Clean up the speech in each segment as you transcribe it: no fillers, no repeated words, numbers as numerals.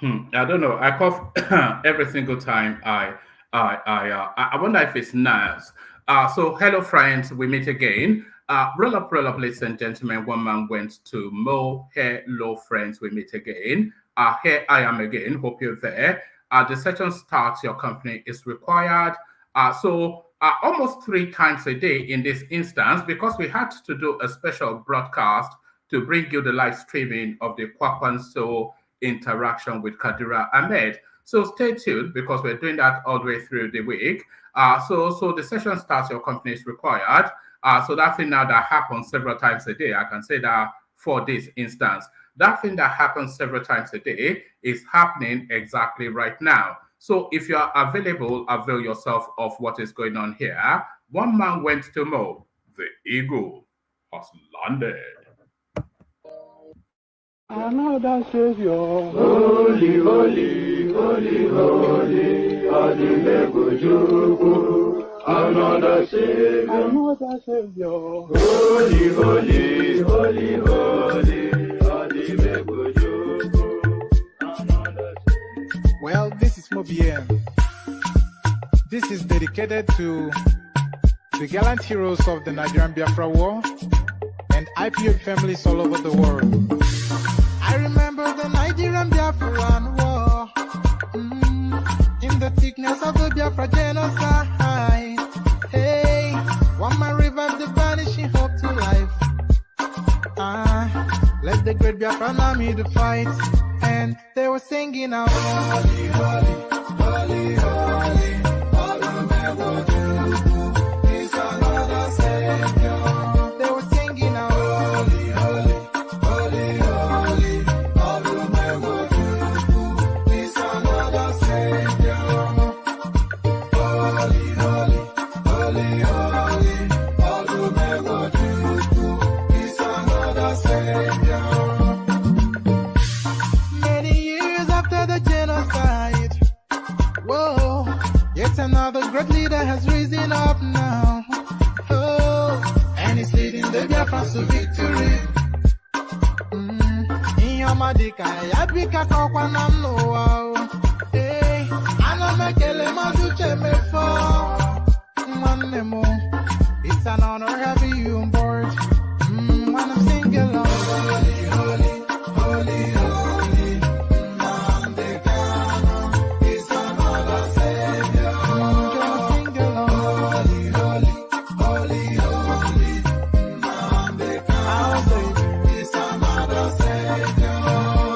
I don't know. I cough every single time I wonder if it's nerves. So hello friends, we meet again. Roll up, ladies and gentlemen. One man went to Mo. Hello friends, we meet again. Here I am again. Hope you're there. The session starts. Your company is required. Almost three times a day in this instance because we had to do a special broadcast to bring you the live streaming of the Kwakwanso interaction with Kadira Ahmed. So stay tuned because we're doing that all the way through the week. So the session starts, your company is required. So that thing now that happens several times a day, I can say that for this instance, that thing that happens several times a day is happening exactly right now. So if you are available, avail yourself of what is going on here. One man went to Mo. The eagle has landed. Another Savior. Holy, holy, holy, holy, Adimebujuku. Another Savior. Another Savior. Holy, holy, holy, holy, Adimebujuku. Another Savior. Well, this is Mobien. This is dedicated to the gallant heroes of the Nigerian Biafra War and IPO families all over the world. I remember the Nigerian Biafran War, in the thickness of the Biafra genocide. Hey, one man revived the vanishing hope to life. Let the great Biafran army to fight, and they were singing out, holy, holy, holy, holy, is another Savior. They were singing out, holy, holy, holy, holy, is another Savior. Holy, holy, holy, holy, is another Savior. Many years after the genocide, whoa, yet another great leader has risen up now. Oh, and he's leading the Biafrans to victory. Inyamadika yabika kwa namno. Hey, anamekele mazuche mefo. Mwanemo, it's an honor having you on board. When I'm singing along, holy, holy, holy, holy, Namdekano is another Savior. Just sing along, holy, holy, holy, holy, Namdekano is another Savior.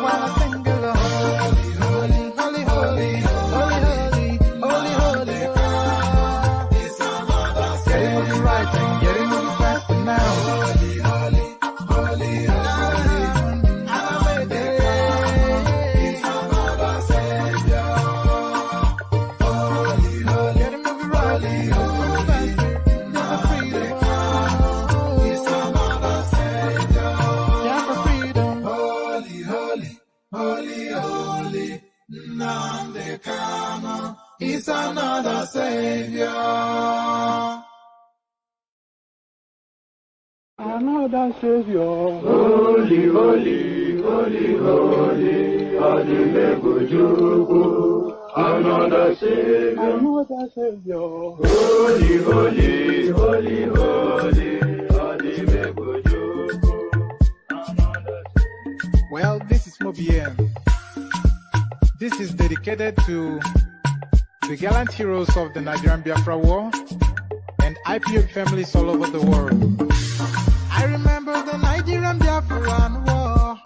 When I sing along, holy, holy, holy, holy, holy, holy, holy, is another Savior. Getting it right and getting it faster now. It's another Savior. Another Savior. Holy, holy, holy, holy, Adimebujuku. Another Savior. Another Savior. Holy, holy, holy, holy, Adimebujuku. Another Savior. Well, this is Mobien. This is dedicated to the gallant heroes of the Nigerian Biafra War and IPO families all over the world. I remember the Nigerian Biafran War,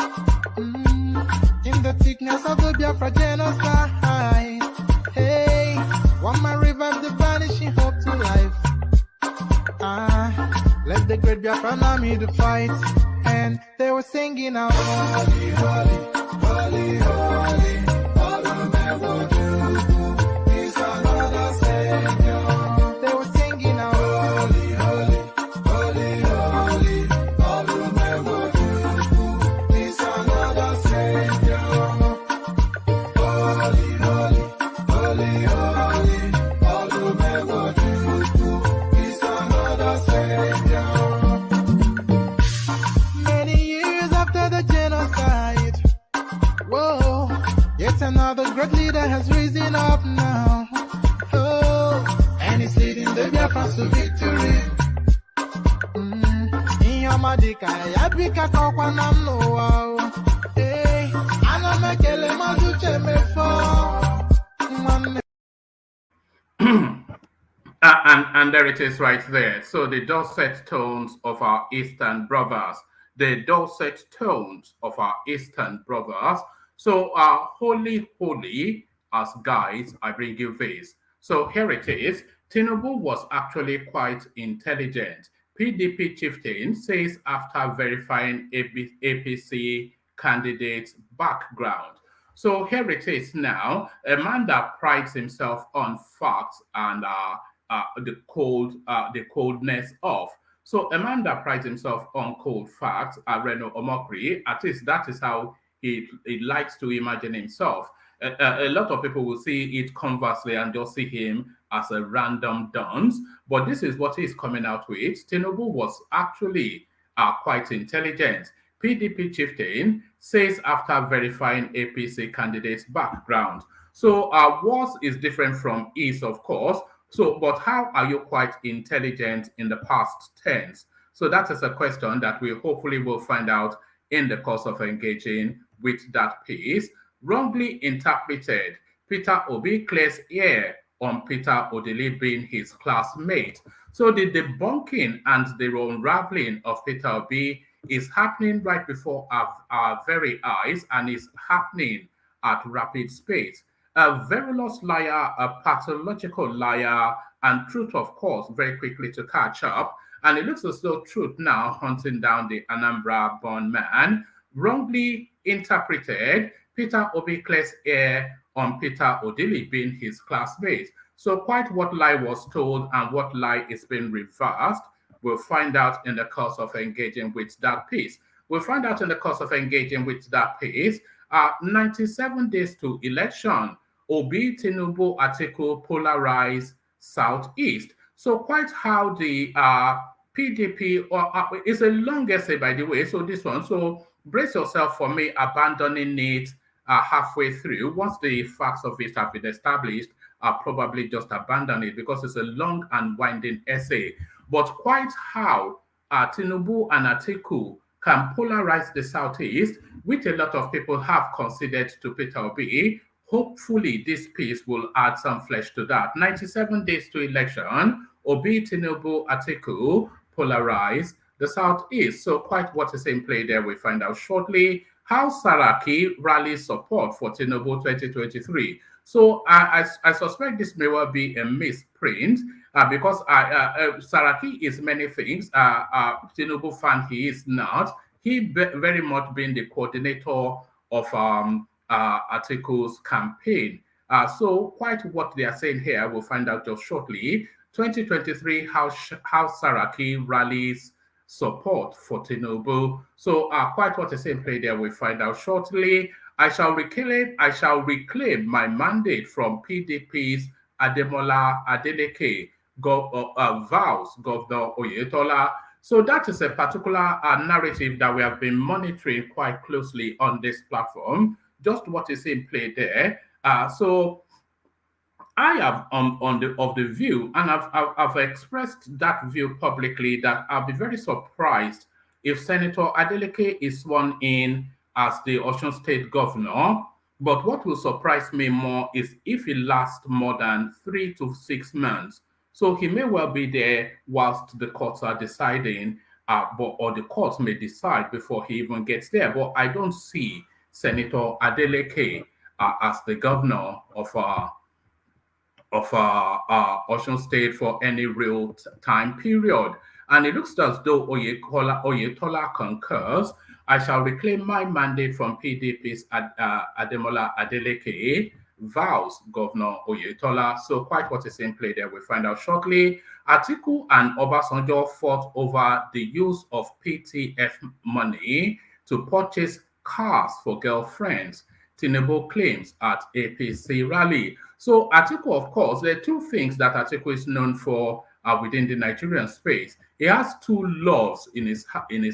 in the thickness of the Biafra genocide. Hey, one man revived the vanishing hope to life. Let the great Biafran army to fight, and they were singing out, holy, holy, holy, holy, is another Savior. They were singing out, holy, holy, holy, holy, is another Savior. Holy, holy, holy, holy, is another Savior. Many years after the genocide, another great leader has risen up now. Oh, and he's leading the Biafrans to victory. Inyamadika, yabika kwa namno. Hey, anamekele mazuche mefo. And there it is right there. So the dulcet tones of our Eastern brothers, the dulcet tones of our Eastern brothers. So holy, holy, as guides, I bring you this. So here it is. Tinubu was actually quite intelligent. PDP chieftain says after verifying APC candidate's background. So here it is now. A man that prides himself on facts and the coldness of. So a man that prides himself on cold facts, Reno Omokri, at least that is how he likes to imagine himself. A lot of people will see it conversely and just see him as a random dunce. But this is what he's coming out with. Tinubu was actually quite intelligent. PDP chieftain says after verifying APC candidate's background. So was is different from is, of course. So, but how are you quite intelligent in the past tense? So that is a question that we hopefully will find out in the course of engaging with that piece. Wrongly interpreted, Peter Obi clears air on Peter Odili being his classmate. So the debunking and the unraveling of Peter Obi is happening right before our very eyes and is happening at rapid speed. A verilous liar, a pathological liar, and truth, of course, very quickly to catch up. And it looks as though truth now hunting down the Anambra-born man. Wrongly interpreted, Peter Obi clears air on Peter Odili being his classmate. So quite what lie was told and what lie is being reversed, we'll find out in the course of engaging with that piece. We'll find out in the course of engaging with that piece. 97 days to election. Obi Tinubu article polarize Southeast. So quite how the PDP, or it's a long essay by the way, so this one, so brace yourself for me abandoning it halfway through. Once the facts of it have been established, I'll probably just abandon it because it's a long and winding essay. But quite how Tinubu and Atiku can polarize the Southeast, which a lot of people have considered to Peter Obi. Hopefully, this piece will add some flesh to that. 97 days to election, Obi, Tinubu, Atiku polarize the Southeast. So quite what is in play there, we find out shortly. How Saraki rallies support for Tinubu 2023. So I suspect this may well be a misprint because Saraki is many things. Tinubu fan he is not. He very much been the coordinator of Atiku's campaign. So quite what they are saying here, we'll find out just shortly. 2023, how Saraki rallies support for Tinubu. So quite what is in play there, we'll find out shortly. I shall reclaim my mandate from PDP's Ademola Adeleke, vows Governor Oyetola. So that is a particular narrative that we have been monitoring quite closely on this platform. Just what is in play there. So I have of the view, and I've expressed that view publicly, that I'll be very surprised if Senator Adeleke is sworn in as the Osun State governor. But what will surprise me more is if he lasts more than 3 to 6 months. So he may well be there whilst the courts are deciding, or the courts may decide before he even gets there. But I don't see Senator Adeleke as the governor of Osun State for any real time period. And it looks as though Oyetola concurs. I shall reclaim my mandate from PDP's Ademola Adeleke, vows Governor Oyetola. So quite what is in play there, we'll find out shortly. Atiku and Obasanjo fought over the use of PTF money to purchase cars for girlfriends. Tinubu claims at APC rally. So Atiku, of course, there are two things that Atiku is known for within the Nigerian space. He has two loves in his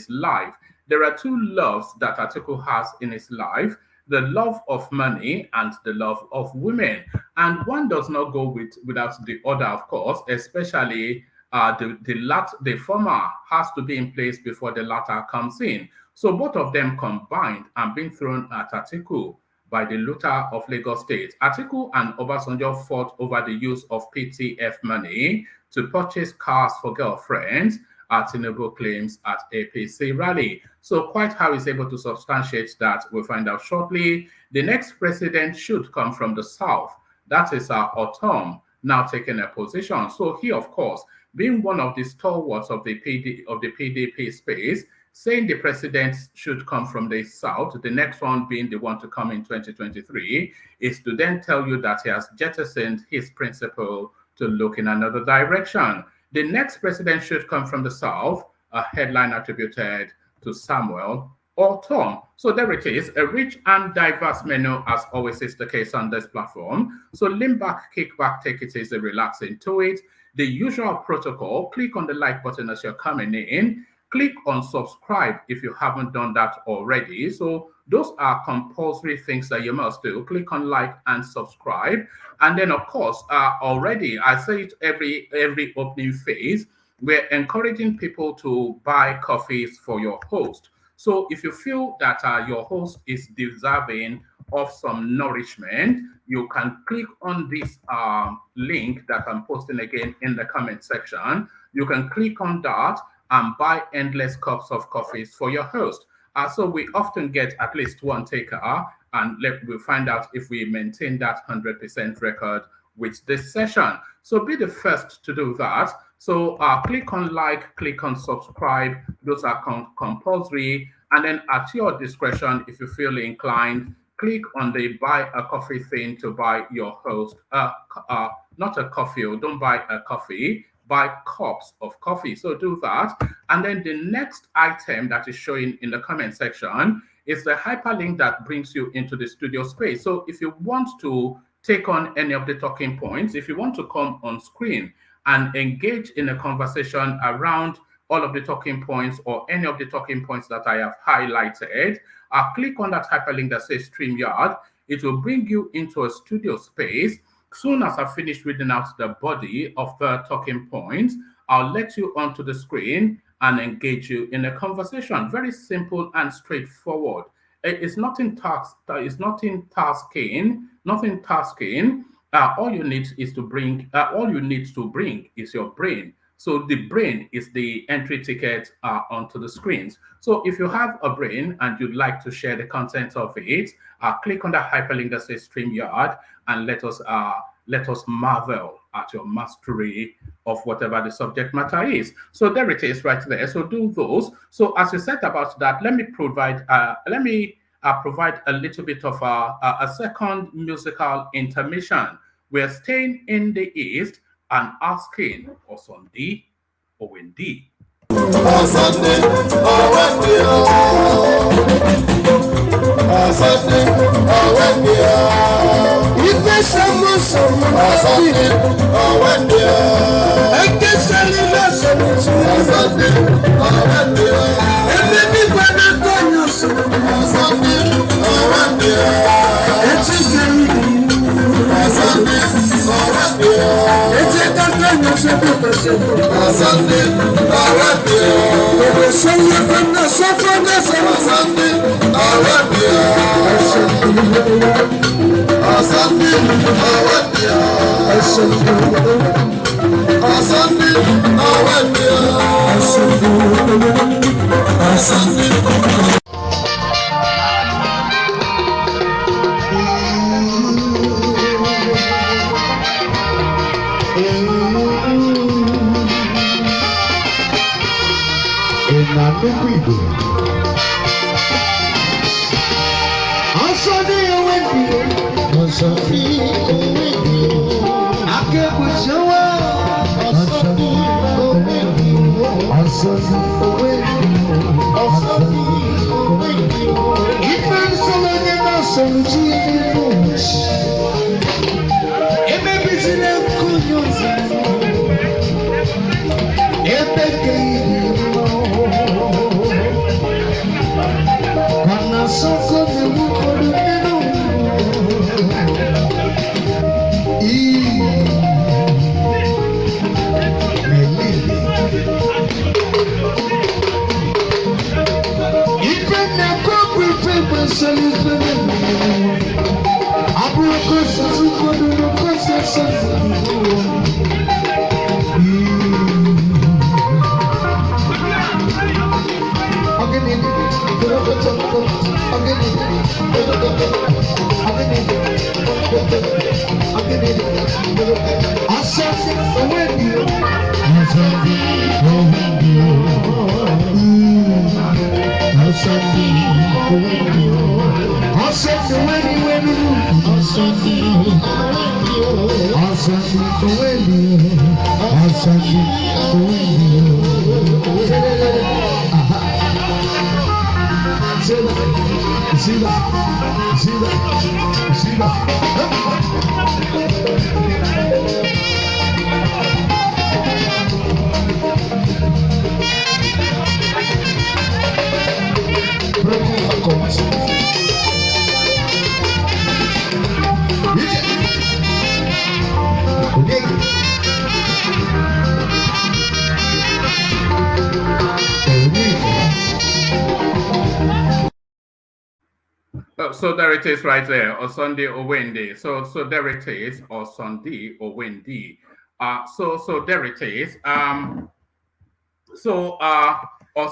life. There are two loves that Atiku has in his life. the love of money and the love of women. And one does not go without the other, of course, especially the former has to be in place before the latter comes in. So both of them combined and being thrown at Atiku by the looter of Lagos State. Atiku and Obasanjo fought over the use of PTF money to purchase cars for girlfriends, Tinubu claims at APC rally. So quite how he's able to substantiate that, we'll find out shortly. The next president should come from the south. That is Otom now taking a position. So he, of course, being one of the stalwarts of the PDP space, saying the president should come from the south, the next one being the one to come in 2023, is to then tell you that he has jettisoned his principle to look in another direction. The next president should come from the south, a headline attributed to Samuel or Tom. So there it is, a rich and diverse menu, as always is the case on this platform. So lean back, kick back, take it easy, relax into it. The usual protocol, click on the like button as you're coming in. Click on subscribe if you haven't done that already. So those are compulsory things that you must do. Click on like and subscribe. And then, of course, already, I say it every opening phase, we're encouraging people to buy coffees for your host. So if you feel that your host is deserving of some nourishment, you can click on this link that I'm posting again in the comment section. You can click on that and buy endless cups of coffees for your host. So we often get at least one taker, and we'll find out if we maintain that 100% record with this session. So be the first to do that. So click on like, click on subscribe. Those are compulsory. And then at your discretion, if you feel inclined, click on the buy a coffee thing to buy your host. Not a coffee, don't buy a coffee. Buy cups of coffee. So do that. And then the next item that is showing in the comment section is the hyperlink that brings you into the studio space. So if you want to take on any of the talking points, if you want to come on screen and engage in a conversation around all of the talking points or any of the talking points that I have highlighted, click on that hyperlink that says StreamYard. It will bring you into a studio space. Soon as I finish reading out the body of the talking points, I'll let you onto the screen and engage you in a conversation. Very simple and straightforward. It's nothing tasking. All you need to bring is your brain. So the brain is the entry ticket onto the screens. So if you have a brain and you'd like to share the content of it, click on the hyperlink that says StreamYard and let us marvel at your mastery of whatever the subject matter is. So there it is right there. So do those. So as you said about that, let me provide a little bit of a second musical intermission. We're staying in the East and asking Osundi Owendi. Asante, So So there it is right there, or Sunday or Wendy. So there it is, or Sunday or Wendy. So there it is. On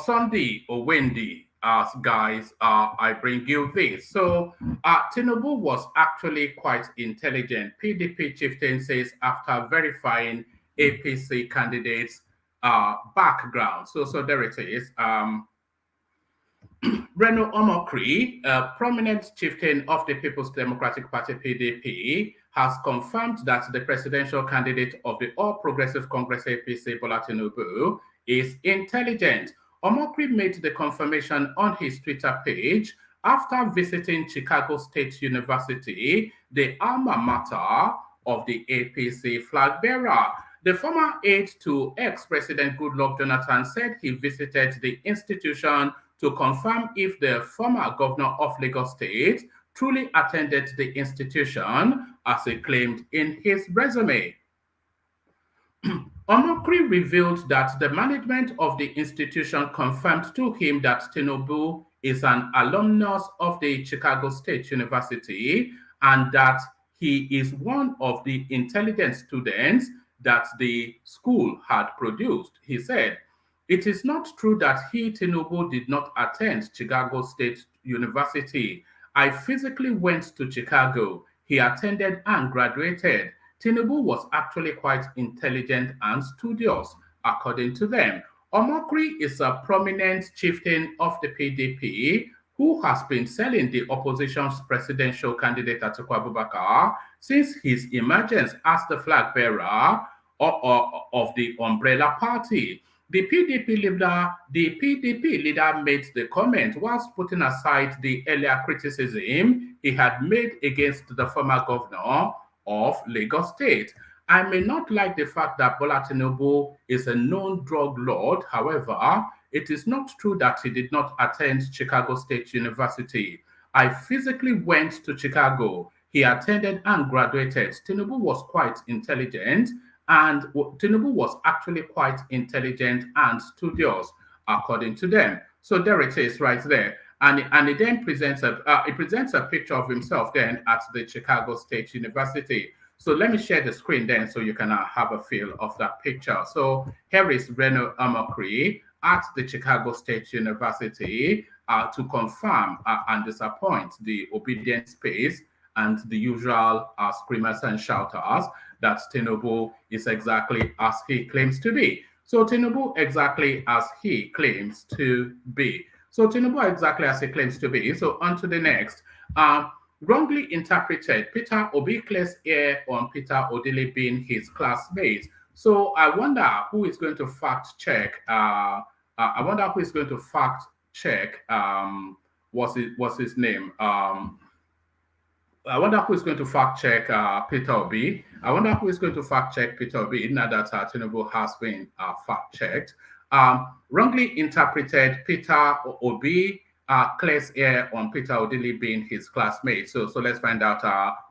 Sunday or Wendy, guys, I bring you this. So Tinubu was actually quite intelligent. PDP chieftain says after verifying APC candidates' background. So there it is. Reno Omokri, a prominent chieftain of the People's Democratic Party (PDP), has confirmed that the presidential candidate of the All Progressive Congress (APC), Bola Tinubu, is intelligent. Omokri made the confirmation on his Twitter page after visiting Chicago State University, the alma mater of the APC flag bearer. The former aide to ex-President Goodluck Jonathan said he visited the institution to confirm if the former governor of Lagos State truly attended the institution, as he claimed in his resume. Omokri revealed that the management of the institution confirmed to him that Tinubu is an alumnus of the Chicago State University and that he is one of the intelligent students that the school had produced. He said, "It is not true that he, Tinubu, did not attend Chicago State University. I physically went to Chicago. He attended and graduated. Tinubu was actually quite intelligent and studious," according to them. Omokri is a prominent chieftain of the PDP who has been selling the opposition's presidential candidate Atiku Abubakar since his emergence as the flag bearer of the umbrella party. The PDP leader made the comment whilst putting aside the earlier criticism he had made against the former governor of Lagos State. "I may not like the fact that Bola Tinubu is a known drug lord. However, it is not true that he did not attend Chicago State University. I physically went to Chicago. He attended and graduated. Tinubu was quite intelligent, and Tinubu was actually quite intelligent and studious," according to them. So there it is right there. And it then presents a picture of himself then at the Chicago State University. So let me share the screen then so you can have a feel of that picture. So here is Reno Omokri at the Chicago State University to confirm and disappoint the obedient space and the usual screamers and shouters that Tinubu is exactly as he claims to be. So Tinubu exactly as he claims to be. So Tinubu exactly as he claims to be. So on to the next. Wrongly interpreted, Peter Obi clears air on Peter Odili being his classmate. So I wonder who is going to fact check. What's his name? I wonder who is going to fact check Peter Obi. I wonder who is going to fact check Peter Obi now that Tinubu has been fact checked. Wrongly interpreted, Peter Obi clears air on Peter Odili being his classmate. So let's find out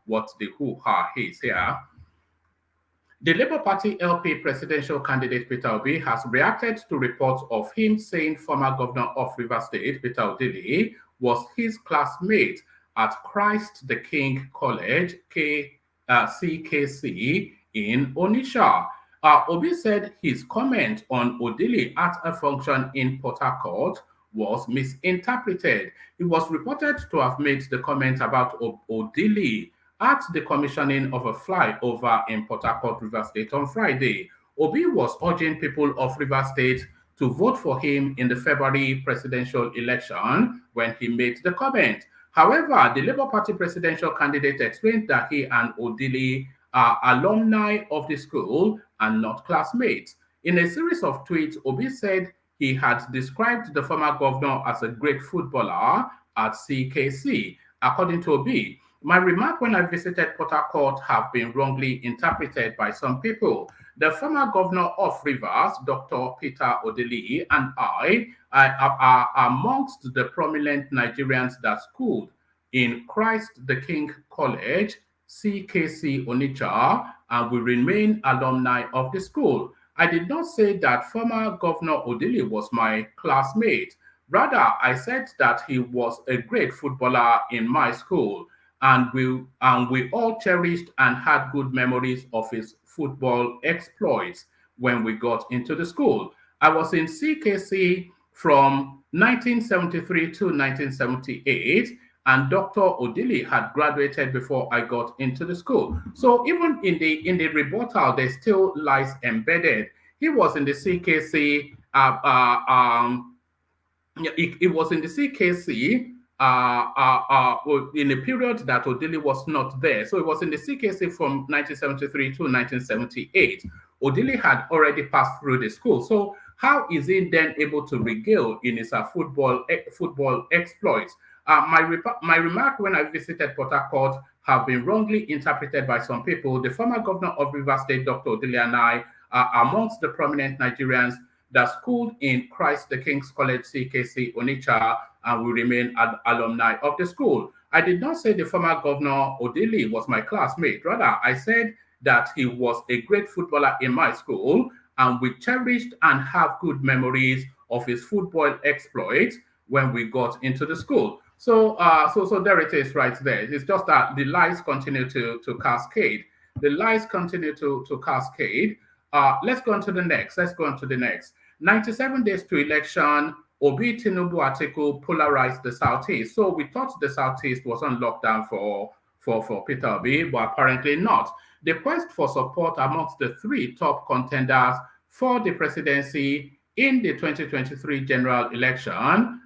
what the hoo-ha is here. The Labour Party LP presidential candidate Peter Obi has reacted to reports of him saying former governor of Rivers State, Peter Odili, was his classmate at Christ the King College, CKC, in Onitsha. Obi said his comment on Odili at a function in Port Harcourt was misinterpreted. He was reported to have made the comment about Odili at the commissioning of a flyover in Port Harcourt, River State on Friday. Obi was urging people of River State to vote for him in the February presidential election when he made the comment. However, the Labour Party presidential candidate explained that he and Odili are alumni of the school and not classmates. In a series of tweets, Obi said he had described the former governor as a great footballer at CKC. According to Obi, my remark when I visited Port Harcourt have been wrongly interpreted by some people. The former governor of Rivers, Dr. Peter Odili, and I are amongst the prominent Nigerians that schooled in Christ the King College, CKC Onitsha, and we remain alumni of the school. I did not say that former Governor Odili was my classmate. Rather, I said that he was a great footballer in my school, and we all cherished and had good memories of his football exploits when we got into the school. I was in CKC from 1973 to 1978, and Dr. Odili had graduated before I got into the school. So even in the rebuttal, there's still lies embedded. He was in the CKC. It was in the CKC in a period that Odili was not there. So it was in the CKC from 1973 to 1978. Odili had already passed through the school. So how is he then able to regale in his football exploits? My remark when I visited Port Harcourt have been wrongly interpreted by some people. The former governor of Rivers State, Dr. Odili, and I are amongst the prominent Nigerians that schooled in Christ the King's College, CKC, Onitsha, and we remain alumni of the school. I did not say the former governor Odili was my classmate. Rather, I said that he was a great footballer in my school, and we cherished and have good memories of his football exploits when we got into the school. So there it is right there. It's just that the lies continue to cascade. The lies continue to cascade. Let's go on to the next. 97 days to election. Obi Tinubu article polarized the Southeast. So we thought the Southeast was on lockdown for Peter Obi, but apparently not. The quest for support amongst the three top contenders for the presidency in the 2023 general election,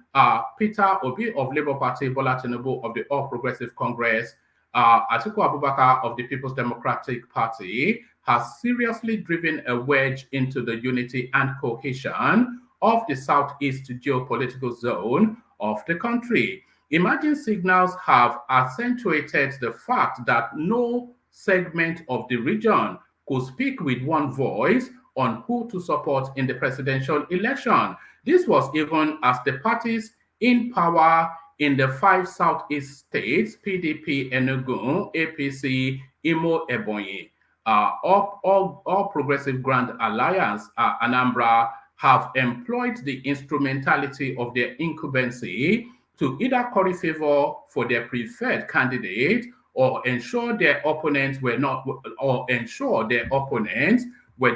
Peter Obi of Labour Party, Bola Tinubu of the All Progressive Congress, Atiku Abubakar of the People's Democratic Party, has seriously driven a wedge into the unity and cohesion of the Southeast geopolitical zone of the country. Emerging signals have accentuated the fact that no segment of the region could speak with one voice on who to support in the presidential election. This was even as the parties in power in the 5 Southeast states, PDP, Enugu, APC, Imo, Ebonyi, all Progressive Grand Alliance, Anambra, have employed the instrumentality of their incumbency to either curry favor for their preferred candidate or ensure their opponents were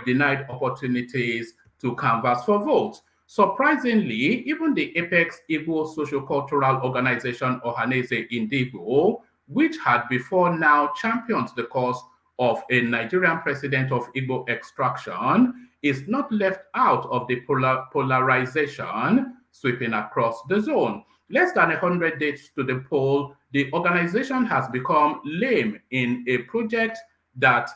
denied opportunities to canvass for votes. Surprisingly, even the apex Igbo sociocultural organization Ohaneze Indigo, which had before now championed the cause of a Nigerian president of Igbo extraction, is not left out of the polarization sweeping across the zone. Less than 100 days to the poll, the organization has become lame in a project that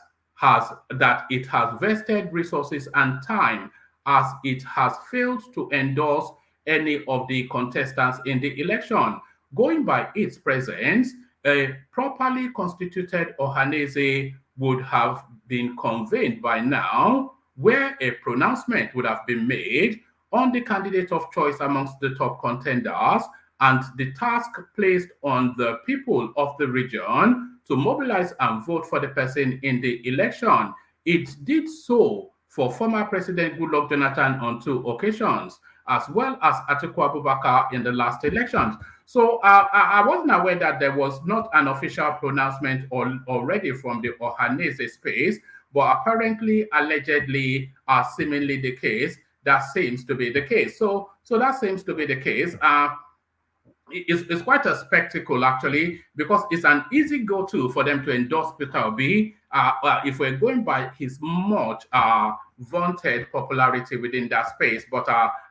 it has vested resources and time, as it has failed to endorse any of the contestants in the election. Going by its presence, a properly constituted Ohaneze would have been convened by now, where a pronouncement would have been made on the candidate of choice amongst the top contenders, and the task placed on the people of the region to mobilize and vote for the person in the election. It did so for former President Goodluck Jonathan on 2 occasions, as well as Atiku Abubakar in the last elections. So I wasn't aware that there was not an official pronouncement already from the Ohanese space, but apparently, allegedly, seemingly the case. That seems to be the case. So that seems to be the case. It's quite a spectacle actually because it's an easy go-to for them to endorse Peter Obi if we're going by his much vaunted popularity within that space. But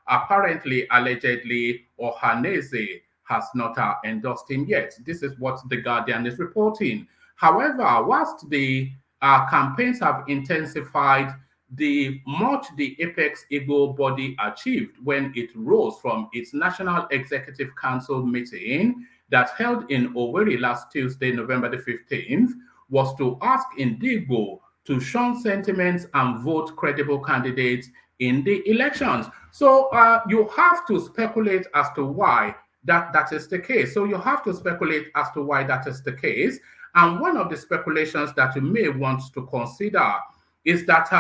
apparently, allegedly, Ohaneze has not endorsed him yet. This is what The Guardian is reporting. However, whilst the campaigns have intensified, the much the Apex Eagle body achieved when it rose from its National Executive Council meeting that held in Owerri last Tuesday, November the 15th, was to ask Indigo to shun sentiments and vote credible candidates in the elections. So you have to speculate as to why that is the case. So you have to speculate as to why that is the case. And one of the speculations that you may want to consider is that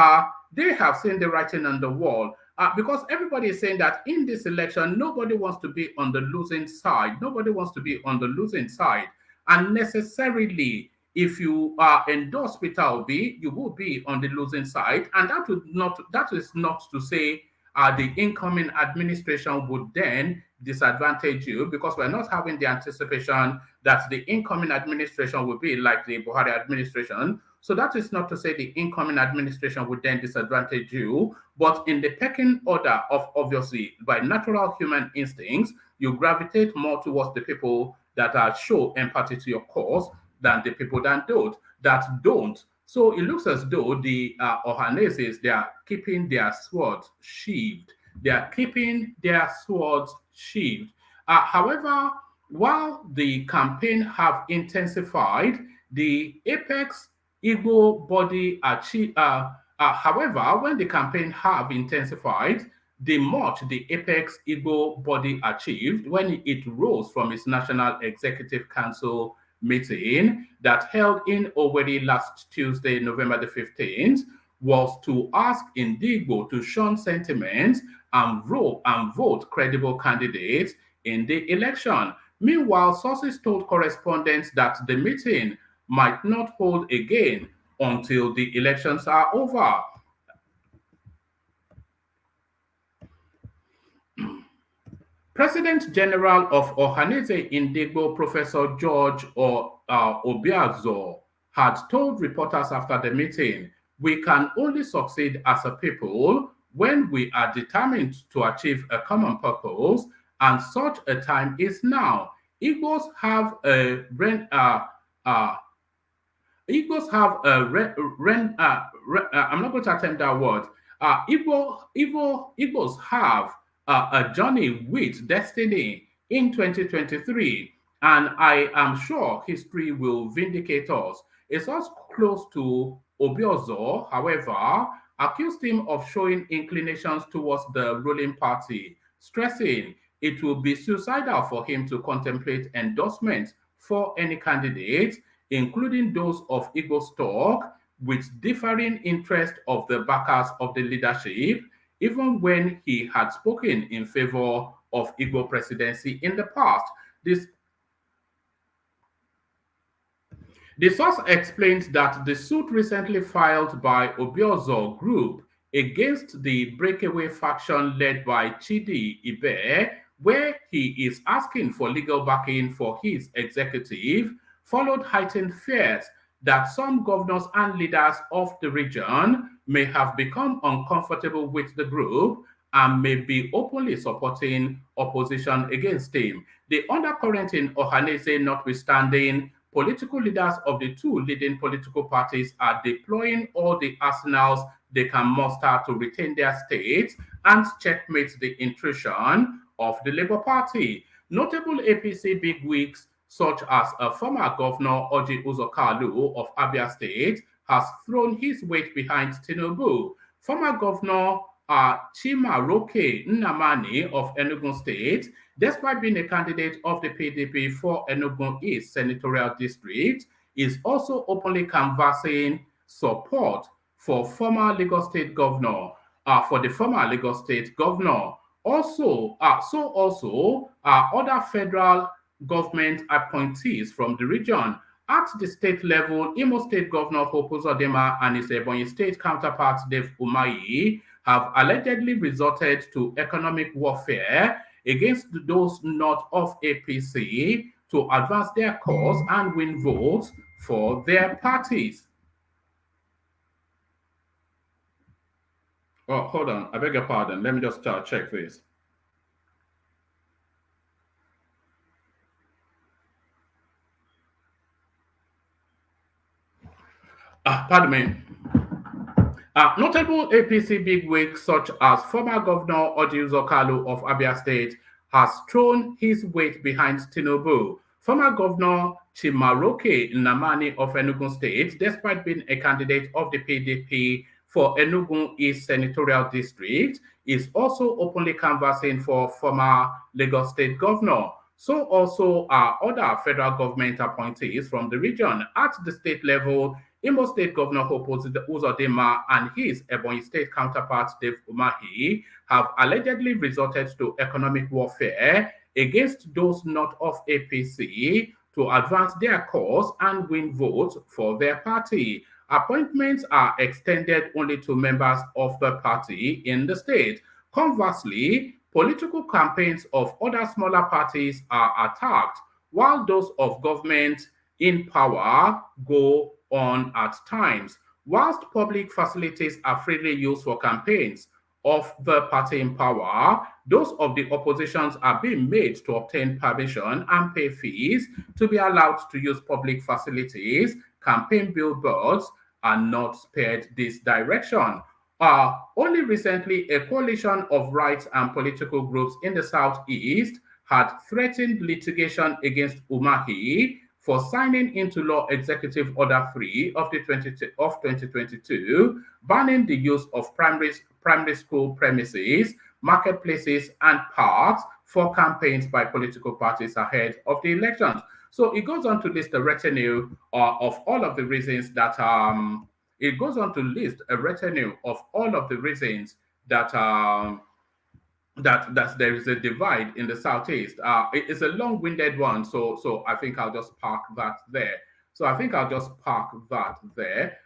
they have seen the writing on the wall. Because everybody is saying that in this election, nobody wants to be on the losing side. Nobody wants to be on the losing side. And necessarily, if you endorse Peter Obi, you will be on the losing side. And that is not to say the incoming administration would then disadvantage you, because we're not having the anticipation that the incoming administration will be like the Buhari administration. So that is not to say the incoming administration would then disadvantage you, but in the pecking order of obviously by natural human instincts, you gravitate more towards the people that show empathy to your cause than the people that don't. So it looks as though the Ohaneses, they are keeping their swords sheathed. They are keeping their swords sheathed. However, while the campaign have intensified, the Apex Igbo body achieved. However, when the campaign have intensified, the much the Apex Igbo body achieved when it rose from its National Executive Council meeting that held in Owerri last Tuesday, November the 15th, was to ask Indigo to shun sentiments and vote credible candidates in the election. Meanwhile, sources told correspondents that the meeting might not hold again until the elections are over. President General of Ohanese Indigo, Professor George Obiazo, had told reporters after the meeting, "We can only succeed as a people when we are determined to achieve a common purpose, and such a time is now. Igbos have a I'm not going to attempt that word. Igbos have a journey with destiny in 2023, and I am sure history will vindicate us." A source close to Obiozo, however, accused him of showing inclinations towards the ruling party, stressing it will be suicidal for him to contemplate endorsement for any candidate, including those of Igbo stock, with differing interests of the backers of the leadership, even when he had spoken in favor of Igbo presidency in the past. The source explained that the suit recently filed by Obiozo Group against the breakaway faction led by Chidi Ibe, where he is asking for legal backing for his executive, followed heightened fears that some governors and leaders of the region may have become uncomfortable with the group and may be openly supporting opposition against him. The undercurrent in Ohanese notwithstanding, political leaders of the two leading political parties are deploying all the arsenals they can muster to retain their states and checkmate the intrusion of the Labour Party. Notable APC bigwigs such as a former governor Oji Uzokalu of Abia State has thrown his weight behind Tinubu. Former governor Chimaroke Nnamani of Enugu State, despite being a candidate of the PDP for Enugu East Senatorial District, is also openly canvassing support for former Lagos State Governor, for the former Lagos State Governor. Also, other federal government appointees from the region. At the state level, Imo State Governor Hope Uzodinma and his Ebonyi State counterpart Dave Umahi have allegedly resorted to economic warfare against those not of APC to advance their cause and win votes for their parties. Oh, hold on. I beg your pardon. Let me just check this. Pardon me. Notable APC bigwigs such as former Governor Odiuzo Kalu of Abia State has thrown his weight behind Tinubu. Former Governor Chimaroke Nnamani of Enugu State, despite being a candidate of the PDP for Enugu East Senatorial District, is also openly canvassing for former Lagos State Governor. So also are other federal government appointees from the region. At the state level, Imo State Governor Hope Uzodinma and his Ebonyi State counterpart Dave Umahi have allegedly resorted to economic warfare against those not of APC to advance their cause and win votes for their party. Appointments are extended only to members of the party in the state. Conversely, political campaigns of other smaller parties are attacked, while those of government in power go on at times. Whilst public facilities are freely used for campaigns of the party in power, those of the oppositions are being made to obtain permission and pay fees to be allowed to use public facilities. Campaign billboards are not spared this direction. Only recently, a coalition of rights and political groups in the Southeast had threatened litigation against Umahi for signing into law Executive Order 3 of 2022, banning the use of primary school premises, marketplaces, and parks for campaigns by political parties ahead of the elections. So it goes on to list a retinue of all of the reasons that it goes on to list a retinue of all of the reasons that that there is a divide in the southeast. It's a long-winded one, so I think I'll just park that there. So I think I'll just park that there.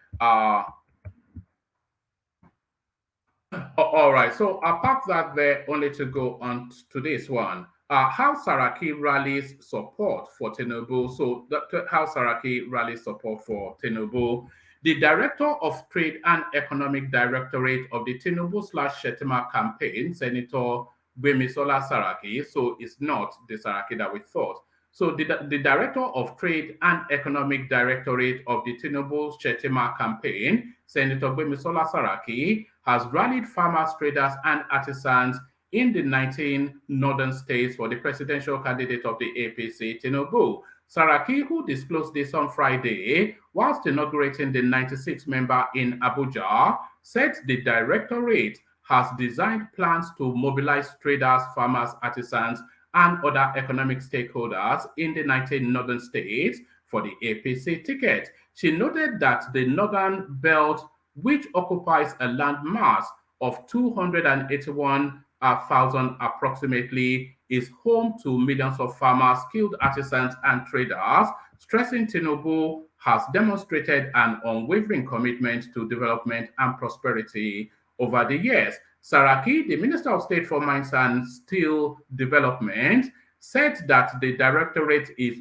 All right, so I'll park that there only to go on to this one. How Saraki rallies support for Tinubu. So how Saraki rallies support for Tinubu. The Director of Trade and Economic Directorate of the Tinubu/Shetima campaign, Senator Gbemisola Saraki, so it's not the Saraki that we thought. So the Director of Trade and Economic Directorate of the Tinubu-Shetima campaign, Senator Gbemisola Saraki, has rallied farmers, traders, and artisans in the 19 northern states for the presidential candidate of the APC, Tinubu. Saraki, who disclosed this on Friday, whilst inaugurating the 96 member in Abuja, said the directorate has designed plans to mobilize traders, farmers, artisans, and other economic stakeholders in the 19 northern states for the APC ticket. She noted that the northern belt, which occupies a land mass of 281,000 approximately, is home to millions of farmers, skilled artisans, and traders, stressing Tinubu has demonstrated an unwavering commitment to development and prosperity over the years. Saraki, the Minister of State for Mines and Steel Development, said that the directorate is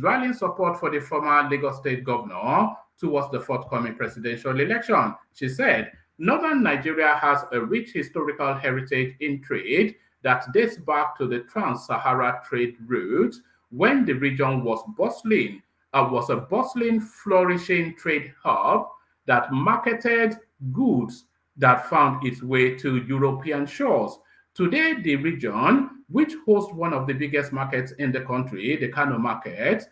rallying support for the former Lagos State Governor towards the forthcoming presidential election. She said, Northern Nigeria has a rich historical heritage in trade that dates back to the Trans-Sahara trade route when the region was a bustling, flourishing trade hub that marketed goods that found its way to European shores. Today, the region, which hosts one of the biggest markets in the country, the Kano market,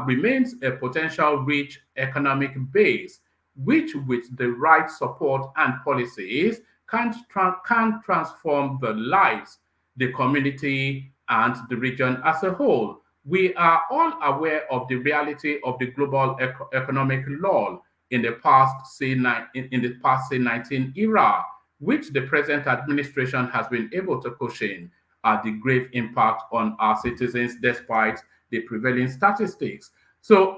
remains a potential rich economic base, which with the right support and policies can transform the lives, the community, and the region as a whole. We are all aware of the reality of the global economic lull in the past, say 19 era. which the present administration has been able to cushion the grave impact on our citizens despite the prevailing statistics. So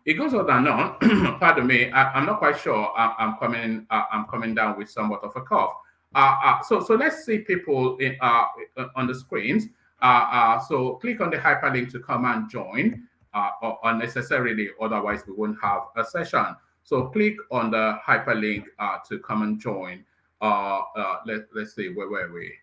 it goes on and on. Pardon me, I'm not quite sure. I'm coming down with somewhat of a cough. So let's see people on the screens. So click on the hyperlink to come and join or unnecessarily, otherwise we won't have a session. So click on the hyperlink to come and join. Let's see, where were we?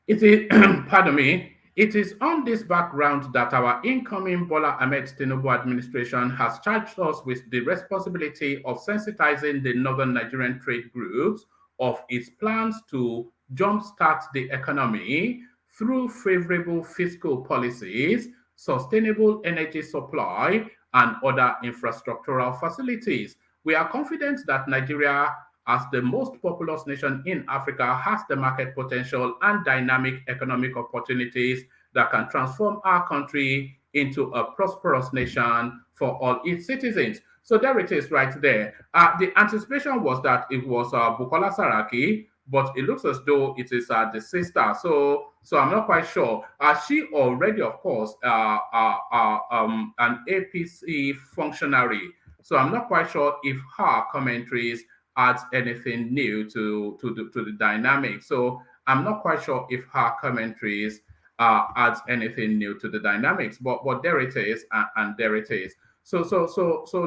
It is, pardon me, it is on this background that our incoming Bola Tinubu administration has charged us with the responsibility of sensitizing the northern Nigerian trade groups of its plans to jumpstart the economy through favorable fiscal policies, sustainable energy supply, and other infrastructural facilities. We are confident that Nigeria, as the most populous nation in Africa, has the market potential and dynamic economic opportunities that can transform our country into a prosperous nation for all its citizens. So there it is right there. The anticipation was that it was Bukola Saraki, but it looks as though it is the sister. So I'm not quite sure. She already, of course, an APC functionary. So I'm not quite sure if her commentaries adds anything new to the dynamic. So I'm not quite sure if her commentaries adds anything new to the dynamics. But there it is, and there it is. So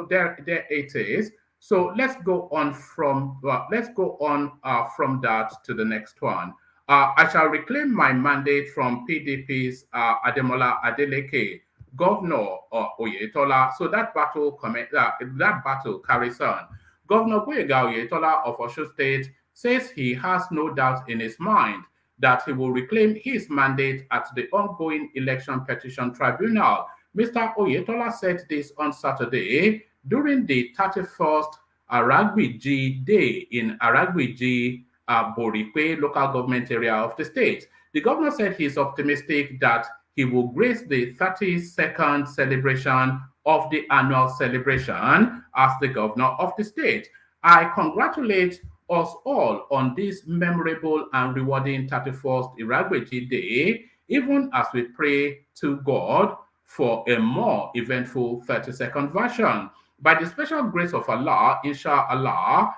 there it is. So let's go on from that to the next one. I shall reclaim my mandate from PDP's Ademola Adeleke, Governor Oyetola. So that battle carries on. Governor Boyega Oyetola of Osun State says he has no doubt in his mind that he will reclaim his mandate at the ongoing election petition tribunal. Mr. Oyetola said this on Saturday during the 31st Aragbiji Day in Aragbiji, Borikwe local government area of the state. The governor said he is optimistic that he will grace the 32nd celebration of the annual celebration as the governor of the state. I congratulate us all on this memorable and rewarding 31st Iragbeji Day, even as we pray to God for a more eventful 32nd version. By the special grace of Allah, inshallah,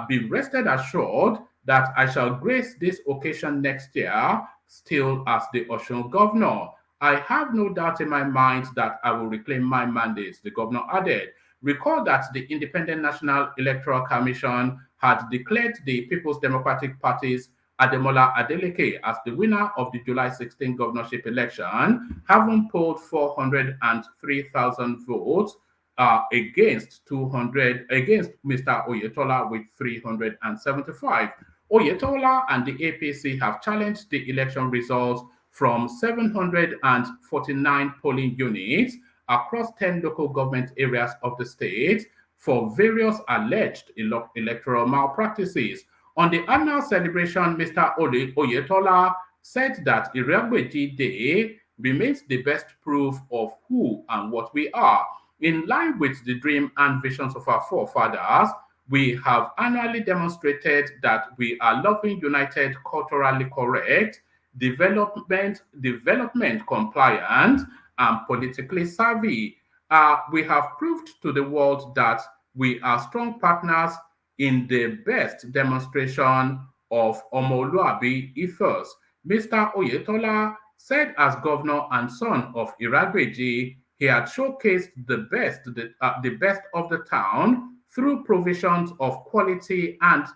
be rested assured that I shall grace this occasion next year, still as the Osun governor. I have no doubt in my mind that I will reclaim my mandate, the governor added. Recall that the Independent National Electoral Commission had declared the People's Democratic Party's Ademola Adeleke as the winner of the July 16 governorship election, having polled 403,000 votes against Mr. Oyetola with 375. Oyetola and the APC have challenged the election results from 749 polling units across 10 local government areas of the state for various alleged electoral malpractices. On the annual celebration, Mr. Oyetola said that Iragbeji Day remains the best proof of who and what we are. In line with the dream and visions of our forefathers, we have annually demonstrated that we are loving, united, culturally correct, development compliant, and politically savvy. We have proved to the world that we are strong partners in the best demonstration of Omoluabi ethos. Mr. Oyetola said as governor and son of Iragbeji, he had showcased the best of the town through provisions of quality and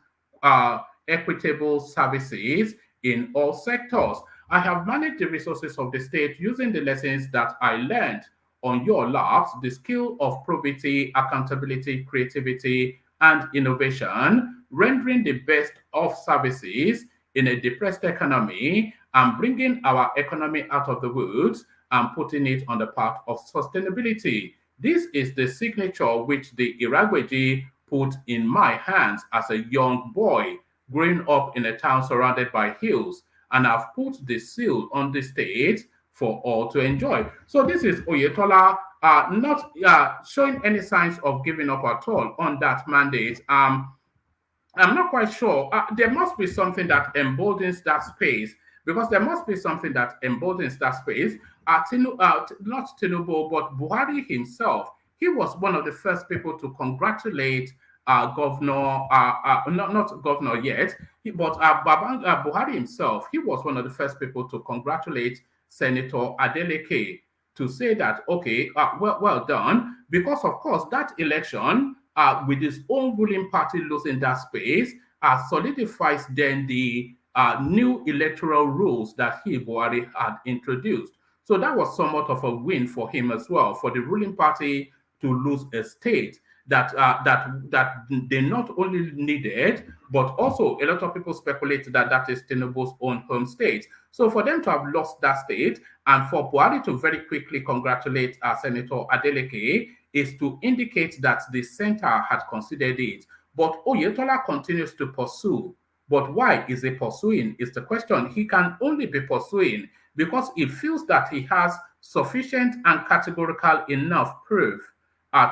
equitable services in all sectors. I have managed the resources of the state using the lessons that I learned on your laps, the skill of probity, accountability, creativity, and innovation, rendering the best of services in a depressed economy and bringing our economy out of the woods and putting it on the path of sustainability. This is the signature which the Iragbeji put in my hands as a young boy growing up in a town surrounded by hills, and I've put the seal on the state for all to enjoy. So this is Oyetola not showing any signs of giving up at all on that mandate. I'm not quite sure. There must be something that emboldens that space, because there must be something that emboldens that space. Not Tinubu, but Buhari himself. He was one of the first people to congratulate Governor, not Governor yet, but Buhari himself. He was one of the first people to congratulate Senator Adeleke, to say that, okay, well done, because of course that election, with his own ruling party losing that space, solidifies then the new electoral rules that he, Buhari, had introduced. So that was somewhat of a win for him as well, for the ruling party to lose a state that they not only needed, but also a lot of people speculate that that is Tinubu's own home state. So for them to have lost that state, and for Buhari to very quickly congratulate Senator Adeleke, is to indicate that the center had considered it. But Oyetola continues to pursue. But why is he pursuing? Is the question. He can only be pursuing because he feels that he has sufficient and categorical enough proof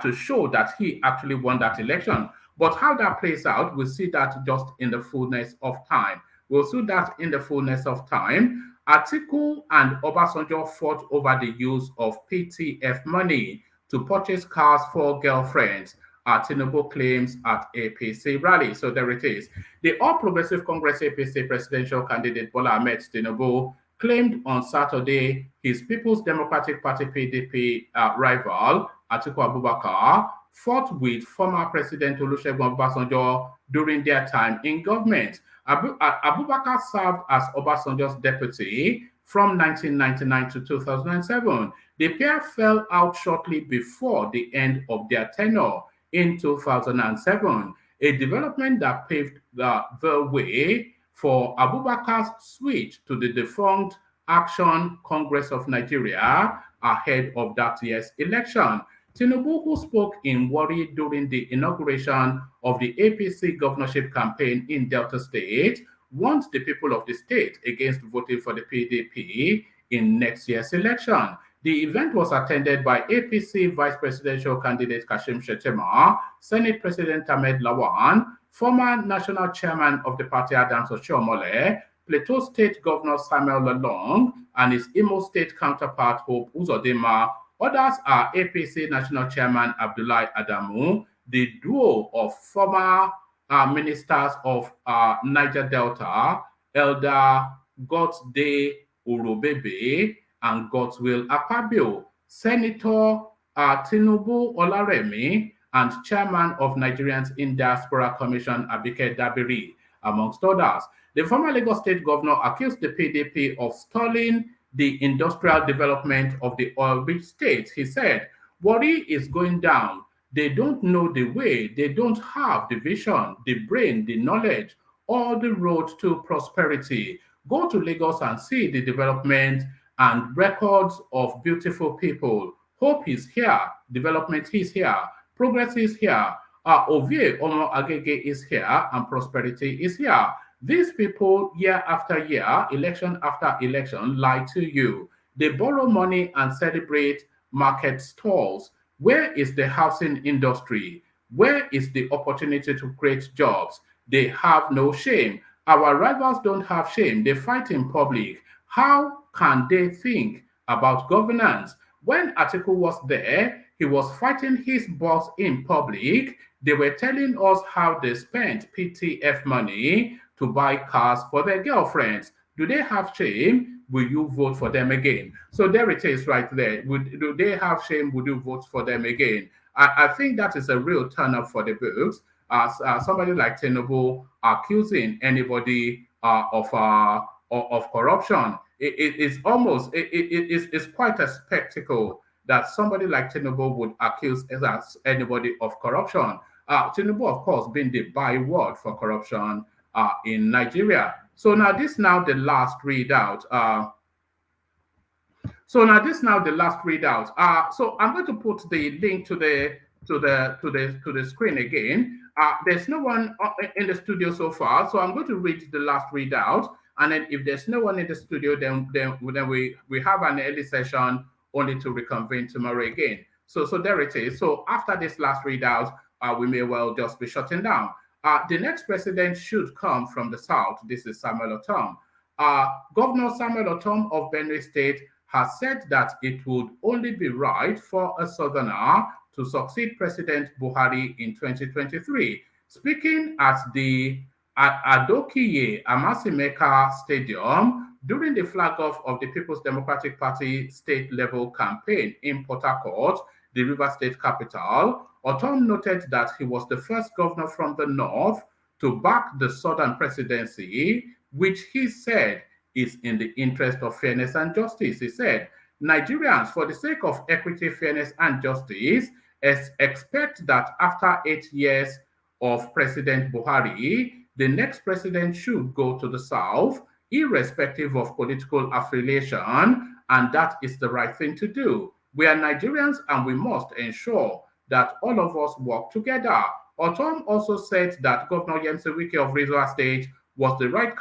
to show that he actually won that election. But how that plays out, we'll see that just in the fullness of time. We'll see that in the fullness of time. Atiku and Obasanjo fought over the use of PTF money to purchase cars for girlfriends. Tinubu claims at APC rally. So there it is. The All Progressive Congress APC presidential candidate Bola Ahmed Tinubu claimed on Saturday his People's Democratic Party PDP rival Atiku Abubakar fought with former President Olusegun Obasanjo during their time in government. Abubakar served as Obasanjo's deputy from 1999 to 2007. The pair fell out shortly before the end of their tenure in 2007, a development that paved the way for Abubakar's switch to the defunct Action Congress of Nigeria ahead of that year's election. Tinubu, who spoke in Warri during the inauguration of the APC governorship campaign in Delta State, warned the people of the state against voting for the PDP in next year's election. The event was attended by APC Vice Presidential candidate Kashim Shettima, Senate President Ahmed Lawan, former National Chairman of the party Adams Oshiomhole, Plateau State Governor Samuel Lalong, and his Imo State counterpart Hope Uzodinma. Others are APC National Chairman Abdullahi Adamu, the duo of former ministers of Niger Delta, Elder Godsday Urobebe and Godswill Akpabio, Senator Tinubu Olaremi, and Chairman of Nigerians in Diaspora Commission Abike Dabiri, amongst others. The former Lagos State Governor accused the PDP of stalling the industrial development of the oil-rich state. He said, Warri is going down. They don't know the way. They don't have the vision, the brain, the knowledge, or the road to prosperity. Go to Lagos and see the development and records of beautiful people. Hope is here. Development is here. Progress is here. Ovie Omo Agege is here, and prosperity is here. These people, year after year, election after election, lie to you. They borrow money and celebrate market stalls. Where is the housing industry? Where is the opportunity to create jobs? They have no shame. Our rivals don't have shame. They fight in public. How can they think about governance? When Atiku was there, he was fighting his boss in public. They were telling us how they spent PTF money to buy cars for their girlfriends. Do they have shame? Will you vote for them again? So there it is right there. Do they have shame? Would you vote for them again? I think that is a real turn up for the books. As somebody like Tinubu accusing anybody of corruption, it's quite a spectacle that somebody like Tinubu would accuse anybody of corruption. Tinubu, of course, being the byword for corruption in Nigeria. So now this the last readout. So I'm going to put the link to the screen again. There's no one in the studio so far, so I'm going to read the last readout. And then if there's no one in the studio, then we have an early session only to reconvene tomorrow again. So there it is. So after this last readout, we may well just be shutting down. The next president should come from the south. This is Samuel Otom. Governor Samuel Otom of Benue State has said that it would only be right for a southerner to succeed President Buhari in 2023. Speaking at the Adokiye Amasimeka Stadium during the flag-off of the People's Democratic Party state-level campaign in Port Harcourt, the River State capital, Otom noted that he was the first governor from the north to back the southern presidency, which he said is in the interest of fairness and justice. He said, Nigerians, for the sake of equity, fairness, and justice, expect that after 8 years of President Buhari, the next president should go to the south, irrespective of political affiliation, and that is the right thing to do. We are Nigerians and we must ensure that all of us work together. Otom also said that Governor Yemse Wike of Rivers State was the right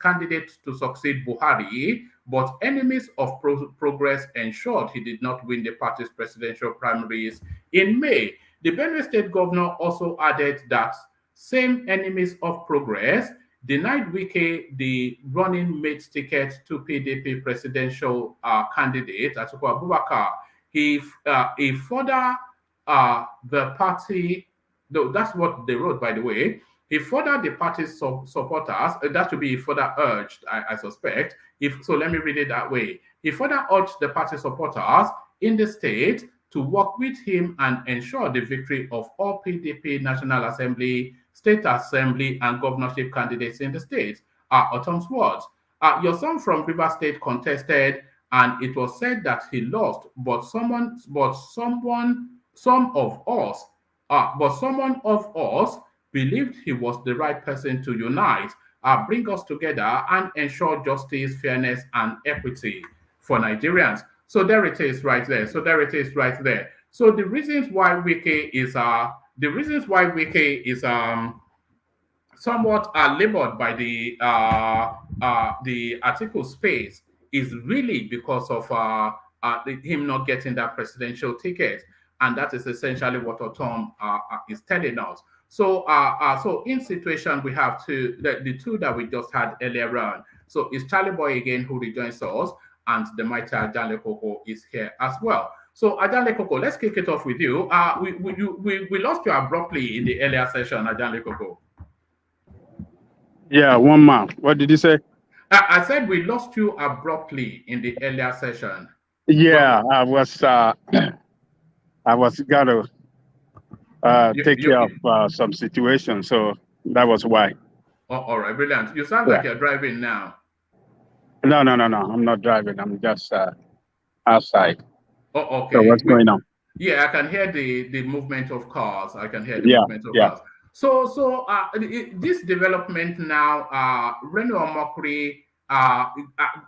candidate to succeed Buhari, but enemies of progress ensured he did not win the party's presidential primaries in May. The Benue State governor also added that same enemies of progress denied Wike the running mate ticket to PDP presidential candidate Atiku Abubakar. He further the party, though that's what they wrote, by the way. He further the party's supporters, that should be further urged, I suspect. So let me read it that way. He further urged the party supporters in the state to work with him and ensure the victory of all PDP National Assembly, State Assembly, and governorship candidates in the state. Otom's words. Your son from River State contested, and it was said that he lost, but someone of us believed he was the right person to unite, bring us together, and ensure justice, fairness, and equity for Nigerians. So there it is right there. So the reasons why Wike is somewhat labored by the article space is really because of him not getting that presidential ticket, and that is essentially what Otom is telling us. So in situation we have the two that we just had earlier on. So it's Charlie Boy again who rejoins us, and the mighty Ajale Koko is here as well. So Ajale Koko, let's kick it off with you. We lost you abruptly in the earlier session, Ajale Koko. Yeah, one man. What did you say? I said we lost you abruptly in the earlier session. Yeah, I was gonna take care of some situation, so that was why. Oh, all right, brilliant. You sound like you're driving now. No. I'm not driving. I'm just outside. Oh, okay. So what's going on? Yeah, I can hear the movement of cars. Movement of cars. So this development now, Reno Omokri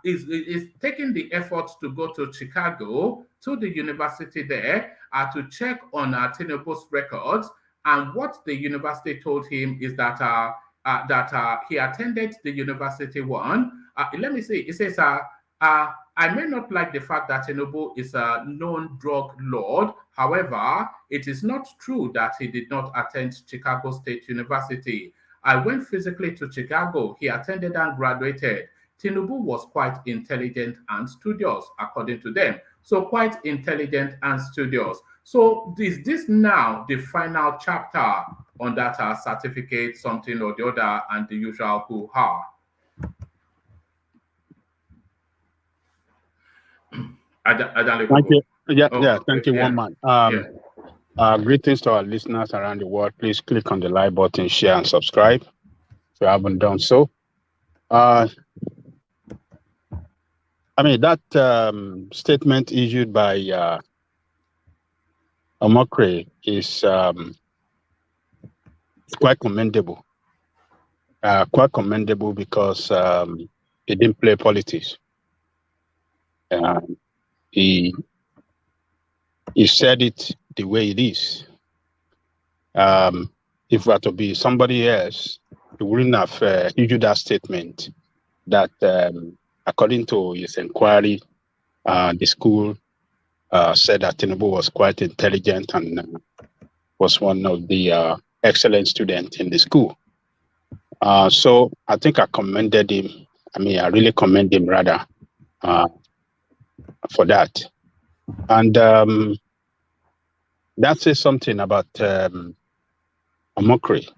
is taking the effort to go to Chicago, to the university there, to check on Tinubu'S records. And what the university told him is that he attended the university one. Let me see. It says, I may not like the fact that Tinubu is a known drug lord. However, it is not true that he did not attend Chicago State University. I went physically to Chicago. He attended and graduated. Tinubu was quite intelligent and studious, according to them. So quite intelligent and studious. So is this now the final chapter on that certificate, something or the other, and the usual hoo-ha? Thank you. Thank you, one man. Greetings to our listeners around the world. Please click on the like button, share, and subscribe if you haven't done so. That statement issued by Omokri is quite commendable. Quite commendable because he didn't play politics. He said it the way it is. If it were to be somebody else, he wouldn't have issued that statement that, according to his inquiry, the school said that Tinubu was quite intelligent and was one of the excellent students in the school. So I think I commended him. I really commend him rather for that. And that says something about Omokri.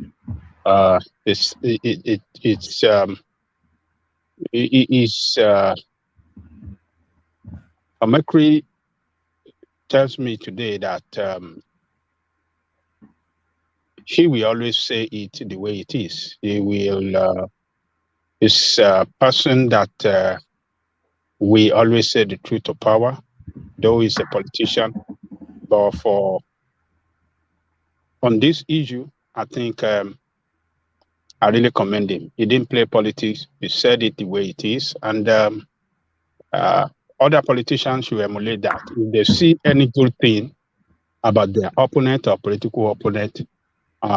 Omokri tells me today that he will always say it the way it is. He will is a person that we always say the truth to power, though he's a politician. But on this issue, I think I really commend him. He didn't play politics. He said it the way it is. And other politicians should emulate that. If they see any good thing about their opponent or political opponent,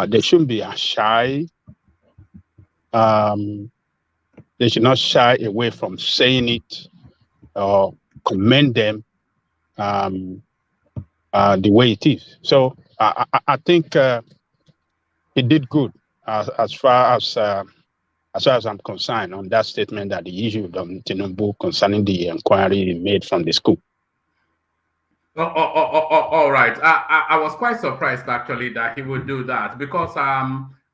they shouldn't be shy. They should not shy away from saying it or commend them the way it is. So I think he did good as far as I'm concerned on that statement that he issued on Tinubu concerning the inquiry made from the school. All right. I was quite surprised actually that he would do that because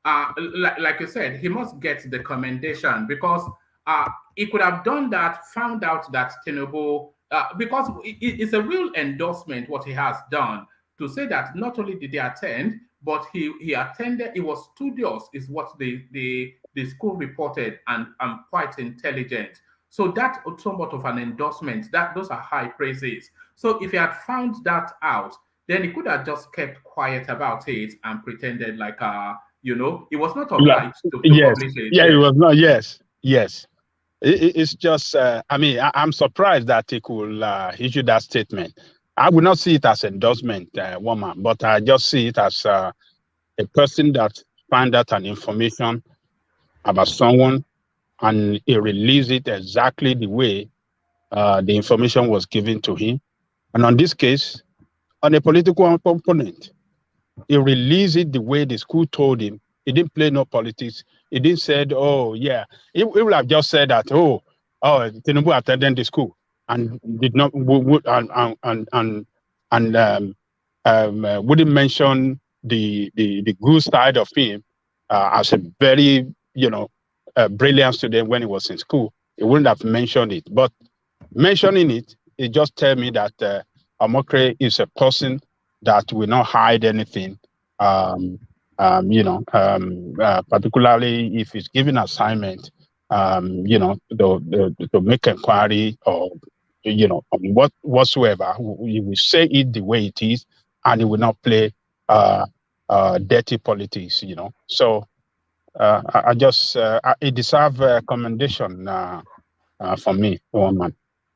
like you said, he must get the commendation because he could have done that, found out that Tinubu because it's a real endorsement what he has done to say that not only did he attend, but he attended. He was studious, is what the school reported, and quite intelligent. So that's somewhat of an endorsement. That those are high praises. So if he had found that out, then he could have just kept quiet about it and pretended like he was not obliged to publish it. Yeah, he was not. Yes. It's just I'm surprised that he could issue that statement. I would not see it as endorsement, woman, but I just see it as a person that found out an information about someone and he released it exactly the way the information was given to him. And on this case, on a political opponent, he released it the way the school told him. He didn't play no politics. He didn't say, "Oh yeah." He would have just said that, "Oh, Tinubu attended the school and did not wouldn't mention the good side of him as a very brilliant student when he was in school." He wouldn't have mentioned it, but mentioning it just tell me that Omokri is a person that will not hide anything. Particularly if he's given assignment, to make inquiry or on whatsoever, he will say it the way it is, and he will not play dirty politics. So I just it deserves a commendation from me, one man.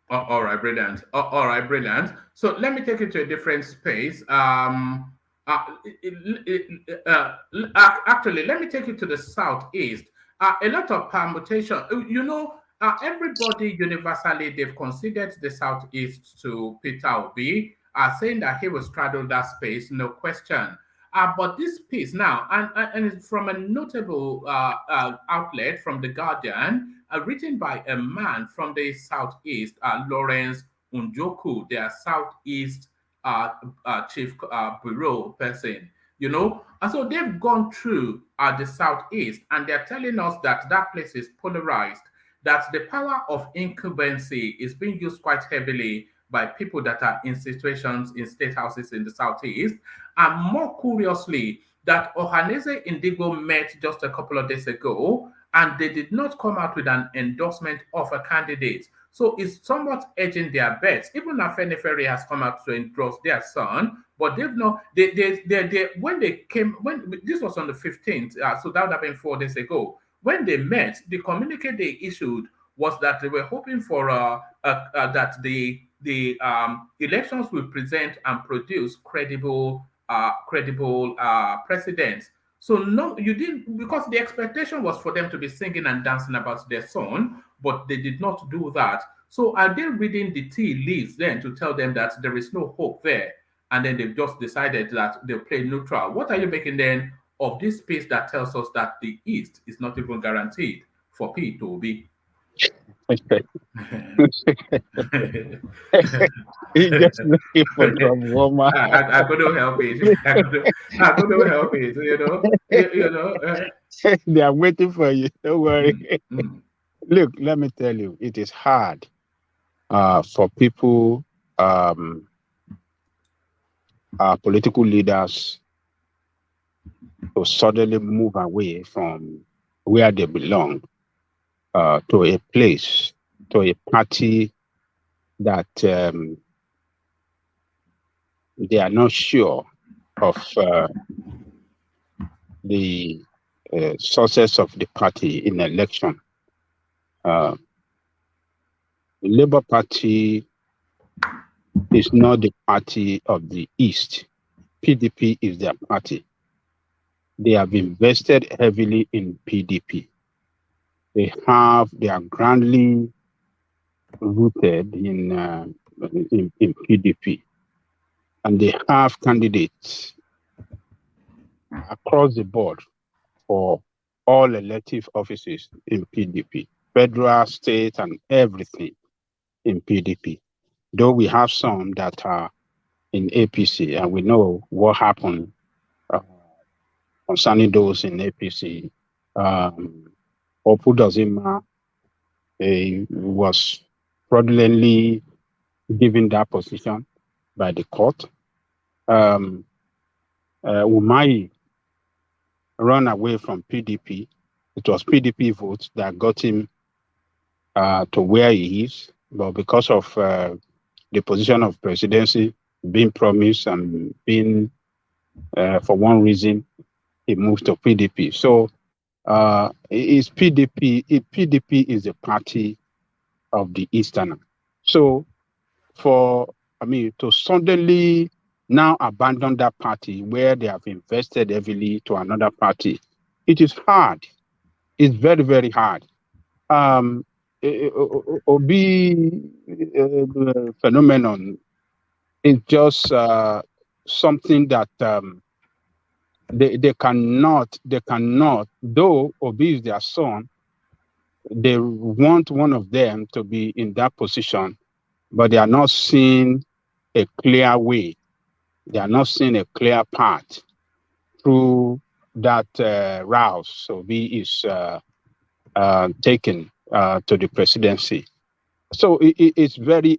All right, brilliant. All right, brilliant. So let me take you to a different space. Actually, let me take you to the southeast. A lot of permutation. Everybody universally they've considered the southeast to Peter Obi, saying that he will straddle that space, no question. But this piece now, and it's from a notable outlet from The Guardian, written by a man from the southeast, Lawrence Unjoku, their southeast chief bureau person, And so they've gone through the southeast, and they're telling us that that place is polarized, that the power of incumbency is being used quite heavily by people that are in situations in state houses in the southeast. And more curiously, that Ohaneze Indigo met just a couple of days ago, and they did not come out with an endorsement of a candidate. So it's somewhat edging their bets. Even Afenifere has come out to endorse their son, but they've not. When this was on the 15th, so that would have been 4 days ago. When they met, the communique they issued was that they were hoping for that the elections will present and produce credible presidents. So no, you didn't, because the expectation was for them to be singing and dancing about their son. but they did not do that. So are they reading the tea leaves then to tell them that there is no hope there? And then they've just decided that they'll play neutral. What are you making then of this space that tells us that the East is not even guaranteed for P to be? He just looking for trouble, woman. I couldn't help it. I couldn't help it. They are waiting for you. Don't worry. Look, let me tell you, it is hard for people, political leaders, to suddenly move away from where they belong to a place, to a party that they are not sure of the success of the party in election. The Labour Party is not the party of the East. PDP is their party. They have invested heavily in PDP. They are grandly rooted in PDP, and they have candidates across the board for all elective offices in PDP, federal, state, and everything in PDP. Though we have some that are in APC, and we know what happened concerning those in APC. Opudozima was fraudulently given that position by the court. Umai ran away from PDP. It was PDP votes that got him to where he is, but because of the position of presidency being promised and being, for one reason, he moved to PDP. So PDP is the party of the Easterner. So to suddenly now abandon that party where they have invested heavily to another party, it is hard. It's very, very hard. Obi phenomenon is just something that they cannot, though Obi is their son, they want one of them to be in that position, but they are not seeing a clear way. They are not seeing a clear path through that route. So Obi is taken to the presidency. So it's very,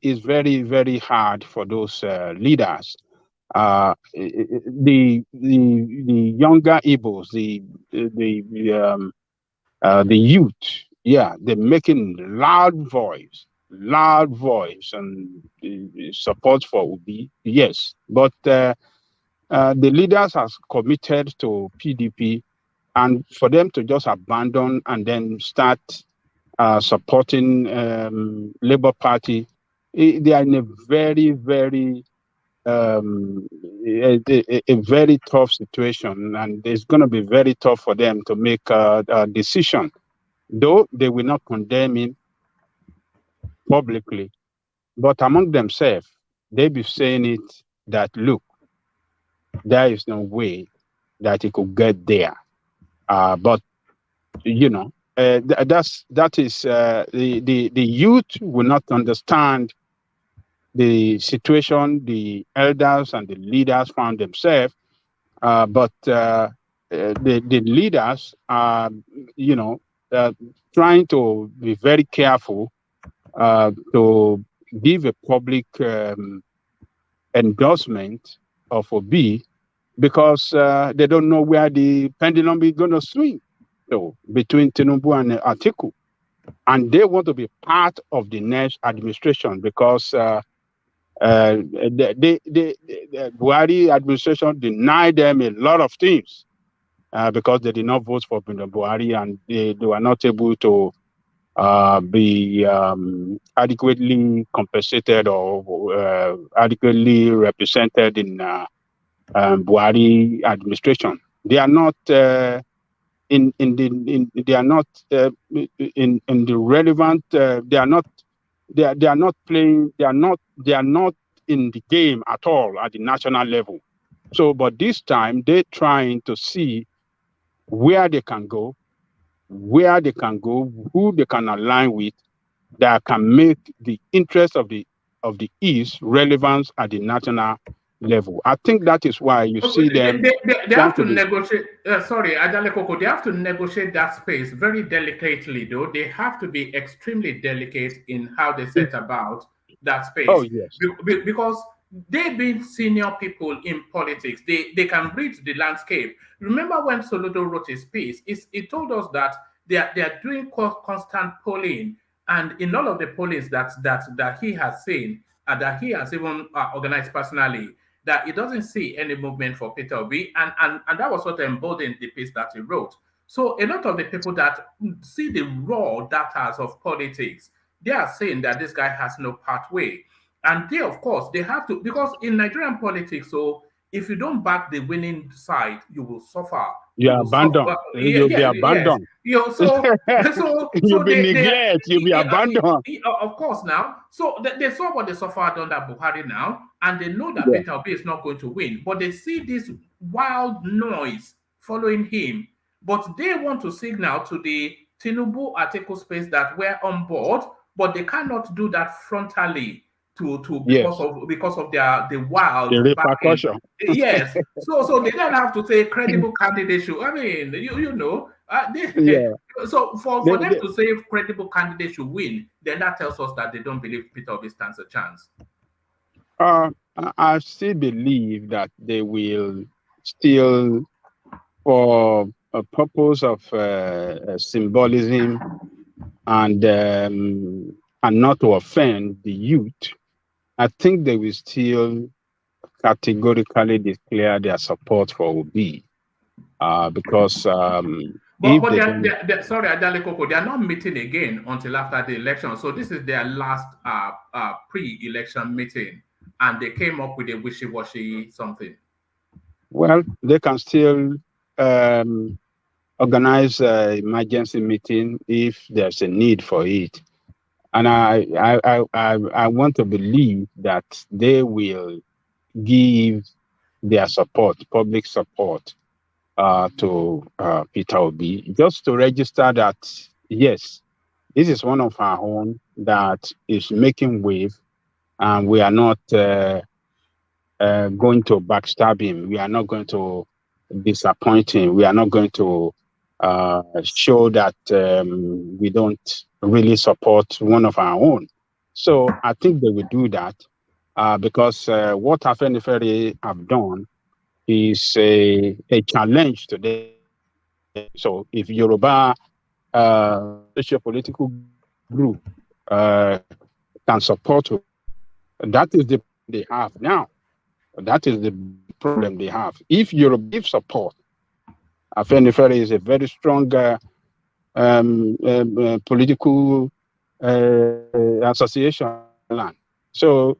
very hard for those leaders. The younger Igbos, the youth, they're making loud voice, and support for Obi, yes. But the leaders have committed to PDP, and for them to just abandon and then start supporting Labour Party, they are in a very, very a very tough situation, and it's going to be very tough for them to make a decision. Though they will not condemn him publicly, but among themselves, they be saying it that, look, there is no way that he could get there. But that is the youth will not understand the situation the elders and the leaders found themselves, but the leaders are, trying to be very careful to give a public endorsement of Obi, because they don't know where the pendulum is going to swing. So between Tinubu and Atiku, and they want to be part of the next administration, because the Buhari administration denied them a lot of things because they did not vote for Buhari, and they were not able to be adequately compensated or adequately represented in Buhari administration. They are not they are not in the relevant. They are not playing. They are not in the game at all at the national level. So, but this time they're trying to see where they can go, who they can align with that can make the interest of the East relevant at the national level. I think that is why you see them They trying have to to be. negotiate. Sorry, Adale Koko, they have to negotiate that space very delicately, though. They have to be extremely delicate in how they set about that Oh space. yes, Because they being senior people in politics, they can read the landscape. Remember when Soludo wrote his piece, he told us that they are doing constant polling, and in all of the pollings that he has seen and that he has even organized personally, that he doesn't see any movement for Peter Obi, and that was what emboldened the piece that he wrote. So a lot of the people that see the raw data of politics, they are saying that this guy has no pathway. And they, of course, they have to, because in Nigerian politics, so if you don't back the winning side, you will suffer. you You are will suffer. abandoned. Yeah, You'll be yeah, yes. abandoned. So You'll be neglect. You'll be abandoned. of course now. So they saw what they suffered under Buhari now, and they know that Yeah. Peter Obi is not going to win. But they see this wild noise following him. But they want to signal to the Tinubu article space that we're on board, but they cannot do that frontally to Yes. because of their the The wild backing. repercussion. Yes, so they don't have to say credible candidate should. I mean, you know, Yeah. so for They, them they, to say credible candidate should win, then that tells us that they don't believe Peter Obi stands a chance. I still believe that they will still, for a purpose of symbolism and not to offend the youth, I think they will still categorically declare their support for Obi, because if But they don't, sorry, Adale Koko, they are not meeting again until after the election. So this is their last pre-election meeting, and they came up with a wishy-washy something. well, they can still um, organize an emergency meeting if there's a need for it. And I want to believe that they will give their support, public support, to Peter Obi, just to register that, yes, this is one of our own that is making wave, and we are not going to backstab him. We are not going to disappoint him. We are not going to show that we don't really support one of our own. So I think they will do that, because what Afenifere have done is a challenge to them. So if Yoruba socio-political group can support, that is the they have now. That is the problem they have. If Europe gives support, Afenifere is a very strong political association in Yoruba land. So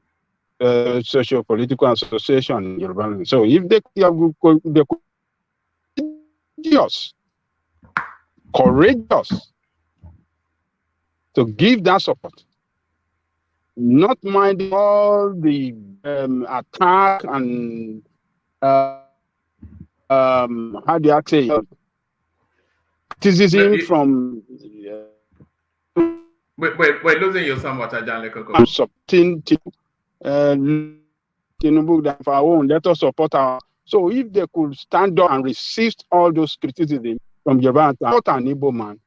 socio-political association in Yoruba land. So if they courageous, courageous to give that support, not minding all the attack and how do I say criticism from We're losing you somewhat, Adale Koko. supporting Tinubu that for our own, let us support our. So if they could stand up and resist all those criticism from Japan, not an Igbo man,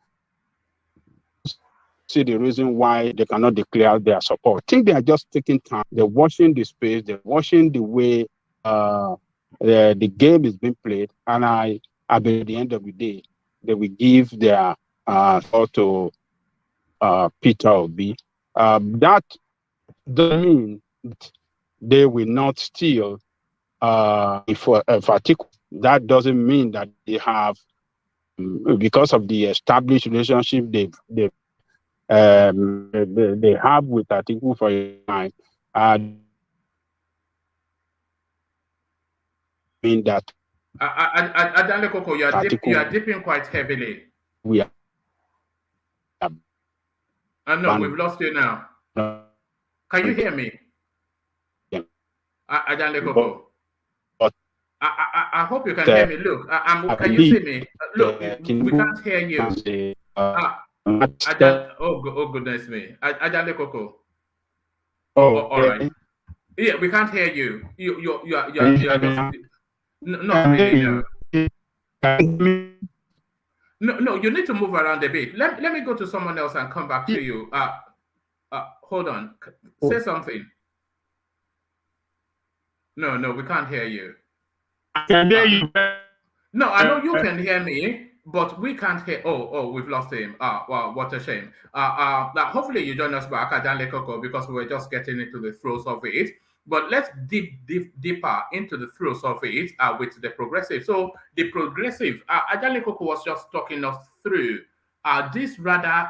see the reason why they cannot declare their support. I think they are just taking time. They're watching the space. They're watching the way the game is being played. And I believe at the end of the day, they will give their thought to Peter Obi. That doesn't mean that they will not steal for Fatiku. That doesn't mean that they have, because of the established relationship they have with Atiku for a time, mean that Adale Koko, you are dipping quite heavily. We are No, we've lost you now. Can you hear me? Adale Koko. I hope you can hear me. Look, can you see me? Look, we can't hear you. Oh goodness me. Adale Koko. All right. Yeah, we can't hear you. You are just not really, no. No, you need to move around a bit. Let me go to someone else and come back to you. Hold on. Say something. No, we can't hear you. I can hear you. No, I know you can hear me, but we can't hear. Oh, we've lost him. Well, what a shame. Now hopefully you join us back at Dan Lekoko because we were just getting into the throes of it. But let's deeper into the throes of it with the progressive. So the progressive, Adale Koko was just talking us through this rather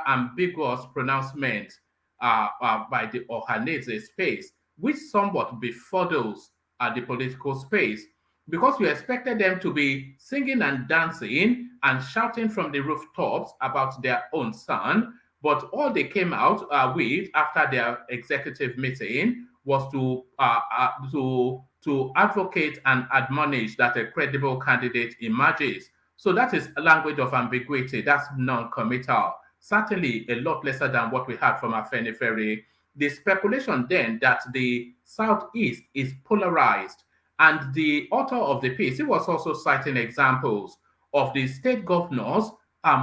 ambiguous pronouncement by the Ohanese space, which somewhat befuddles the political space because we expected them to be singing and dancing and shouting from the rooftops about their own son. But all they came out with after their executive meeting was to advocate and admonish that a credible candidate emerges. So that is a language of ambiguity. That's non-committal. Certainly a lot lesser than what we had from Afenifere. The speculation then that the Southeast is polarized, and the author of the piece, he was also citing examples of the state governors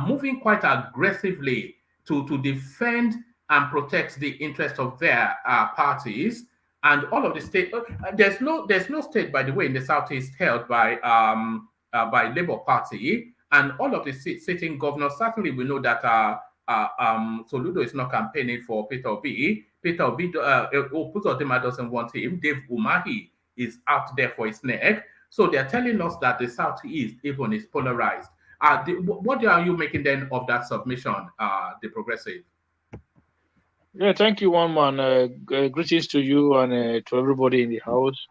moving quite aggressively to defend and protect the interest of their parties. And all of the state, there's no state, by the way, in the Southeast held by Labour Party, and all of the sitting governors. Certainly, we know that Soludo is not campaigning for Peter Obi. Peter Obi, Uzodinma doesn't want him. Dave Umahi is out there for his neck. So they're telling us that the Southeast even is polarized. What are you making then of that submission, the progressive? Yeah, thank you, one man. Greetings to you and to everybody in the house.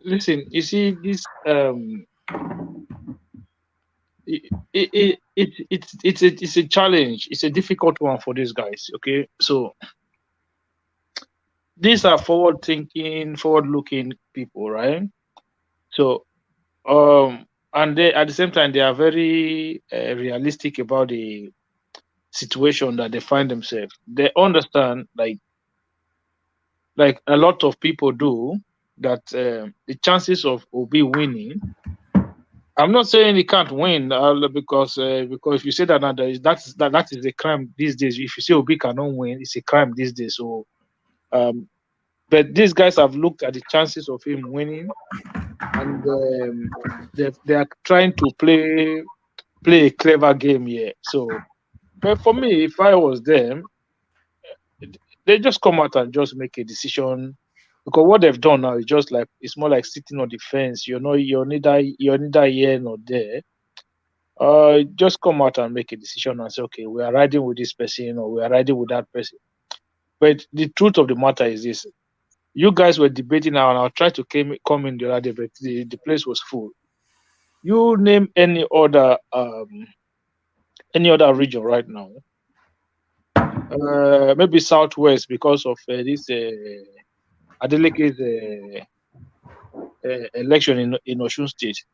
Listen, you see this. It's a challenge. It's a difficult one for these guys. Okay, so these are forward-thinking, forward-looking people, right? So, and they at the same time they are very realistic about the situation that they find themselves. They understand, like a lot of people do, that the chances of Obi winning. I'm not saying he can't win because if you say that now, that is a crime these days. If you say Obi cannot win, it's a crime these days. So, but these guys have looked at the chances of him winning, and they are trying to play a clever game here. So, but for me, if I was them, they just come out and just make a decision, because what they've done now is just like, it's more like sitting on the fence. You're neither here nor there. Just come out and make a decision and say, okay, we are riding with this person or we are riding with that person. But the truth of the matter is this: you guys were debating now, and I'll try to come in the other day, but the place was full. You name any other region right now, maybe Southwest, because of this Adeleke's election in Osun State.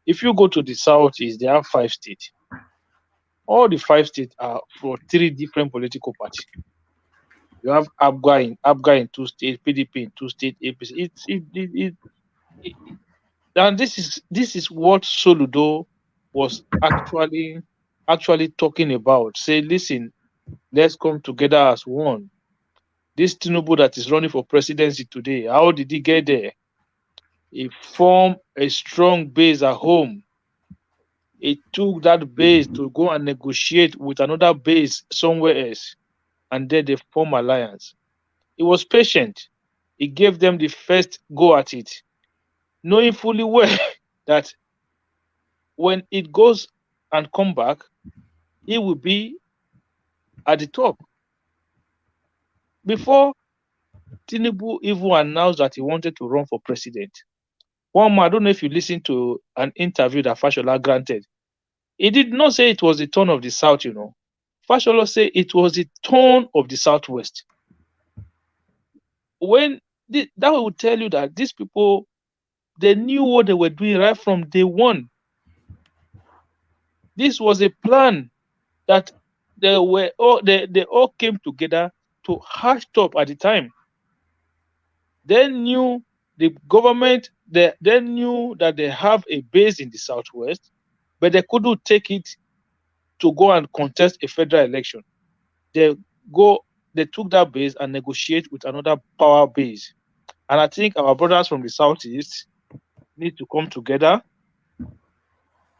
If you go to the Southeast, they have 5 states. All the 5 states are for 3 different political parties. You have Abga in 2 states, PDP in 2 states, APC. And this is what Soludo was actually talking about. Say, listen, let's come together as one. This Tinubu that is running for presidency today, how did he get there? He formed a strong base at home. He took that base to go and negotiate with another base somewhere else, and then they form alliance. He was patient. He gave them the first go at it, knowing fully well that when it goes and come back, he will be at the top. Before Tinubu even announced that he wanted to run for president. One man, I don't know if you listened to an interview that Fashola granted. He did not say it was the turn of the South, Fashola said it was the turn of the Southwest. That will tell you that these people, they knew what they were doing right from day one. This was a plan that they all came together to hash up at the time. They knew the government, they knew that they have a base in the Southwest, but they couldn't take it to go and contest a federal election. They took that base and negotiate with another power base. And I think our brothers from the Southeast need to come together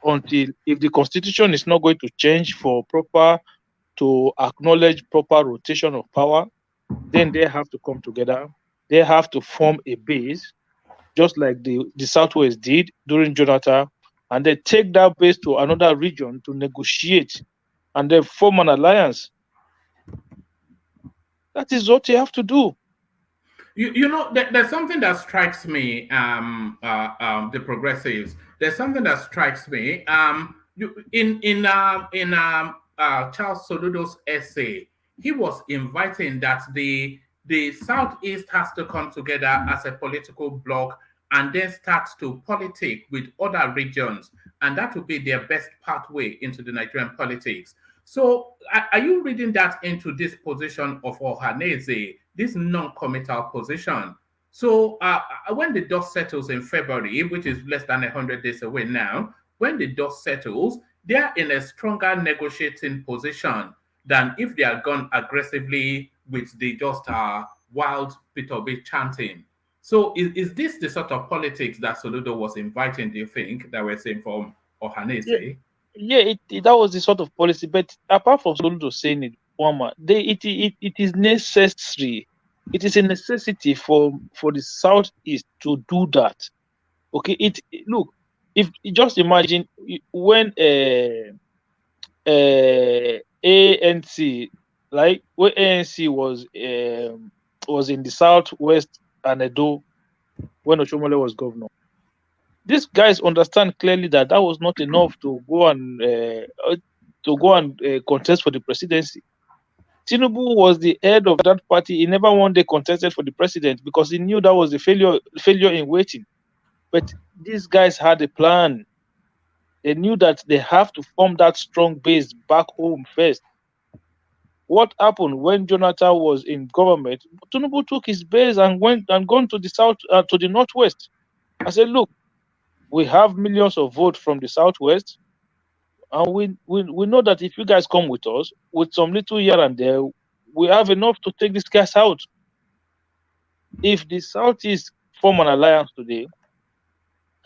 until, if the constitution is not going to change to acknowledge proper rotation of power, then they have to come together. They have to form a base, just like the Southwest did during Jonathan, and they take that base to another region to negotiate and then form an alliance. That is what you have to do. There's something that strikes me, the progressives. There's something that strikes me. Charles Soludo's essay, he was inviting that the Southeast has to come together as a political bloc and then start to politic with other regions, and that would be their best pathway into the Nigerian politics. So, are you reading that into this position of Ohaneze, this non-committal position? So, when the dust settles in February, which is less than 100 days away now, when the dust settles, they are in a stronger negotiating position than if they are gone aggressively with the just wild bit of it chanting. So, is this the sort of politics that Soludo was inviting, do you think, that we're saying from Ohaneze? Yeah, that was the sort of policy. But apart from Soludo saying it, it is necessary. It is a necessity for the Southeast to do that. Okay, look, if just imagine when ANC, like when ANC was in the Southwest and Edo when Oshomole was governor. These guys understand clearly that was not enough to go and contest for the presidency. Tinubu was the head of that party. He never one day contested for the president because he knew that was a failure in waiting. But these guys had a plan. They knew that they have to form that strong base back home first. What happened when Jonathan was in government? Tinubu took his base and went and gone to the south, to the northwest. I said, look, we have millions of votes from the Southwest, and we know that if you guys come with us, with some little here and there, we have enough to take these guys out. If the Southeast form an alliance today,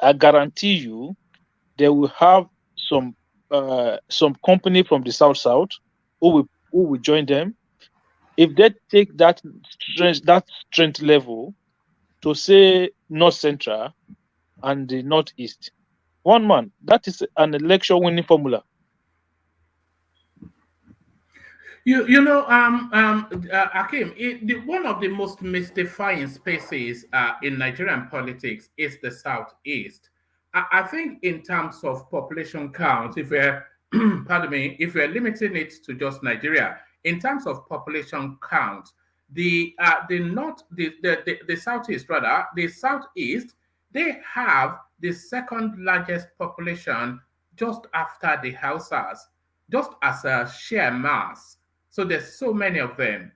I guarantee you, they will have some company from the South who will join them. If they take that strength level to say North Central and the Northeast, one man, that is an election winning formula. Akim, one of the most mystifying spaces in Nigerian politics is the Southeast. I think in terms of population count, if we're, pardon me, if we're limiting it to just Nigeria, in terms of population count, the Southeast, rather, the Southeast, they have the second largest population just after the Hausas, just as a sheer mass. So there's so many of them.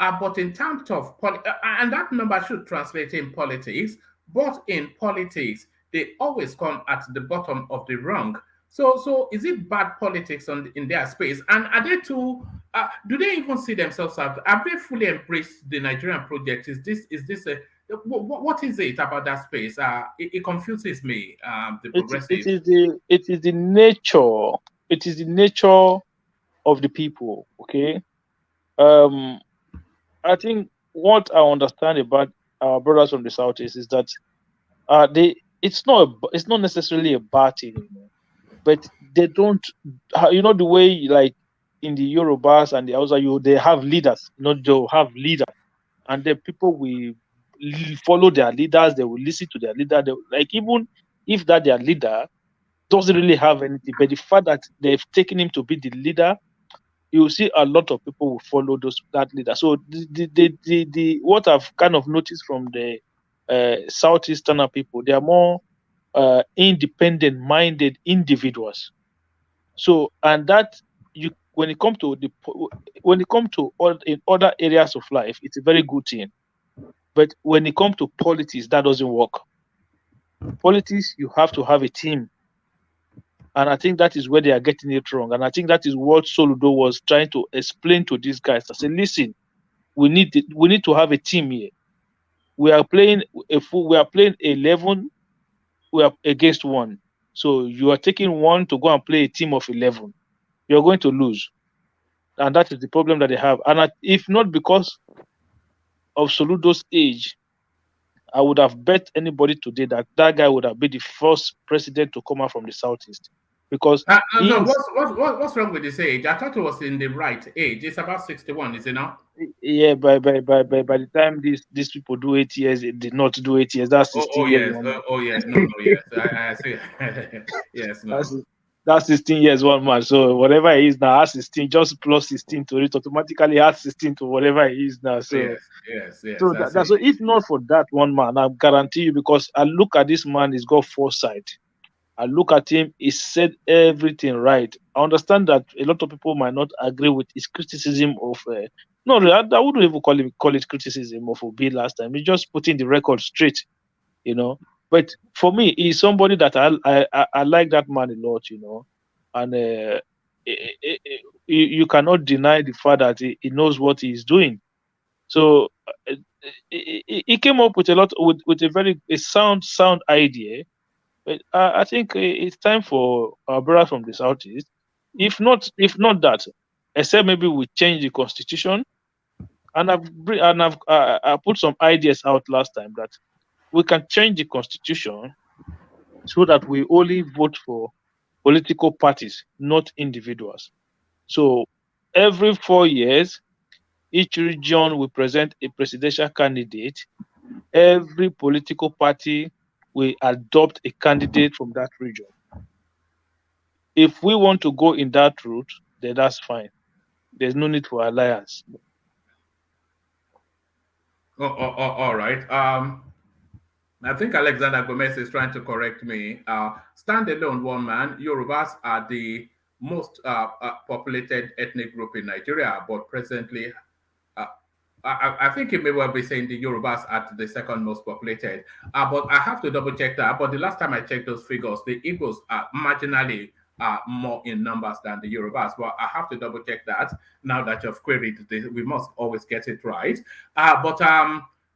But in terms of, and that number should translate in politics, but in politics, they always come at the bottom of the rung. So is it bad politics in their space? And are they too, do they even see themselves as, have they fully embraced the Nigerian project? Is this what is it about that space? It confuses me, the progressive. It is the nature. It is the nature of the people. Okay. I think what I understand about our brothers from the Southeast is that it's not necessarily a bad thing, but they don't, the way like in the Yorubas and the Hausa, they have leaders, they'll have leaders, and then people will follow their leaders. They will listen to their leader. Like even if that their leader doesn't really have anything, but the fact that they've taken him to be the leader, you will see a lot of people will follow that leader. So the what I've kind of noticed from the southeastern people, they are more independent-minded individuals. So, and that when it comes to in other areas of life, it's a very good thing. But when it comes to politics, that doesn't work. Politics, you have to have a team. And I think that is where they are getting it wrong. And I think that is what Soludo was trying to explain to these guys. I said, listen, we need to have a team here. We are playing 11, we are against 1. So you are taking 1 to go and play a team of 11. You're going to lose. And that is the problem that they have. And if not because of Soludo's age, I would have bet anybody today that guy would have been the first president to come out from the Southeast. Because so what's wrong with this age? I thought it was in the right age. It's about 61, is it not? Yeah, by the time these people do 8 years, they did not do 8 years. That's 16 years. Yes. No, yes. I see. Yes, no. That's 16 years, 1 month. So whatever he is now, add 16, just plus 16 to it, automatically add 16 to whatever he is now. So yes. So if not for that 1 man, I guarantee you, because I look at this man, he's got foresight. I look at him, he said everything right. I understand that a lot of people might not agree with his criticism of no, I wouldn't even call it criticism of Obi last time. He's just putting the record straight, you know. But for me, he's somebody that I like that man a lot, you know. And you cannot deny the fact that he knows what he's doing. So he came up with a very sound idea. But I think it's time for our brothers from the Southeast. If not that, except maybe we change the constitution. And I put some ideas out last time that we can change the constitution so that we only vote for political parties, not individuals. So every 4 years, each region will present a presidential candidate. Every political party will adopt a candidate from that region. If we want to go in that route, then that's fine. There's no need for alliance. All right. I think Alexander Gomez is trying to correct me. Standalone 1 man, Yorubas are the most populated ethnic group in Nigeria, but presently, I think he may well be saying the Yorubas are the second most populated. But I have to double check that. But the last time I checked those figures, the Igbos are marginally more in numbers than the Yorubas. But I have to double check that now that you've queried this. We must always get it right. But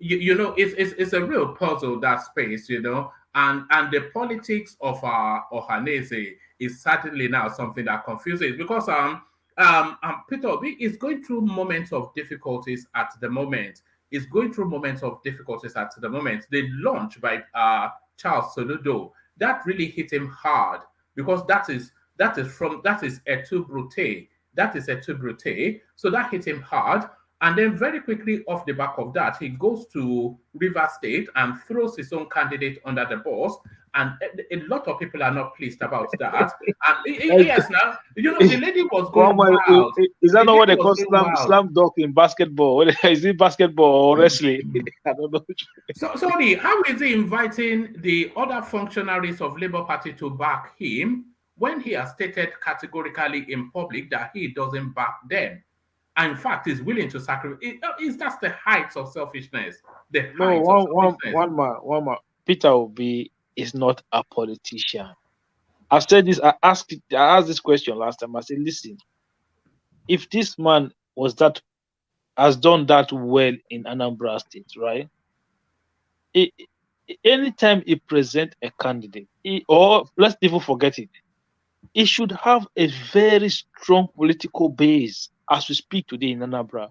you know, it's a real puzzle, that space, you know, and the politics of Ohanese is certainly now something that confuses, because Peter Obi is going through moments of difficulties at the moment. The launch by Charles Soludo, that really hit him hard, because that is Etu Brute. That is Etu Brute. So that hit him hard. And then very quickly off the back of that, he goes to River State and throws his own candidate under the bus. And a lot of people are not pleased about that. And yes, now, you know, the lady was going wild. Is that not what they call slam dunk in basketball? Is it basketball or wrestling? I don't know. So, sorry, how is he inviting the other functionaries of Labour Party to back him when he has stated categorically in public that he doesn't back them? And in fact, is willing to sacrifice. Is that the heights of selfishness? One man. Peter Obi is not a politician. I've said this. I asked this question last time. I said, listen, if this man has done that well in Anambra State, right? Anytime he present a candidate, or let's even forget it, he should have a very strong political base as we speak today in Anambra.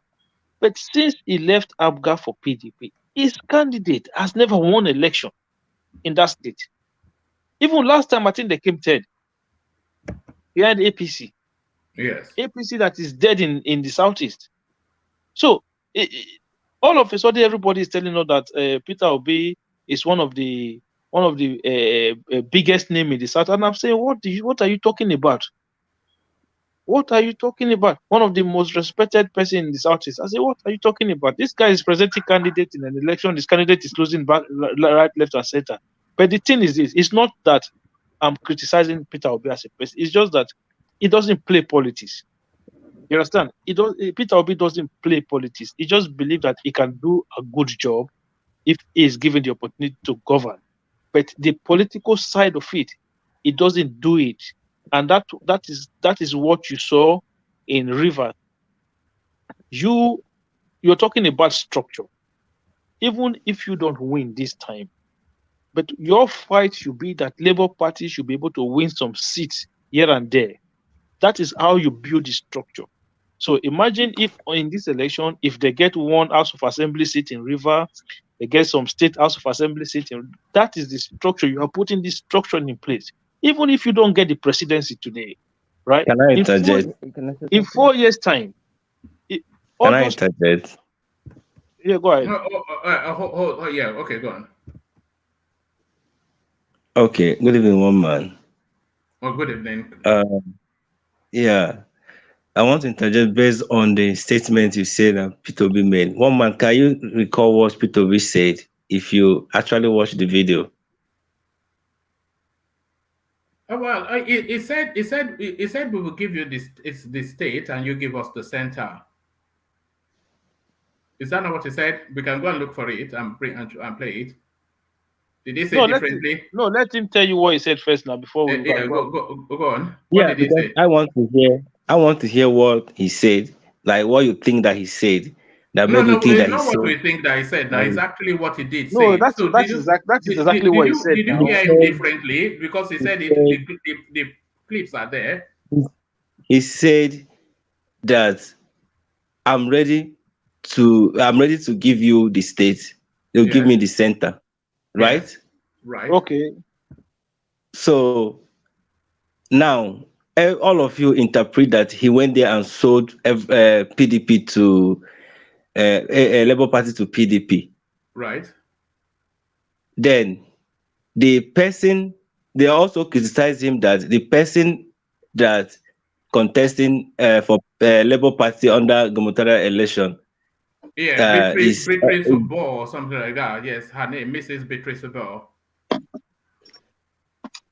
But since he left Abga for PDP, his candidate has never won an election in that state. Even last time, I think they came third behind APC. Yes. APC that is dead in the southeast. So All of a sudden, everybody is telling us that Peter Obi is one of the biggest name in the South, and I'm saying, what are you talking about? What are you talking about? One of the most respected person in the Southeast. I say, what are you talking about? This guy is presenting candidate in an election. This candidate is losing back, right, left, and center. But the thing is this: it's not that I'm criticizing Peter Obi as a person. It's just that he doesn't play politics. You understand? Peter Obi doesn't play politics. He just believes that he can do a good job if he is given the opportunity to govern. But the political side of it, he doesn't do it. And that is what you saw in River. You're talking about structure. Even if you don't win this time, but your fight should be that Labour Party should be able to win some seats here and there. That is how you build the structure. So imagine if in this election, if they get one House of Assembly seat in River, they get some state House of Assembly seat that is the structure. You are putting this structure in place. Even if you don't get the presidency today, right? Can I interject? In 4 years' time, Can I interject? Yeah, go ahead. Yeah, okay, go on. Okay, good evening, one man. Well, good evening. Yeah, I want to interject based on the statement you said that Peter Obi made. One man, can you recall what Peter Obi said if you actually watched the video? Well, he said we will give you the state and you give us the center. Is that not what he said? We can go and look for it and play it. Did he say differently? Let him tell you what he said first now before we go on. What did he say? I want to hear what he said, like what you think that he said. That no, you think it's that not he what said. we think that he said. Now, it's actually what he did say. No, that's exactly what he said. Did you hear him differently? Because he said the clips are there. He said that I'm ready to give you the state. You'll give me the center, right? Yes. Right. Okay. So now all of you interpret that he went there and sold PDP to a Labour Party to PDP. Right. Then the person, they also criticize him that the person that contesting for Labour Party under Gomotara election. Yeah, Beatrice Obo or something like that. Yes, her name, Mrs. Beatrice Obo.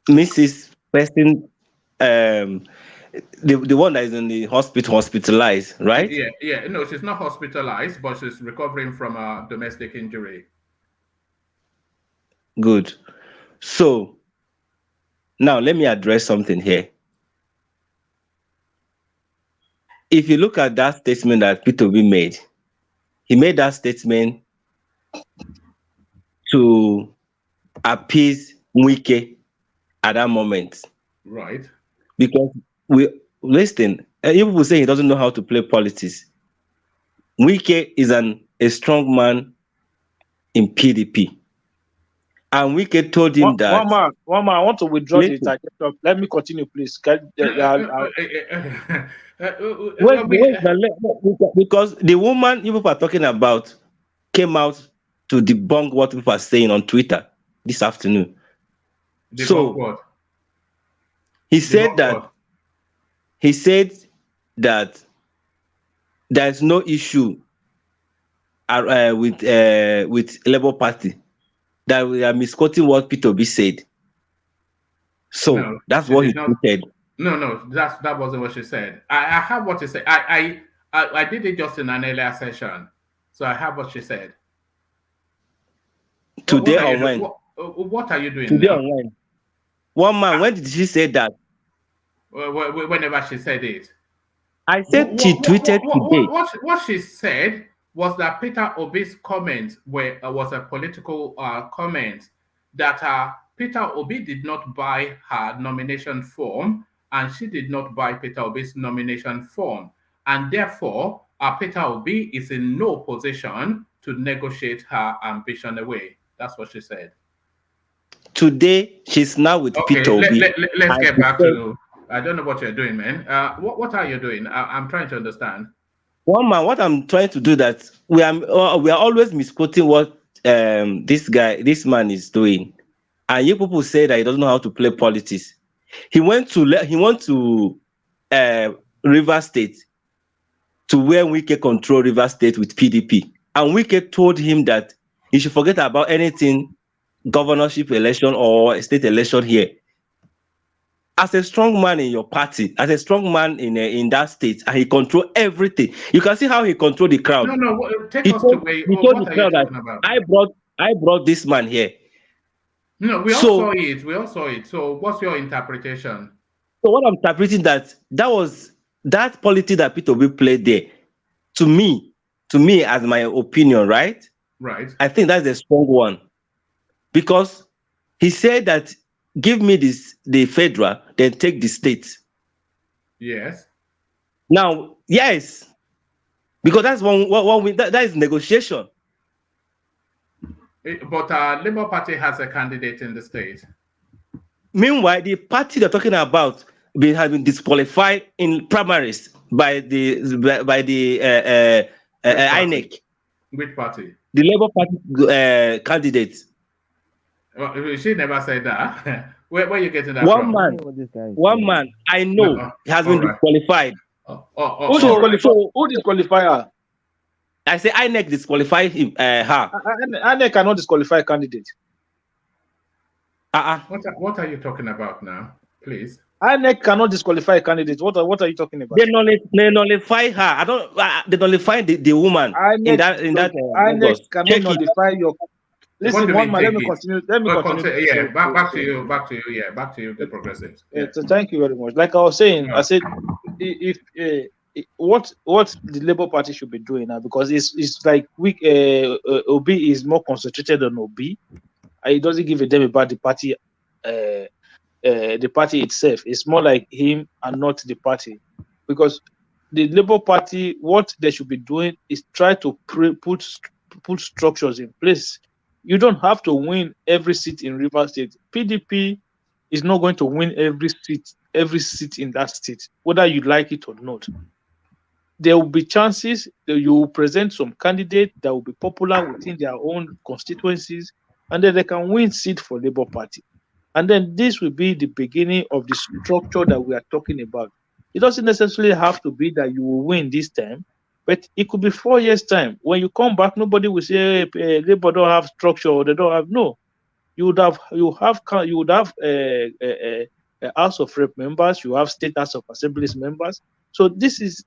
Mrs. Person, the one that is in the hospitalized, right? Yeah. No, she's not hospitalized, but she's recovering from a domestic injury. Good. So now let me address something here. If you look at that statement that Peter Obi made, he made that statement to appease Wike at that moment. Right. Because people say he doesn't know how to play politics. Wike is a strong man in PDP. And Wike told him that... One man, I want to withdraw the interjection. Let me continue, please. Because the woman people are talking about came out to debunk what people are saying on Twitter this afternoon. Debunk what? He said that there's no issue with Labour Party, that we are misquoting what Peter Obi said. So that's what he said. No, that wasn't what she said. I have what she said. I did it just in an earlier session, so I have what she said. Today or when? What are you doing today now? or when? One man, when did she say that? Whenever she said it. I said she tweeted today. What she said was that Peter Obi's comment was a political comment, that Peter Obi did not buy her nomination form, and she did not buy Peter Obi's nomination form. And therefore, Peter Obi is in no position to negotiate her ambition away. That's what she said. Today, she's now with Peter Obi. Let's get back to... I don't know what you're doing, man. What are you doing? I'm trying to understand. One man, what I'm trying to do that we are always misquoting what this man is doing, and you people say that he doesn't know how to play politics. He went to River State, to where Wike control River State with PDP, and Wike told him that he should forget about anything governorship election or state election here. As a strong man in your party, as a strong man in that state, and he control everything. You can see how he control the crowd. No, take He us told, to where. he told What the are you crowd that talking about? I brought this man here. No, we all So- saw it. We all saw it. So, what's your interpretation? So what I'm interpreting that was that politics that Peter Obi played there. To me, as my opinion, right? Right. I think that's a strong one, because he said that give me the federal, then take the state. Yes. Now, yes, because that's that is negotiation. But Labour Party has a candidate in the state. Meanwhile, the party they're talking about has been disqualified in primaries by the INEC, Which party? the Labour Party candidate. Well, she never said that. Where are you getting that One from? man, I know No, has been all right. disqualified. Oh, Who disqualify her? I say INEC disqualified him, her. INEC cannot disqualify a candidate. What are you talking about now, please? INEC cannot disqualify a candidate. What are you talking about? They nullify her. I don't. They nullify the woman in that INEC August. cannot Check it. nullify your. What Listen, do one we man. Let take me it? continue. Let me Well, continue. yeah, back to you. Yeah, back to you, the progressives. Yeah. So thank you very much. Like I was saying, I said if what the Labour Party should be doing now, because it's like Obi is more concentrated on Obi. It doesn't give a damn about the party. The party itself. It's more like him and not the party, because the Labour Party, what they should be doing is try to put structures in place. You don't have to win every seat in River State. PDP is not going to win every seat in that state, whether you like it or not. There will be chances that you will present some candidate that will be popular within their own constituencies, and then they can win seat for Labour Party. And then this will be the beginning of the structure that we are talking about. It doesn't necessarily have to be that you will win this time, but it could be 4 years' time. When you come back, nobody will say Labour don't have structure or they don't have. No, you would have House of Rep members, you have State House of Assemblies members. So this is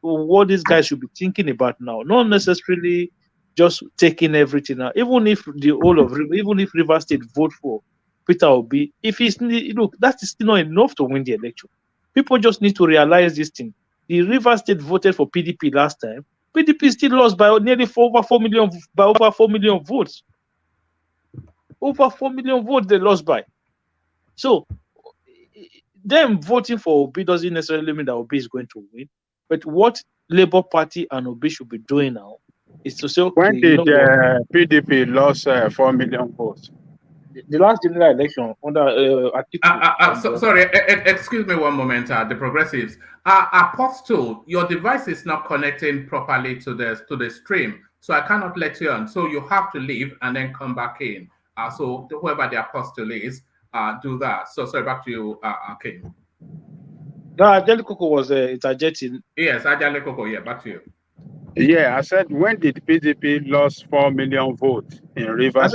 what these guys should be thinking about now, not necessarily just taking everything out. Even if River State vote for Peter Obi, if he's that is still not enough to win the election. People just need to realize this thing. The River State voted for PDP last time. PDP still lost by nearly over 4 million votes. Over 4 million votes they lost by. So them voting for Obi doesn't necessarily mean that Obi is going to win. But what Labour Party and Obi should be doing now is to say, okay, When did PDP lost 4 million votes? The last general election under Atiku. Sorry, excuse me one moment, the progressives. Apostle, your device is not connecting properly to the stream, so I cannot let you on. So you have to leave and then come back in. So whoever the apostle is, do that. So sorry, back to you, King. No, Ajali Koko was interjecting. Yes, Ajali Koko, yeah, back to you. Yeah, I said, when did PDP lost 4 million votes in Rivers?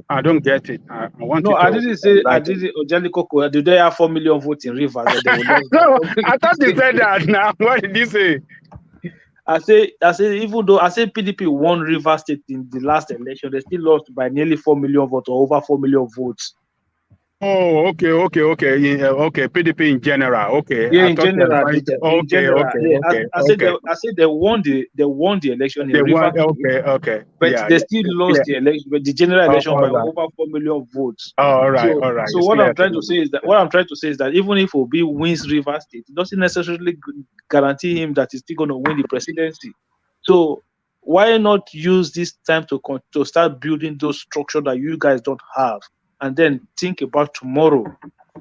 I don't get it. I want No, you to I didn't say Ajali Koko. Do they have 4 million votes in Rivers? No, I thought you said that now. What did you say? I say even though I say PDP won Rivers State in the last election, they still lost by nearly 4 million votes or over 4 million votes. Oh, okay. Yeah, okay, PDP in general. Okay. Yeah, I in thought you general. advised- I said they won the election in They Rivers won. State, Okay. but Yeah, they still lost the election, but the general election all by right. over 4 million votes. All right. So It's what clear I'm trying to to me. say is that even if Obi wins Rivers State, it doesn't necessarily guarantee him that he's still going to win the presidency. So why not use this time to start building those structures that you guys don't have, and then think about tomorrow,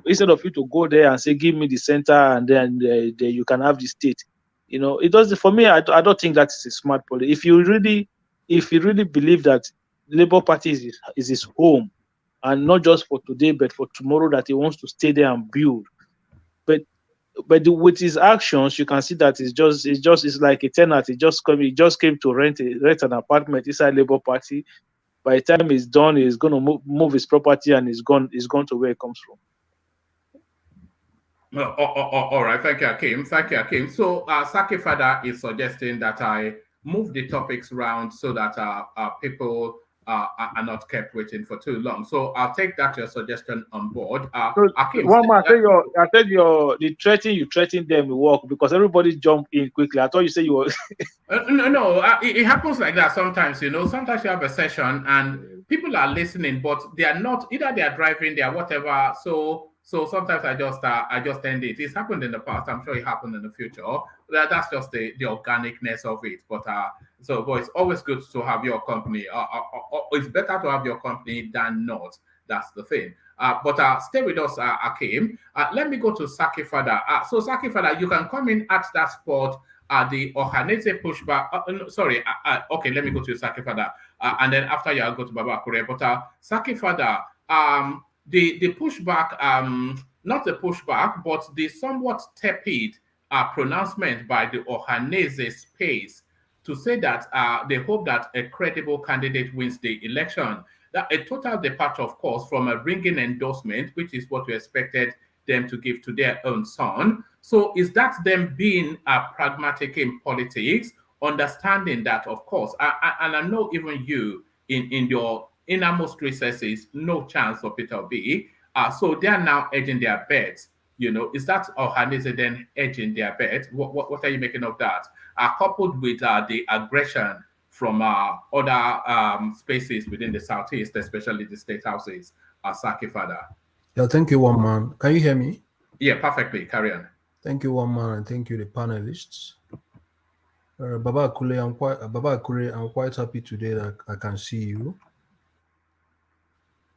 instead of you to go there and say, give me the center and then you can have the state. It does for me. I don't think that is a smart policy. If you really believe that Labour Party is his home, and not just for today but for tomorrow, that he wants to stay there and build, but with his actions, you can see that it's like a tenant. He just came to rent an apartment inside Labour Party. By the time it's done, he's going to move his property and he's gone to where it comes from. All right, thank you, Akim. Thank you, Akim. So, Saki Father is suggesting that I move the topics around so that people are not kept waiting for too long. So, I'll take that your suggestion on board. So, Akim, one man, I said you threaten them will work because everybody jump in quickly. I thought you said you were. No, it happens like that sometimes. Sometimes you have a session and people are listening, but they are not. Either they are driving, they are whatever. So sometimes I just end it. It's happened in the past. I'm sure it happened in the future. That's just the organicness of it. But it's always good to have your company. It's better to have your company than not. That's the thing. But stay with us, Akim. Let me go to Saki Father. So Saki Father, you can come in at that spot. The Ohanese pushback. Okay, let me go to Saki Father. And then after you, I'll go to Baba Akure. But Saki Father, the pushback, not the pushback, but the somewhat tepid pronouncement by the Ohanese space to say that they hope that a credible candidate wins the election. That a total departure, of course, from a ringing endorsement, which is what we expected them to give to their own son. So is that them being pragmatic in politics, understanding that, of course, and I know even you in your innermost recesses, no chance for Peter B. So they are now edging their bets. Is that Ohanese then edging their bet? What are you making of that? Coupled with the aggression from other spaces within the Southeast, especially the state houses, Saki Father. Yeah, thank you, one man. Can you hear me? Yeah, perfectly. Carry on. Thank you, one man, and thank you, the panelists. Baba Akure, I'm quite happy today that I can see you.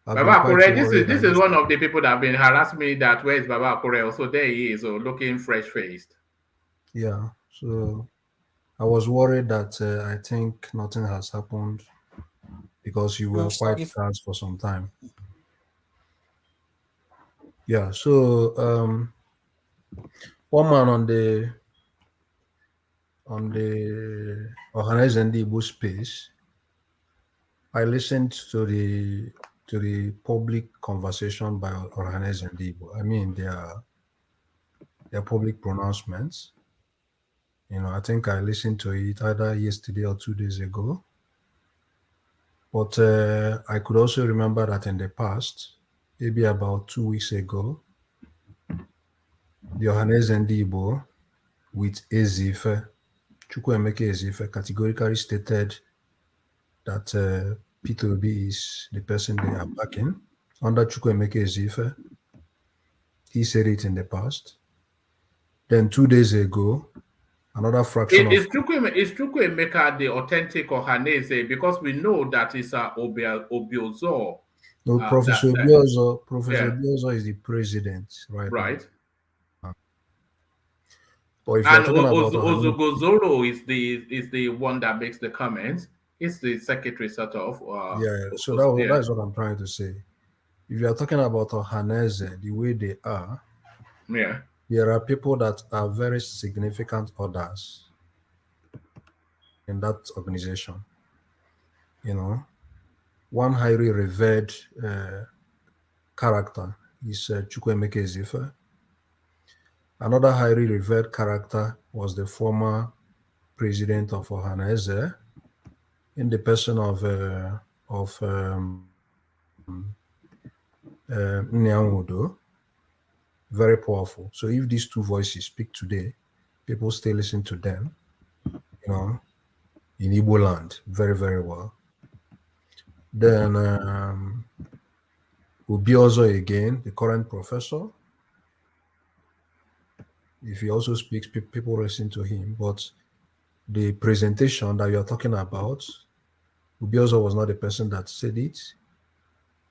Baba Akure, this is one of the people that have been harassing me that where is Baba Akure? So there he is, looking fresh-faced. Yeah, so I was worried that I think nothing has happened because you were quite scarce for some time. Yeah, so one man on the Ohanese Igbo space, I listened to the public conversation by Ohanese Igbo. I mean their public pronouncements. I think I listened to it either yesterday or 2 days ago. But I could also remember that in the past, maybe about 2 weeks ago, the Ohanese Igbo with Ezife, Chukwuemeka Ezife, categorically stated that Peter Obi is the person they are backing. Under Chukwuemeka Ezife, he said it in the past. Then 2 days ago, another fraction is Chukwuemeka the authentic Ohanese? Because we know that it's Obiozo. No, Professor Obiozo is the president, right? Right. Now. But if and you're talking about Ozogozoro is the one that makes the comments. He's the secretary, sort of. So that is what I'm trying to say. If you are talking about Ohanese, the way they are, there are people that are very significant others in that organization. One highly revered character is Chukwuemeka Ezife. Another highly revered character was the former president of Ohanese, in the person of Nyangudo. Very powerful. So if these two voices speak today, people still listen to them, in Igbo land very, very well. Then Obiozo again, the current professor. If he also speaks, people listen to him. But the presentation that you're talking about, Obiozo was not the person that said it.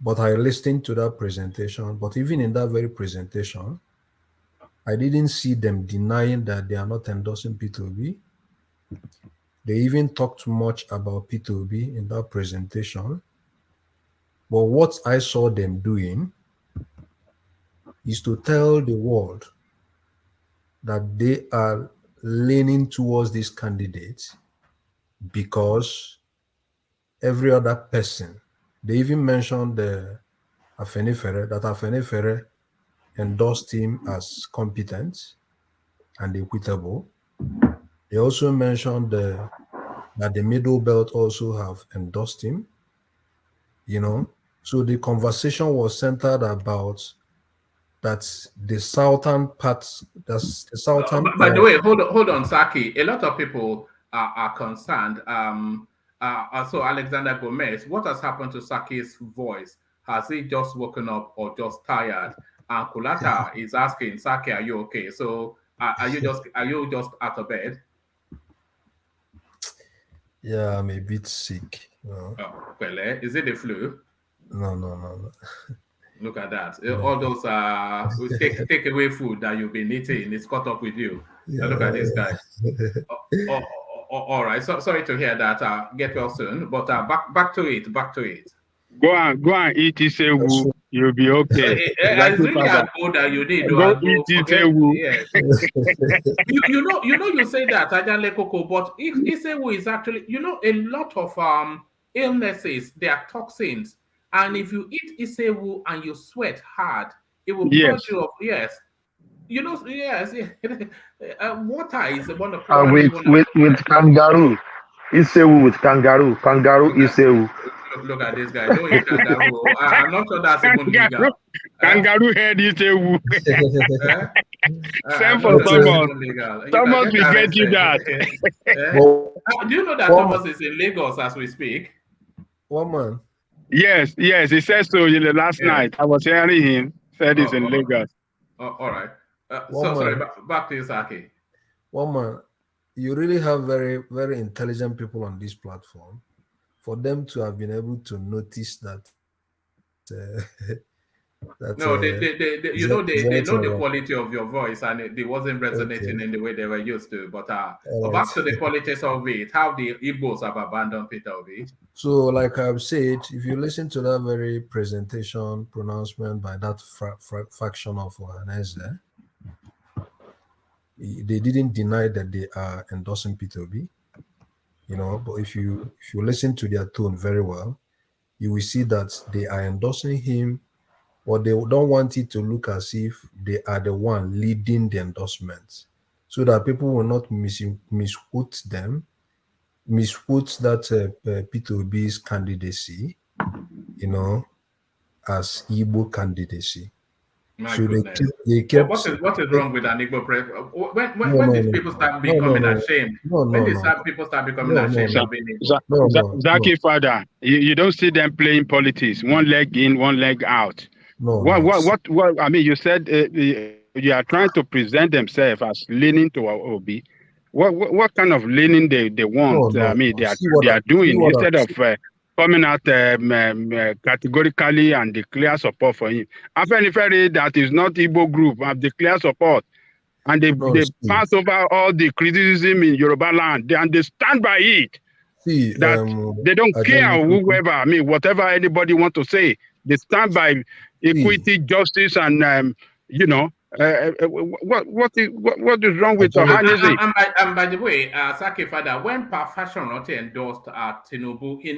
But I listened to that presentation. But even in that very presentation, I didn't see them denying that they are not endorsing P2B. They even talked much about P2B in that presentation. But what I saw them doing is to tell the world that they are leaning towards this candidate because every other person, they even mentioned the Afenifere, that Afenifere endorsed him as competent and equitable. They also mentioned that the middle belt also have endorsed him, you know. So the conversation was centered about that the southern parts, that's the southern By the part. way, hold on, Saki. A lot of people are concerned. So Alexander Gomez, what has happened to Saki's voice? Has he just woken up or just tired? And Kulata is asking, Saki, are you okay? So are you just out of bed? Yeah, I'm a bit sick. Oh, well, is it the flu? No, no, no, no. Look at that. No. All those take away food that you've been eating is caught up with you. Now look at this guy. Yeah. All right. So sorry to hear that. Get well soon. But back to it. Back to it. Go and eat Isewu. So, You'll be okay. It's Zaki really Father, as good that you did. go As eat go forget. Isewu. Yes. You say that Ajale Koko, but Isewu is actually a lot of illnesses. They are toxins, and if you eat Isewu and you sweat hard, it will purge Yes. you of yes. Yes. Water is And one with kangaroo. Isewu with kangaroo. Kangaroo Look at Isewu. look at this guy. Don't eat kangaroo. I'm not sure that's even Kangaroo, legal. Eh? kangaroo head Isewu. Eh? I'm Send not for sure but, that's Thomas. even legal. You can Thomas get will get you arrested. that. Eh? but Do you know that one, Thomas is in Lagos as we speak? one man, Yes, yes. He said so last Yes. night. I was hearing him. Said he's Oh, in Lagos. all right. one Sorry. man, Back to you, Saki. one man. You really have very, very intelligent people on this platform. For them to have been able to notice that that No, they know the Senator, quality of your voice, and it wasn't resonating okay, in the way they were used to. But all right. back to the politics of it, how the Igbos have abandoned Peter Obi. So, like I've said, if you listen to that very presentation pronouncement by that faction of Ohanese, they didn't deny that they are endorsing P2B, but if you listen to their tone very well, you will see that they are endorsing him, or they don't want it to look as if they are the one leading the endorsement, so that people will not misquote them, misquote that P2B's candidacy, as Igbo candidacy. My So goodness. they What is wrong with an Igbo press? no, When no, did no, people start no, no, becoming no, ashamed? no, When no, did no, people start becoming no, no, ashamed no, Za- of being Igbo? no, no, no, Zaki Father, you don't see them playing politics. One leg in, one leg out. no, no. I mean, you said you are trying to present themselves as leaning to Obi. What kind of leaning they want? No, I no, mean, no. See they are doing what I'm instead of coming out categorically and declare support for him. Afenifere, that is not Igbo group, have declared support, and no, they see, pass over all the criticism in Yoruba land, and they stand by it. see, That they don't care Ajani Kuku, whoever. I mean, whatever anybody want to say, they stand by see, equity, justice, and you know, what is wrong with Ajani, Ohanese? And by the way, Saki Father, when Fashion Rotte endorsed Tinubu, he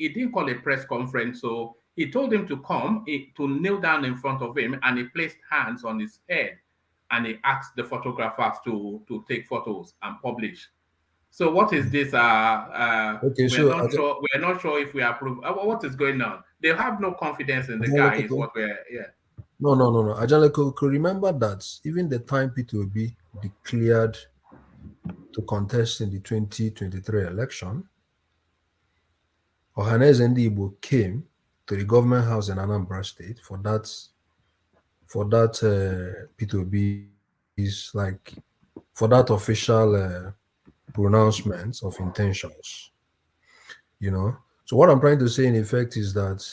didn't call a press conference, so he told him to come to kneel down in front of him, and he placed hands on his head, and he asked the photographers to take photos and publish. So what is this? okay, We're so not sure. We're not sure if we approve. What is going on? They have no confidence in the Ajani guy. Is Kuku, what we're yeah. no. Ajani Kuku, remember that even the time P2B declared to contest in the 2023 election, Ohaneze Ndigbo came to the government house in Anambra State for that P2B's, like, for that official pronouncement of intentions. So what I'm trying to say in effect is that,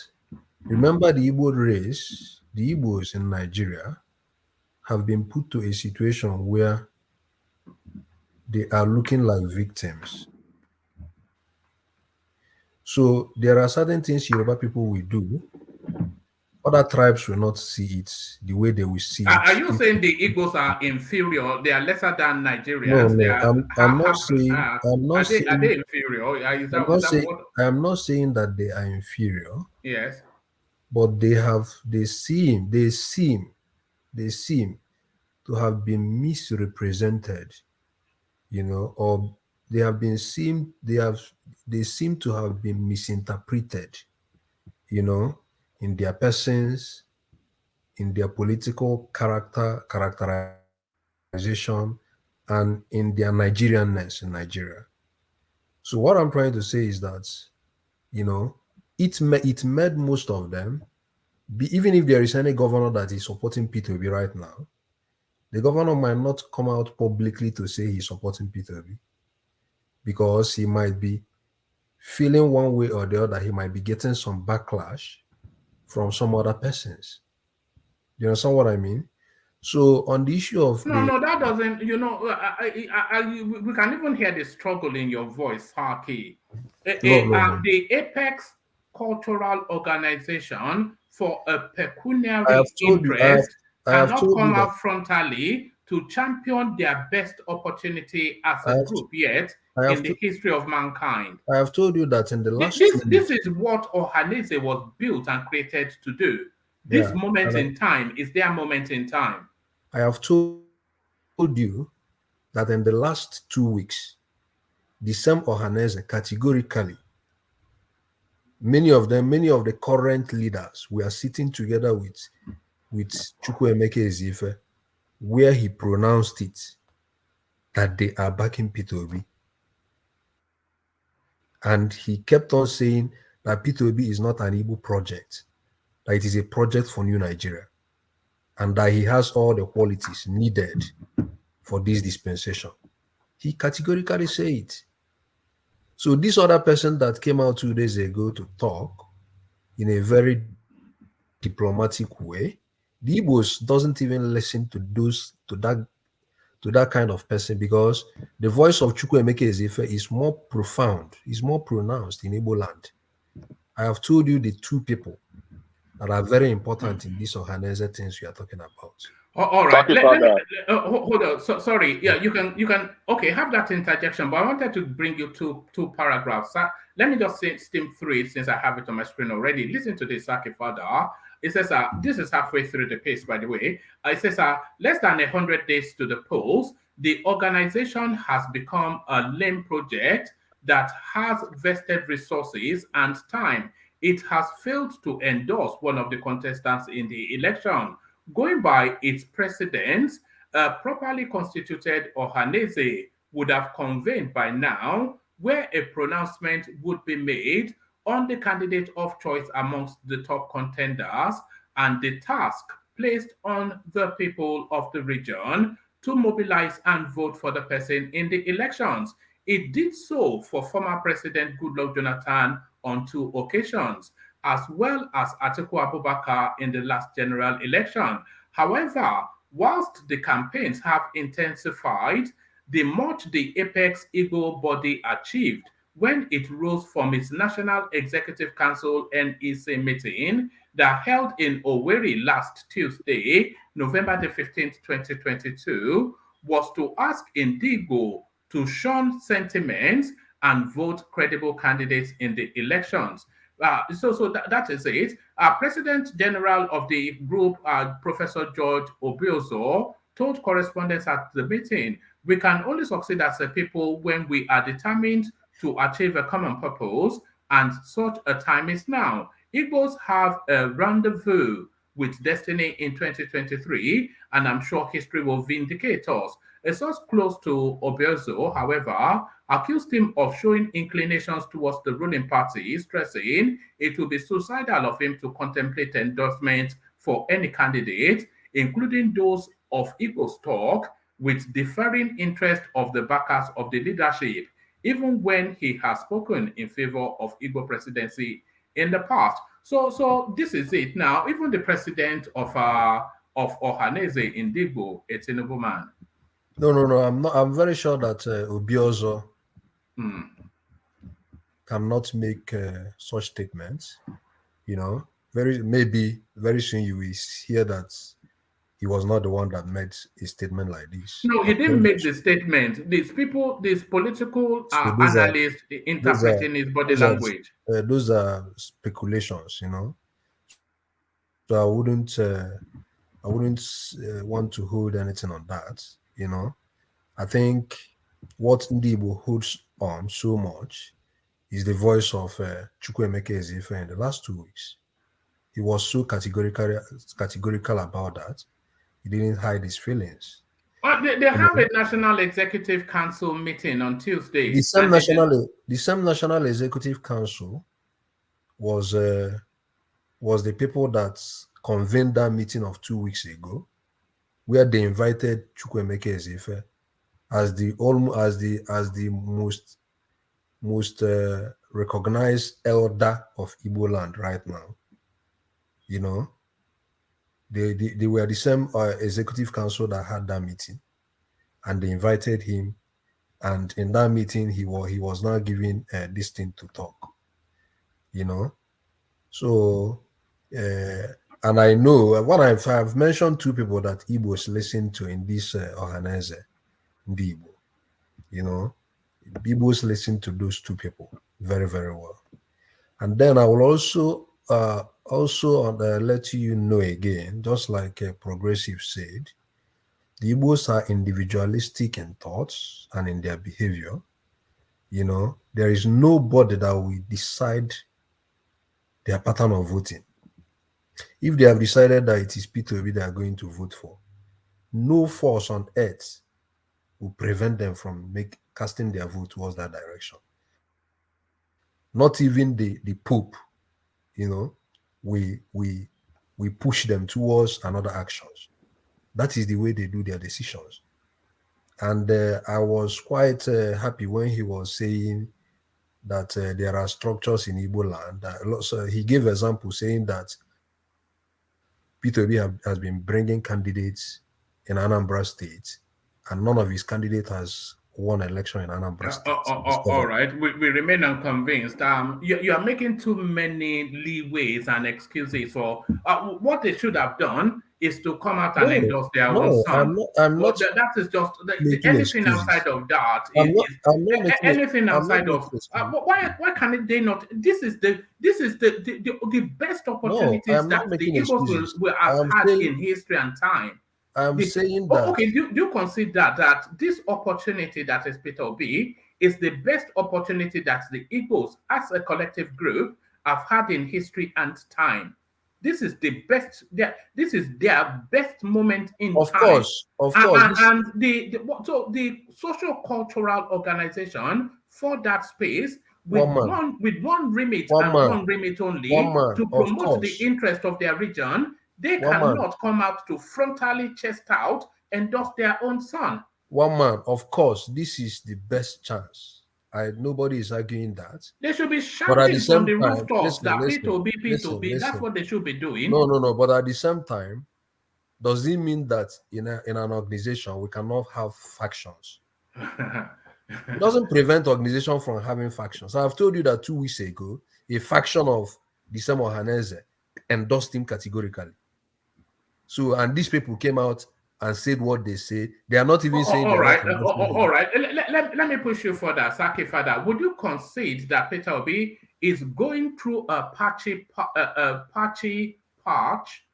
remember, the Igbo race, the Igbos in Nigeria have been put to a situation where they are looking like victims. So there are certain things Yoruba people will do. Other tribes will not see it the way they will see Are it. you saying the Igbos are inferior? They are lesser than No, Nigerians. They no, are I'm not half. saying I'm not Are they saying inferior? I'm Is not that saying what? I'm not saying that they are inferior, Yes. but they seem to have been misrepresented, or they seem to have been misinterpreted, you know, in their persons, in their political characterization, and in their Nigerianness in Nigeria. So what I'm trying to say is that, you know, it made most of them, even if there is any governor that is supporting P2B right now, the governor might not come out publicly to say he's supporting P2B because he might be feeling one way or the other. He might be getting some backlash from some other persons. You understand what I mean? So on the issue of No, the no, that doesn't. We can even hear the struggle in your voice, Haki. no, no, no. The Apex Cultural Organization, for a I have pecuniary told you, I have, interest, I have cannot told you come that out frontally to champion their best opportunity as I a have, group yet I in have, the to, history of mankind. I have told you that in the last This 2 weeks, is what Ohanese was built and created to do. This yeah, moment and in time is their moment in time. I have told you that in the last 2 weeks, the same Ohanese categorically, many of the current leaders, we are sitting together with Chukwuemeka Ezeife, where he pronounced it that they are backing P2B. And he kept on saying that P2B is not an Igbo project, that it is a project for New Nigeria, and that he has all the qualities needed for this dispensation. He categorically said it. So this other person that came out 2 days ago to talk in a very diplomatic way, the Igbos doesn't even listen to that kind of person because the voice of Chukwuemeka Ezeife is more profound, is more pronounced in Igbo land. I have told you the two people that are very important in these Ohanese things we are talking about. All right. Saki Let me Father. hold on. Sorry. Yeah, you can. Okay, have that interjection. But I wanted to bring you two paragraphs. Let me just skim through it since I have it on my screen already. Listen to this, Saki Father. It says, this is halfway through the piece, by the way. It says, less than 100 days to the polls, the organization has become a lame project that has vested resources and time. It has failed to endorse one of the contestants in the election. Going by its precedents, a properly constituted Ohanese would have convened by now, where a pronouncement would be made on the candidate of choice amongst the top contenders, and the task placed on the people of the region to mobilize and vote for the person in the elections. It did so for former President Goodluck Jonathan on 2 occasions, as well as Atiku Abubakar in the last general election. However, whilst the campaigns have intensified, the much the Apex Eagle body achieved when it rose from its National Executive Council NEC meeting that held in Owerri last Tuesday, November the 15th, 2022, was to ask Indigo to shun sentiments and vote credible candidates in the elections. That is it. President General of the group, Professor George Obiozo, told correspondents at the meeting, we can only succeed as a people when we are determined to achieve a common purpose, and such a time is now. Igbos have a rendezvous with destiny in 2023, and I'm sure history will vindicate us. A source close to Obiozo, however, accused him of showing inclinations towards the ruling party, stressing it would be suicidal of him to contemplate endorsement for any candidate, including those of Igbo stock, with differing interest of the backers of the leadership, even when he has spoken in favor of Igbo presidency in the past. So this is it now. Even the president of of Ohaneze Indigbo, a Tinubu man? No. I'm not. I'm very sure that Obiozo cannot make such statements. You know, very soon you will hear that he was not the one that made a statement like this. No, he I'm very didn't make much the statement. These people, these political so analysts those are interpreting his body those are language. those are speculations. You know, so I wouldn't want to hold anything on that. You know, I think what Ndibo holds on so much is the voice of Chukwuemeka Ezeife in the last 2 weeks. He was so categorical about that. He didn't hide his feelings. They You have know, a National Executive Council meeting on the Tuesday, same and they did. national executive council was the people that convened that meeting of 2 weeks ago, where they invited Chukwuemeka Ezeife as the most recognized elder of Igbo land right now. You know, they were the same executive council that had that meeting, and they invited him. And in that meeting, he was not given this thing to talk. You know, so and I know what I've mentioned two people that Igbos listen to in this Ohaneze, Igbo. You know, Igbos listen to those two people very, very well. And then I will also let you know again, just like Progressive said, the Igbos are individualistic in thoughts and in their behavior. You know, there is nobody that will decide their pattern of voting. If they have decided that it is Peter Obi they are going to vote for, no force on earth will prevent them from casting their vote towards that direction. Not even the Pope, you know, we push them towards another actions. That is the way they do their decisions. And I was quite happy when he was saying that there are structures in Igbo land. So he gave example saying that Peter Obi has been bringing candidates in Anambra State, and none of his candidates has won election in Anambra State. All right, we remain unconvinced. You are making too many leeways and excuses for what they should have done is to come out and endorse their own No, son. I'm not That is just making anything excuses. outside of that I'm not making anything I'm not outside making of excuses. why can they not? This is the best No, opportunities I'm that not the making Eagles excuses. will have I'm had saying in history and time. I'm saying that Okay, do you consider that this opportunity that is Peter Obi is the best opportunity that the Igbos as a collective group have had in history and time? This is the best. This is their best moment in of time. course, of course, this And the social cultural organization for that space one man, with one remit one and man, one remit one only man, to of promote the course, interest of their region, they one man, cannot come out to frontally chest out endorse their own son. one man, of course, this is the best chance. Nobody is arguing that. They should be But at the shouting from same the time, rooftops listen, that listen, P2B, listen, P2B, that's listen. what they should be doing. No. But at the same time, does it mean that in an organization we cannot have factions? It doesn't prevent organization from having factions. I've told you that 2 weeks ago, a faction of the same Ohaneze endorsed him categorically. So, and these people came out and said what they say. They are not even saying they All are not right, endorsing all him. right. Let me push you further, Saki further. Would you concede that Peter Obi is going through a patchy patch,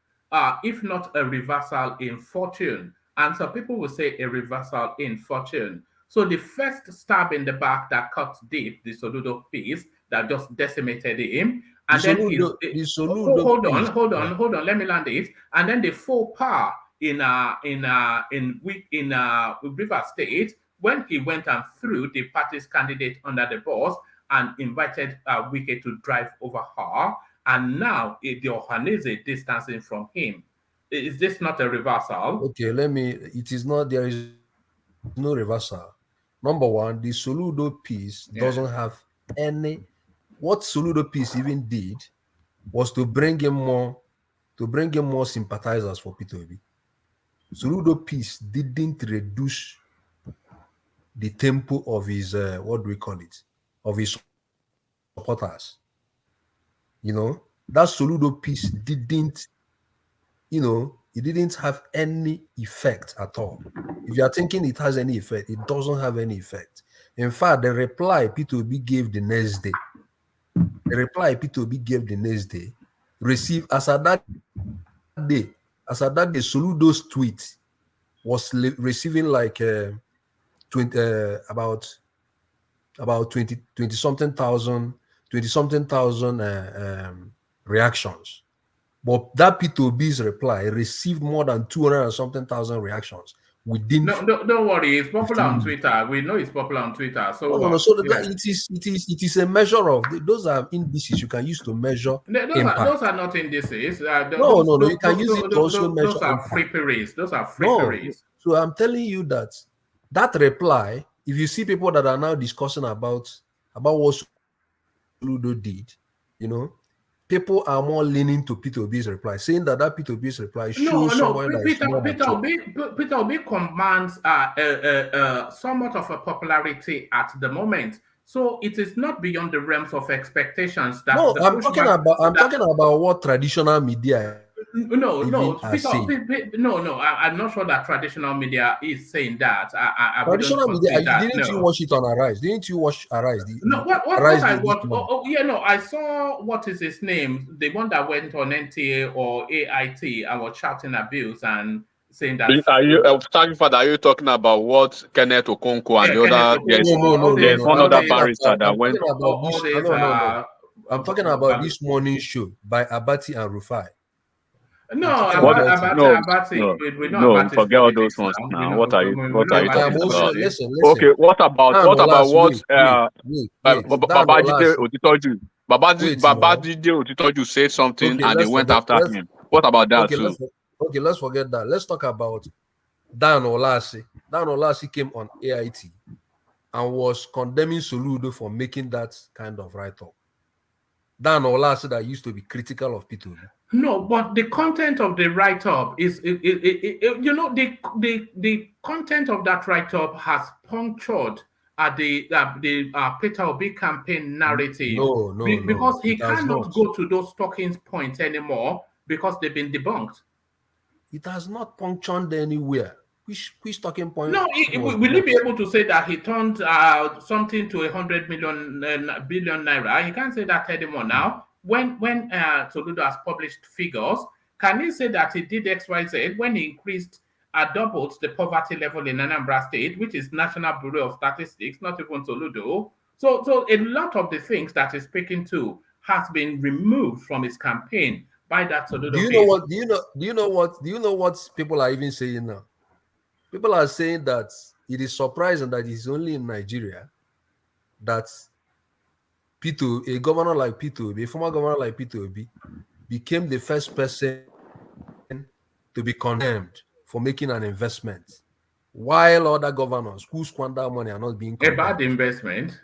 if not a reversal in fortune? And some people will say a reversal in fortune. So the first stab in the back that cut deep, the Soludo piece that just decimated him, and then The Soludo piece. hold on. Let me land it. And then the faux pas in River State when he went and threw the party's candidate under the bus and invited Wike to drive over her, and now the Ohanese distancing from him. Is this not a reversal? Okay, it is not, there is no reversal. Number one, the Soludo piece doesn't have any, what Soludo piece even did was to bring in more sympathizers for Peter Obi. Soludo peace didn't reduce the tempo of his what do we call it, of his supporters. That Soludo peace it didn't have any effect at all. If you are thinking it has any effect, it doesn't have any effect. In fact, the reply P2B gave the next day, received as at that day, Soludo's tweet was receiving like 20 about 20 something thousand reactions. But that P2B's reply received more than 200 and something thousand reactions within. No, don't worry. It's popular 15 on minutes. Twitter. We know it's popular on Twitter. So No. what? So Yeah. it is a measure of those are indices you can use to measure impact. Those are not indices. No. You can use it to also measure Those are impact. fripperies. Those are No. fripperies. So I'm telling you that reply, if you see people that are now discussing about what Ludo did, people are more leaning to Peter Obi's reply, saying that Peter Obi's reply shows someone that is more mature. Peter Obi commands somewhat of a popularity at the moment. So it is not beyond the realms of expectations that No, the I'm talking about what traditional media I'm not sure that traditional media is saying that. I wouldn't traditional media. concede that. Didn't you watch it on Arise? Didn't you watch Arise? What I watched? I saw what is his name, the one that went on NTA or AIT and was shouting abuse and saying that. Are you are you talking about what Kenneth Okonkwo and the other? There's one other barrister that went. I'm talking about this morning show by Abati and Rufai. No, forget all those ones now. What are you talking about? Listen. Okay, what about Babajide Otitoju? Babajide Otitoju said something and they went after him. What about that too? Let's forget that. Let's talk about Dan Olasi. Dan Olasi came on AIT and was condemning Soludo for making that kind of write-up. Dan Olasi that used to be critical of P2B. No, but the content of the write-up is, the content of that write-up has punctured the Peter Obi campaign narrative. Because he cannot go to those talking points anymore because they've been debunked. It has not punctured anywhere. Which talking point? No, will he be able to say that he turned something to 100 billion naira? He can't say that anymore now. When Soludo has published figures, can he say that he did XYZ when he increased, doubled the poverty level in Anambra State, which is National Bureau of Statistics, not even Soludo? So a lot of the things that he's speaking to has been removed from his campaign by that Soludo. Do you know what people are even saying now? People are saying that it is surprising that it's only in Nigeria that a governor like P2B, a former governor like P2B, became the first person to be condemned for making an investment, while other governors who squander money are not being condemned. A bad investment?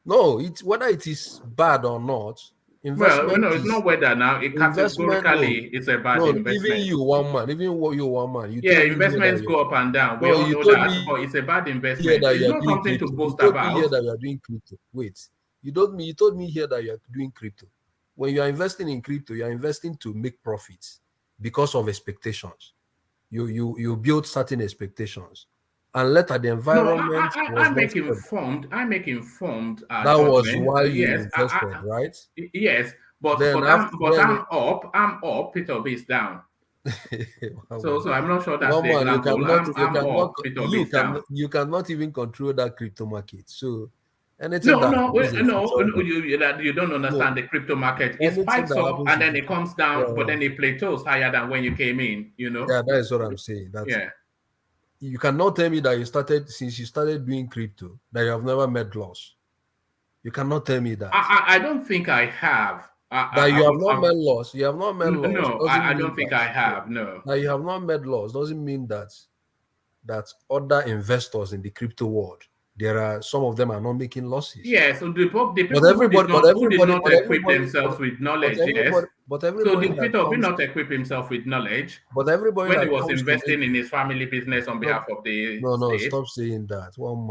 No, whether it is bad or not. Investment it's not whether now. Categorically, it's a bad investment. Even you one man. Investments go up and down. We all know that, but it's a bad investment. It's not something to boast about. You told me here that you are doing crypto. Wait. You told me here that you are doing crypto. When you are investing in crypto, you are investing to make profits because of expectations. You build certain expectations, and later the environment. I make informed. That was why you invested, right? Yes, but I'm up. Peter Obi is down. So I'm not sure that's the example. You cannot even control that crypto market. So. You don't understand the crypto market. It spikes up and then it comes down, but then it plateaus higher than when you came in. Yeah, that is what I'm saying. You cannot tell me that since you started doing crypto that you have never made loss. You cannot tell me that. I don't think I have. You have not made loss. You have not made loss. No, I don't think I have. No. That you have not made loss doesn't mean that other investors in the crypto world there are some of them are not making losses. Yes, so the people who did but not equip everybody, themselves with knowledge, yes. So everybody did that Peter Obi comes, not equip himself with knowledge but everybody when he that was comes to make investing in his family business on no, behalf of the no, state? stop saying that. One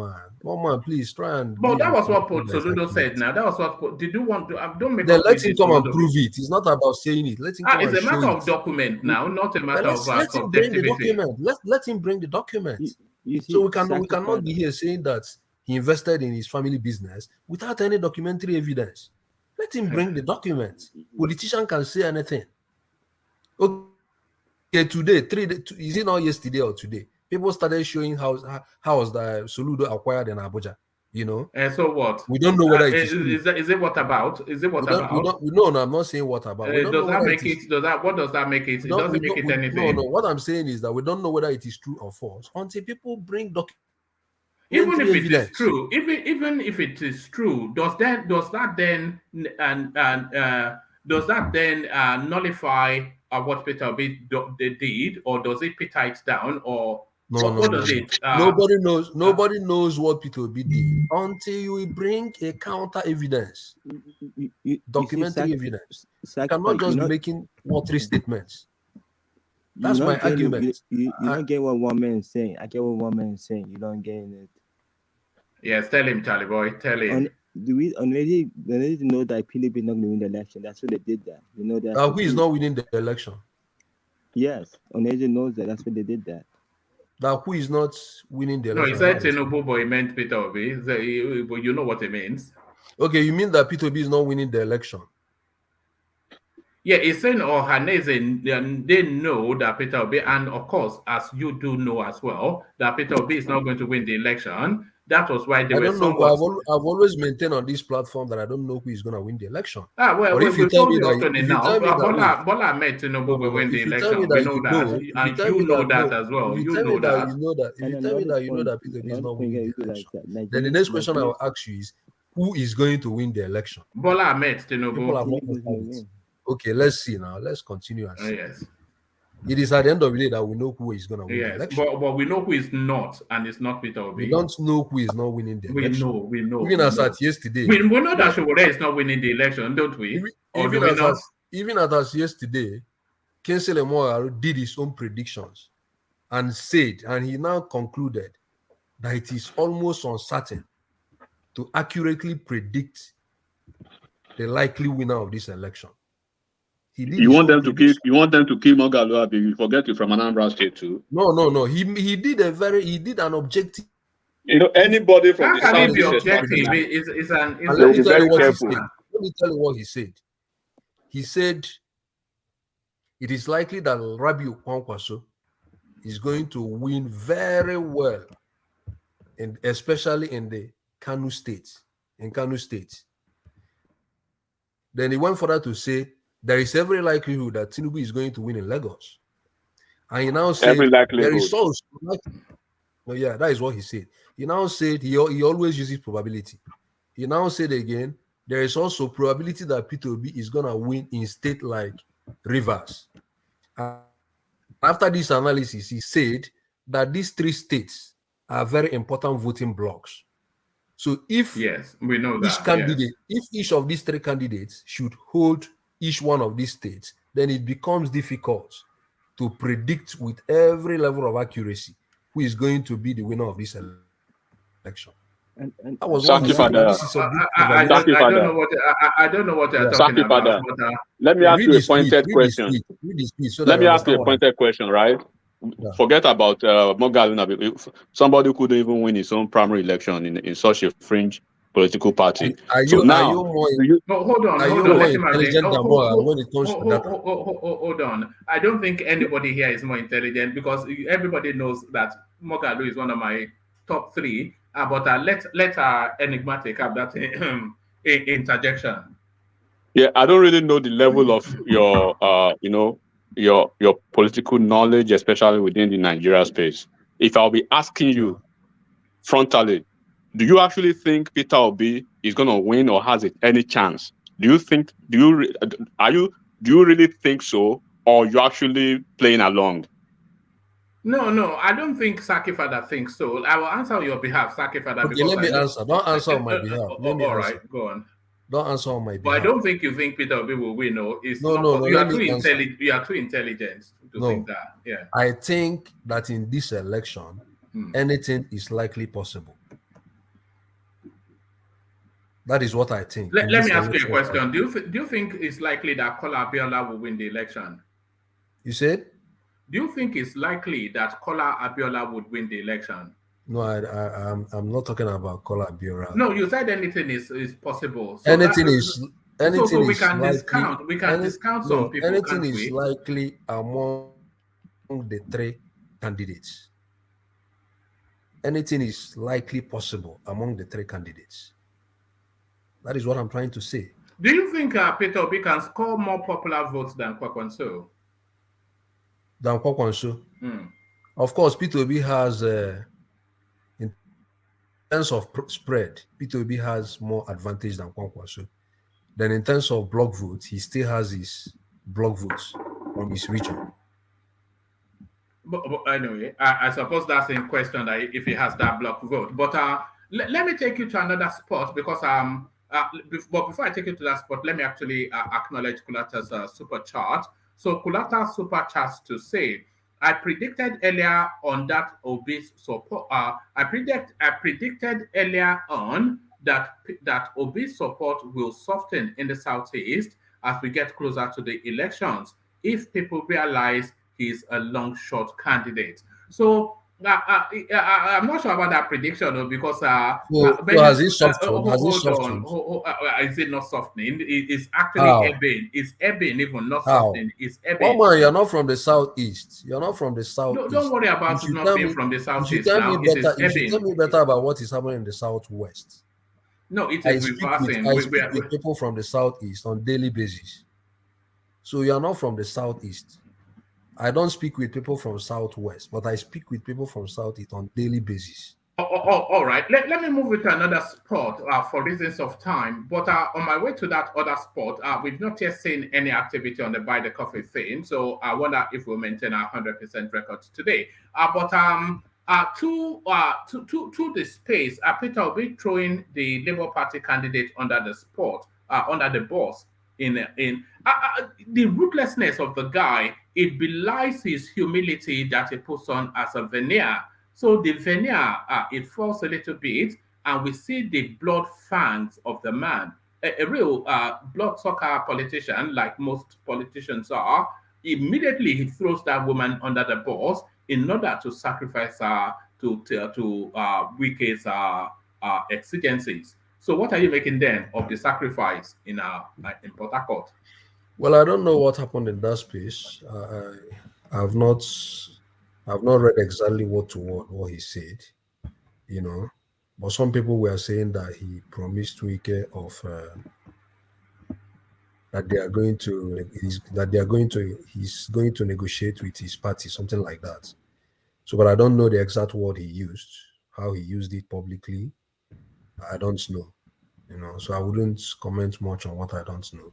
man, please try and But give that was what information that is Soludo said accurate. now. That was what did you want to don't make Then us let read him this come and Soludo. prove it. It's not about saying it. Let him come It's and a show matter it. of document now, not a matter of Let him bring the subjectivity. document. Let him bring the document. You see, So we cannot be here saying that he invested in his family business without any documentary evidence. Let him bring the document. Politician can say anything. Okay, today, 3 days, is it not yesterday or today? People started showing how was the Soludo acquired in Abuja. You know. And so what? We don't know whether it is true. Is it what about? Is it what about? No, I'm not saying what about. We don't Does know that whether make it? What does that make it? It doesn't make it anything. No. What I'm saying is that we don't know whether it is true or false until people bring documentary Even if it evidence. is true, even if it is true, does that then nullify what Peter Obi did, or does it put it down, or what does it? Nobody knows what Peter Obi did until you bring a counter evidence, documentary evidence. You cannot just be making watery statements. That's my argument. You don't get what one man is saying. I get what one man is saying. You don't get it. Yes, tell him, Charlie boy. Tell him. They already know that PDP is not going to win the election. That's why they did that. You know that. Who is not winning the election? Yes, already knows that. That's why they did that. That who is not winning the election? No, he said Tinubu, but he meant Peter Obi. But you know what it means. Okay, you mean that Peter Obi is not winning the election? Yeah, he's saying Ohaneze, they know that Peter Obi, and of course, as you do know as well, that Peter Obi is not going to win the election. That was why they were somewhat... I've always maintained on this platform that I don't know who is going to win the election. If you tell me that Bola met Tinubu will win the election, we know that, and you know that as well. If you tell me that you know that Peter Obi is not winning the election, then the next question I will ask you is, who is going to win the election? Bola met Tinubu. People have not confirmed. Okay, let's see now. Let's continue and see. Yes. It is at the end of the day that we know who is going to win the election. But we know who is not, and it's not Peter Obi. We don't know who is not winning the election. We know. Even as at yesterday. We know that Showore is not winning the election, don't we? Even as yesterday, Kensel Emoaru did his own predictions and he now concluded that it is almost uncertain to accurately predict the likely winner of this election. You want them to kill Moghalu? You forget you from Anambra State too. No. He did an objective. You know, anybody from the south can be objective. Let me tell you what he said. He said it is likely that Rabiu Kwankwaso is going to win very well, and especially in the Kano State. Then he went further to say there is every likelihood that Tinubu is going to win in Lagos. And he now said there is also that is what he said. He now said he always uses probability. He now said again, there is also probability that Peter Obi is gonna win in state like Rivers. After this analysis, he said that these 3 states are very important voting blocks. So if we know that if each of these 3 candidates should hold each one of these states, then it becomes difficult to predict with every level of accuracy who is going to be the winner of this election. That was what he said. I don't know what you're talking about. Let me ask you a pointed question. Let me ask you a pointed question, right? Yeah. Forget about Moghalu. Somebody who couldn't even win his own primary election in such a fringe political party. Hold on. I don't think anybody here is more intelligent because everybody knows that Moghalu is one of my top 3. But let Enigmatic have that interjection. Yeah, I don't really know the level of your your political knowledge, especially within the Nigeria space. If I'll be asking you frontally, do you actually think Peter Obi is going to win or has it any chance? Do you really think so, or you actually playing along? No, I don't think Saki Father thinks so. I will answer on your behalf, Saki Father, Okay, because let I me know. answer. Don't answer on my behalf. Let me All answer. right, go on. Don't answer on my But I behalf. don't think you think Peter Obi will win. No, it's No, not. no, no. You Let are me too answer. intelligent. You are too intelligent to think No, that. Yeah. I think that in this election, Hmm. anything is likely possible. That is what I think in Let this me ask you a election question. cycle. Do you think it's likely that Kola Abiola will win the election? You said? Do you think it's likely that Kola Abiola would win the election? No, I'm not talking about Kola Biora. No, you said anything is possible. So that Anything is so anything we is can likely. discount. We can discount some No, people, anything can't is we? likely among the three candidates. Anything is likely possible among the three candidates. That is what I'm trying to say. Do you think Peter Obi can score more popular votes than Kwakwanso? Dan Kwakwanso. Hmm. Of course, P2B has, in terms of spread, P2B has more advantage than Kwakwanso. Then in terms of block votes, he still has his block votes from his region. But anyway, I suppose that's in question that if he has that block vote. But let me take you to another spot because but before I take you to that spot, let me actually acknowledge Kulata's super chart. So Kulata super charts to say, I predicted earlier on that obese support. I predicted earlier on that obese support will soften in the southeast as we get closer to the elections if people realize he's a long shot candidate. So I'm not sure about that prediction though, because So Bennett, has he softened? Has he hold on, softened? is it not softening? It's actually How? ebbing. It's ebbing, even not How? softening. It's One ebbing. man, you're not from the southeast. You're not from the Don't southeast. worry You about it should not tell being me. from the You should southeast tell me now. It is better. You should tell ebbing. me better about what is happening in the southwest. No, it I is speak with reversing. I speak with people from the southeast on daily basis. So you are not from the southeast. I don't speak with people from southwest, but I speak with people from southeast on daily basis. All right. Let me move it to another spot for reasons of time. But on my way to that other spot, we've not yet seen any activity on the buy the coffee thing. So I wonder if we'll maintain our 100% records today. To the space, Peter will be throwing the Labour Party candidate under the spot, under the bus. The ruthlessness of the guy, it belies his humility that he puts on as a veneer. So the veneer, it falls a little bit, and we see the blood fangs of the man. A real bloodsucker politician, like most politicians are, immediately he throws that woman under the bus in order to sacrifice her to Wike's exigencies. So what are you making then of the sacrifice in Port Harcourt? Well, I don't know what happened in that space. I've not I've not read exactly word to word what he said, you know. But some people were saying that he promised Wike of that they are going to he's going to negotiate with his party, something like that. So, but I don't know the exact word he used, how he used it publicly. I don't know, you know. So I wouldn't comment much on what I don't know.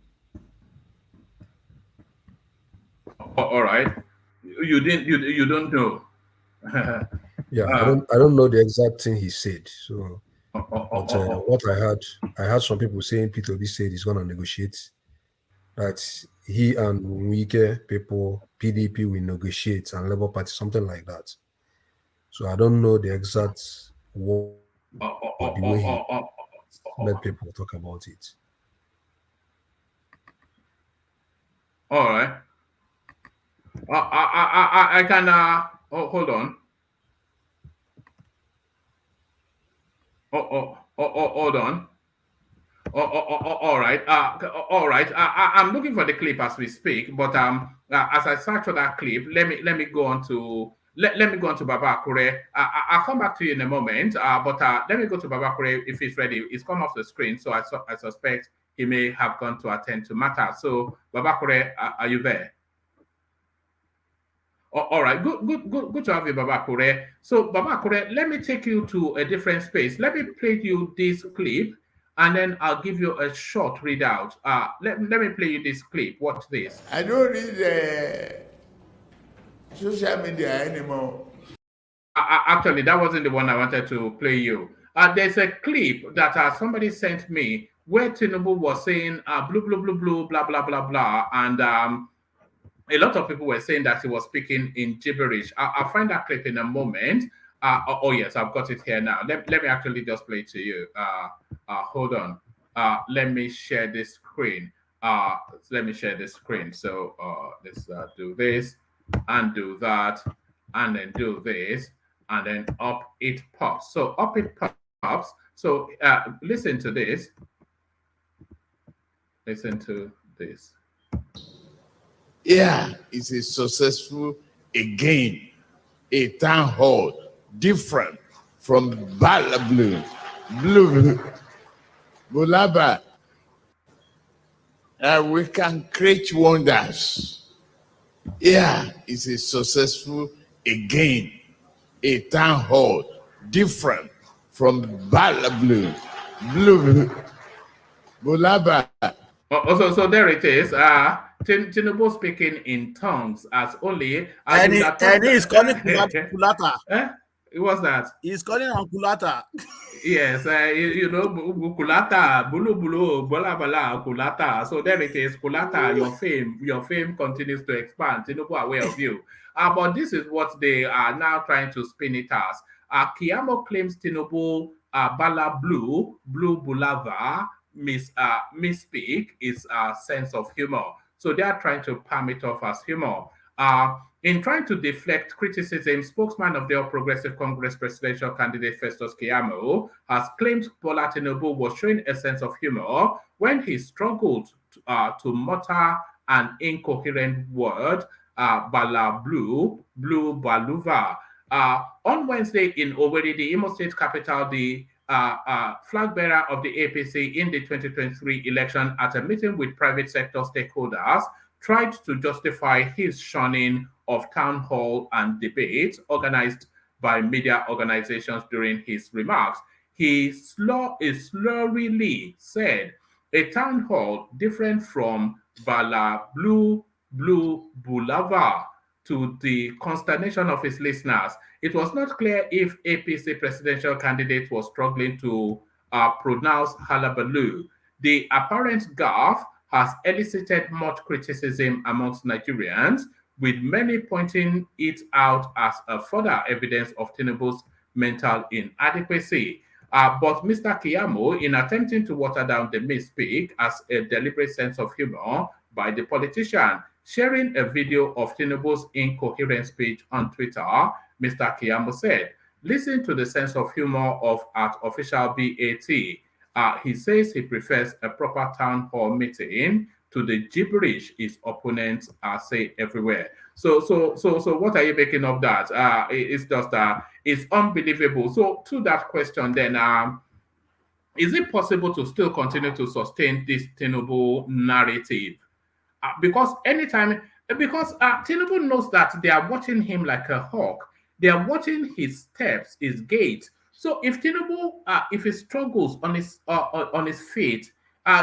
All right, you don't know. Yeah, uh, I don't know the exact thing he said. So, oh, oh, oh, but oh, what I heard some people saying Peter B said he's going to negotiate. That he and Wike people, PDP will negotiate and Labour Party, something like that. So I don't know the exact word, oh, oh, the oh, way oh, he oh, oh, oh. let people talk about it. All right. I can. Hold on. Hold on. All right. All right. I'm looking for the clip as we speak, but as I search for that clip, let me go on to let me go on to Baba Akure. I'll come back to you in a moment. But let me go to Baba Akure if he's ready. It's come off the screen, so I suspect he may have gone to attend to matter. So Baba Akure, are you there? All right, good to have you, Baba Kure. So, Baba Kure, let me take you to a different space. Let me play you this clip, and then I'll give you a short readout. Let me play you this clip. Watch this. I don't read social media anymore. Actually, that wasn't the one I wanted to play you. There's a clip that somebody sent me where Tinubu was saying blue, blue, blue, blue, blah, blah, blah, blah. And a lot of people were saying that he was speaking in gibberish. I'll find that clip in a moment. Oh, yes, I've got it here now. Let me actually just play it to you. Hold on. Let me share this screen. Let me share this screen. So let's do this and do that and then do this and then up it pops. So up it pops. So listen to this. Listen to this. Yeah, it's a successful again, a town hall different from Bala Blue, Bulaba. We can create wonders. Yeah, it's a successful again, a town hall different from Bala Blue, Bulaba. So there it is. Tinubu speaking in tongues as only. And he's calling Kulata. It was that. He's calling on Kulata. Yes, you know, Kulata, Bulu Bulu, Bola Bola, Kulata. So there it is, Kulata, your fame continues to expand. Tinubu are aware of you. But this is what they are now trying to spin it as. Kiyamo claims Tinubu, Bala Blue, Blue Bulava, misspeak is a sense of humor. So they are trying to palm it off as humor. In trying to deflect criticism, spokesman of the All Progressive Congress presidential candidate Festus Keyamo has claimed Bola Tinubu was showing a sense of humor when he struggled to mutter an incoherent word, Bala Blue, Blue Baluva. On Wednesday in Owerri, the Imo State capital, the flag bearer of the APC in the 2023 election at a meeting with private sector stakeholders tried to justify his shunning of town hall and debates organized by media organizations during his remarks. He slurrily said, a town hall different from Bala Blue Bulava, to the consternation of his listeners. It was not clear if APC presidential candidate was struggling to pronounce Halabaloo. The apparent gaffe has elicited much criticism amongst Nigerians, with many pointing it out as a further evidence of Tinubu's mental inadequacy. But Mr. Keyamo, in attempting to water down the misspeak as a deliberate sense of humor by the politician, sharing a video of Tinubu's incoherent speech on Twitter, Mr. Keyamo said, listen to the sense of humor of at official BAT. He says he prefers a proper town hall meeting to the gibberish his opponents say everywhere. So what are you making of that? It's just it's unbelievable. So to that question, then, is it possible to still continue to sustain this Tinubu narrative? Because Tinubu knows that they are watching him like a hawk. They are watching his steps, his gait. So if Tinubu, if he struggles on his feet,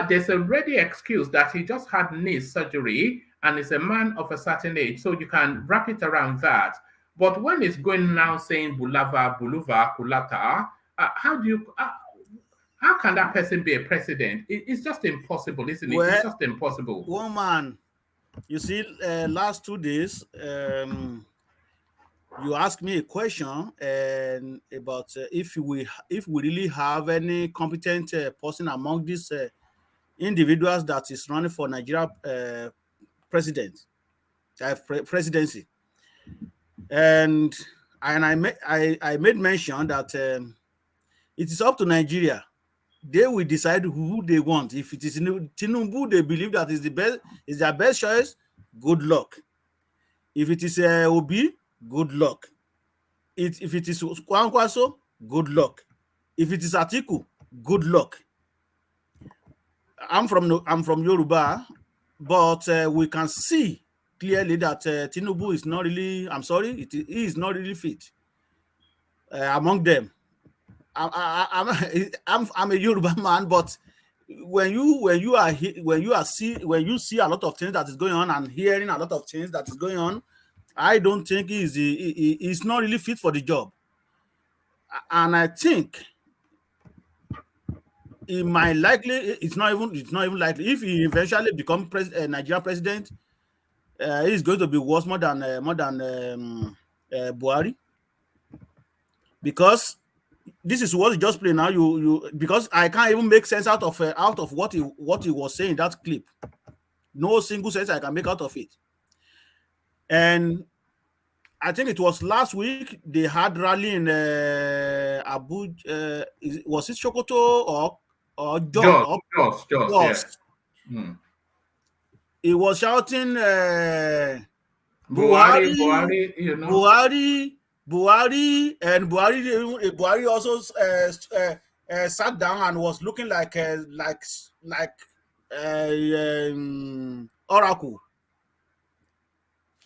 there's a ready excuse that he just had knee surgery and is a man of a certain age. So you can wrap it around that. But when it's going now saying Bulava, Buluva, Kulata, how can that person be a president? It's just impossible, isn't it? It's just impossible. Woman, you see, last 2 days, you asked me a question about if we really have any competent person among these individuals that is running for Nigeria presidency, and I made mention that it is up to Nigeria. They will decide who they want. If it is Tinubu, they believe that is their best choice. Good luck. If it is Obi, good luck. If it is Kwankwaso, good luck. If it is Atiku, good luck. I'm from Yoruba, but we can see clearly that Tinubu is not really. I'm sorry, he is not really fit among them. I'm a Yoruba man, but when you see a lot of things that is going on and hearing a lot of things that is going on, I don't think he's not really fit for the job. And I think it might likely, it's not even likely, if he eventually becomes Nigerian president, he's going to be worse more than Buhari, because this is what he just played now. Because I can't even make sense out of what he was saying in that clip. No single sense I can make out of it. And I think it was last week they had rally in Abuja. Was it Sokoto or Jos? Yeah. He was shouting Buhari, you know. Buhari, and Buhari also sat down and was looking like Oracle.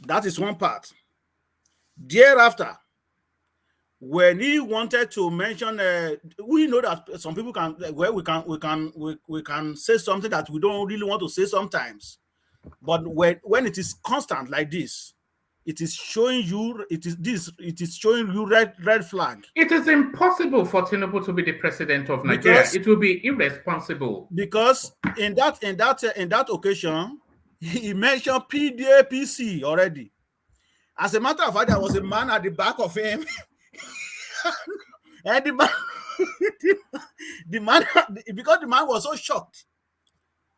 That is one part. Thereafter, when he wanted to mention, we know that some people can, we can say something that we don't really want to say sometimes. But when it is constant like this, it is showing you red flag. It is impossible for Tinubu to be the president of Nigeria. It will be irresponsible. Because in that occasion, he mentioned PDAPC already. As a matter of fact, there was a man at the back of him, and the man, because the man was so shocked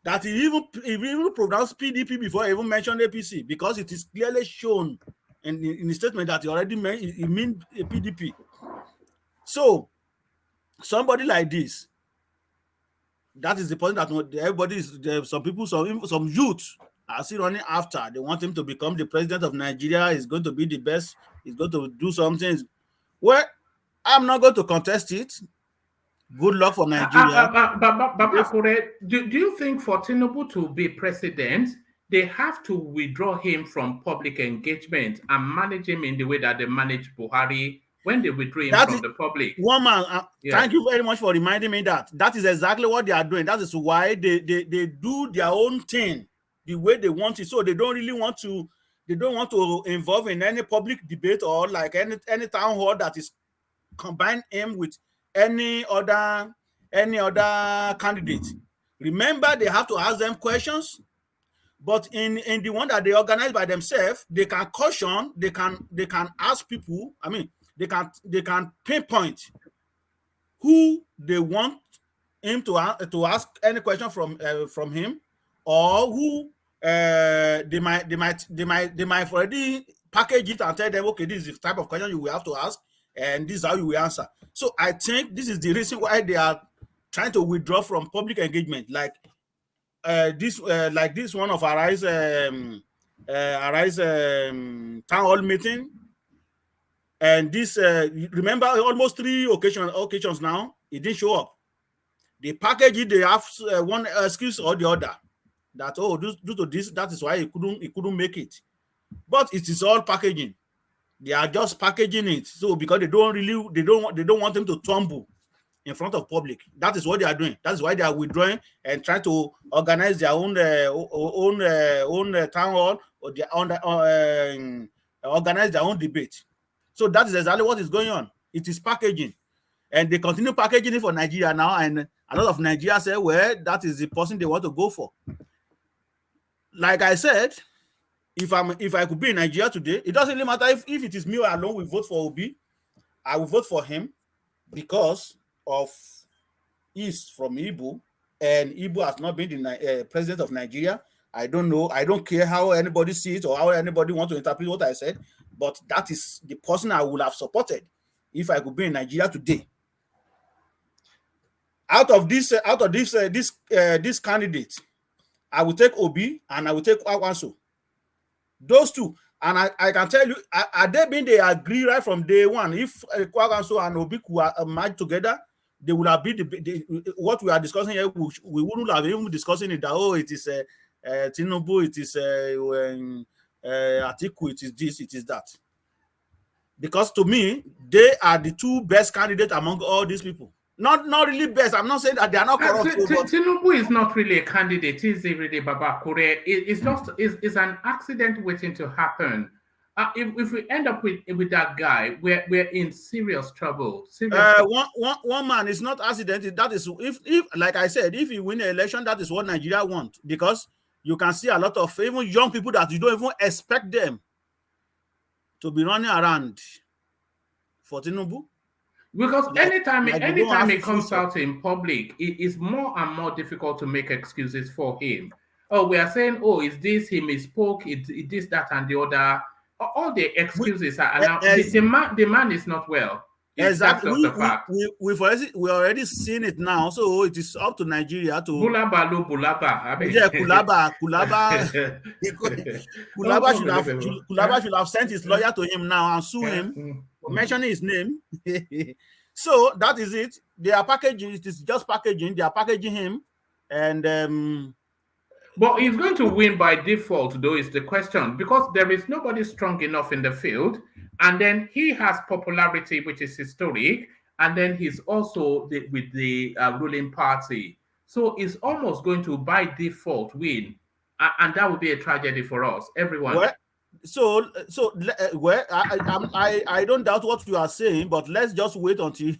that he even pronounced PDP before he even mentioned APC, because it is clearly shown in the statement that he already meant PDP. So somebody like this, that is the point that everybody is there. Some people, some youth are still running after. They want him to become the president of Nigeria. He's going to be the best. He's going to do something. well, I'm not going to contest it. Good luck for Nigeria. Do you think for Tinubu to be president, they have to withdraw him from public engagement and manage him in the way that they manage Buhari when they withdraw him from the public? Woman, thank you very much for reminding me that. That is exactly what they are doing. That is why they do their own thing the way they want it. So they don't really want to, they don't want to involve in any public debate or like any town hall that is combine him with any other candidate. Remember, they have to ask them questions, but in the one that they organize by themselves, they can caution, they can ask people. I mean, they can pinpoint who they want him to ask any question from him, or who they might already package it and tell them, okay, this is the type of question you will have to ask, and this is how you will answer. So I think this is the reason why they are trying to withdraw from public engagement, like this one of Arise town hall meeting, and this remember almost 3 occasions now it didn't show up. They package it, they have one excuse or the other that due to this, that is why he couldn't make it. But it is all packaging. They are just packaging it, so because they don't want them to tumble in front of public. That is what they are doing. That's why they are withdrawing and trying to organize their own town hall, or their organize their own debate. So that is exactly what is going on. It is packaging, and they continue packaging it for Nigeria now. And a lot of Nigeria say, well, that is the person they want to go for. Like I said, if I could be in Nigeria today, it doesn't really matter if it is me alone will vote for Obi. I will vote for him because of he's from Igbo, and Igbo has not been the president of Nigeria. I don't know. I don't care how anybody sees it or how anybody wants to interpret what I said, but that is the person I would have supported if I could be in Nigeria today. Out of this candidate, I will take Obi and I will take Akwanso. Those two. And I can tell you, are they been they agree right from day one? If Akwanso and Obi could merge together, they would have been what we are discussing here. We wouldn't have even discussing it that it is Tinubu, it is Atiku, it is this, it is that. Because to me, they are the 2 best candidates among all these people. Not really best. I'm not saying that they are not corrupt. Tinubu is not really a candidate. He's really Baba Kure. It's just an accident waiting to happen. if we end up with that guy, we're in serious trouble. Serious trouble. One man is not accident. That is if like I said, if you win the election, that is what Nigeria want, because you can see a lot of even young people that you don't even expect them to be running around for Tinubu. Because anytime it it comes out in public, it is more and more difficult to make excuses for him. Oh, we are saying, oh, is this him? He spoke, it this, that, and the other. All the excuses are now. The man is not well. Exactly. We've already seen it now. So it is up to Nigeria to Bulaba. I mean. Yeah, Kulaba should have sent his lawyer to him now and sue him for mentioning his name. So that is it. They are packaging. It is just packaging. They are packaging him, and but he's going to win by default, though, is the question, because there is nobody strong enough in the field, and then he has popularity, which is historic, and then he's also with the ruling party. So he's almost going to, by default, win, and that would be a tragedy for us, everyone. I don't doubt what you are saying, but let's just wait until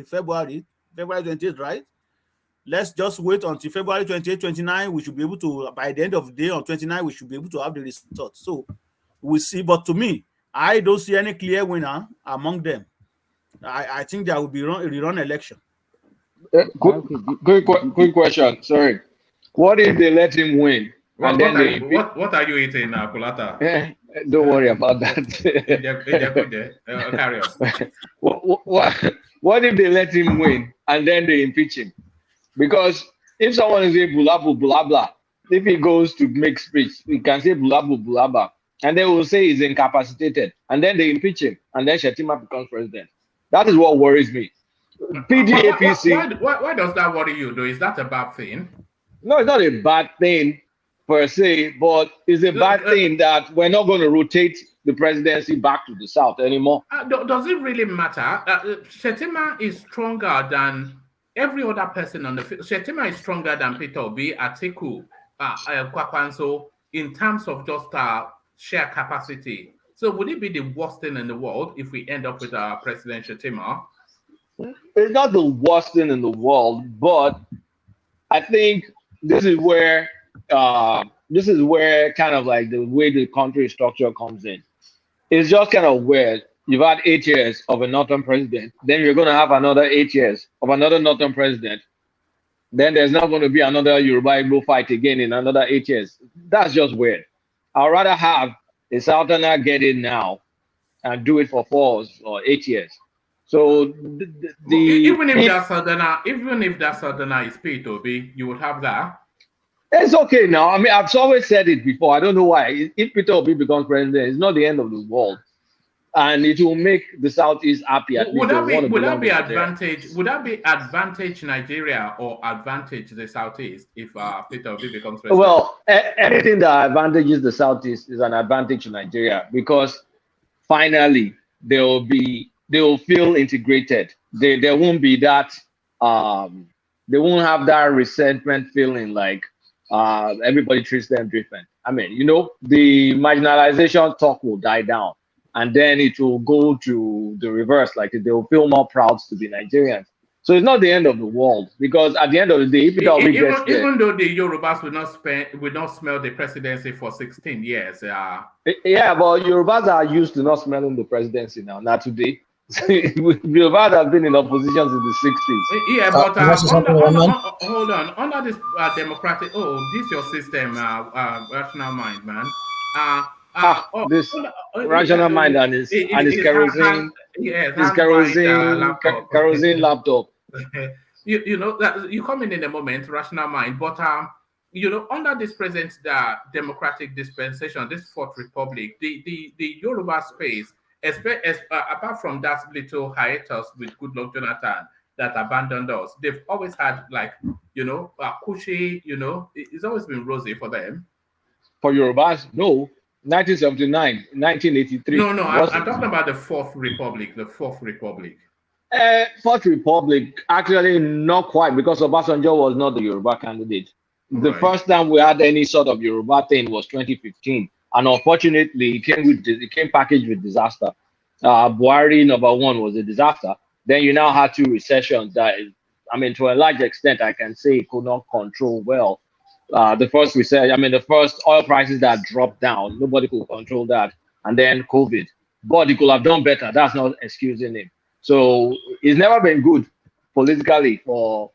February 28th, right? Let's just wait until February 28, 29. We should be able to, by the end of the day on 29, we should be able to have the results. So we'll see. But to me, I don't see any clear winner among them. I think there will be a rerun election. Quick question. Sorry. What if they let him win? What are you eating, Kulata? Don't worry about that. Carry on. What if they let him win and then they impeach him? Because if someone is saying blah blah blah, if he goes to make speech, he can say blah blah, and they will say he's incapacitated, and then they impeach him, and then Shetima becomes president. That is what worries me. PDAPC. Why does that worry you, though? Is that a bad thing? No, it's not a bad thing per se, but it's a bad thing that we're not going to rotate the presidency back to the south anymore. Does it really matter? Shetima is stronger than every other person on the field. Shetima is stronger than Peter Obi, Atiku, Kwakwanso, in terms of just sheer capacity. So would it be the worst thing in the world if we end up with President Shetima? It's not the worst thing in the world, but I think this is where kind of like the way the country structure comes in. It's just kind of weird. You've had 8 years of a northern president, then you're going to have another 8 years of another northern president. Then there's not going to be another Yoruba Igbo fight again in another 8 years. That's just weird. I'd rather have a southerner get in now and do it for 4 or 8 years. So even if that southerner is Peter Obi, you would have that. It's okay now. I mean, I've always said it before. I don't know why. If Peter Obi becomes president, it's not the end of the world. And it will make the Southeast happy. Would that be advantage Nigeria or advantage the Southeast if Peter Obi becomes president? Well, anything that advantages the Southeast is an advantage to Nigeria, because finally they will feel integrated. There won't be that they won't have that resentment feeling like everybody treats them different. I mean, the marginalization talk will die down. And then it will go to the reverse, like they will feel more proud to be Nigerians. So it's not the end of the world, because at the end of the day, if even though the Yorubas will not smell the presidency for 16 years. Yeah, but Yorubas are used to not smelling the presidency now, not today. Yorubas have been in opposition since the 60s. Yeah, but hold on. Under this democratic, this your system, rational mind, man. This rational mind and his kerosene, kerosene laptop. You come in a moment, rational mind, but under this present democratic dispensation, this fourth republic, the Yoruba space, apart from that little hiatus with Goodluck Jonathan that abandoned us, they've always had cushy, it's always been rosy for them. For Yorubas, no. 1979, 1983. No, I'm talking about the Fourth Republic. Fourth Republic, actually not quite, because Obasanjo was not the Yoruba candidate. The first time we had any sort of Yoruba thing was 2015, and unfortunately, it came packaged with disaster. Buhari #1 was a disaster. Then you now had 2 recessions that, I mean, to a large extent, I can say it could not control well. The first recession, I mean, the first oil prices that dropped down, nobody could control that, and then COVID. But he could have done better. That's not excusing him. So it's never been good politically for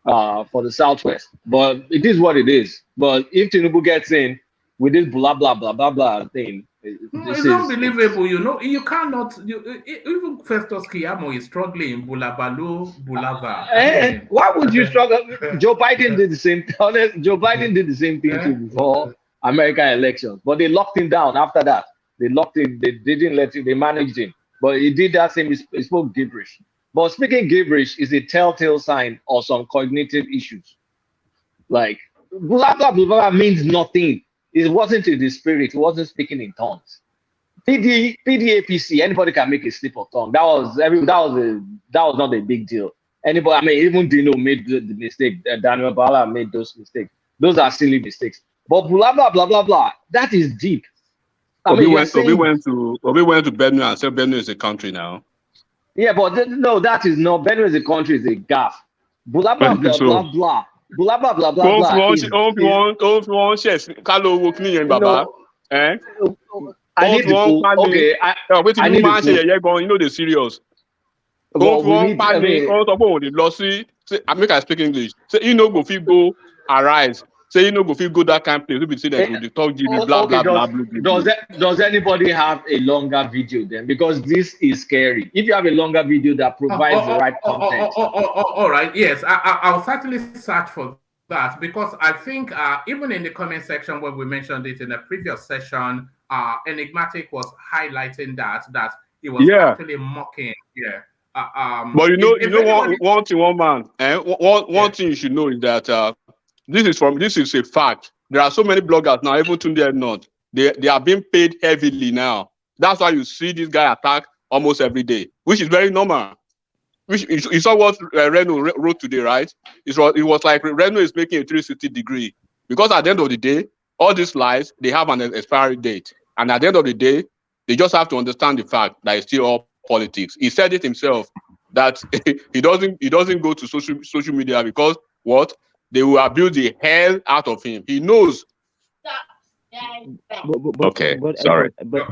the Southwest. But it is what it is. But if Tinubu gets in with this blah blah blah blah blah thing, It's unbelievable, you know. You cannot. Even Festus Kiyamo is struggling. Bulabalu, Bulava. And why would you struggle? Joe Biden did the same. Joe Biden did the same thing too before American elections, but they locked him down after that. They locked him. They didn't let him. They managed him, but he did that same. He spoke gibberish. But speaking gibberish is a telltale sign of some cognitive issues. Like blah blah blah blah means nothing. It wasn't in the spirit. He wasn't speaking in tongues. PDAPC, anybody can make a slip of tongue. That was not a big deal. Anybody, I mean, even Dino made the mistake. Daniel Bola made those mistakes. Those are silly mistakes. But blah blah blah blah blah. That is deep. Obi went to Benue and said Benue is a country now. Yeah, but no, that is not. Benue is a country. Is a gaff. Blah blah blah blah blah. Blah blah blah blah blah. I need to. Okay, I need to. You know the serious. Make I speak English. Say you know go fit go arise. Say you know go fit go that kind of place. We say that the talk GB blah blah blah. Does anybody have a longer video then? Because this is scary. If you have a longer video that provides the right content. All right. Yes, I'll certainly search for that, because I think even in the comment section when we mentioned it in a previous session, Enigmatic was highlighting that he was actually mocking. Yeah. But one thing, one man, one thing you should know is that this is a fact. There are so many bloggers now, even Tunde not. They are being paid heavily now. That's why you see this guy attack almost every day, which is very normal. Which you saw what Reno wrote today, right? It was like Reno is making a 360-degree, because at the end of the day, all these lies, they have an expiry date, and at the end of the day, they just have to understand the fact that it's still all politics. He said it himself that he doesn't go to social media because what? They will abuse the hell out of him. He knows. Okay, sorry. But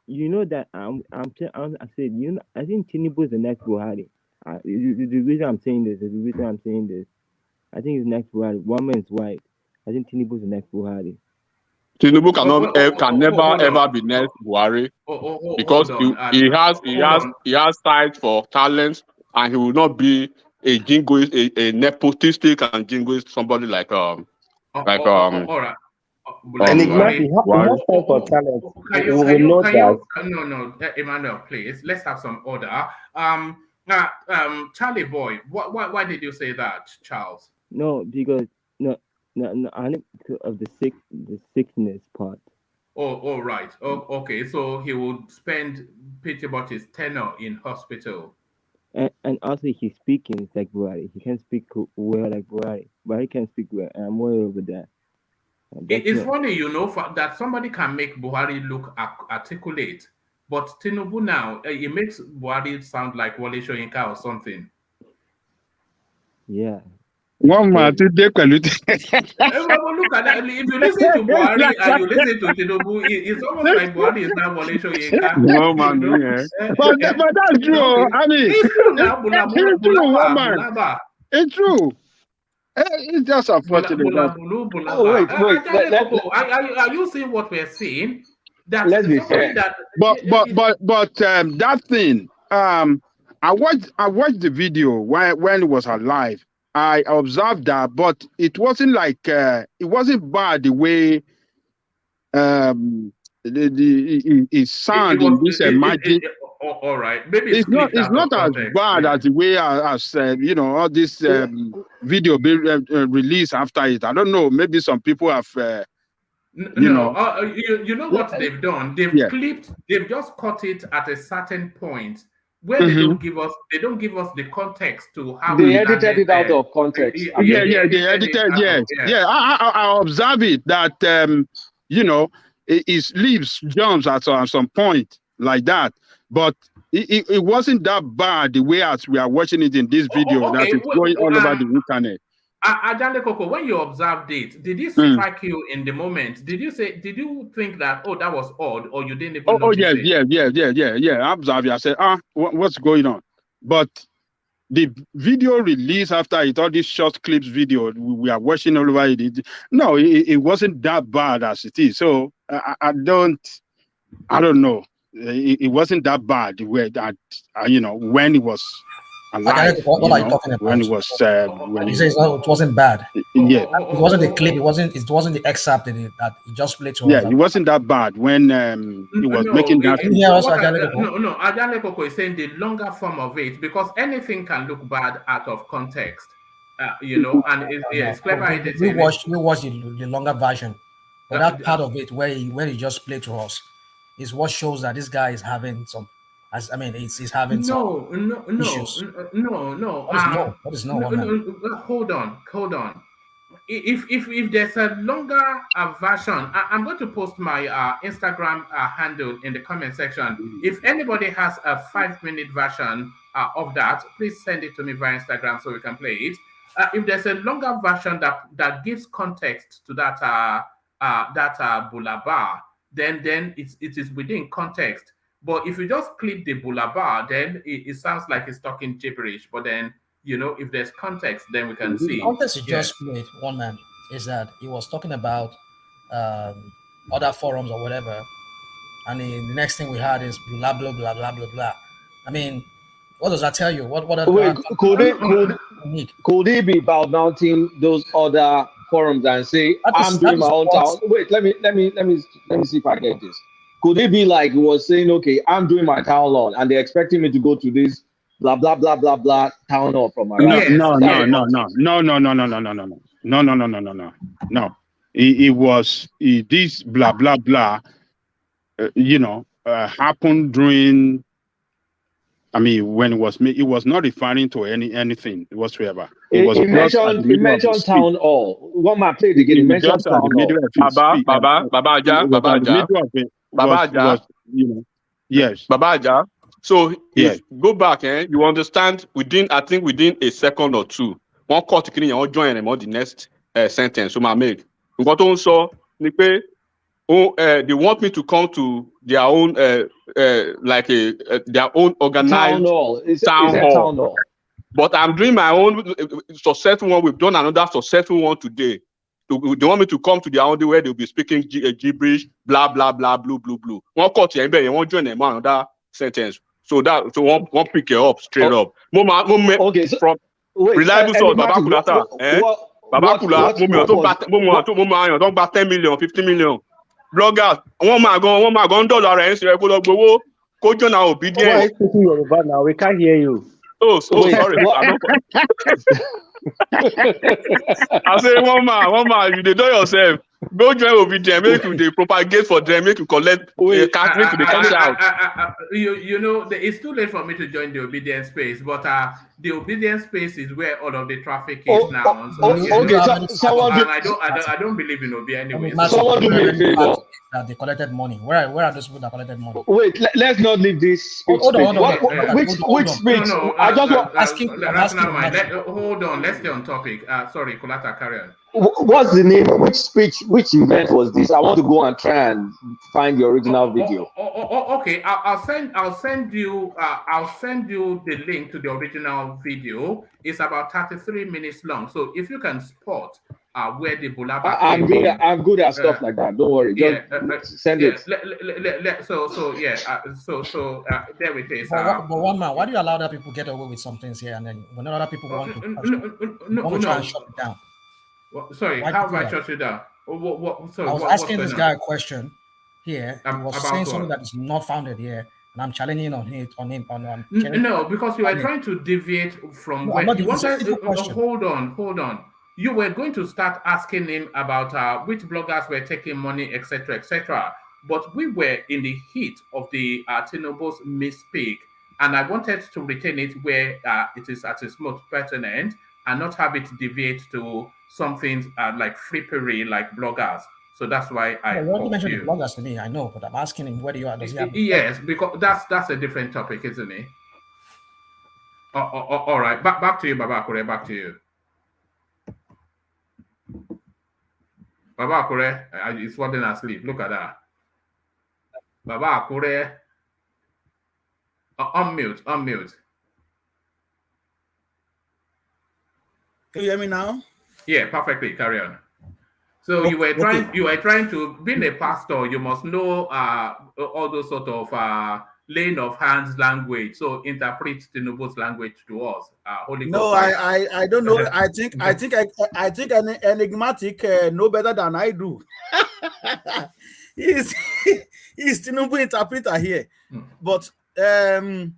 you know that I said, you know, I think Tinubu is the next Buhari. The reason I'm saying this, I think it's next Buhari. One man's white. I think Tinubu is the next Buhari. Tinubu can never ever be next Buhari because he has sight for talents, and he will not be a jingoist, a nepotistic and jingoist somebody like all right. Enigmatic, he has time for talent. We know that. No, Emmanuel, please. Let's have some order. Charlie boy, why did you say that, Charles? No, because no, I need of the sickness part. Oh, right. Oh, okay. So he would spend pretty much his tenure in hospital. And also he's speaking like Buhari. He can speak well like Buhari, but he can speak well. And I'm worried over that. It's funny, you know, that somebody can make Buhari look articulate, but Tinubu now, it makes Buhari sound like Wole Soyinka or something. Yeah. One man to take a look. Look at that. If you listen to Buhari and you listen to Tinubu, it's almost like Buhari is now Wole Soyinka. No man, but that's true. I mean, it's true now. It's true, one man. It's true. It's just unfortunate. Wait. Are you seeing what we're seeing? Let's be fair. But that thing. I watched the video when it was alive. I observed that, but it wasn't like it wasn't bad the way it sound in this magic. All right, maybe it's not as bad as the way as you know, all this video be released after it. I don't know. Maybe some people have. You know what they've done? They've just cut it at a certain point where they don't give us the context to how they edited it out of context. They edited. Yes. I observe it that his lips jumps at some point like that. But it wasn't that bad the way as we are watching it in this video that Okay, is going all over the internet. Ajande Koko, when you observed it, did it Mm. strike you in the moment? Did you think that, oh, that was odd, or you didn't even Oh, notice yes, it? yeah. I observed it. I said, what's going on? But the video release after it, all these short clips video we are watching all over it. No, it wasn't that bad as it is. So I don't know. It wasn't that bad where that when it was alive. What are you talking When about? it was when He says it wasn't bad. yeah. It wasn't the clip. It wasn't the excerpt that he just played to us. Yeah, it wasn't that bad when he was making that. No, Ajande Koko is saying the longer form of it, because anything can look bad out of context. And it's clever. We watched the longer version, but that part of it where he just played to us is what shows that this guy is having some. He's having some issues. No. What is no? Hold on. If there's a longer version, I'm going to post my Instagram handle in the comment section. If anybody has a 5-minute version of that, please send it to me via Instagram so we can play it. If there's a longer version that gives context to that Bola, then it is within context. But if you just clip the Bola, then it sounds like it's talking gibberish. But then, if there's context, then we can see. The context he just played, one man, is that he was talking about other forums or whatever, and the next thing we had is blah blah blah blah blah blah. I mean, what does that tell you? What Wait, could it be about mounting those other forums and say I'm doing my own town? Wait, let me see if I get this. Could it be like he was saying, okay, I'm doing my town hall, and they're expecting me to go to this blah blah blah blah blah town hall from my No. It was this blah blah blah. Happened during. I mean, when it was not referring to anything whatsoever. It was he mentioned town hall. What my play again? He mentioned town hall. Baba, yes. Baba, so if go back, you understand within a second or two, one court can join them on the next sentence. So my make. They want me to come to their own their own organized town hall. But I'm doing my own successful one. We've done another successful one today. They want me to come to their own where they'll be speaking gibberish, blah blah blah, blue blue blue. One cut here, you won't join them on another sentence. So one pick it up straight up. Okay, so from reliable source, Baba Kulata, Baba Kula, don't buy 10 million, 50 million. Bloggers, one man gone $1 so go go join our obedience. Why are you speaking Yoruba now? We can't hear you. Oh, sorry. I say one man, you do yourself. Go join obedience, make you propagate for them, make you collect cash to the cash out. It's too late for me to join the obedience space, but the obedience space is where all of the traffic is now. I don't believe in Obi anyway. Someone do me a favor. That they collected money. Where are those people that collected money? Wait, let's not leave this speech. Hold on. Which speech? I just want asking. Hold on. Let's stay on topic. Sorry, Kulata, carry on. What's the name? Which speech? Which event was this? I want to go and try and find the original video. Okay. I'll send you the link to the original video. It's about 33 minutes long. So if you can spot where the Bulaba I'm good at stuff like that. Don't worry. Just send it. There it is. But one man, why do you allow other people get away with some things here, and then when other people want to try and shut it down? Sorry, how have I shut you down? Sorry, I was asking this guy a question here. He was saying something that is not founded here, and I'm challenging on him. No, because you are trying to deviate from where you wanted. Hold on. You were going to start asking him about which bloggers were taking money, etc., etc. But we were in the heat of the Tinubu'S misspeak, and I wanted to retain it where it is at its most pertinent and not have it deviate to something like frippery, like bloggers. So that's why I you already called mentioned the you. bloggers to me, I know, but I'm asking him whether does he have the Yes, because that's a different topic, isn't it? All right, back to you, Babakure. Back to you, Babakure. He's falling asleep. Look at that, Babakure. Unmute, unmute. Can you hear me now? Yeah, perfectly. Carry on. So Okay, you were trying to being a pastor, you must know all those sort of laying of hands language. So interpret Tinubu's language to us. Holy No, Ghost. I don't know. I think an enigmatic know better than I do. he's he's Tinubu interpreter here, but this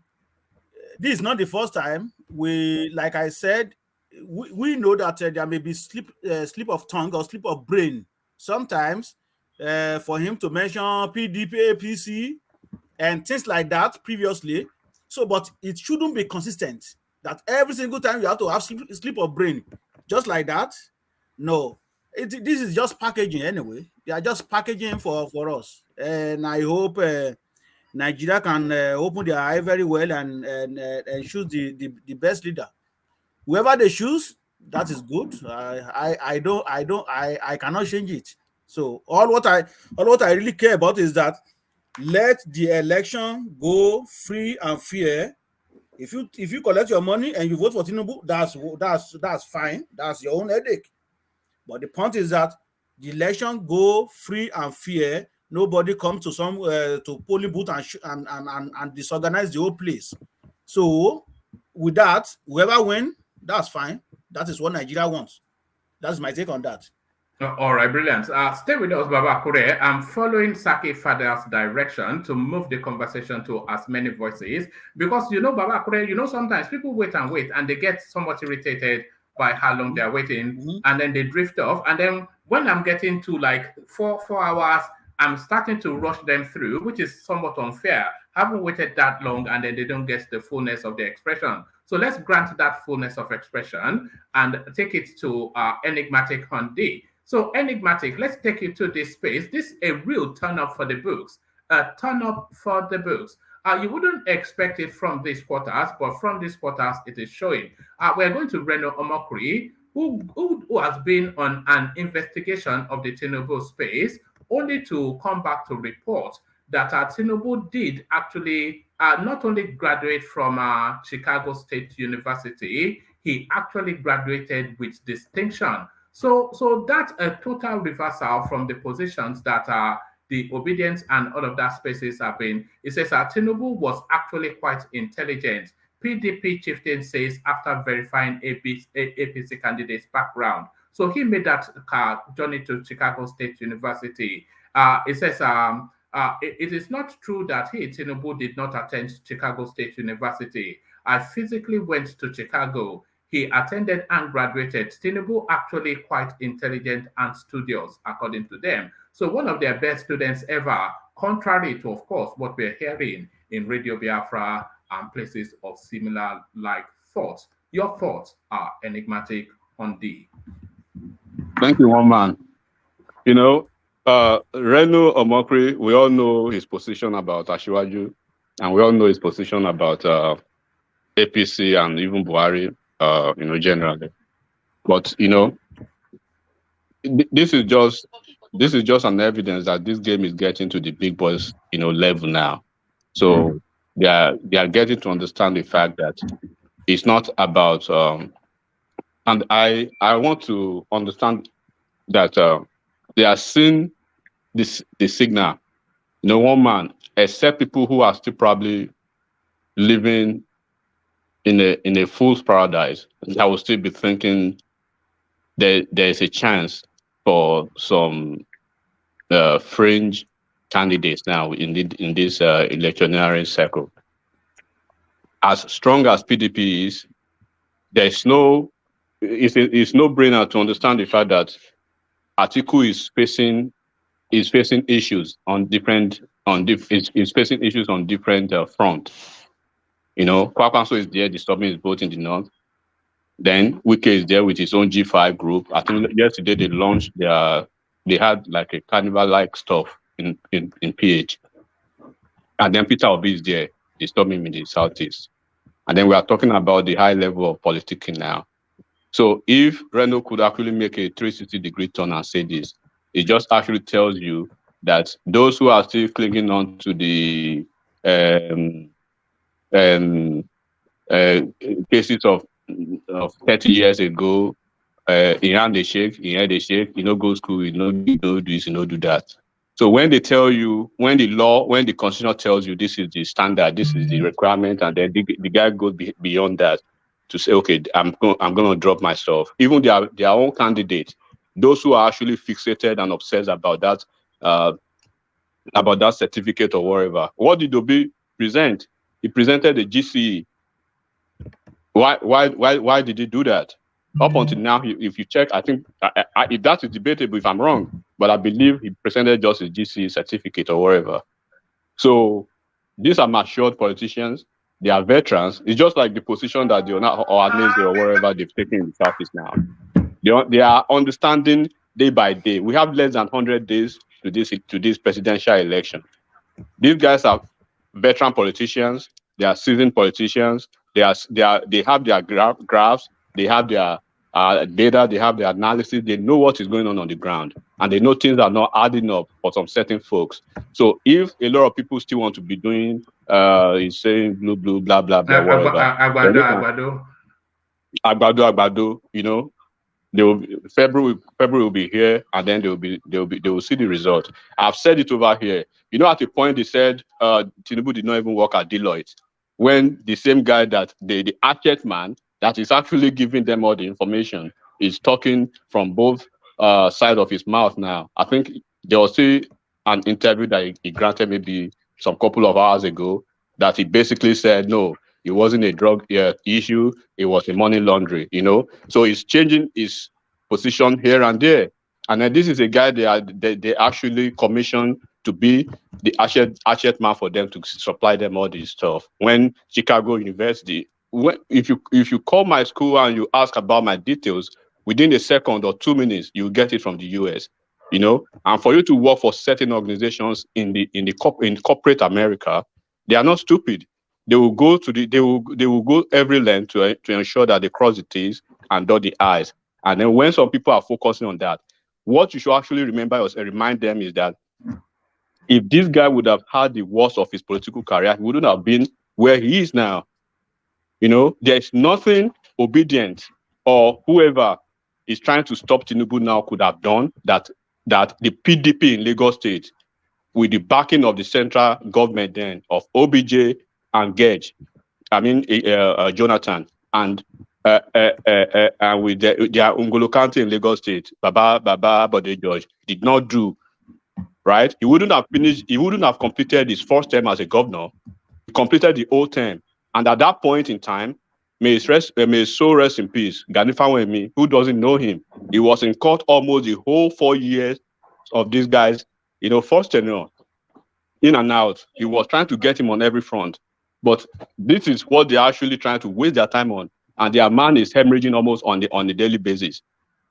is not the first time. We, like I said, we know that there may be slip of tongue or slip of brain sometimes for him to mention PDP, APC, and things like that previously. So, but it shouldn't be consistent that every single time you have to have slip of brain just like that. No, this is just packaging anyway. They are just packaging for us, and I hope Nigeria can open their eye very well and choose the best leader. Whoever they choose, that is good. I cannot change it. So all what I really care about is that let the election go free and fair. If you collect your money and you vote for Tinubu, that's fine. That's your own headache. But the point is that the election go free and fair. Nobody comes to some to polling booth and disorganize the whole place. So with that, whoever win, that's fine. That is what Nigeria wants. That's my take on that. All right, brilliant. Stay with us, Baba Kure. I'm following Saki Father's direction to move the conversation to as many voices because Baba Kure, sometimes people wait and they get somewhat irritated by how long they're waiting, and then they drift off. And then when I'm getting to like 4 hours, I'm starting to rush them through, which is somewhat unfair. Haven't waited that long, and then they don't get the fullness of the expression. So let's grant that fullness of expression and take it to enigmatic Hundi. So enigmatic, let's take you to this space. This is a real turn up for the books. A turn up for the books. You wouldn't expect it from these quarters, but from these quarters, it is showing. We're going to Reno Omokri, who has been on an investigation of the Tinubu space, only to come back to report that Tinubu did actually not only graduate from Chicago State University, he actually graduated with distinction. So that's a total reversal from the positions that the obedience and all of that spaces have been. It says Tinubu was actually quite intelligent. PDP chieftain says after verifying APC candidates' background. So he made that journey to Chicago State University. It says it is not true that Tinubu, did not attend Chicago State University. I physically went to Chicago. He attended and graduated. Tinubu actually quite intelligent and studious, according to them. So one of their best students ever, contrary to, of course, what we're hearing in Radio Biafra and places of similar like thoughts. Your thoughts are enigmatic on D. Thank you, one man. Reno Omokri, we all know his position about Ashiwaju, and we all know his position about APC and even Buhari, generally. But this is just an evidence that this game is getting to the big boys, level now. So they are getting to understand the fact that it's not about. And I want to understand that they are seeing the signal. No one man, except people who are still probably living in a fool's paradise, that will still be thinking that there's a chance for some fringe candidates now in this electioneering circle. As strong as PDP is, it's no brainer to understand the fact that Atiku is facing issues on different front. Kwakwanso is there disturbing his vote in the north. Then Wike is there with his own G5 group. I think yesterday they launched their they had like a carnival-like stuff in PH. And then Peter Obi is there. They stopped him in the Southeast. And then we are talking about the high level of politicking now. So if Reno could actually make a 360-degree turn and say this, it just actually tells you that those who are still clinging on to the cases of 30 years ago, Iran they shake, you know, go school, you know this, you know, do that. So when they tell you, when the constitution tells you this is the standard, this is the requirement, and then the guy goes beyond that to say, okay, I'm going to drop myself. Even their own candidate, those who are actually fixated and obsessed about that certificate or whatever. What did Obi present? He presented the GCE. Why did he do that? Up until now, if you check, I think if that is debatable, if I'm wrong, but I believe he presented just his GCE certificate or whatever. So these are matured politicians. They are veterans. It's just like the position that or Anese or wherever they've taken in the Southeast now. They are understanding day by day. We have less than 100 days to this presidential election. These guys are veteran politicians. They are seasoned politicians. They have their graphs. They have their data. They have their analysis. They know what is going on the ground, and they know things are not adding up for some certain folks. So if a lot of people still want to be doing, is saying blue, blah, blah, blah, whatever. Agbado, you know, February will be here, and then they will see the result. I've said it over here. You know, at a point they said Tinubu did not even work at Deloitte, when the same guy that the hatchet man that is actually giving them all the information is talking from both sides of his mouth now. I think there was still an interview that he granted maybe some couple of hours ago that he basically said no, it wasn't a drug issue, it was a money laundering, you know. So he's changing his position here and there. And then this is a guy they actually commissioned to be the hatchet man for them to supply them all this stuff. When Chicago University, if you call my school and you ask about my details, within a second or 2 minutes, you get it from the US. You know, and for you to work for certain organizations in corporate America, they are not stupid. They will go they will go every length to ensure that they cross the T's and dot the I's. And then when some people are focusing on that, what you should actually remind them is that if this guy would have had the worst of his political career, he wouldn't have been where he is now. You know, there's nothing Obedient or whoever is trying to stop Tinubu now could have done that the PDP in Lagos State, with the backing of the central government then of OBJ and Gage, Jonathan, and with their Ngolo Kante in Lagos State, Baba Bode George, did not do, right? He wouldn't have completed his first term as a governor. He completed the whole term. And at that point in time, may his soul rest in peace, Gani Fawemi, who doesn't know him, he was in court almost the whole 4 years of these guys, you know, first tenure, in and out. He was trying to get him on every front. But this is what they're actually trying to waste their time on. And their man is hemorrhaging almost on a daily basis.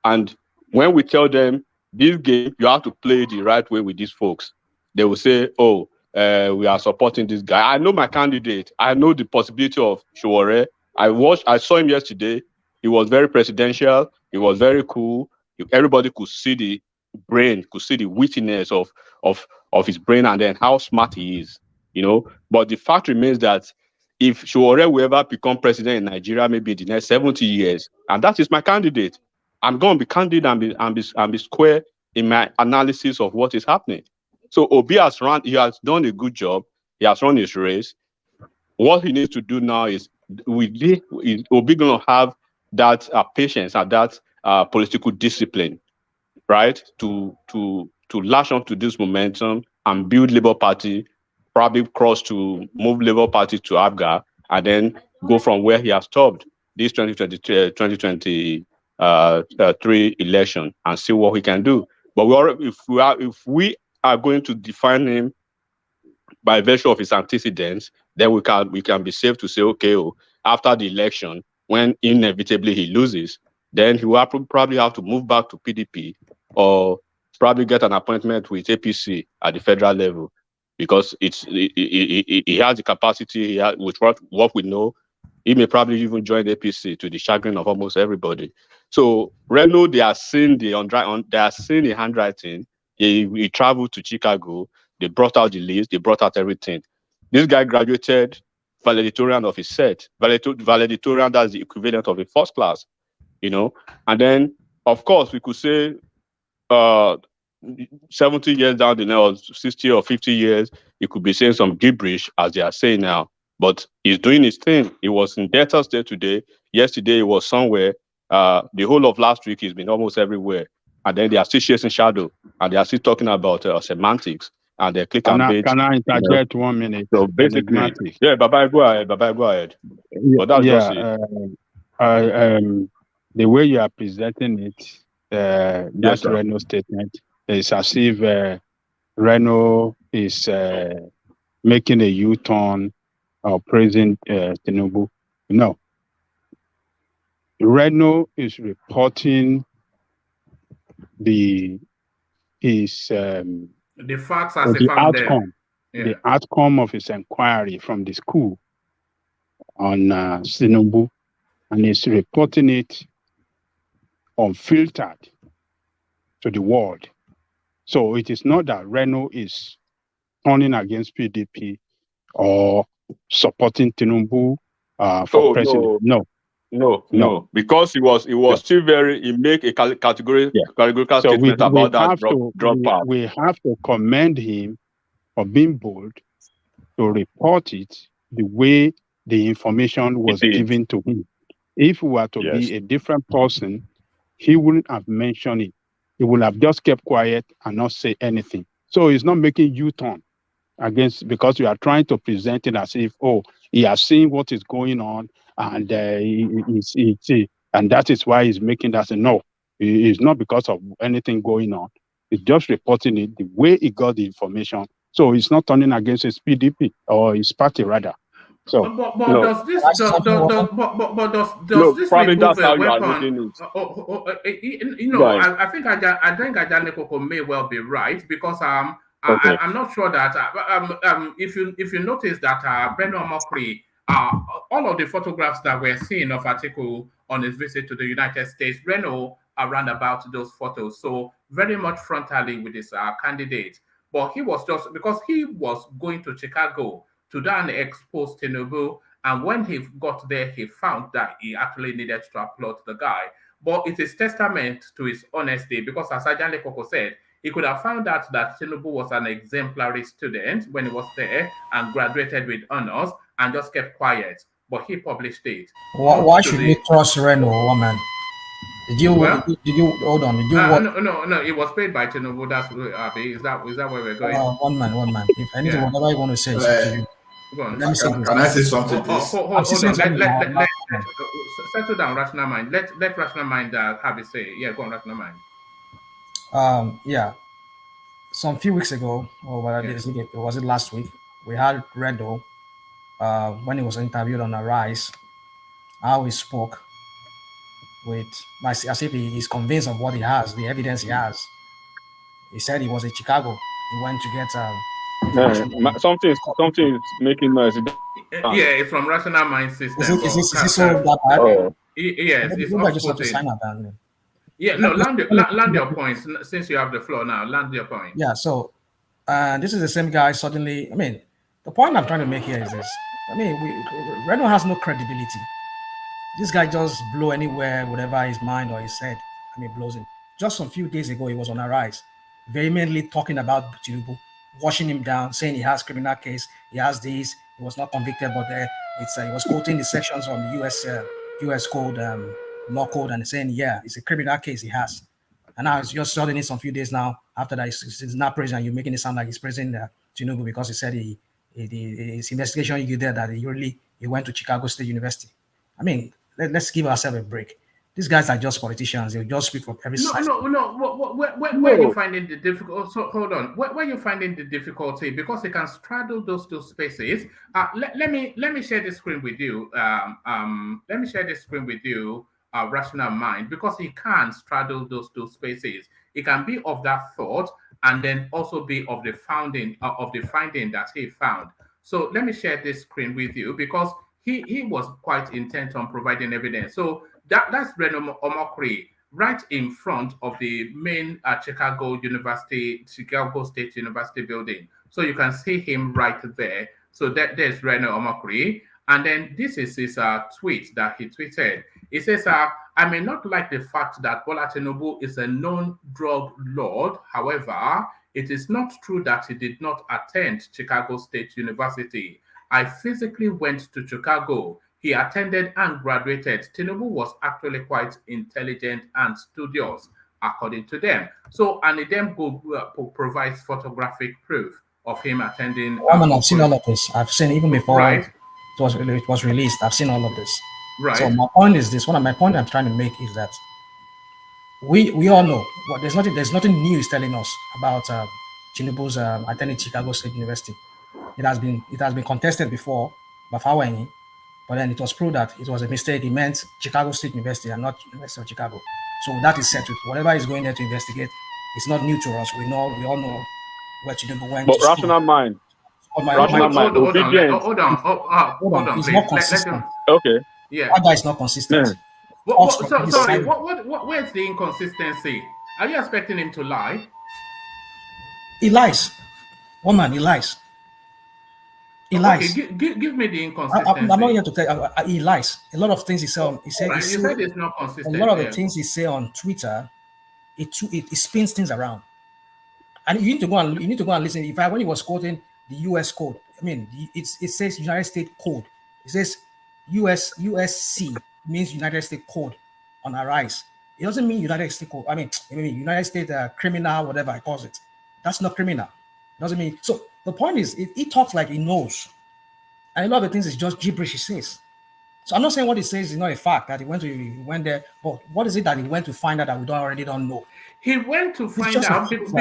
And when we tell them, this game, you have to play the right way with these folks, they will say, oh, we are supporting this guy. I know my candidate. I know the possibility of Sowore. I saw him yesterday. He was very presidential. He was very cool. Everybody could see the brain, could see the wittiness of his brain, and then how smart he is, you know. But the fact remains that if Sowore will ever become president in Nigeria, maybe in the next 70 years, and that is my candidate, I'm going to be candid and be square in my analysis of what is happening. So Obi he has done a good job. He has run his race. What he needs to do now is Obi going to have that patience and that political discipline, right, to lash on to this momentum and build Labour Party, probably move Labour Party to ABGA, and then go from where he has stopped this 2023 election and see what he can do. But if we are going to define him by virtue of his antecedents, then we can be safe to say, okay, after the election, when inevitably he loses, then he will probably have to move back to PDP or probably get an appointment with APC at the federal level because he has the capacity. He has, with what we know, he may probably even join APC to the chagrin of almost everybody. So Reno, they are seeing they are seeing the handwriting. He traveled to Chicago. They brought out the list. They brought out everything. This guy graduated valedictorian of his set. Valedictorian, that's the equivalent of a first class, And then, of course, we could say uh 70 years down the line, or 60 or 50 years, he could be saying some gibberish, as they are saying now. But he's doing his thing. He was in Delta State today. Yesterday, he was somewhere. The whole of last week, he's been almost everywhere. And then they are still chasing shadow, and they are still talking about semantics and their click and bait. Can I interject 1 minute? So basically, Enigmatic. yeah, Baba, go ahead. Baba, go ahead. But that's just it. The way you are presenting it, that sir. Reno statement is as if Reno is making a U-turn or praising Tinubu. No. Reno is reporting the facts as they found them. The outcome of his inquiry from the school on Tinubu, and he's reporting it unfiltered to the world. So it is not that Reno is turning against PDP or supporting Tinubu for president. No, because he was still he make a categorical statement about that dropout. We have to commend him for being bold to report it the way the information was given to him. If he were to be a different person, he wouldn't have mentioned it. He would have just kept quiet and not say anything. So he's not making U-turn because you are trying to present it as if, he has seen what is going on and and that is why he's making that. No, it's not because of anything going on. He's just reporting it the way he got the information. So he's not turning against his PDP or his party rather. So, does this probably remove that's how a you are weapon? reading it. I think Ajane Koko may well be right because I'm not sure that if you notice that Reno Omokri, all of the photographs that we're seeing of Atiku on his visit to the United States, Reno around about those photos, so very much frontally with his candidate. But he was just because he was going to Chicago to then expose Tinubu, and when he got there, he found that he actually needed to applaud the guy. But it is testament to his honesty because, as Ajane Koko said, he could have found out that Tinubu was an exemplary student when he was there and graduated with honors and just kept quiet. But he published it. Why should we trust Reno, woman? Did you hold on? Did you no, it was paid by Tinubu. That's is that where we're going? One man. If anything, whatever you want to say, it's up to you. Let me say can I say something, please? Hold on. Let settle down, rational mind. Let rational mind have it say. Yeah, go on, rational mind. Yeah. Some few weeks ago, or was it last week? We had Reno when he was interviewed on Arise, how he spoke with as if he is convinced of what he has, the evidence he has. He said he was in Chicago. He went to get something is making noise. Yeah, it's from rational mind system. Is it so that bad? Yes, it's just have to sign up then. Yeah, no, land your points since you have the floor now. Land your point. Yeah, so this is the same guy suddenly. I mean, the point I'm trying to make here is this. I mean, Reno has no credibility. This guy just blow anywhere, whatever his mind or his head. I mean, blows him. Just some few days ago, he was on Arise, vehemently talking about Tinubu, washing him down, saying he has criminal case, he has this, he was not convicted, but he was quoting the sections from the U.S. code, law code, and saying, yeah, it's a criminal case he has. And now it's just starting it some few days now. After that, he's not praising, and you're making it sound like he's praising Tinubu because he said his investigation you there that he went to Chicago State University. I mean, let's give ourselves a break. These guys are just politicians. They'll just speak from every side. No. Where are you finding the difficulty? So hold on. Where are you finding the difficulty? Because they can straddle those two spaces. Let me share the screen with you. Let me share the screen with you. rational mind, because he can straddle those two spaces. It can be of that thought and then also be of the finding that he found. So let me share this screen with you, because he was quite intent on providing evidence. So that's Reno Omokri right in front of the main Chicago State University building. So you can see him right there. So there's Reno Omokri. And then this is his tweet that he tweeted. He says, I may not like the fact that Bola Tinubu is a known drug lord. However, it is not true that he did not attend Chicago State University. I physically went to Chicago. He attended and graduated. Tinubu was actually quite intelligent and studious, according to them. So, and it then provides photographic proof of him attending. I've seen all of this. I've seen even before Right. it was released. I've seen all of this. Right. So my point is this. One of my point I'm trying to make is that we all know. Well, there's nothing new is telling us about Tinubu's attending Chicago State University. It has been contested before by Faweni, but then it was proved that it was a mistake. It meant Chicago State University and not University of Chicago. So that is settled. Whatever is going there to investigate, it's not new to us. We all know where Tinubu went But to school. rational mind. Hold on, It's please. not consistent. Okay. Yeah. That guy is not consistent. Sorry, where's the inconsistency? Are you expecting him to lie? He lies. One man, he lies. He lies. Okay, give me the inconsistency. I'm not here to tell. He lies. A lot of things he said. You said it's not consistent. A lot of the things he say on Twitter, it spins things around. And you need to go and listen. When he was quoting the U.S. code, I mean, it says United States code. It says USC means United States code on Arise. It doesn't mean United States code. I mean United States criminal, whatever I calls it. That's not criminal. It doesn't mean. So the point is, he talks like he knows, and a lot of the things is just gibberish he says. So I'm not saying what he says is not a fact that he went there, but what is it that he went to find out that we already don't know? He went to find out because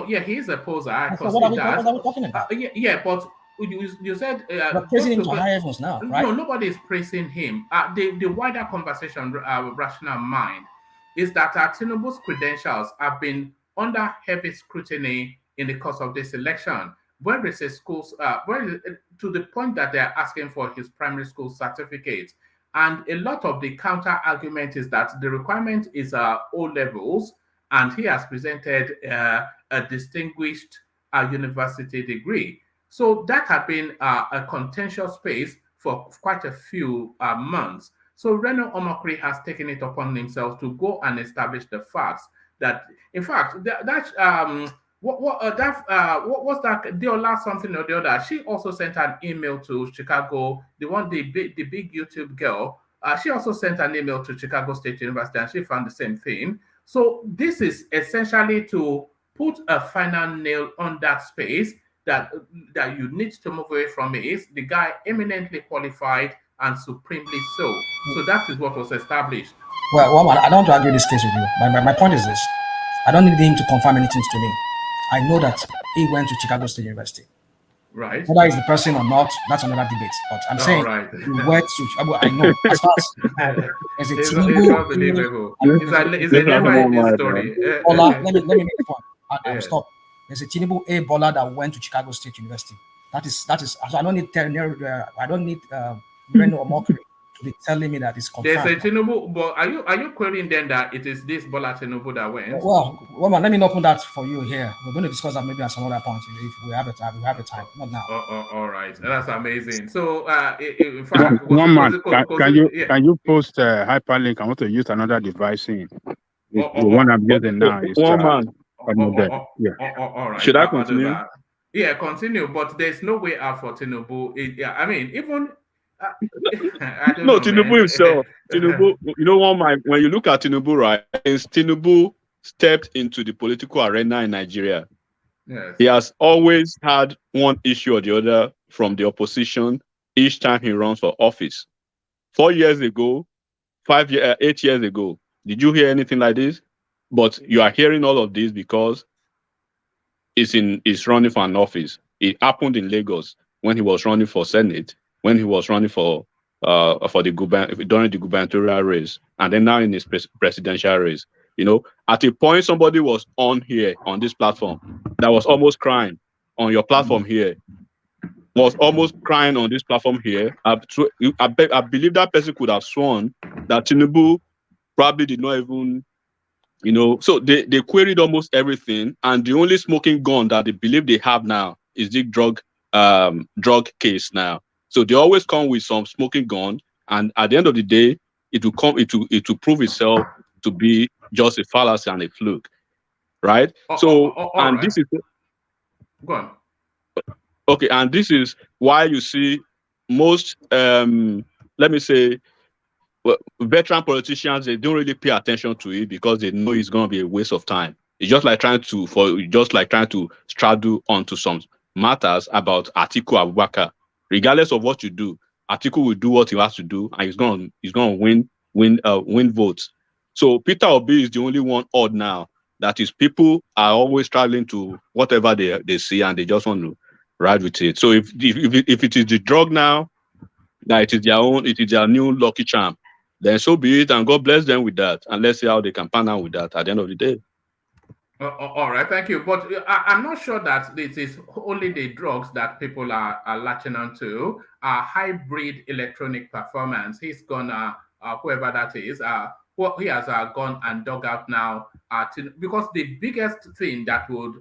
yeah, he's a poser. What are we talking about? Yeah, but you said we're praising him to high heavens now, right? No, nobody is praising him. The wider conversation, rational mind, is that Tinubu's credentials have been under heavy scrutiny in the course of this election. Where is his schools? To the point that they're asking for his primary school certificate. And a lot of the counter argument is that the requirement is O levels, and he has presented a distinguished university degree. So that had been a contentious space for quite a few months. So Reno Omokri has taken it upon himself to go and establish the facts that, in fact, what was that? Deola something or the other. She also sent an email to Chicago. The big YouTube girl. She also sent an email to Chicago State University, and she found the same thing. So this is essentially to put a final nail on that space that you need to move away from. Is the guy eminently qualified and supremely so? So that is what was established. Well, I don't want to argue this case with you. My point is this: I don't need him to confirm anything to me. I know that he went to Chicago State University. Right. Whether he's the person or not, that's another debate. But I'm saying he went to. I know. As far as there's a it's Tinubu, unbelievable. It's a never-ending story. Bola, let me make a point. I'll stop. There's a Tinubu Bola that went to Chicago State University. That is. So I don't need Reno Omokri to be telling me that it's confirmed. There's a Tinubu, but are you querying then that it is this Bola Tinubu that went? Well, let me not put that for you here. We're going to discuss that maybe at some other point if we have the time. We have the time, not now. All right, that's amazing. So, in fact, can you post a hyperlink? I want to use another device. The one I'm using now is all right. Should I continue? Yeah, continue. But there's no way out for Tinubu. I mean, even. No, Tinubu himself. Tinubu, when you look at Tinubu, right, Tinubu stepped into the political arena in Nigeria. Yes. He has always had one issue or the other from the opposition each time he runs for office. 4 years ago, 8 years ago, did you hear anything like this? But you are hearing all of this because he's running for an office. It happened in Lagos when he was running for Senate, when he was running for for the during the gubernatorial race, and then now in his presidential race. You know, at a point somebody was on here on this platform that was almost crying on your platform here, was almost crying on this platform here. I believe that person could have sworn that Tinubu probably did not even, you know, so they queried almost everything, and the only smoking gun that they believe they have now is the drug case now. So they always come with some smoking gun, and at the end of the day, it will prove itself to be just a fallacy and a fluke, right? And right. this is go on. Okay, and this is why you see most let me say veteran politicians, they don't really pay attention to it because they know it's going to be a waste of time. It's just like trying to straddle onto some matters about Atiku Abubakar. Regardless of what you do, Atiku will do what he has to do, and he's going to win votes. So Peter Obi is the only one odd now. That is, people are always traveling to whatever they see, and they just want to ride with it. So if it is the drug now, that it is their new lucky charm, then so be it, and God bless them with that. And let's see how they can pan out with that at the end of the day. All right, thank you. But I'm not sure that this is only the drugs that people are latching onto. Hybrid electronic performance. He's gonna, whoever that is, he has gone and dug out now. Because the biggest thing that would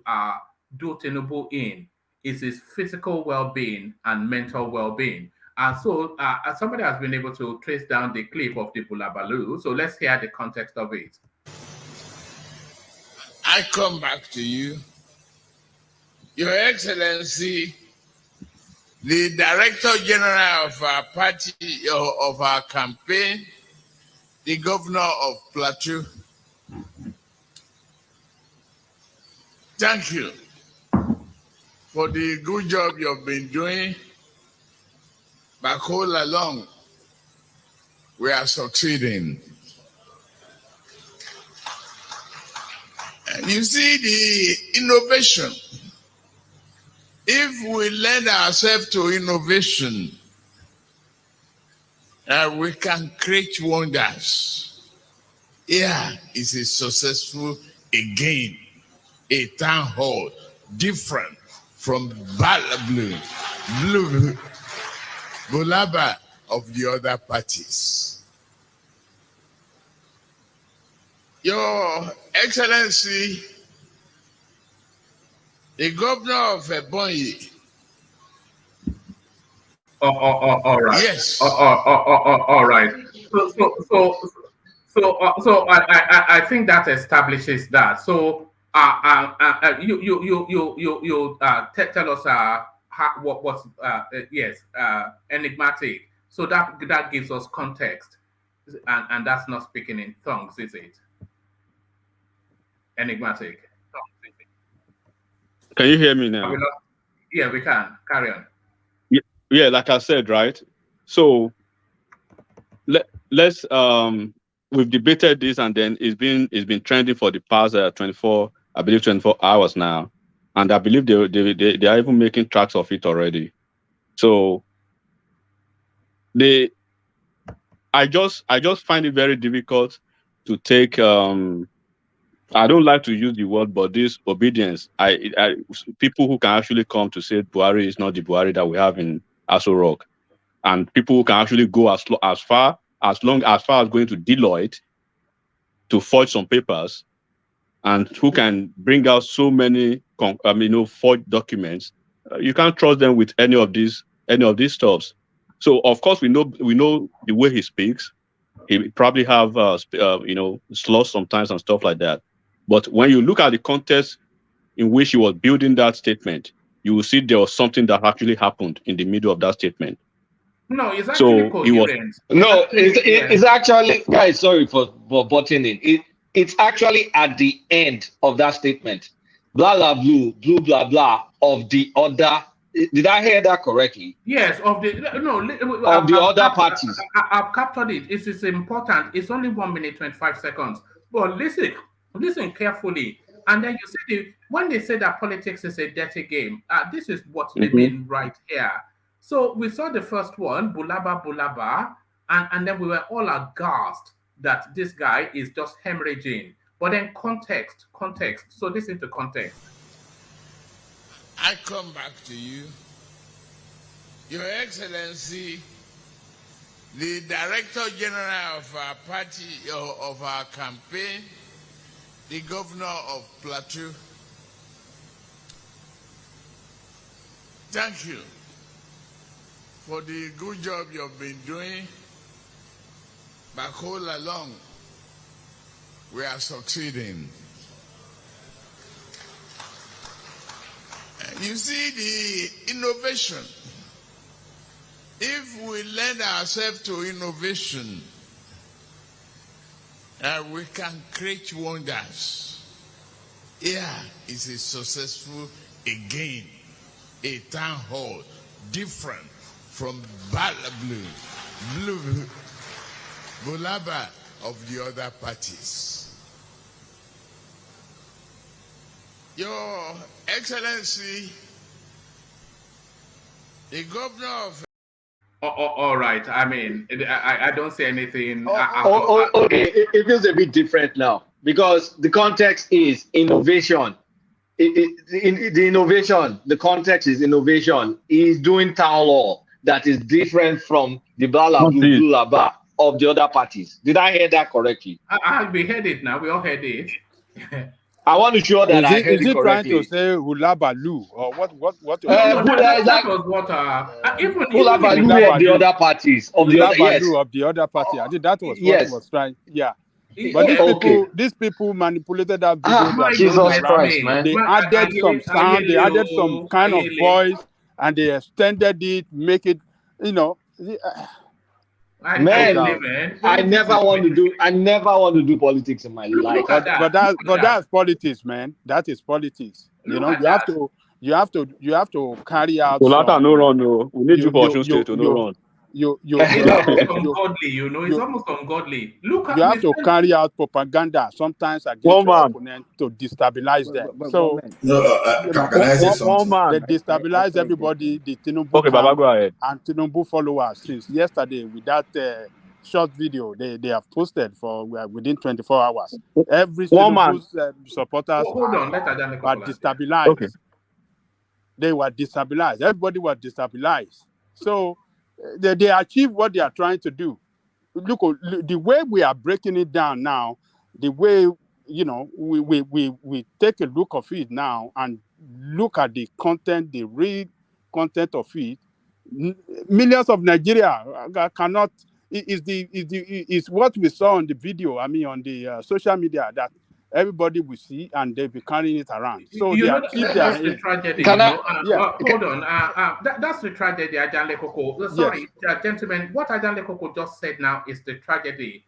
do Tinubu in is his physical well-being and mental well-being. And so somebody has been able to trace down the clip of the Bulabalu. So let's hear the context of it. I come back to you. Your Excellency, the Director General of our party, of our campaign, the Governor of Plateau, thank you for the good job you've been doing. But all along, we are succeeding. And you see the innovation. If we lend ourselves to innovation, we can create wonders. Here is a successful, again, a town hall, different from Blue Bolaba of the other parties. Your Excellency, the governor of Ebonyi. All right. Yes. All right. So I think that establishes that. So you tell us what's enigmatic. So that gives us context, and that's not speaking in tongues, is it? Enigmatic. Can you hear me now? Yeah, we can. Carry on. Yeah, like I said, right? So let's we've debated this, and then it's been trending for the past 24 hours now, and I believe they are even making tracks of it already. So I just find it very difficult to take I don't like to use the word, but this obedience. People who can actually come to say Buhari is not the Buhari that we have in Aso Rock, and people who can actually go as far as going to Deloitte to forge some papers, and who can bring out so many forged documents. You can't trust them with any of these stuffs. So of course we know the way he speaks. He probably have slots sometimes and stuff like that. But when you look at the context in which he was building that statement, you will see there was something that actually happened in the middle of that statement. No, it's actually coherent. It's actually, guys, sorry for butting in. It's actually at the end of that statement. Blah, blah, blue, blah, blah, of the other. Did I hear that correctly? Yes, of the other parties. I've captured it. It is important. It's only 1 minute 25 seconds. But listen carefully. And then you see when they say that politics is a dirty game, this is what they mean right here. So we saw the first one, Bulaba Bulaba, and then we were all aghast that this guy is just hemorrhaging. But then context. So listen to context. I come back to you. Your Excellency, the Director General of our party, of our campaign, the Governor of Plateau, thank you for the good job you've been doing. But all along, we are succeeding. You see the innovation. If we lend ourselves to innovation, we can create wonders. Here is a successful, again, a town hall, different from Bulaba of the other parties. Your Excellency, the Governor of... all right. I mean, I don't say anything. Okay, it feels a bit different now because the context is innovation. The innovation, the context is innovation. He's doing town law that is different from the Bulaba of the other parties. Did I hear that correctly? We heard it now. We all heard it. I want to show that I heard it correctly. Is he trying to say Hulabalu or what? That was what. Hulabalu of the other parties of the other, yes. Of the other party. I think that was what yes. he was trying. Yeah. But these people manipulated that video. Jesus Christ, man. They added some sound, they added some kind of voice, and they extended it, make it, you know. I never want to do politics in my life. But that's politics, man. That is politics. You know, you have to carry out. So no run, no. We need you for Osun State to no run. It's ungodly, you know. It's almost ungodly. You have to carry out propaganda sometimes against your opponent to destabilize them. Can I say something? They destabilize everybody. The Tinubu go ahead. And Tinubu followers since yesterday with that short video they have posted for within 24 hours. Every Tinubu's supporters are destabilized. Okay. They were destabilized. Everybody was destabilized. So they achieve what they are trying to do. Look, the way we are breaking it down now, the way, you know, we take a look of it now and look at the content, the real content of it. Millions of Nigeria cannot. Is what we saw on the video. I mean, on the social media that everybody will see and they'll be carrying it around. So that's the tragedy. Hold on. That's the tragedy, Ajanle Koko. Sorry, gentlemen. What Ajanle Koko just said now is the tragedy.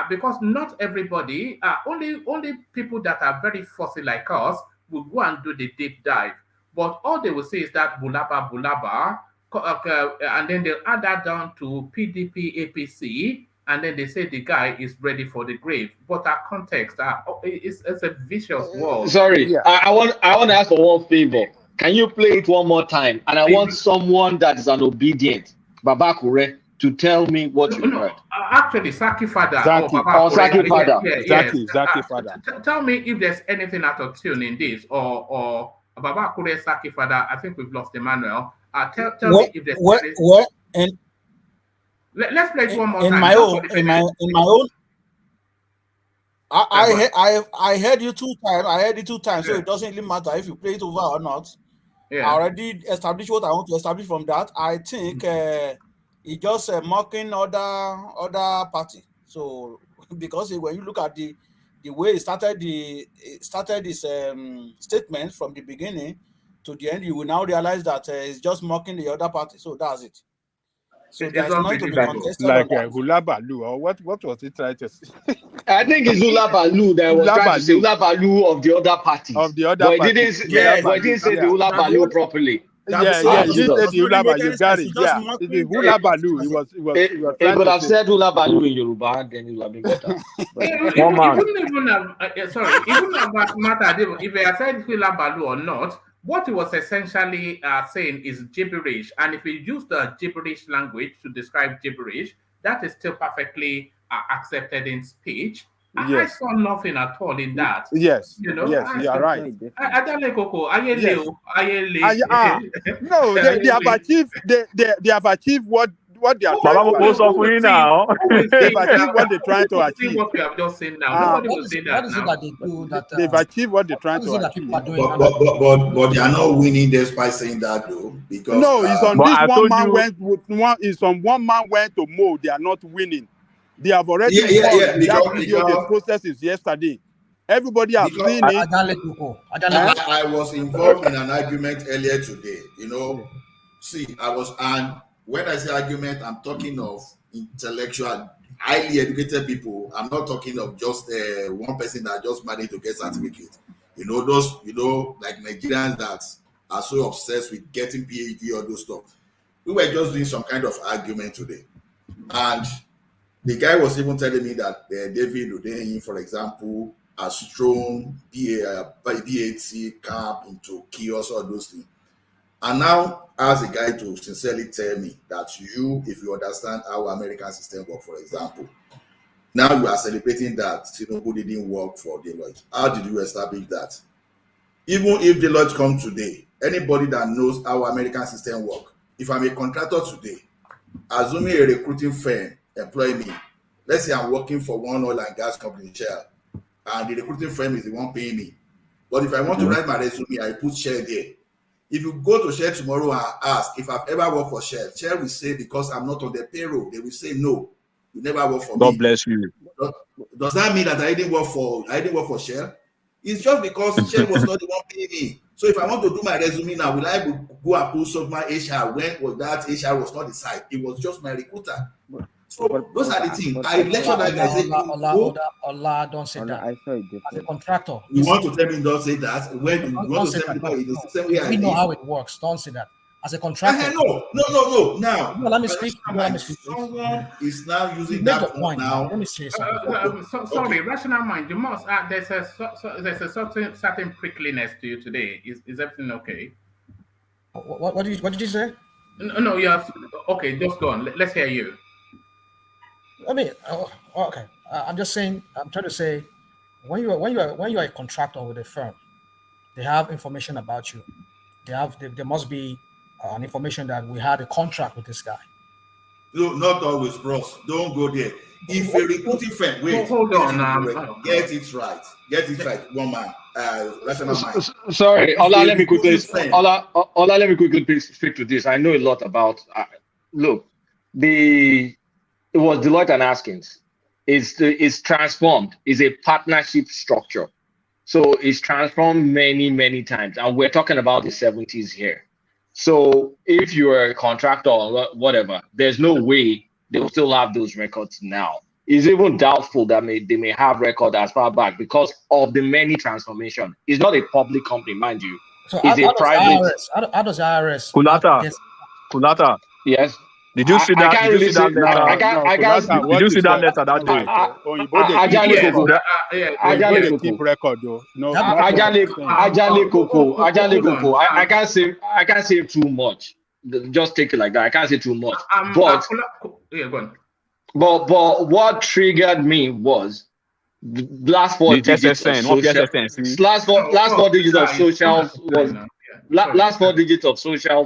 Because not everybody, only people that are very fussy like us will go and do the deep dive. But all they will say is that Bulaba, and then they'll add that down to PDP, APC, and then they say the guy is ready for the grave. But our context, it's a vicious world. Sorry, I want to ask for one favor. Can you play it one more time? And I want someone that is an obedient, Babakure, to tell me what you heard. Actually, Saki Father. Saki Father. Zaki Father. Tell me if there's anything out of tune in this, or Babakure, Saki Father. I think we've lost Emmanuel. Tell me if there's anything. Let's play it one more time. In my own. I heard you 2 times. I heard it 2 times, so it doesn't really matter if you play it over or not. Yeah. I already established what I want to establish from that. I think it's just mocking other party. So because when you look at the way it started this statement from the beginning to the end, you will now realize that it's just mocking the other party. So that's it. So there's not to be contested like Hulabalu, or what was he trying to say? I think it's Hulabalu that was trying to say Hulabalu of the other parties. Of the other parties. But he didn't say the Hulabalu properly. You said the Hulabalu. You got it. Yeah, the Hulabalu. He was he would have said Hulabalu in Yoruba, then it would have been better. It wouldn't even have, sorry, it wouldn't have mattered if they had said Hulabalu or not. what he was essentially saying is gibberish. And if you use the gibberish language to describe gibberish, that is still perfectly accepted in speech. I Yes. saw nothing at all in that. Yes. You know, Yes. You are right. Adale Koko, Ayele Yes. o, Ayele. No, they have Ayele. achieved they have achieved what they are trying Baba to Mo achieve. sọ fún yín now. They've achieved what they're trying to Who will say achieve. what we have just seen now? Nobody will say What that is it now. that they do that? They've achieved what they're trying What is to it that achieve. people are doing? But they are not winning despite saying that though, because No, it's on But this I one told man you, went with one. It's on one man went to mow. They are not winning. They have already yeah, won in that video. The because process is yesterday. Everybody have because seen it. I was involved in an argument earlier today. You know, see, and when I say argument, I'm talking of intellectual, highly educated people. I'm not talking of just one person that just managed to get certificate. You know, those, like Nigerians that are so obsessed with getting PhD or those stuff. We were just doing some kind of argument today. And the guy was even telling me that David Udeyin, for example, has thrown BAT camp into chaos, all those things. And now ask a guy to sincerely tell me that if you understand how American system work, for example, now you are celebrating that Tinubu didn't work for Deloitte. How did you establish that? Even if Deloitte come today, anybody that knows how American system work, if I'm a contractor today, assuming a recruiting firm employ me, let's say I'm working for one oil and gas company, Shell, and the recruiting firm is the one paying me. But if I want to write my resume, I put Shell there. If you go to Shell tomorrow and ask if I've ever worked for Shell, Shell will say because I'm not on their payroll, they will say no, you never work for God me. bless you. Does that mean that I didn't work for Shell? It's just because Shell was not the one paying me. So if I want to do my resume now, will I go and post up my HR when that HR was not the site? It was just my recruiter. So those are the things. I lecture that guy say, Allah, don't say that. I saw it As a contractor, you want to tell me don't say that? When you want don't to say tell me that. in the system where I We know live? how it works. Don't say that. As a contractor. No. Now, no, let me speak. Someone is now using You made that your point. now. Let me say something. Sorry, rational mind. You must. There's a certain prickliness to you today. Is everything okay? What did you say? No, you have. Okay, just go on. Let's hear you. I mean, okay. I'm just saying. I'm trying to say, when you are a contractor with a firm, they have information about you. There must be an information that we had a contract with this guy. No, not always, bros. Don't go there. If a recruiting firm, wait, hold on. Get it right. One man, rational mind. Sorry, Ola, let me quickly speak to this. I know a lot about. Look, it was Deloitte and Askins. It's transformed. It's a partnership structure. So it's transformed many, many times. And we're talking about the 70s here. So if you're a contractor or whatever, there's no way they will still have those records now. It's even doubtful that they may have record as far back because of the many transformation. It's not a public company, mind you. So it's a private. How does IRS? Kulata. Yes. Did you see that? I can't Did you really see that say. letter? Did you see that letter that day? Ajale keep record though. No, Ajale Koko. I can't say too much. Just take it like that. I can't say too much. But go on. But what triggered me was the last four digits of socials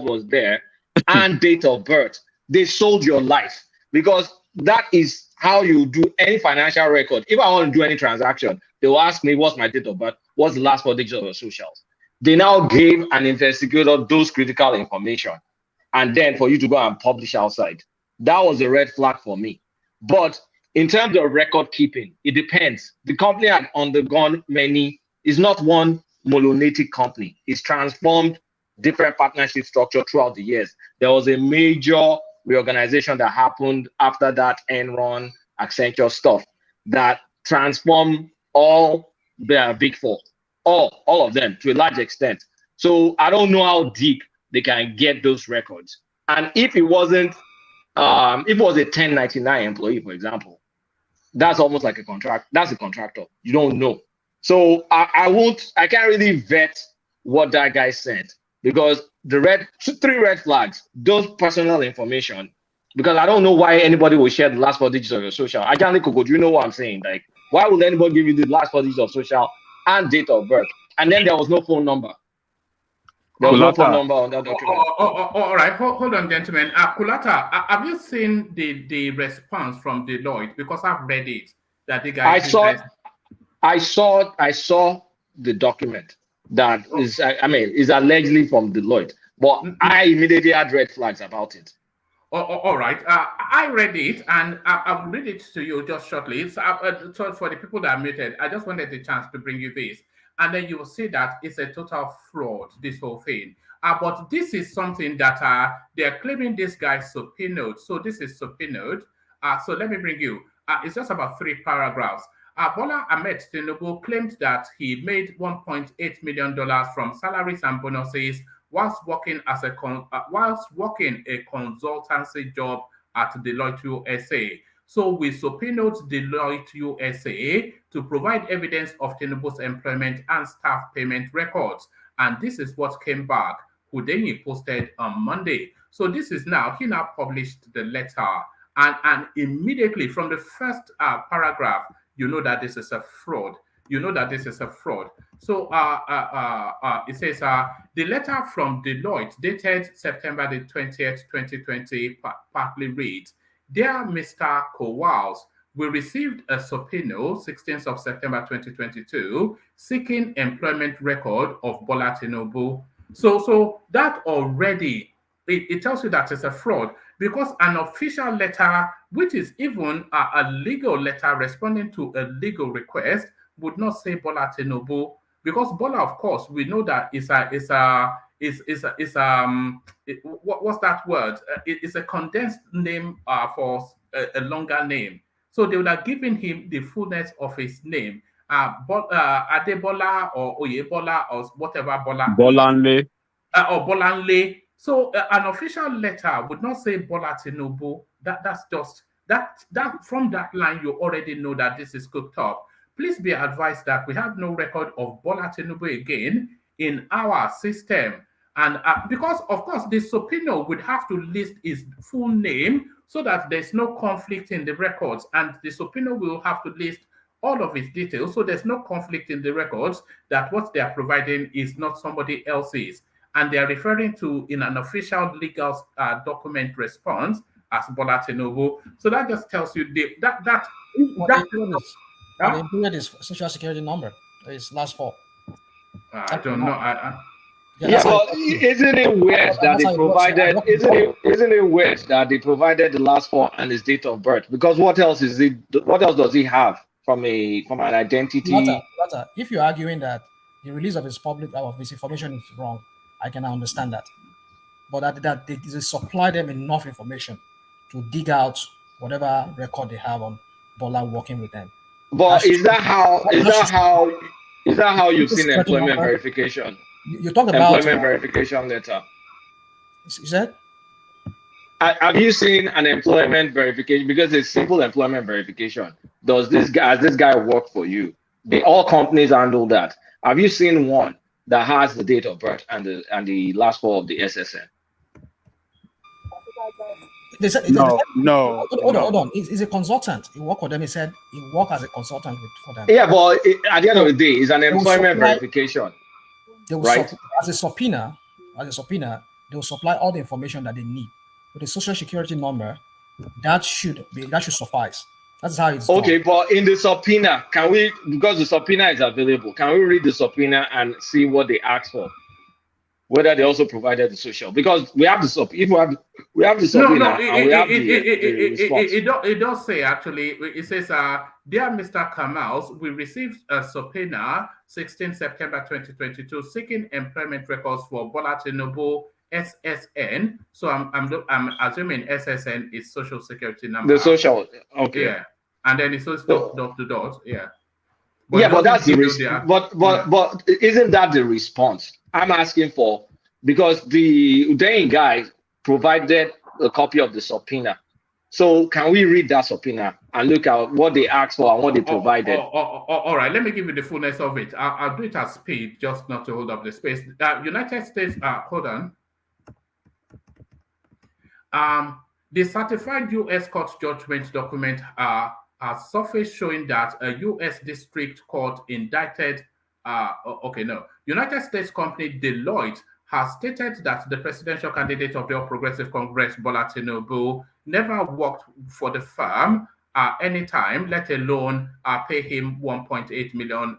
was there and date of birth. They sold your life because that is how you do any financial record. If I want to do any transaction, they will ask me what's my date of birth, what's the last four digits of your socials. They now gave an investigator those critical information, and then for you to go and publish outside. That was a red flag for me. But in terms of record keeping, it depends. The company had undergone it's not one monolithic company. It's transformed different partnership structure throughout the years. There was a major reorganization that happened after that Enron, Accenture stuff that transformed all their big four, all of them to a large extent. So I don't know how deep they can get those records. And if it wasn't, if it was a 1099 employee, for example, that's almost like a contract. That's a contractor. You don't know. So I can't really vet what that guy sent, because three red flags, those personal information, because I don't know why anybody will share the last 4 digits of your social. Ajani Koko, do you know what I'm saying? Like, why would anybody give you the last 4 digits of social and date of birth? And then there was no phone number. There was no phone number on that document. All right, hold on, gentlemen. Kulata, have you seen the response from Deloitte? Because I've read it. That the guy. I saw the document that is allegedly from Deloitte, but I immediately had red flags about it. All right. I read it, and I'll read it to you just shortly. So for the people that are muted, I just wanted the chance to bring you this. And then you will see that it's a total fraud, this whole thing. But this is something that they're claiming this guy subpoenaed. So this is subpoenaed. So let me bring you. It's just about 3 paragraphs. Bola Ahmed Tinubu claimed that he made $1.8 million from salaries and bonuses whilst working a consultancy job at Deloitte USA. So we subpoenaed Deloitte USA to provide evidence of Tinubu's employment and staff payment records. And this is what came back, Hudeni posted on Monday. So this is he now published the letter. And immediately from the first paragraph, you know that this is a fraud. So it says, the letter from Deloitte dated September the 20th, 2020, partly reads, Dear Mr. Kowals, we received a subpoena 16th of September 2022 seeking employment record of Bola Tinubu. So that already, it tells you that it's a fraud, because an official letter, which is even a legal letter responding to a legal request, would not say Bola Tinubu, because Bola, of course, we know that what's that word? It's a condensed name for a longer name. So they would have given him the fullness of his name, Adebola or Oyebola or whatever Bola. Bolanle. Or Bolanle. So an official letter would not say Bola Tinubu. That's just that from that line you already know that this is cooked up. Please be advised that we have no record of Bola Tinubu again in our system. And because, of course, the subpoena would have to list his full name so that there's no conflict in the records. And the subpoena will have to list all of his details so there's no conflict in the records that what they are providing is not somebody else's. And they are referring to, in an official legal document response, as Bola Tinubu. So that just tells you that included his social security number, his last 4. I don't know. But isn't it weird that they provided? Isn't it weird that they provided the last 4 and his date of birth? Because what else is it? What else does he have from an identity? Latter, if you're arguing that the release of his information is wrong, I can understand that. But that they supply them enough information to dig out whatever record they have on Bola working with them. But is that how you've seen employment verification? You talked about employment verification letter. You said? Have you seen an employment verification? Because it's simple employment verification. Does this guy work for you? All companies handle that. Have you seen one that has the date of birth and the last 4 of the SSN? No. Hold on. He's a consultant. He worked for them. He said he worked as a consultant for them. Yeah, but at the end of the day, it's an employment verification. They will as a subpoena, they will supply all the information that they need. With a social security number, that should suffice. That's how it's done. Okay, but in the subpoena, because the subpoena is available, can we read the subpoena and see what they asked for? Whether they also provided the social, because we have the subpoena. We have the subpoena and we have the response. It does say, actually, it says, Dear Mr. Kamals, we received a subpoena 16 September 2022 seeking employment records for Bola Tinubu SSN. So I'm assuming SSN is social security number. The social, okay. Yeah, and then it says dot to dot. Yeah. But that's the response. But isn't that the response? I'm asking for, because the Udain guy provided a copy of the subpoena So can we read that subpoena and look at what they asked for and what they provided? All right, let me give you the fullness of it. I'll do it at speed, just not to hold up the space. United States, hold on. The certified U.S. court judgment document has surfaced showing that a U.S. district court indicted, United States company Deloitte has stated that the presidential candidate of the All Progressive Congress, Bola Tinubu, never worked for the firm any time, let alone pay him $1.8 million.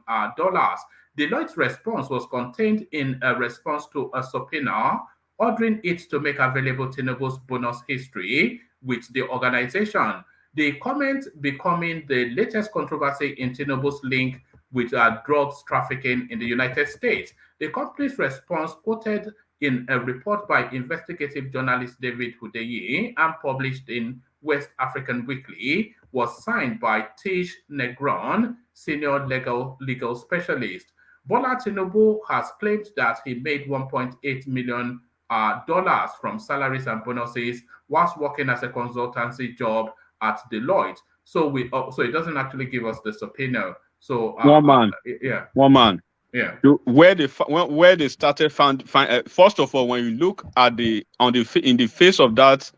Deloitte's response was contained in a response to a subpoena ordering it to make available Tinubu's bonus history with the organization. The comment becoming the latest controversy in Tinubu's link with drugs trafficking in the United States. The company's response, quoted in a report by investigative journalist David Hudeyi and published in West African Weekly, was signed by Tish Negron, senior legal specialist. Bola Tinubu has claimed that he made $1.8 million from salaries and bonuses whilst working as a consultancy job at Deloitte. So it doesn't actually give us the subpoena. So one man. Yeah. Where they started first of all, when you look at in the face of that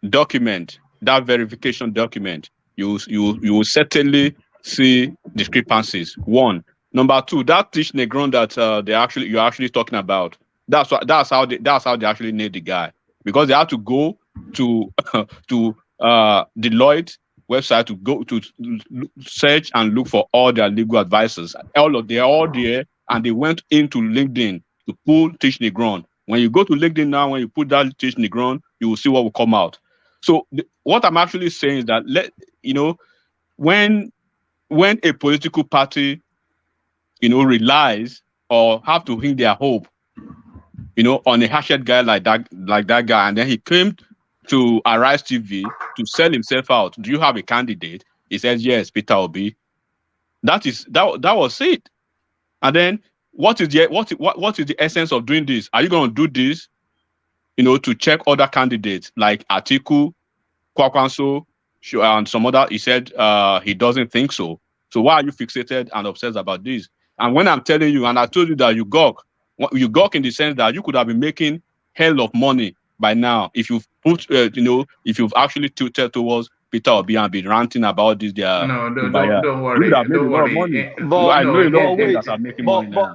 document, that verification document, you will certainly see discrepancies. One. Number two, that Tish Negron that you're actually talking about. That's how they actually named the guy, because they had to go to Deloitte website to go to search and look for all their legal advisors. They're all there, and they went into LinkedIn to pull Tish Negron. When you go to LinkedIn now, when you put that Tish Negron, you will see what will come out. So what I'm actually saying is that when a political party relies or have to hang their hope on a hatchet guy like that guy, and then he came to Arise TV to sell himself out. Do you have a candidate? He says yes, Peter Obi. That was it. And then what is the essence of doing this? Are you going to do this, to check other candidates like Atiku, Kwakwanso, and some other? He said he doesn't think so. So why are you fixated and obsessed about this? And when I'm telling you, and I told you that you gawk in the sense that you could have been making hell of money by now if you've put, if you've actually tilted towards Peter Obi and been ranting about this. No, don't worry. You would have made a lot of money. I know a lot of things that are making money now.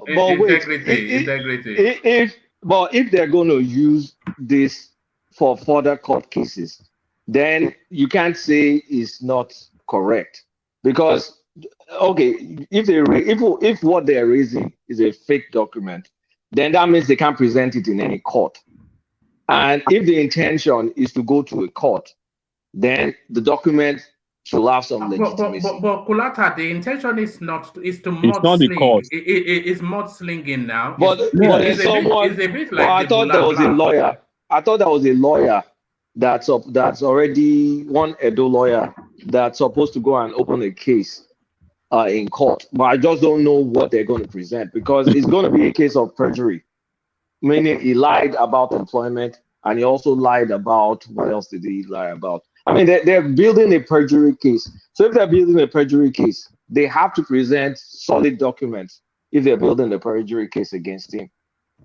If they're going to use this for further court cases, then you can't say it's not correct, because if what they're raising is a fake document, then that means they can't present it in any court. And if the intention is to go to a court, then the document should have some legitimacy. But Kulata, the intention is to mudsling. It's mudslinging now. It's a bit like I thought there was a lawyer. I thought there was a lawyer that's already one Edo lawyer that's supposed to go and open a case in court. But I just don't know what they're going to present, because it's going to be a case of perjury. Meaning he lied about employment, and he also lied about, what else did he lie about? I mean, they're building a perjury case. So if they're building a perjury case, they have to present solid documents if they're building a perjury case against him.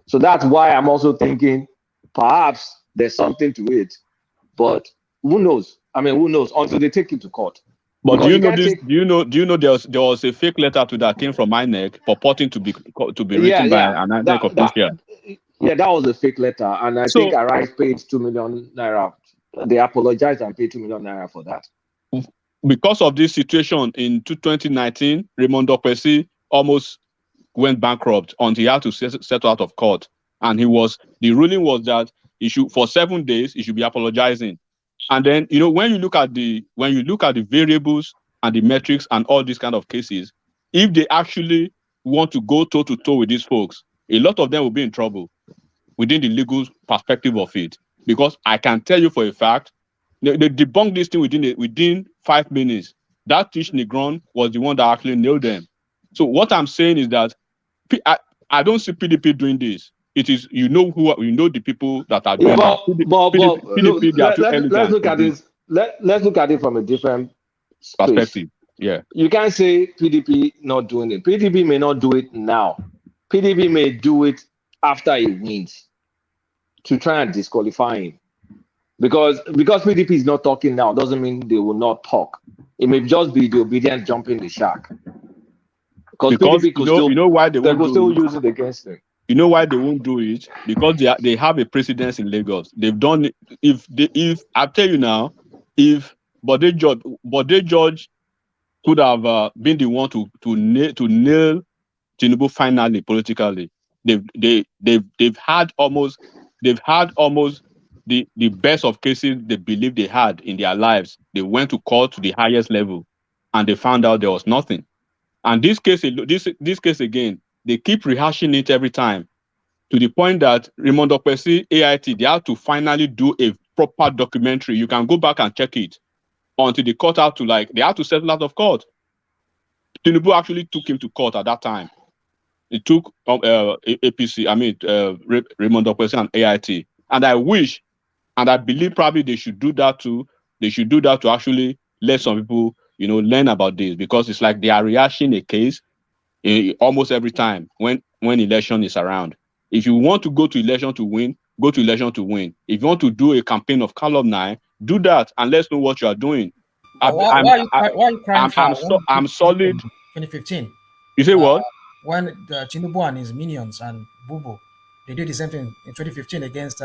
So that's why I'm also thinking perhaps there's something to it. But who knows? I mean, who knows until they take it to court. But do you know this? Do you know there was a fake letter that came from INEC purporting to be written by an INEC official? Yeah, that was a fake letter, and I think Arise paid 2 million naira. They apologized and paid 2 million naira for that. Because of this situation in 2019, Raymond Okwesi almost went bankrupt until he had to settle out of court, and the ruling was that he should, for 7 days, he should be apologizing. And then when you look at the variables and the metrics and all these kind of cases, if they actually want to go toe to toe with these folks, a lot of them will be in trouble within the legal perspective of it. Because I can tell you for a fact, they debunked this thing within 5 minutes. That Tish Negron was the one that actually nailed them. So what I'm saying is that I don't see PDP doing this. it is you know the people that are doing But it. look, PDP, they are too let's elegant look to at do this. Let's look at it from a different space. perspective. Yeah. You can't say PDP not doing it. PDP may not do it now. PDP may do it after he wins to try and disqualify him. Because PDP is not talking now doesn't mean they will not talk. It may just be the obedient jumping the shark. Because PDP could you know why they won't still do it? use it against him. You know why they won't do it? Because they have a precedence in Lagos. They've done it. If I tell you now, if Bode George could have been the one to nail Tinubu finally politically, they've had almost the best of cases they believe they had in their lives. They went to court to the highest level, and they found out there was nothing. And this case again, they keep rehashing it every time, to the point that Raymond Opesi, AIT, they have to finally do a proper documentary. You can go back and check it until the court have to they have to settle out of court. Tinubu actually took him to court at that time. It took APC, Raymond Opesi and AIT. And I wish, and I believe probably they should do that too. They should do that to actually let some people, learn about this, because it's like they are rehashing a case almost every time when election is around. If you want to go to election to win, go to election to win. If you want to do a campaign of calumny, do that, and let's know what you are doing. Why are you crying for? I'm solid. 2015. You say what? When Tinubu and his minions and Bubu, they did the same thing in 2015 against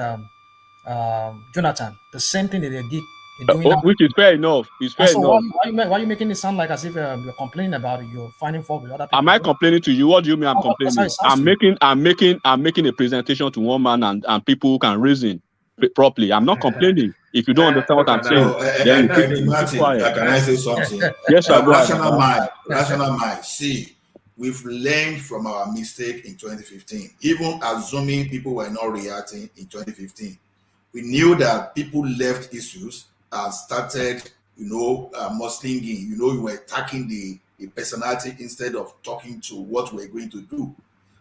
Jonathan. The same thing that they did. Which is fair enough. It's fair enough. Why are you making it sound like as if you're complaining about it? You're finding fault with other people. Am I complaining to you? What do you mean I'm complaining? I'm making a presentation to one man and people who can reason properly. I'm not complaining. If you don't understand what I'm saying, then keep quiet. Can I say something? Yes, sir. Rational mind. See, we've learned from our mistake in 2015. Even assuming people were not reacting in 2015, we knew that people left issues and started, mudslinging. You were attacking the personality instead of talking to what we're going to do.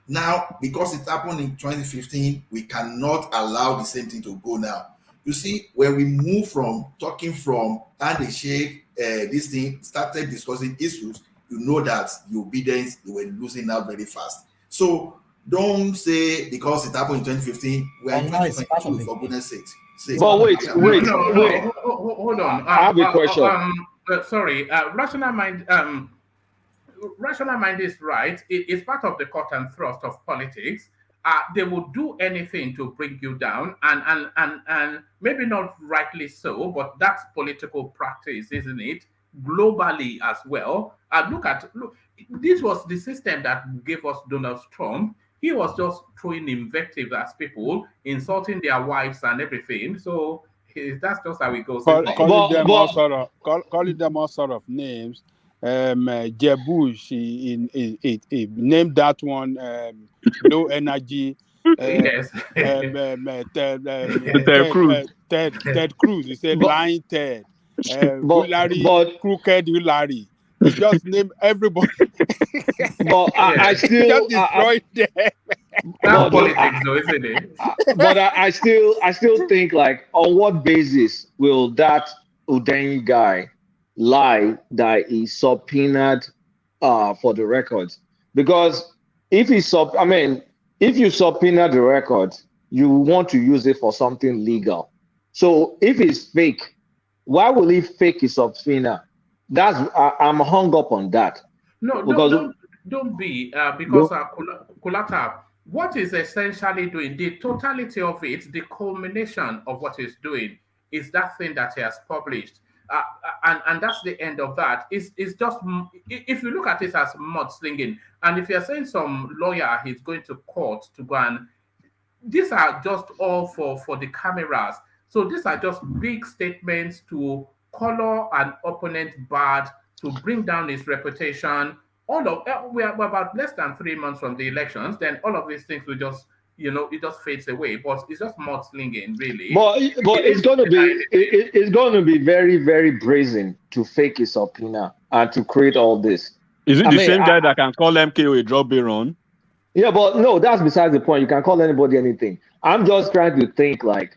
Now, because it happened in 2015, we cannot allow the same thing to go now. You see, when we move from talking from and the shake, this thing started discussing issues, you know that the obedience, they were losing out very fast. So don't say because it happened in 2015, we are in 2022, for goodness sake. But wait. Hold on. I have a question. Sorry, rational mind is right. It's part of the cut and thrust of politics. They will do anything to bring you down, and maybe not rightly so, but that's political practice, isn't it? Globally as well. Look, this was the system that gave us Donald Trump. He was just throwing invective at people, insulting their wives and everything. So that's just how it goes. Calling them all sort of names. Jebush, he named that one low energy. Yes. Ted Cruz. He said lying Ted. Crooked Hillary. He just named everybody. But I still just destroyed them. That's politics, though, isn't it? But I still think, like, on what basis will that Udeng guy lie that he subpoenaed for the records? Because if you subpoena the records, you want to use it for something legal. So if it's fake, why will he fake his subpoena? I'm hung up on that. No, don't be because Kulata, what is essentially doing, the totality of it, the culmination of what he's doing is that thing that he has published. And that's the end of that. It's just, if you look at it as mudslinging, and if you're saying some lawyer he's going to court to go and, these are just all for the cameras. So these are just big statements to color an opponent bad, to bring down his reputation. We're about less than 3 months from the elections, then all of these things will just, it just fades away. But it's just mudslinging, really. But it's going to be very, very brazen to fake his subpoena and to create all this. Is it the same guy that can call MKO a drug baron? Yeah, but no, that's besides the point. You can call anybody anything. I'm just trying to think like,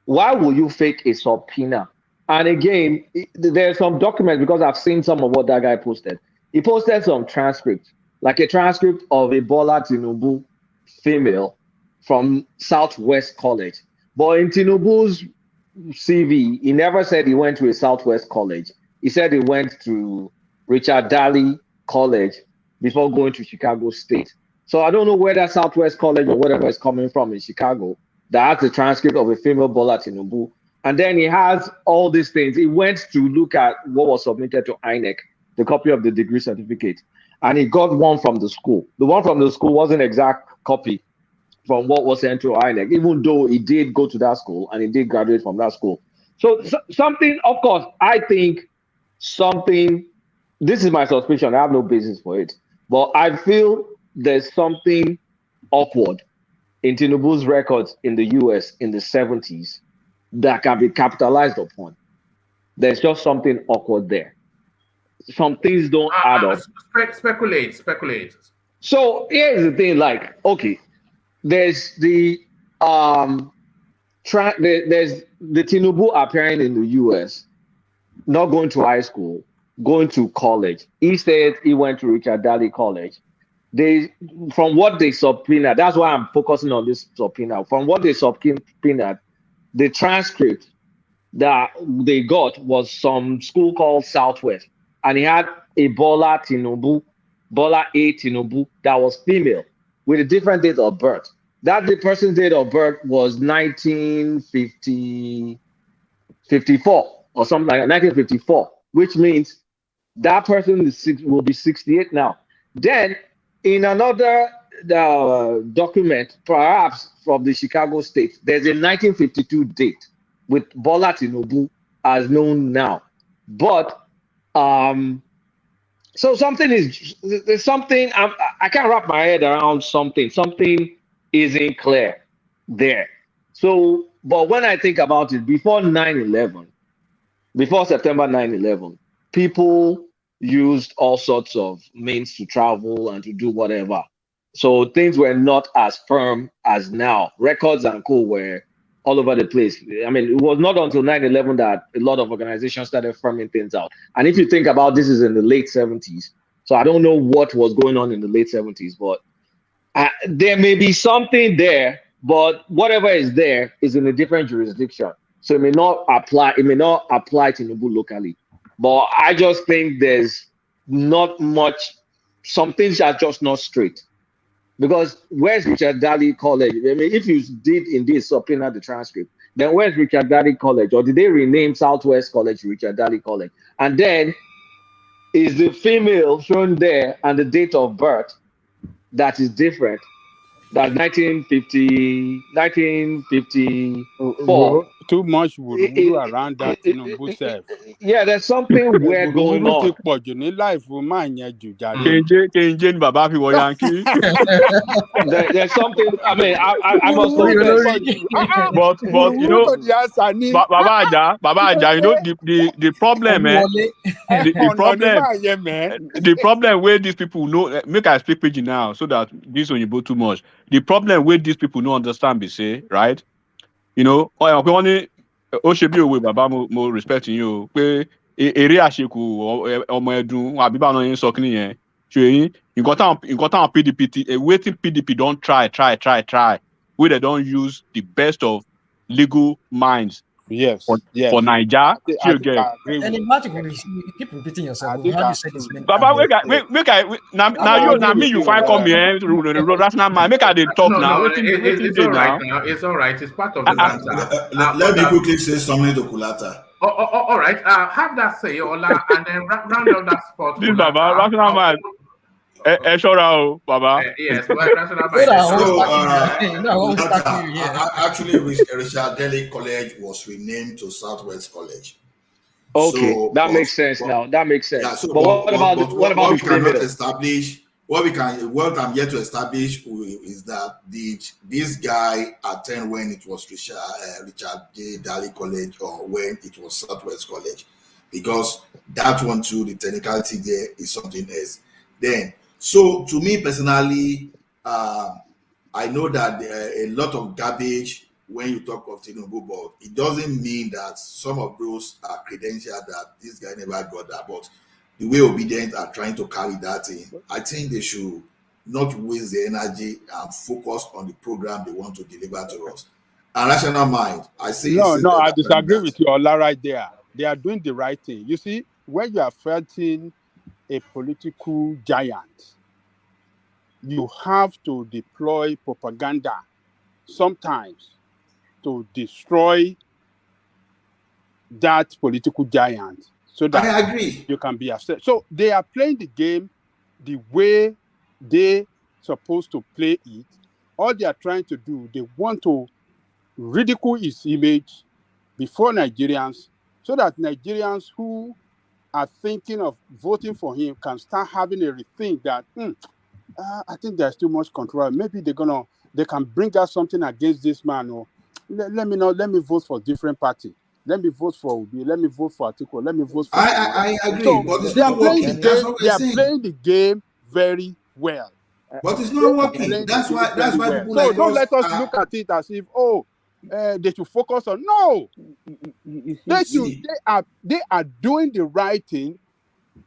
why will you fake a subpoena? And again, there's some documents because I've seen some of what that guy posted. He posted some transcripts, like a transcript of a Bola Tinubu female from Southwest College. But in Tinubu's CV, he never said he went to a Southwest College. He said he went to Richard Daly College before going to Chicago State. So I don't know where that Southwest College or whatever is coming from in Chicago that has the transcript of a female Bola Tinubu. And then he has all these things. He went to look at what was submitted to INEC, the copy of the degree certificate, and he got one from the school. The one from the school wasn't exact copy from what was sent to INEC, even though he did go to that school and he did graduate from that school. So something, of course, I think something, this is my suspicion, I have no basis for it, but I feel there's something awkward in Tinubu's records in the US in the 70s that can be capitalized upon. There's just something awkward there. Some things don't add up. Speculate. So here's the thing, like, okay, there's the there's the Tinubu appearing in the US, not going to high school, going to college. He said he went to Richard Daly College. They, from what they subpoenaed, that's why I'm focusing on this subpoena. From what they subpoenaed, the transcript that they got was some school called Southwest, and he had a Bola Tinubu, Bola A Tinubu, that was female with a different date of birth. That the person's date of birth was 1954 or something like that, 1954, which means that person will be 68 now. Then in another document, perhaps from the Chicago State, there's a 1952 date with Bola Tinubu as known now. But so there's something, I can't wrap my head around something. Something isn't clear there. So, but when I think about it, before 9/11, before September 9/11, people used all sorts of means to travel and to do whatever. So things were not as firm as now. Records and co were all over the place. I mean, it was not until 9/11 that a lot of organizations started firming things out. And if you think about this is in the late 70s. So I don't know what was going on in the late 70s, but there may be something there, but whatever is there is in a different jurisdiction. So it may not apply to Tinubu locally. But I just think there's not much, some things are just not straight. Because where's Richard Daly College? I mean, if you did indeed subpoena the transcript, then where's Richard Daly College? Or did they rename Southwest College Richard Daly College? And then is the female shown there and the date of birth that is different? That's 1954. Too much wuru around that Tinubu self. Yeah, there's something weird going on. Life man Kenje Baba fi wo Yankee. There's something. I mean, I must confess. But you know, Baba Aja, you know the problem, man. The problem where these people know. Make I speak pidgin now, so that this when you go too much. The problem where these people don't understand, be say, right? You know, only Baba mo respecting you. Ere àṣekù ọmọ ẹdun àbí bá náà yín sọ kí nìyẹn ṣe nǹkan táwọn PDP wetin PDP don try wey they don use the best of legal minds for Naija. And imagine when you keep repeating yourself. How do you say this? Baba, now me you find come here rational mind. Make I dey talk now. It's all right now. It's all right. It's part of the banter. Let me quickly say something to Kulata. All right. Have that say, Ola, and then round out that spot. This Baba, rational mind. Baba. Yes, rational mind. Actually, Richard Daly College was renamed to Southwest College. Okay, so, that makes sense now. That makes sense. Yeah, so, but what about we cannot establish? What I'm yet to establish is that this guy attend when it was Richard Daly College or when it was Southwest College, because that one too, the technicality there is something else. Then, so to me personally, I know that there are a lot of garbage when you talk of Tinubu, but it doesn't mean that some of those are credentials that this guy never got that. But the way obedient are trying to carry that in, I think they should not waste the energy and focus on the program they want to deliver to us. And rational mind, I say No, it's no, I that disagree with you, Ola, right there. They are doing the right thing. You see, when you are fighting a political giant, you have to deploy propaganda sometimes to destroy that political giant so that I agree. you can be accepted. So they are playing the game the way they supposed to play it. All they are trying to do, they want to ridicule his image before Nigerians so that Nigerians who are thinking of voting for him can start having a rethink that I think there's too much control. Maybe they can bring out something against this man, or let me vote for different party. Let me vote for Obi. Let me vote for Atiku. Let me vote for Showore. I agree, So but it's they are not playing the working. That's game. what They we're are saying. playing the game very well. But it's They not are working. playing the That's game why very well. people So like don't us let us look at it as if they should focus on no. They are doing the right thing,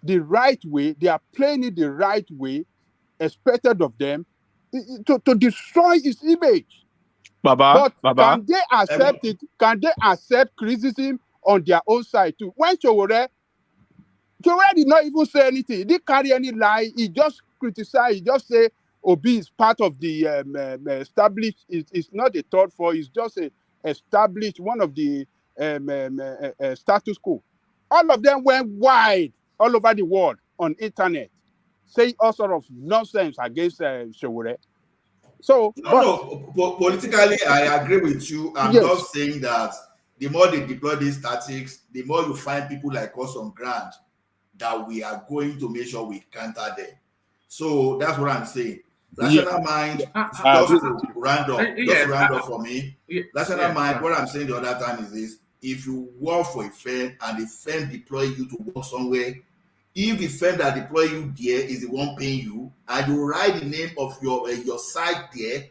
the right way. They are playing it the right way, expected of them to destroy his image. Baba, But can they accept it? Can they accept criticism on their own side too? When Showore did not even say anything. He didn't carry any lie. He just criticized. He just say Obi is part of the established. It's not a third for. It's just a established one of the status quo. All of them went wide all over the world on internet, saying all sort of nonsense against Showore. So, politically, I agree with you. I'm yes. just saying that the more they deploy these tactics, the more you find people like us on ground that we are going to make sure we counter them. So that's what I'm saying. Rational mind, just to round up for me. Rational mind, what I'm saying the other time is this: if you work for a firm and the firm deploy you to work somewhere, if the firm that deploy you there is the one paying you, and you write the name of your site there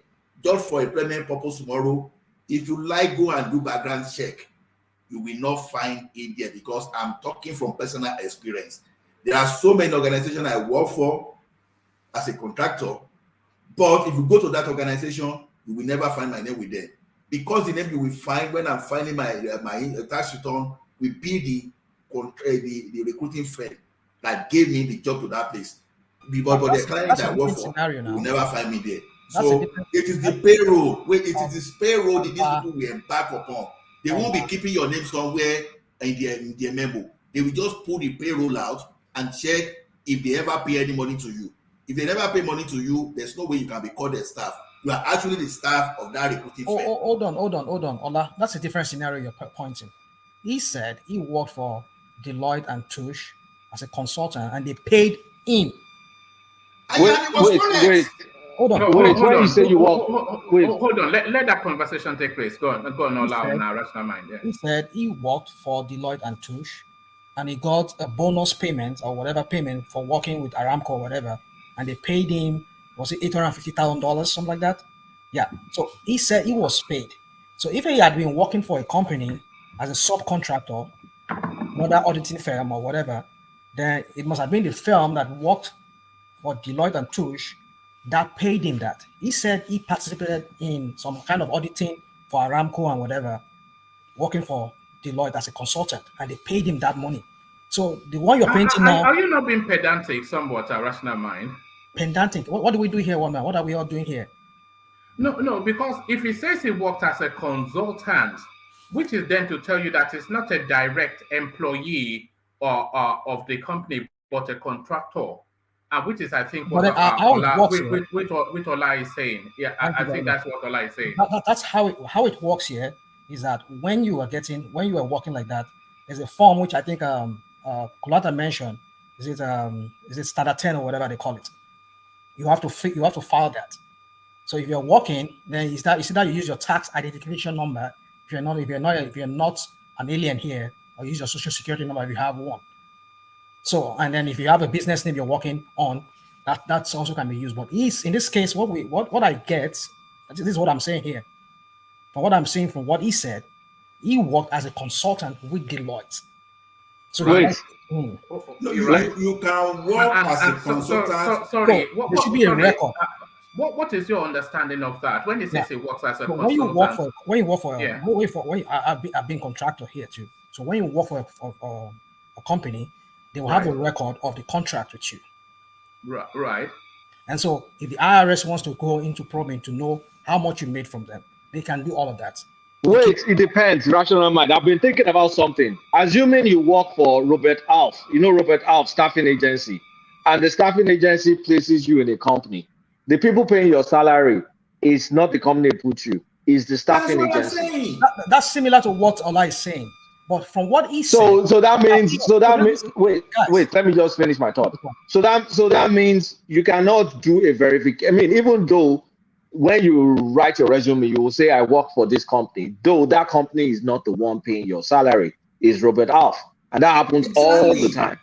just for employment purpose tomorrow, if you like, go and do background check. You will not find it there, because I'm talking from personal experience. There are so many organizations I work for as a contractor, but if you go to that organization, you will never find my name with them, because the name you will find when I'm finding my tax return will be the recruiting firm that gave me the job to that place. But the client I work for will never find me there. So it is the payroll. It is this payroll that these people will embark upon. They won't be keeping your name somewhere in their memo. They will just pull the payroll out and check if they ever pay any money to you. If they never pay money to you, there's no way you can be called a staff. You are actually the staff of that recruiting firm. Hold on, Ola. That's a different scenario you're pointing. He said he worked for Deloitte and Touche as a consultant, and they paid him. Wait. Hold on. When you say you work, hold on. Let that conversation take place. Go on, Ola, on our rational mind. Yeah. He said he worked for Deloitte and Touche, and he got a bonus payment or whatever payment for working with Aramco or whatever, and they paid him, was it $850,000, something like that? Yeah. So he said he was paid. So if he had been working for a company as a subcontractor, another auditing firm or whatever, then it must have been the firm that worked for Deloitte and Touche that paid him that. He said he participated in some kind of auditing for Aramco and whatever, working for Deloitte as a consultant, and they paid him that money. So the one you're painting now. Are you not being pedantic somewhat, a rational mind? Pedantic? What do we do here, one man? What are we all doing here? No, because if he says he worked as a consultant, which is then to tell you that it's not a direct employee of the company, but a contractor, which is, I think, what which Ola is saying. Yeah, I think that's what Ola is saying. That's how it works here. Is that when you are working like that, there's a form which I think Kulata mentioned. Is it Standard 10 or whatever they call it? You have to file that. So if you're working, then you use your tax identification number. If you're not an alien here, or use your social security number if you have one. So, and then if you have a business name you're working on, That's also can be used. But in this case, what I get, this is what I'm saying here. From what I'm seeing from what he said, he worked as a consultant with Deloitte. So Wait. No, you can work as a consultant. Sorry, there should be a record. What is your understanding of that? When he says he works as a But consultant, I've been contractor here too. So when you work for a company, they will have a record of the contract with you. Right. And so if the IRS wants to go into probing to know how much you made from them, they can do all of that. Wait, it depends. Rational mind. I've been thinking about something. Assuming you work for Robert Alf, Robert Alf staffing agency, and the staffing agency places you in a company. The people paying your salary is not the company put you, is the staffing agency. That's similar to what Ola is saying. But from what he said, so that means wait, let me just finish my thought. So that means you cannot do a verification. I mean, even though when you write your resume, you will say I work for this company, though that company is not the one paying your salary, is Robert Alf. And that happens all the time.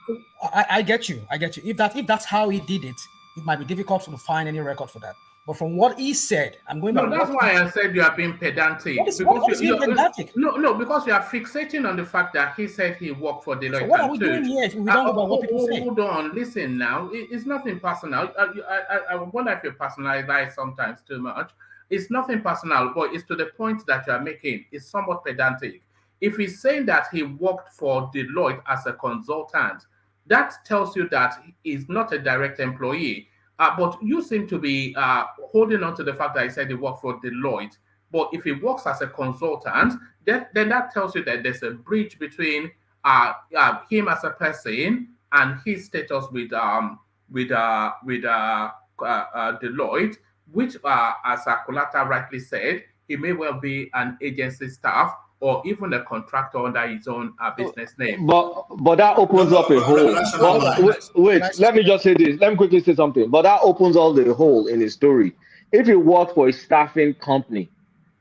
I get you. If that's how he did it, it might be difficult to find any record for that. But from what he said, I'm going No, that's why I said you are being pedantic. What is being pedantic? No, because you are fixating on the fact that he said he worked for Deloitte. So what are we doing here if we don't know about what people say? Hold on, listen now. It's nothing personal. I wonder if you personalize sometimes too much. It's nothing personal, but it's to the point that you are making. It's somewhat pedantic. If he's saying that he worked for Deloitte as a consultant, that tells you that he's not a direct employee. But you seem to be holding on to the fact that he said he worked for Deloitte. But if he works as a consultant, then that tells you that there's a bridge between him as a person and his status with Deloitte, which, as Akulata rightly said, he may well be an agency staff or even a contractor under his own business name. But that opens up a hole. Wait, let me just say this. Let me quickly say something. But that opens all the hole in his story. If you work for a staffing company,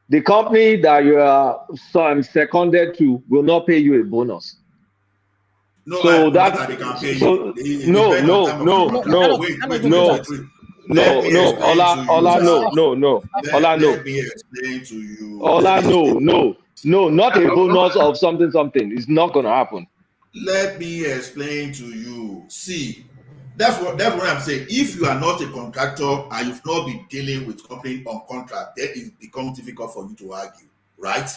the company that you are seconded to will not pay you a bonus. No, so that they can pay so, you. No. Ola, no. Let me explain to you. Ola, no, not a bonus of something. It's not going to happen. Let me explain to you. See, that's what I'm saying. If you are not a contractor and you've not been dealing with company on contract, then it becomes difficult for you to argue, right?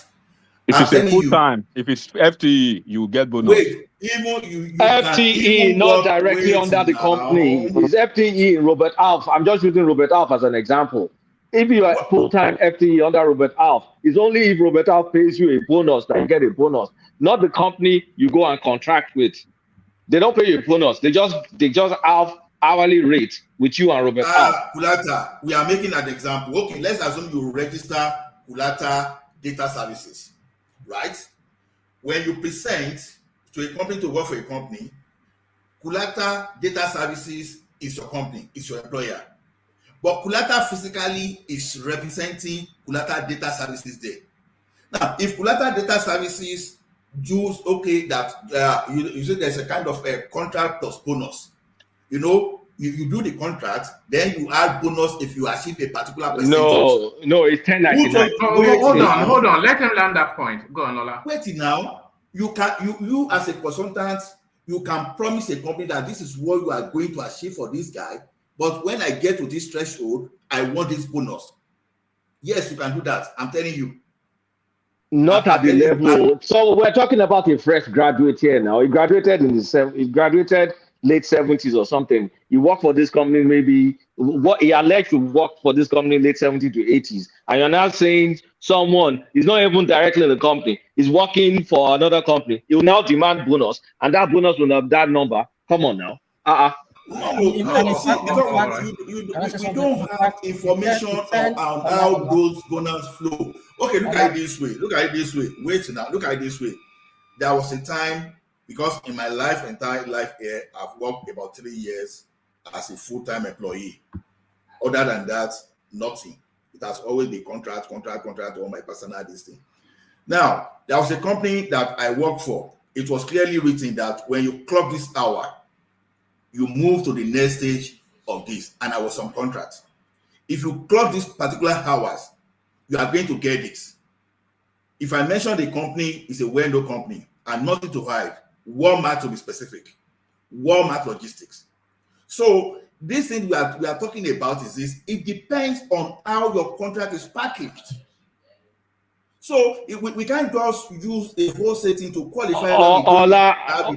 If it's a full time, if it's FTE, you get bonus. Wait, even you FTE not directly under the company. It's FTE in Robert Alf. I'm just using Robert Alf as an example. If you are full-time FTE under Robert Alf, it's only if Robert Alf pays you a bonus that you get a bonus, not the company you go and contract with. They don't pay you a bonus. They just have hourly rate with you and Robert Alf. Kulata, we are making an example. Okay, let's assume you register Kulata Data Services, right? When you present to a company to work for a company, Kulata Data Services is your company, is your employer. But Kulata physically is representing Kulata Data Services there. Now, if Kulata Data Services use that you say there's a kind of a contract plus bonus. You do the contract, then you add bonus if you achieve a particular percentage. No, it's 1099. Hold on. Let him land that point. Go on, Ola. Wait now. You as a consultant, you can promise a company that this is what you are going to achieve for this guy. But when I get to this threshold, I want this bonus. Yes, you can do that. I'm telling you. Not at the level. So we're talking about a fresh graduate here now. He graduated late 70s or something. He worked for this company maybe. He alleged to work for this company late 70s to 80s. And you're now saying someone is not even directly in the company. He's working for another company. He will now demand bonus, and that bonus will have that number. Come on now. We don't have information on how those bonus flow. Okay, look at it this way. Wait now, look at it this way. There was a time, because in my entire life here, I've worked about 3 years as a full-time employee. Other than that, nothing. It has always been contract, all my personal this thing. Now, there was a company that I worked for. It was clearly written that when you clock this hour, you move to the next stage of this, and I was on contract. If you clock these particular hours, you are going to get this. If I mention the company is a well-known company and nothing to hide, Walmart to be specific, Walmart Logistics. So this thing we are talking about is this. It depends on how your contract is packaged. So we can't just use a whole setting to qualify.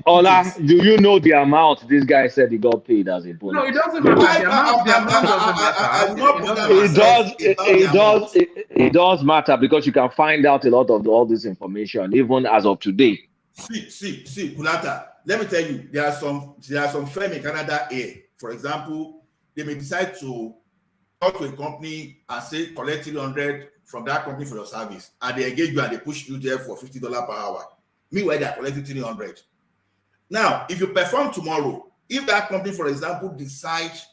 Ola, do you know the amount this guy said he got paid as a bonus? No, it doesn't matter. The amount doesn't matter. I do not bother myself about the amount. It does matter because you can find out a lot of all this information even as of today. See, Kulata. Let me tell you, there are some firm in Canada here. For example, they may decide to talk to a company and say collect 300 from that company for your service, and they engage you and they push you there for $50 per hour. Meanwhile, they are collecting 300. Now, if you perform tomorrow, if that company, for example, decides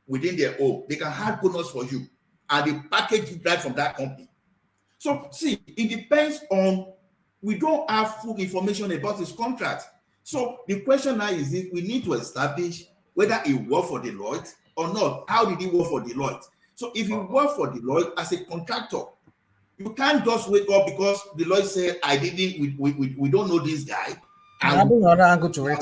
within their own, they can have bonus for you, and they package it right from that company. So, see, it depends on. We don't have full information about his contract. So the question now is if we need to establish whether he worked for Deloitte or not. How did he work for Deloitte? So if you work for Deloitte as a contractor, you can't just wake up because Deloitte said, I didn't, we don't know this guy. I don't know another angle to it.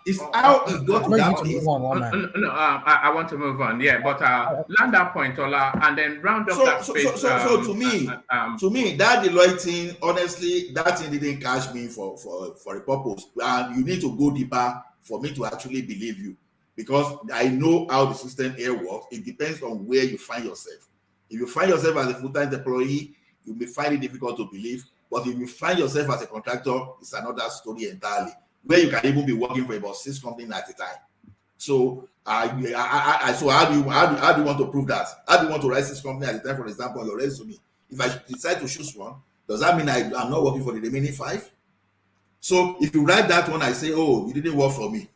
It's how it got to that place. No, I want to move on. Yeah, but land that point, Ola, and then round up that space. So to me, that Deloitte thing, honestly, that thing didn't catch me for a purpose. And you need to go deeper for me to actually believe you, because I know how the system here works. It depends on where you find yourself. If you find yourself as a full-time employee, you may find it difficult to believe. But if you find yourself as a contractor, it's another story entirely, where you can even be working for about 6 companies at a time. So, so how do you want to prove that? How do you want to write 6 companies at a time, for example, on your resume? If I decide to choose one, does that mean I'm not working for the remaining 5? So if you write that one, I say, oh, you didn't work for me.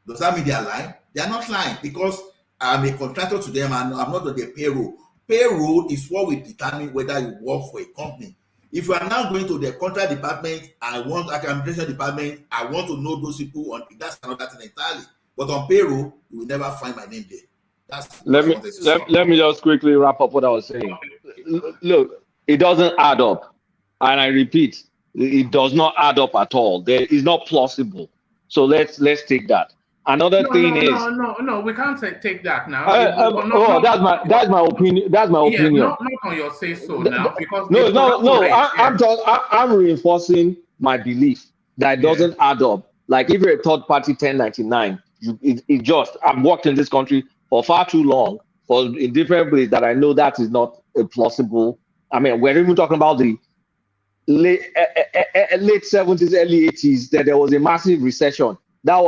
Does that mean they are lying? They are not lying, because I'm a contractor to them and I'm not on their payroll. Payroll is what will determine whether you work for a company. If you are now going to the contract department, administration department, I want to know those people that's another thing entirely. But on payroll, you will never find my name there. Let me just quickly wrap up what I was saying. Look, it doesn't add up. And I repeat, it does not add up at all. It's not plausible. So let's take that. Another thing is no, we can't take that now. That's my opinion. That's my opinion. Not on your say so now, because I'm reinforcing my belief that it doesn't add up. Like if you're a third party 1099, I've worked in this country for far too long in different ways that I know that is not a plausible. I mean, we're even talking about the late 70s, early 80s, that there was a massive recession. That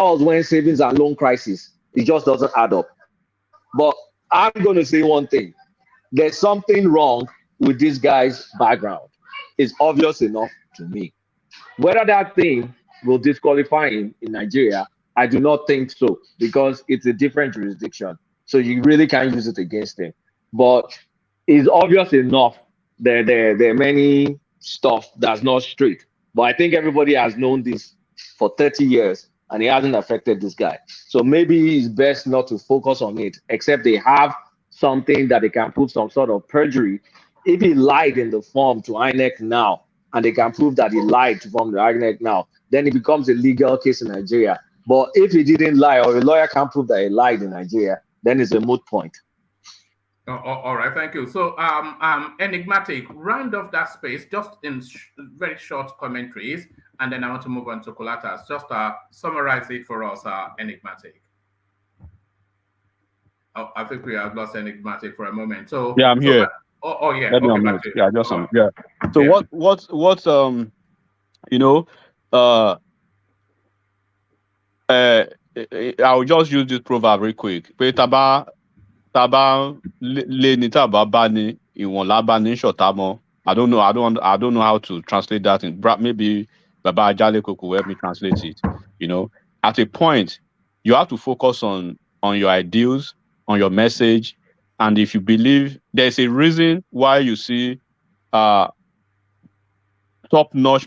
was when savings and loan crisis. It just doesn't add up. But I'm going to say one thing. There's something wrong with this guy's background. It's obvious enough to me. Whether that thing will disqualify him in Nigeria, I do not think so, because it's a different jurisdiction. So you really can't use it against him. But it's obvious enough that there are many stuff that's not straight. But I think everybody has known this for 30 years, and it hasn't affected this guy. So maybe it's best not to focus on it, except they have something that they can prove some sort of perjury. If he lied in the form to INEC now, and they can prove that he lied from the INEC now, then it becomes a legal case in Nigeria. But if he didn't lie, or a lawyer can't prove that he lied in Nigeria, then it's a moot point. All right, thank you. So, Enigmatic, round off that space just in very short commentaries, and then I want to move on to Kulatas. Just summarize it for us, Enigmatic. Oh, I think we have lost Enigmatic for a moment. So yeah, I'm here. Yeah. Let me unmute. Yeah, just yeah. So yeah. What I'll just use this proverb real quick. Taba le ni taba bani iwon labani shotamo. I don't know how to translate that in maybe Baba Ajale Koko help me translate it. At a point you have to focus on your ideals, on your message, and if you believe there's a reason why you see top-notch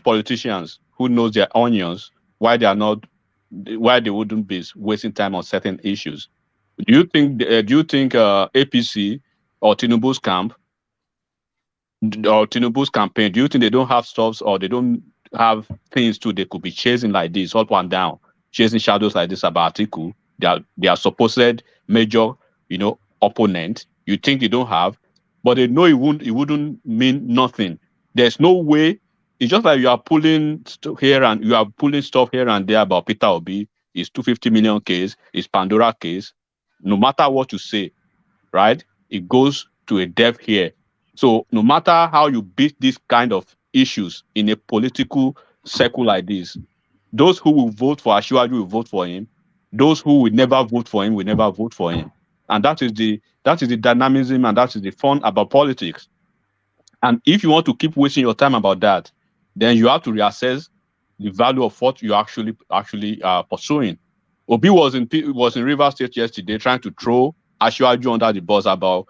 politicians who knows their onions, why they are not why they wouldn't be wasting time on certain issues. Do you think APC or Tinubu's camp or Tinubu's campaign, do you think they don't have stuffs or they don't have things too they could be chasing like this, up and down, chasing shadows like this about Atiku, their supposed major, opponent? You think they don't have, but they know it wouldn't mean nothing. There's no way. It's just like you are pulling stuff here and there about Peter Obi, his 250 million case, his Pandora case. No matter what you say, right? It goes to a deaf ear. So no matter how you beat these kind of issues in a political circle like this, those who will vote for Asiwaju will vote for him. Those who will never vote for him will never vote for him. And that is the dynamism and that is the fun about politics. And if you want to keep wasting your time about that, then you have to reassess the value of what you actually pursuing. Obi was in Rivers State yesterday trying to throw Asiwaju under the bus about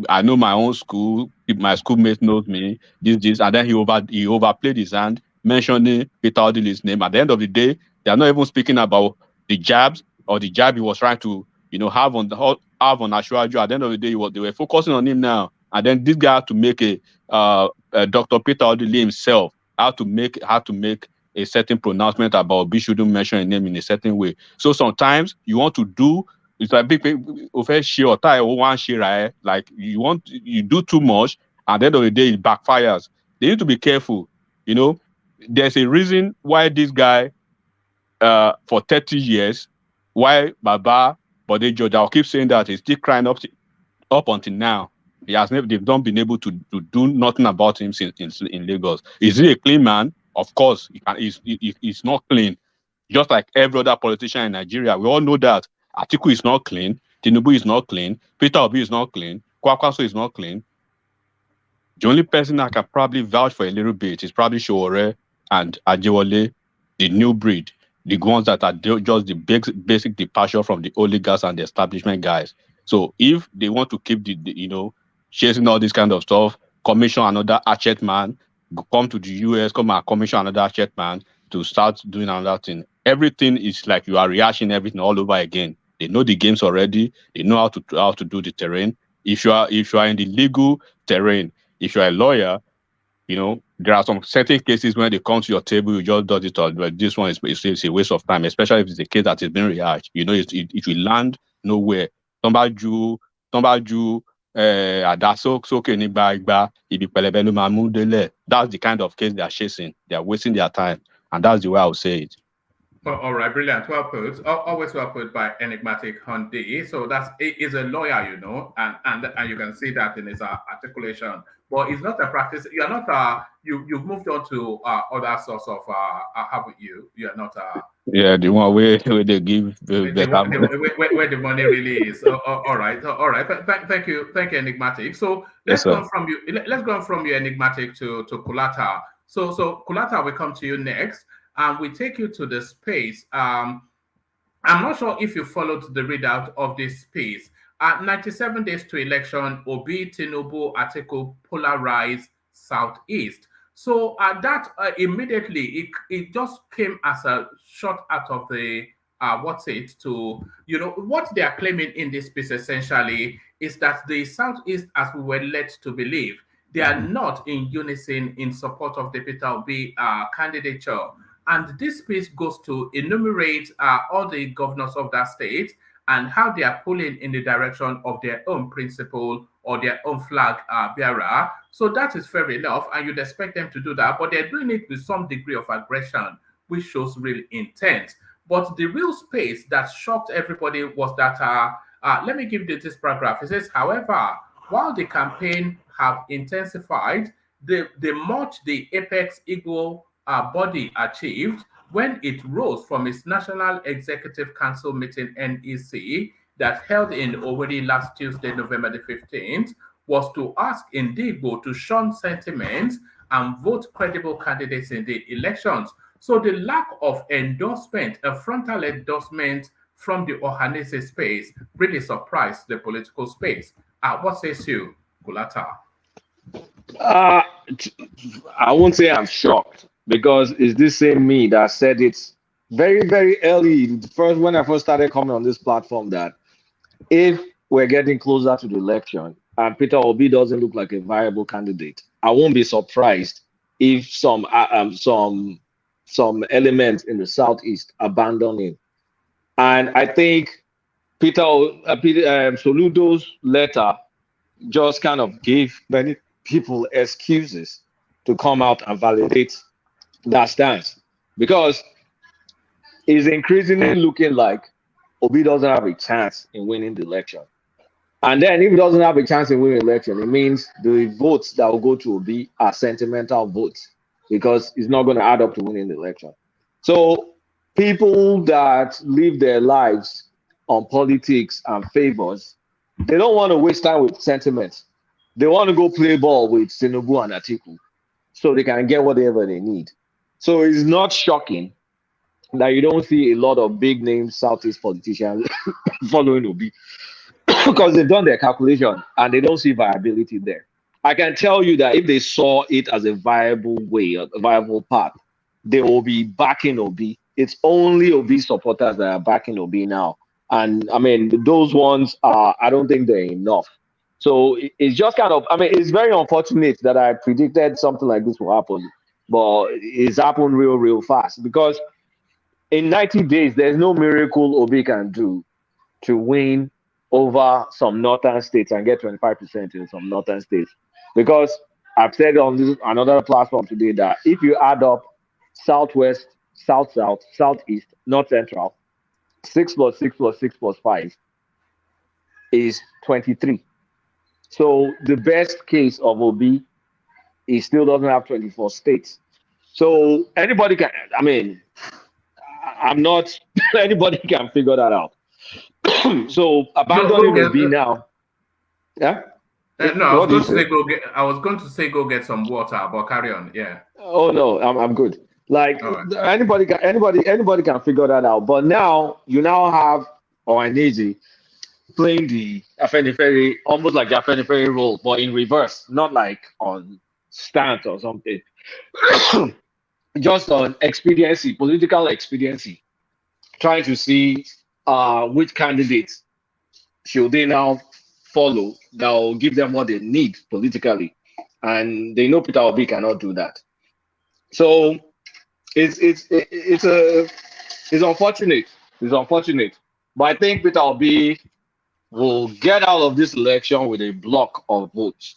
I know my own school, my schoolmate knows me, this, and then he overplayed his hand, mentioning Peter Odili's name. At the end of the day, they are not even speaking about the jabs or the jab he was trying to have on Asiwaju. At the end of the day, they were focusing on him now. And then this guy had to make Dr. Peter Odili himself had to make a certain pronouncement about Obi shouldn't mention a name in a certain way. So sometimes you want to do, it's like big like you do too much, and at the end of the day it backfires. They need to be careful. There's a reason why this guy for 30 years, why Baba Bode George, I'll keep saying that, he's still crying up until now. They've not been able to do nothing about him since in Lagos. Is he a clean man? Of course, he's not clean. Just like every other politician in Nigeria, we all know that Atiku is not clean, Tinubu is not clean, Peter Obi is not clean, Kwakwaso is not clean. The only person I can probably vouch for a little bit is probably Showore and Ajewole, the new breed, the ones that are just the basic departure from the oligarchs and the establishment guys. So if they want to keep chasing all this kind of stuff, commission another hatchet man, come to the US, come and commission another hatchet man to start doing another thing. Everything is like you are rehashing everything all over again. They know the games already. They know how to do the terrain. If you are in the legal terrain, if you are a lawyer, there are some certain cases when they come to your table, you just do it all. But this one is a waste of time, especially if it's a case that is being rehashed. It will land nowhere. Somebody that's okay. That's the kind of case they are chasing. They are wasting their time, and that's the way I would say it. All right, brilliant. Well put. Always well put by Enigmatic Hundi. So he's a lawyer, and you can see that in his articulation. But it's not a practice. You're not you've moved on to other sorts of haven't you? You're not yeah, the one where they give where the money really is. All right. Thank you, Enigmatic. So let's go from you. Let's go from you, Enigmatic, to Kulata. So Kulata, we come to you next. And we take you to the space. I'm not sure if you followed the readout of this space. 97 days to election, Obi, Tinubu, Atiku polarized Southeast. So that immediately, it just came as a shot out of the, what they are claiming in this piece essentially is that the Southeast, as we were led to believe, they are not in unison in support of the Peter Obi candidature. And this piece goes to enumerate all the governors of that state and how they are pulling in the direction of their own principle or their own flag bearer. So that is fair enough, and you'd expect them to do that, but they're doing it with some degree of aggression, which shows real intent. But the real space that shocked everybody was that, let me give you this paragraph. It says, however, while the campaign have intensified, the much the apex Igbo body achieved when it rose from its National Executive Council meeting, NEC, that held in Owerri last Tuesday, November the 15th, was to ask Indigbo to shun sentiments and vote credible candidates in the elections. So the lack of endorsement, a frontal endorsement from the Ohanese space, really surprised the political space. What says you, Kulata? I won't say I'm shocked, because it's this same me that said it very, very early, first when I first started coming on this platform, that if we're getting closer to the election and Peter Obi doesn't look like a viable candidate, I won't be surprised if some elements in the southeast abandon him. And I think Peter Soludo's letter just kind of gave many people excuses to come out and validate that stance, because it's increasingly looking like Obi doesn't have a chance in winning the election. And then if he doesn't have a chance in winning the election, it means the votes that will go to Obi are sentimental votes, because it's not going to add up to winning the election. So people that live their lives on politics and favors, they don't want to waste time with sentiments. They want to go play ball with Tinubu and Atiku so they can get whatever they need. So it's not shocking that you don't see a lot of big name Southeast politicians following Obi, because they've done their calculation and they don't see viability there. I can tell you that if they saw it as a viable way, a viable path, they will be backing Obi. It's only Obi supporters that are backing Obi now. And I mean, those ones are, I don't think they're enough. So it's just kind of, I mean, it's very unfortunate that I predicted something like this will happen, but it's happened real, real fast, because in 90 days, there's no miracle Obi can do to win over some northern states and get 25% in some northern states. Because I've said on this another platform today that if you add up southwest, south, southeast, north central, 6 plus 6 plus 6 plus 5 is 23. So the best case of Obi, he still doesn't have 24 states. So anybody can, I mean, I'm not, anybody can figure that out. So abandoning Obi now. Yeah? No, I was going to say go get. I was going to say go get some water, but carry on. Yeah. Oh no, I'm good. Like anybody can figure that out. But now you now have Ohaneze playing the Afenifere, almost like the Afenifere role, but in reverse, not like on stance or something. Just on expediency, political expediency, trying to see which candidates should they now follow that will give them what they need politically, and they know Peter Obi cannot do that. So it's unfortunate. It's unfortunate, but I think Peter Obi will get out of this election with a block of votes.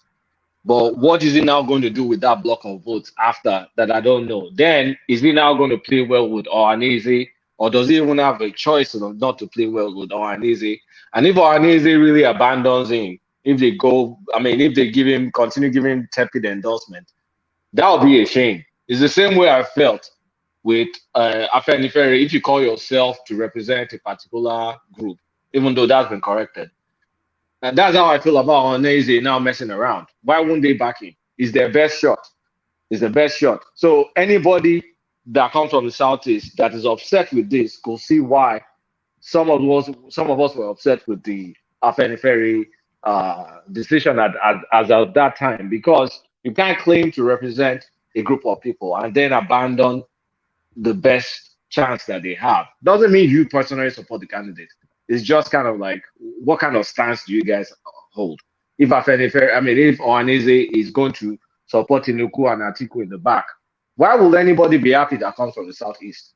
But what is he now going to do with that block of votes after that? I don't know. Then is he now going to play well with Ohaneze, or does he even have a choice not to play well with Ohaneze? And if Ohaneze really abandons him, if they go, I mean, if they continue giving tepid endorsement, that would be a shame. It's the same way I felt with Afenifere. If you call yourself to represent a particular group, even though that's been corrected. And that's how I feel about Ohaneze now messing around. Why won't they back him? It's their best shot. It's the best shot. So anybody that comes from the Southeast that is upset with this could see why some of us were upset with the Afenifere decision as of that time, because you can't claim to represent a group of people and then abandon the best chance that they have. Doesn't mean you personally support the candidate. It's just kind of like, what kind of stance do you guys hold? If if Ohaneze is going to support Tinubu and Atiku in the back, why would anybody be happy that comes from the Southeast?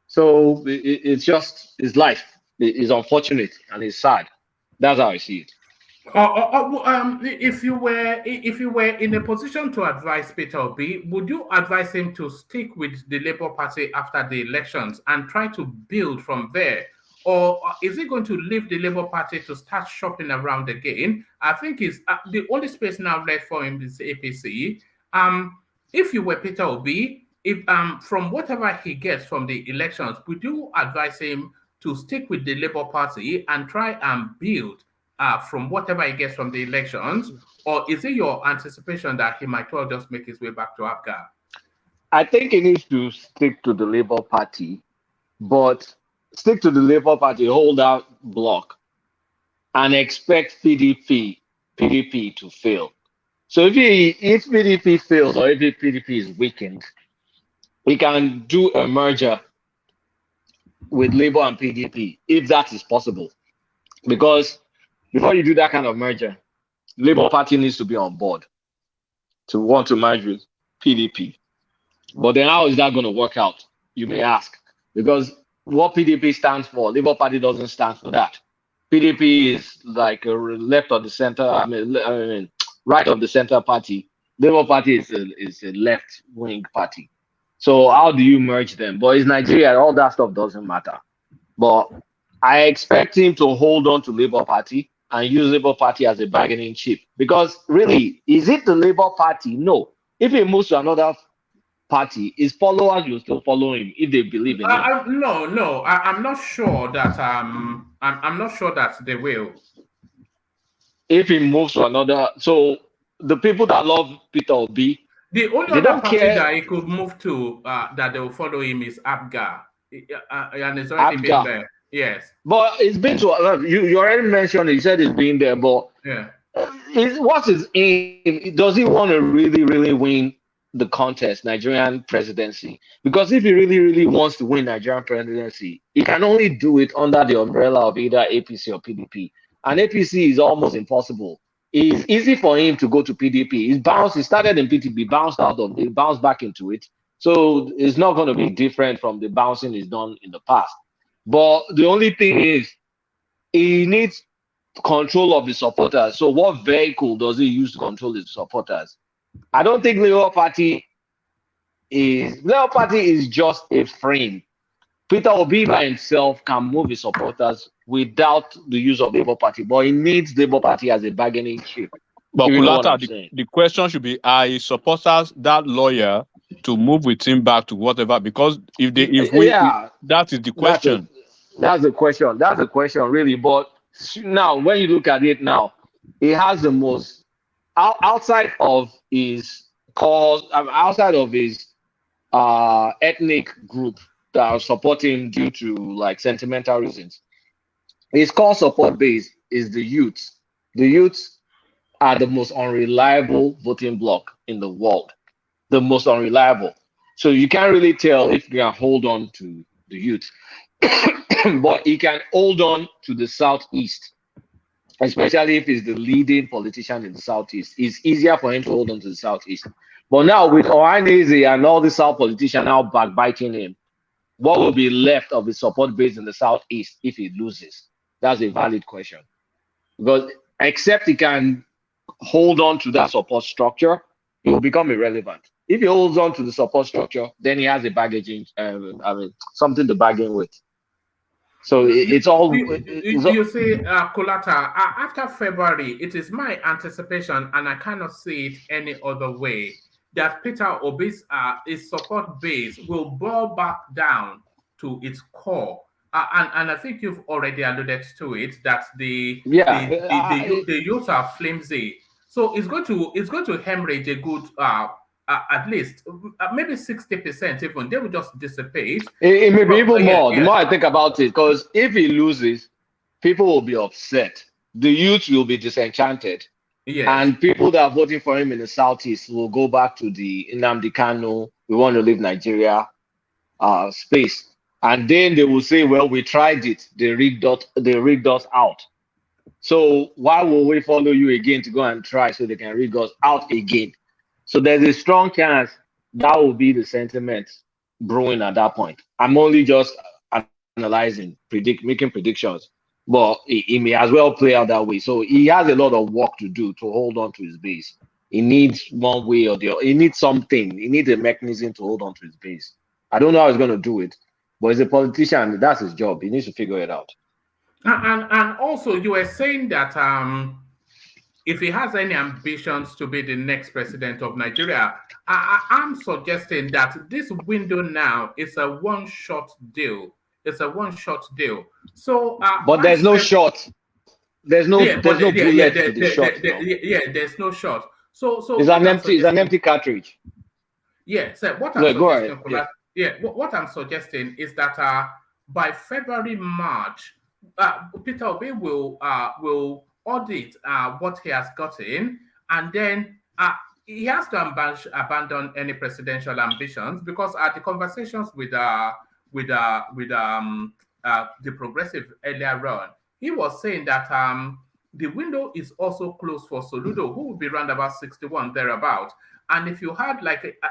So it's life. It's unfortunate and it's sad. That's how I see it. If you were in a position to advise Peter Obi, would you advise him to stick with the Labour Party after the elections and try to build from there? Or is he going to leave the Labour Party to start shopping around again? I think it's the only space now left for him is APC. If you were Peter Obi, if from whatever he gets from the elections, would you advise him to stick with the Labour Party and try and build from whatever he gets from the elections? Or is it your anticipation that he might well just make his way back to Abga? I think he needs to stick to the Labour Party, but stick to the Labour Party holdout block and expect PDP to fail. So if PDP fails or if PDP is weakened, we can do a merger with Labour and PDP, if that is possible. Because before you do that kind of merger, Labour Party needs to be on board to want to merge with PDP. But then how is that going to work out? You may ask. Because what PDP stands for, Labour Party doesn't stand for that. PDP is like a left of the center, I mean right of the center party. Labour Party is a left wing party. So how do you merge them? But it's Nigeria, all that stuff doesn't matter. But I expect him to hold on to Labour Party and use Labour Party as a bargaining chip. Because really, is it the Labour Party? No. If he moves to another party, his followers will still follow him if they believe in him. No. I'm not sure that I'm not sure that they will. If he moves to another, so the people that love Peter Obi, the only they other don't party care. that he could move to that they will follow him is ABGA, and it's already been ABGA. there. Yes, But it's been to you already mentioned it, you said it's been there, but yeah. What's his aim? Does he want to really win the contest, Nigerian presidency? Because if he really wants to win Nigerian presidency, he can only do it under the umbrella of either APC or PDP. And APC is almost impossible. It's easy for him to go to PDP. He started in PDP, bounced out of it, bounced back into it. So it's not going to be different from the bouncing he's done in the past. But the only thing is, he needs control of the supporters. So what vehicle does he use to control his supporters? I don't think Labour Party is just a frame. Peter Obi by himself can move his supporters without the use of Labour Party, but he needs Labour Party as a bargaining chip. But You know what I'm Kulata, saying? the question should be: are his supporters that loyal to move with him back to whatever? Because that is the question. That's the question. That's the question, really. But now, when you look at it now, he has the most outside of his cause, outside of his ethnic group that are supporting him due to like sentimental reasons. His core support base is the youth. The youths are the most unreliable voting bloc in the world. The most unreliable. So you can't really tell if you can hold on to the youth. But he can hold on to the Southeast, especially if he's the leading politician in the Southeast. It's easier for him to hold on to the Southeast. But now with Ohaneze and all the South politicians now backbiting him, what will be left of his support base in the Southeast if he loses? That's a valid question. Because except he can hold on to that support structure, he will become irrelevant. If he holds on to the support structure, then he has a baggage, something to bargain with. So it's all. You see, Kulata, after February, it is my anticipation, and I cannot see it any other way, that Peter Obi's his support base will boil back down to its core. And I think you've already alluded to it, that the youth are flimsy. So it's going to hemorrhage a good at least maybe 60%. Even they will just dissipate. It may be even more. The more I think about it, because if he loses, people will be upset. The youth will be disenchanted. Yes. And people that are voting for him in the Southeast will go back to the Nnamdi Kanu, we want to leave Nigeria space. And then they will say, well, we tried it. They rigged us out. So why will we follow you again to go and try so they can rig us out again? So there's a strong chance that will be the sentiment brewing at that point. I'm only just analyzing, making predictions, but it may as well play out that way. So he has a lot of work to do to hold on to his base. He needs one way or the other. He needs something. He needs a mechanism to hold on to his base. I don't know how he's going to do it, but as a politician, that's his job. He needs to figure it out. And also, you were saying that if he has any ambitions to be the next president of Nigeria, I'm suggesting that this window now is a one-shot deal. It's a one-shot deal. So, but there's no shot. There's no bullet to the shot. There's no shot. So it's an empty cartridge. Yeah. So what I'm suggesting, what I'm suggesting is that by February, March, Peter Obi will audit what he has gotten, and then he has to abandon any presidential ambitions, because the conversations with the progressive earlier on, he was saying that the window is also closed for Soludo, who will be around about 61 thereabout. And if you had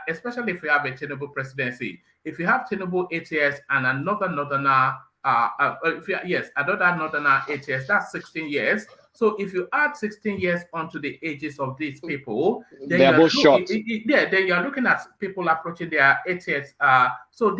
especially if you have a Tinubu presidency, if you have Tinubu 8 years and another northerner, another northerner 8 years, that's 16 years. So if you add 16 years onto the ages of these people, then They are both short. then you're looking at people approaching their 8 years. So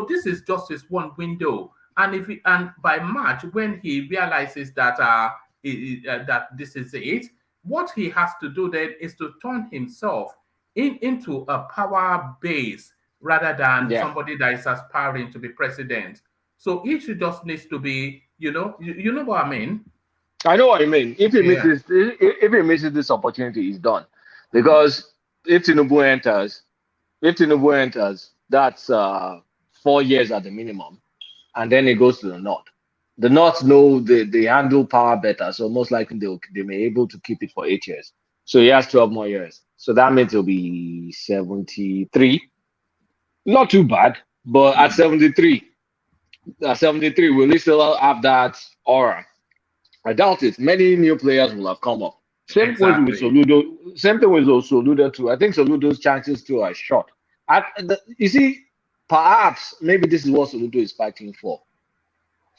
this is just this one window. And by March, when he realizes that that this is it, what he has to do then is to turn himself into a power base rather than somebody that is aspiring to be president. So each just needs to be, you know what I mean? I know what you mean. If he misses this opportunity, he's done. Because if Tinubu enters, that's 4 years at the minimum, and then it goes to the North. The North know they handle power better, so most likely they may be able to keep it for 8 years. So he has 12 more years. So that means he'll be 73. Not too bad, but at 73, will he still have that aura? I doubt it. Many new players will have come up. Same thing with Soludo too. I think Soludo's chances too are short. You see, perhaps maybe this is what Soludo is fighting for.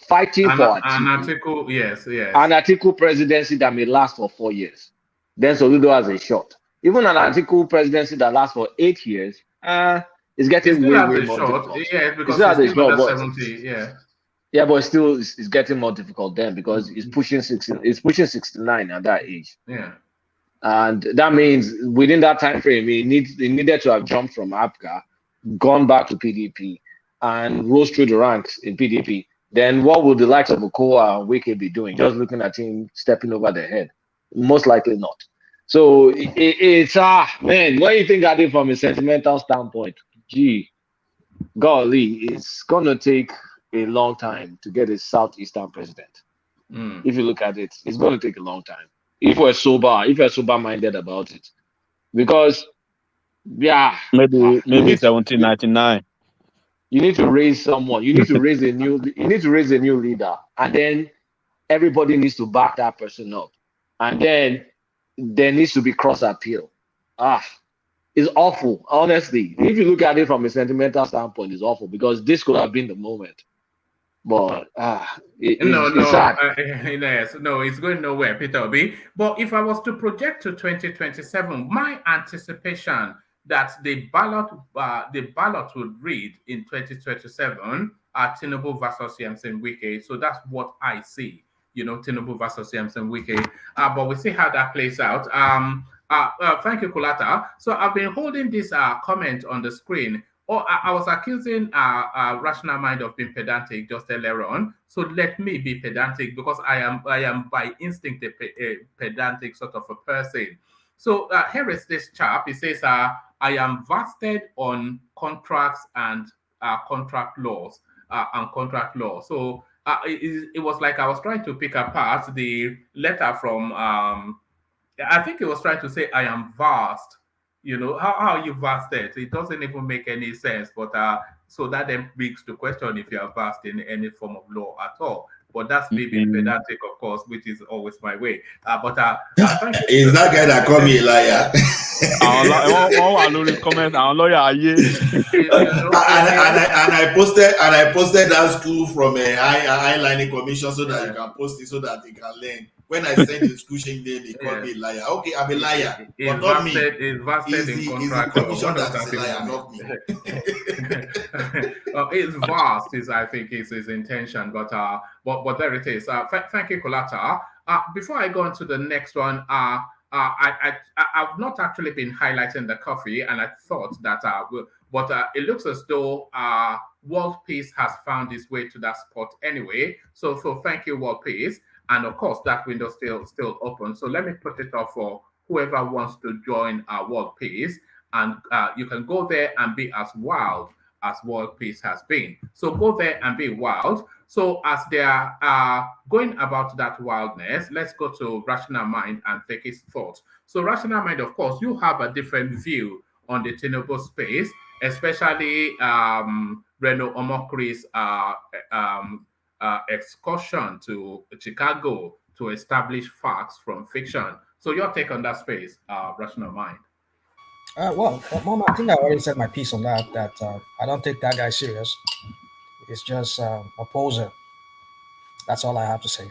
Fighting for Atiku, yes. An Atiku presidency that may last for 4 years. Then Soludo has a shot. Even an Atiku presidency that lasts for 8 years, is getting way more difficult. Yeah, because he's still under 70. Yeah, but still, it's getting more difficult then because it's pushing 69 at that age. Yeah, and that means within that time frame, he needed to have jumped from APGA, gone back to PDP, and rose through the ranks in PDP. Then what would the likes of Okoa and Wike be doing? Just looking at him stepping over their head? Most likely not. So it's man, when you think at it from a sentimental standpoint, golly, it's gonna take a long time to get a southeastern president. If you look at it, it's going to take a long time. If we're sober-minded about it, because maybe 1799. You need to raise someone. You need to raise a new leader, and then everybody needs to back that person up, and then there needs to be cross appeal. It's awful, honestly. If you look at it from a sentimental standpoint, it's awful because this could have been the moment. But it's sad. No, it's going nowhere, Peter Obi. But if I was to project to 2027, my anticipation that the ballot would read in 2027 are Tinubu versus Yemsen Wike. So that's what I see. Tinubu versus Yemsen Wike. But we see how that plays out. Thank you, Kulata. So I've been holding this comment on the screen. I was accusing Rational Mind of being pedantic just earlier on. So let me be pedantic because I am by instinct a pedantic sort of a person. So here is this chap. He says, I am vested on contracts and contract laws So it was like I was trying to pick apart the letter from, I think it was trying to say, I am vast. How are you vested? It doesn't even make any sense. But so that then brings to question if you are vast in any form of law at all. But that's me being pedantic, of course, which is always my way. But thank you. Is that guy that called me a liar? And I posted that school from a high lining commission so that you can post it so that they can learn. When I send the school name, they call me a liar. Okay, I'm a liar, but not me. It's the commission that is a liar, not me. It's vast, I think is his intention, but there it is. Thank you, Kolata. Before I go on to the next one, I've not actually been highlighting the coffee, and I thought that but it looks as though World Peace has found its way to that spot anyway. So thank you, World Peace. And of course, that window still open. So let me put it up for whoever wants to join World Peace. And you can go there and be as wild as World Peace has been. So go there and be wild. So as they are going about that wildness, let's go to Rational Mind and take his thoughts. So Rational Mind, of course, you have a different view on the Tinubu space. especially Reno Omokri's excursion to Chicago to establish facts from fiction. So your take on that space, Rational Mind. Mom, I think I already said my piece on that. That I don't take that guy serious. It's just a poser. That's all I have to say.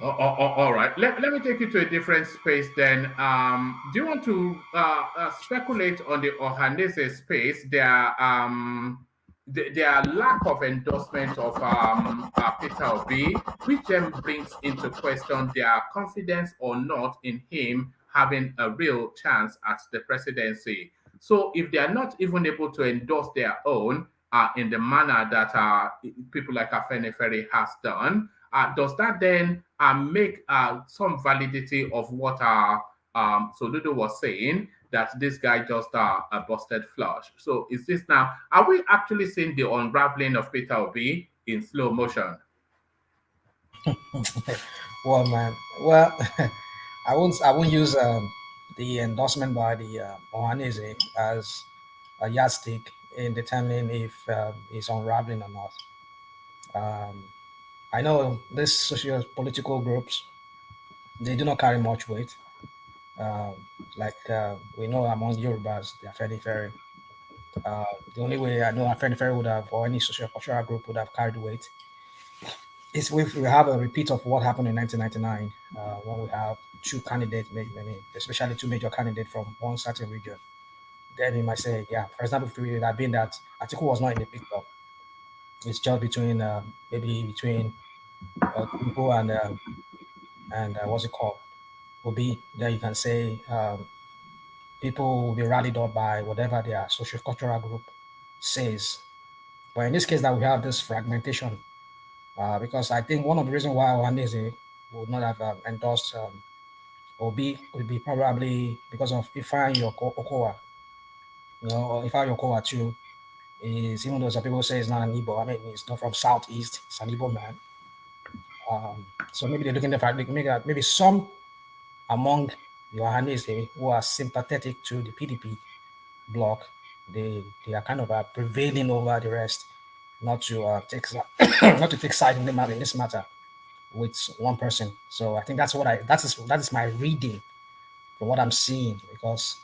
All right. Let me take you to a different space then. Do you want to speculate on the Ohanese space, their lack of endorsement of Peter Obi, which then brings into question their confidence or not in him having a real chance at the presidency? So if they are not even able to endorse their own in the manner that people like Afeni Ferry has done, does that then make some validity of what Soludo was saying, that this guy just a busted flush? So is this now, are we actually seeing the unraveling of Peter Obi in slow motion? Well, man. Well, I won't use the endorsement by the Ohanese as a yardstick in determining if it's unraveling or not. Um, I know these socio-political groups, they do not carry much weight. Um, like we know among Yorubas, they are fairly fair. The only way I know a fairly fair would have, or any socio-cultural group would have carried weight, is if we have a repeat of what happened in 1999, when we have two candidates, especially two major candidates from one certain region. Then you might say, yeah, for example, if it had been that Atiku was not in the picture, it's just between maybe between Tinubu and what's it called, Obi. Then you can say people will be rallied up by whatever their social cultural group says. But in this case, that we have this fragmentation, because I think one of the reasons why Ohanese would not have endorsed Obi would be probably because of Ifeanyi Okowa. You know, or Ifeanyi Okowa too is, even though some people say he's not an Igbo, I mean, he's not from Southeast, he's an Igbo man. So maybe they're looking at the fact, maybe some among the Ohanese who are sympathetic to the PDP bloc, they are kind of prevailing over the rest, not to take not to take side in this matter with one person. So I think that is my reading from what I'm seeing, because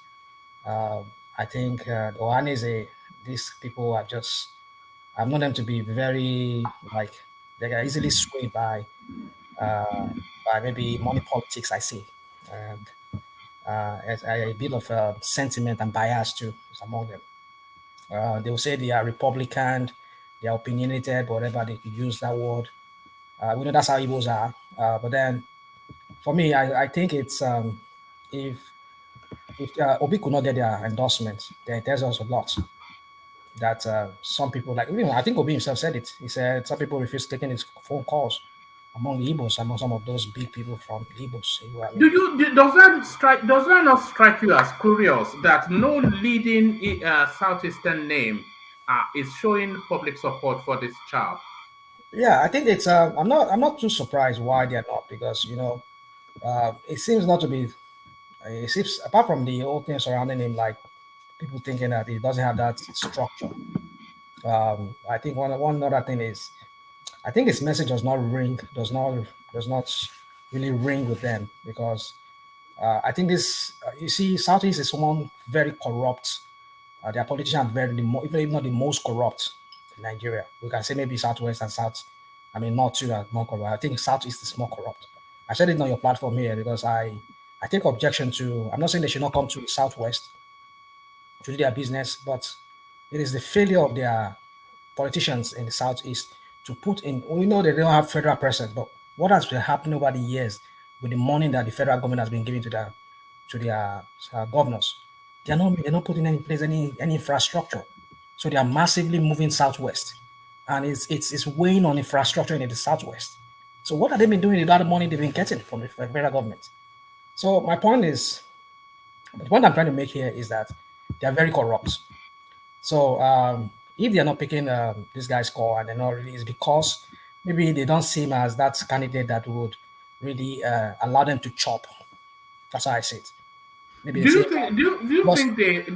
I think the Ohanese, these people are just, I've known them to be very, like, they are easily swayed by maybe money politics, I see, and a bit of sentiment and bias too is among them. They will say they are Republican, they are opinionated, whatever they could use that word. We know that's how Igbos are. But then, for me, I think it's if Obi could not get their endorsement, then it tells us a lot. That some people, like, I think Obi himself said it. He said some people refuse taking his phone calls among the Igbos, among some of those big people from the Igbos. I mean, Does that not strike you as curious that no leading southeastern name is showing public support for this chap? yeah, I think it's. I'm not too surprised why they're not, because it seems not to be. It seems, apart from the whole thing surrounding him, like people thinking that he doesn't have that structure. I think one other thing is, I think his message does not really ring with them, because I think this you see, Southeast is one very corrupt. Their politicians are even if not the most corrupt in Nigeria. We can say maybe Southwest and South. I mean, not too more corrupt. I think Southeast is more corrupt. I said it on your platform here because I take objection to. I'm not saying they should not come to the Southwest to do their business, but it is the failure of their politicians in the Southeast to put in. We know they don't have federal presence, but what has been happening over the years with the money that the federal government has been giving to their governors? They're not putting in place any infrastructure, so they are massively moving southwest, and it's weighing on infrastructure in the southwest. So what have they been doing with all the money they've been getting from the federal government? So the point I'm trying to make here is that they are very corrupt. So if they're not picking this guy's call and they're not really, it's because maybe they don't see him as that candidate that would really allow them to chop. That's how I see it. maybe Do they say, you think because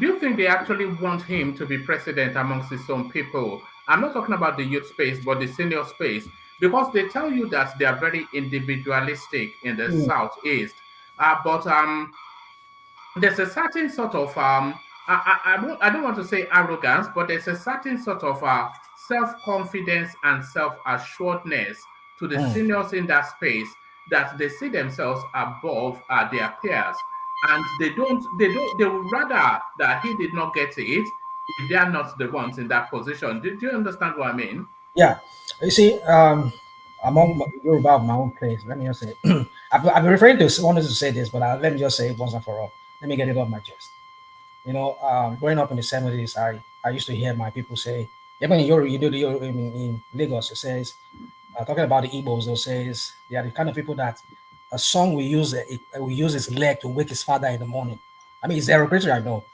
do you think they actually want him to be president amongst his own people? I'm not talking about the youth space, but the senior space, because they tell you that they are very individualistic in the mm, southeast. But there's a certain sort of I don't want to say arrogance, but there's a certain sort of self-confidence and self-assuredness to the mm, seniors in that space, that they see themselves above their peers, and they would rather that he did not get it if they are not the ones in that position. Do you understand what I mean? yeah, you see, among Yoruba of my own place, let me just say, I've been referring to wanted to say this, but let me just say it once and for all. Let me get it off my chest. You know, growing up in the 70s, I used to hear my people say, even in Yoruba, you do the Yoruba in Lagos, it says, talking about the Igbos, it says they are the kind of people that a son will use his leg to wake his father in the morning. I mean, it's derogatory, I know.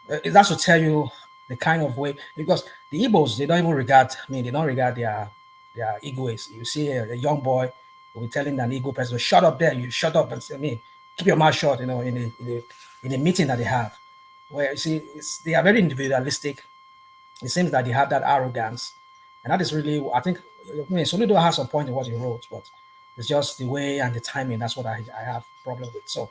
That's to tell you the kind of way, because the Igbos, they don't even regard, I mean, they don't regard their Igbo's. You see a young boy will be telling an Igbo person, shut up there, you shut up and say, I mean, keep your mouth shut, you know, in a meeting that they have. Where you see, they are very individualistic. It seems that they have that arrogance, and that is really, I think, I mean, Soludo has some point in what he wrote, but it's just the way and the timing. That's what I have problem with. So,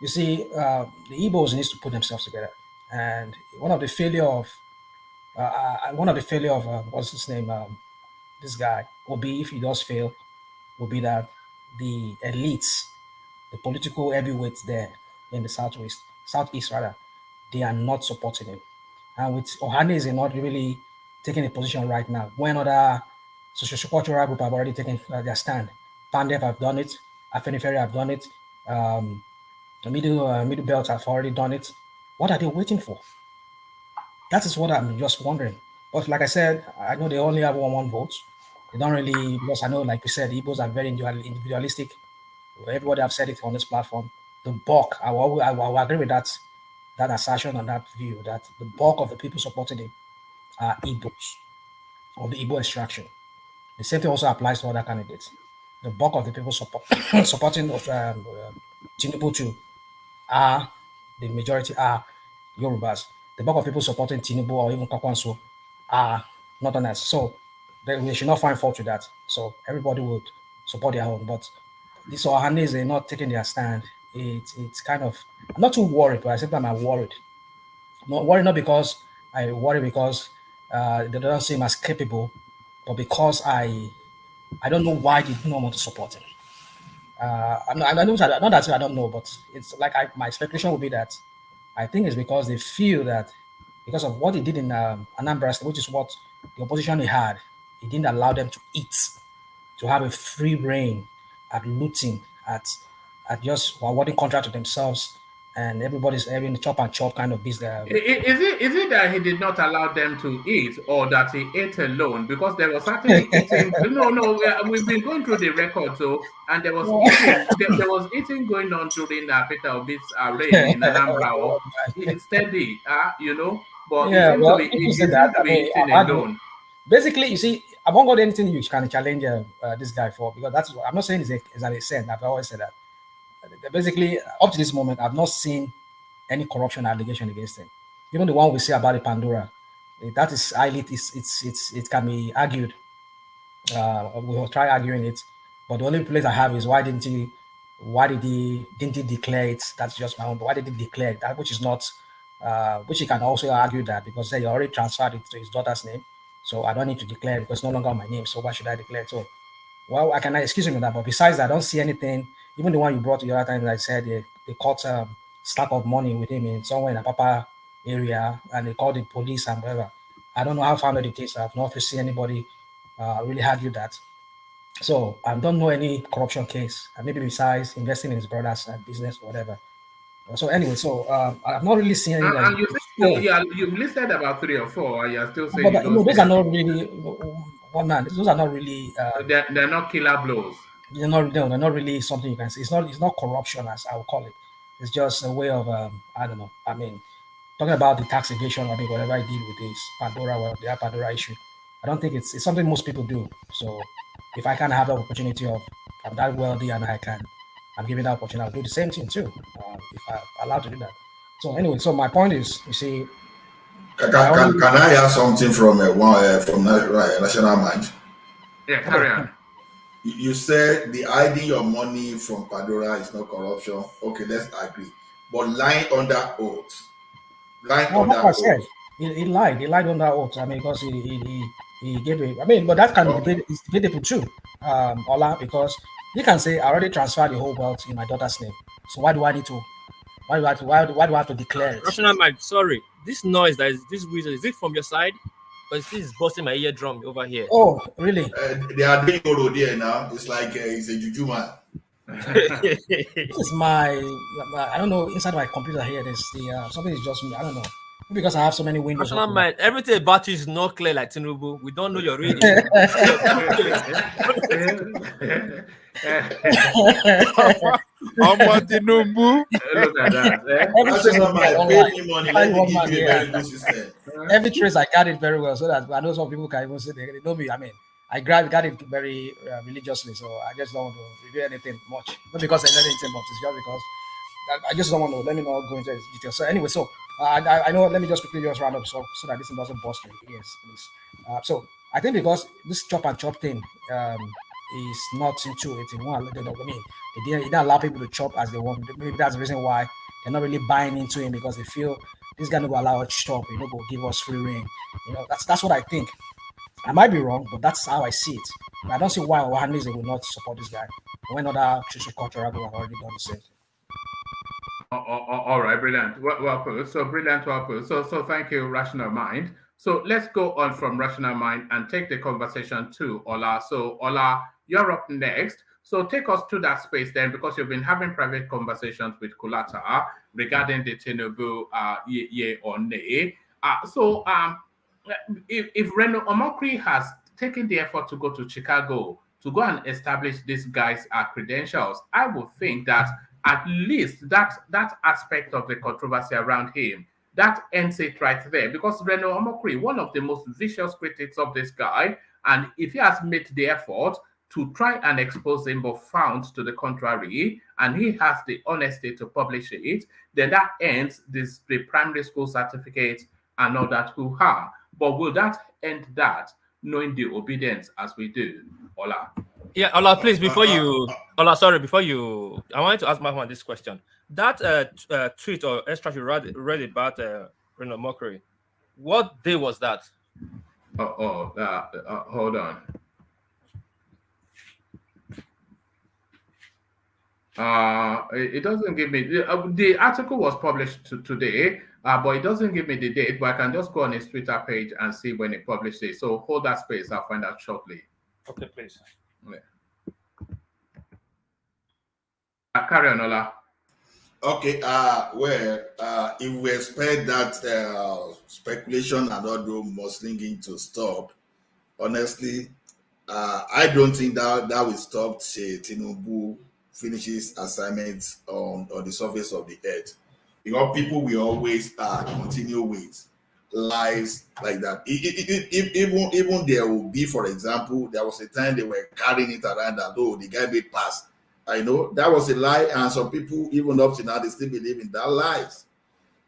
you see, the Igbos needs to put themselves together, and one of the failure of what's his name, this guy Obi, if he does fail, will be that the elites, the political heavyweights there in the southeast rather, they are not supporting him. And with Ohanese not really taking a position right now, when other social cultural group have already taken their stand. Pandef have done it, Afenifere have done it, the middle belt have already done it. What are they waiting for? That is what I'm just wondering. But like I said, I know they only have one vote. They don't really, because I know, like we said, Igbos are very individualistic. Everybody have said it on this platform. The bulk, I will agree with that assertion and that view that the bulk of the people supporting him are Igbos of the Igbo extraction. The same thing also applies to other candidates. The bulk of the people supporting of Tinubu too are, the majority are Yorubas. The bulk of people supporting Tinubu or even Kakwanso are Northerners. So they should not find fault with that. So everybody would support their own. But this Ohanese, they're not taking their stand. It's kind of, I'm not too worried, but at the same time I'm worried. Not worried not because I worry because they don't seem as capable, but because I don't know why they do not want to support him. Not that I don't know, but it's like my speculation would be that I think it's because they feel that because of what he did in Anambra State, which is what the opposition he had, he didn't allow them to eat, to have a free reign at looting, at just awarding contract to themselves, and everybody's having a chop and chop kind of business. Is it that he did not allow them to eat, or that he ate alone? Because there was certainly eating. No, no, we've been going through the record, so and there was eating. There was eating going on during Peter Obi's reign in Anambra, or steady, you know. But Yeah, well, he people say seemed that. to I be mean, eating I've had it. alone. Basically, you see, I won't got anything you can challenge this guy for, because that's what I'm not saying is an extent. I've always said that. Basically, up to this moment, I've not seen any corruption allegation against him. Even the one we say about the Pandora, that is highly, it can be argued. We will try arguing it, but the only place I have is why didn't he declare it? That's just my own. But why did he declare it? That which is not, which he can also argue that because he already transferred it to his daughter's name, so I don't need to declare it because it's no longer my name. So why should I declare it? So, well, I cannot excuse him with that. But besides that, I don't see anything. Even the one you brought the other time, like I said, they caught stack of money with him in somewhere in a Papa area, and they called the police and whatever. I don't know how founded it is. I've not seen anybody really argue that. So I don't know any corruption case, maybe besides investing in his brother's business or whatever. So anyway, so I've not really seen any that And you think show. you've listed about 3 or 4, and you're still saying But you don't no, see those are any. not really one man. Those are not really. They're not killer blows. They're not really something you can say. It's not corruption as I would call it. It's just a way of I don't know. I mean, talking about the tax evasion, I mean, whatever I did with this Pandora, well, the Pandora issue, I don't think it's something most people do. So if I can have the opportunity of, I'm that wealthy and I'm giving that opportunity, I'll do the same thing too. If I'm allowed to do that. So anyway, so my point is, you see, Can I hear something from from National Mind? Yeah, carry on. You said the hiding your money from Pandora is not corruption. Okay, let's agree. But lying under oath, lying No, that's under what I oath. said. He lied. He lied on that oath. I mean, because he gave it. I mean, but that can be debated, it's debatable too, Ola, because he can say, I already transferred the whole wealth in my daughter's name. So why do I need to? Why do I have to? Why do I have to declare it? Rational mind, sorry. This noise that is this whistle, is it from your side? Because this is busting my eardrum over here. Oh, really? They are doing Oro there now. It's like it's a juju man. This is my, I don't know, inside my computer here, there's the, something is just, I don't know. Because I have so many windows Rational open. mind, everything about you is not clear like Tinubu. We don't know your reading. Tinubu. Look at that. Every trace I got it very well, so that I know some people can even say they know me. I mean, I got it very religiously, so I just don't want to reveal anything much. Not because there's anything, but it's just because I just don't want to. Let me not go into details. So anyway, so I know. Let me just quickly just round up so that this thing doesn't bust your ears, please. So I think because this chop and chop thing is not into it. It won't, I mean, they didn't allow people to chop as they want. Maybe that's the reason why they're not really buying into him, because they feel this guy no go allow us chop. You know, go give us free reign. You know, that's what I think. I might be wrong, but that's how I see it. And I don't see why Ohanese will not support this guy when other social cultural groups have already done the same. All right, brilliant. Well put. So brilliant, well put. So thank you, Rational Mind. So let's go on from Rational Mind and take the conversation to Ola. So Ola, you're up next. So take us to that space then, because you've been having private conversations with Kulata regarding the Tinubu yay or nay. If Reno Omokri has taken the effort to go to Chicago to go and establish this guy's credentials, I would think that at least that aspect of the controversy around him, that ends it right there. Because Reno Omokri, one of the most vicious critics of this guy, and if he has made the effort to try and expose him but found to the contrary, and he has the honesty to publish it, then that ends the primary school certificate and all that hoo-ha. But will that end that, knowing the obedience as we do? Ola. Yeah, Ola, please, before you, Ola, sorry, before you, I wanted to ask Mahmoud this question. That tweet or extract you read about Reno Omokri, what day was that? Hold on. It doesn't give me the article was published today, but it doesn't give me the date. But I can just go on his Twitter page and see when he published it. So hold that space. I'll find out shortly. Okay, please. Yeah. Carry on, Ola. Okay, if we expect that speculation and all those muslinging to stop, honestly, I don't think that will stop Tinubu finishes assignments on the surface of the earth, because people will always continue with lies like that. Even there will be, for example, there was a time they were carrying it around that, oh, the guy made pass. I know that was a lie, and some people, even up to now, they still believe in that lies.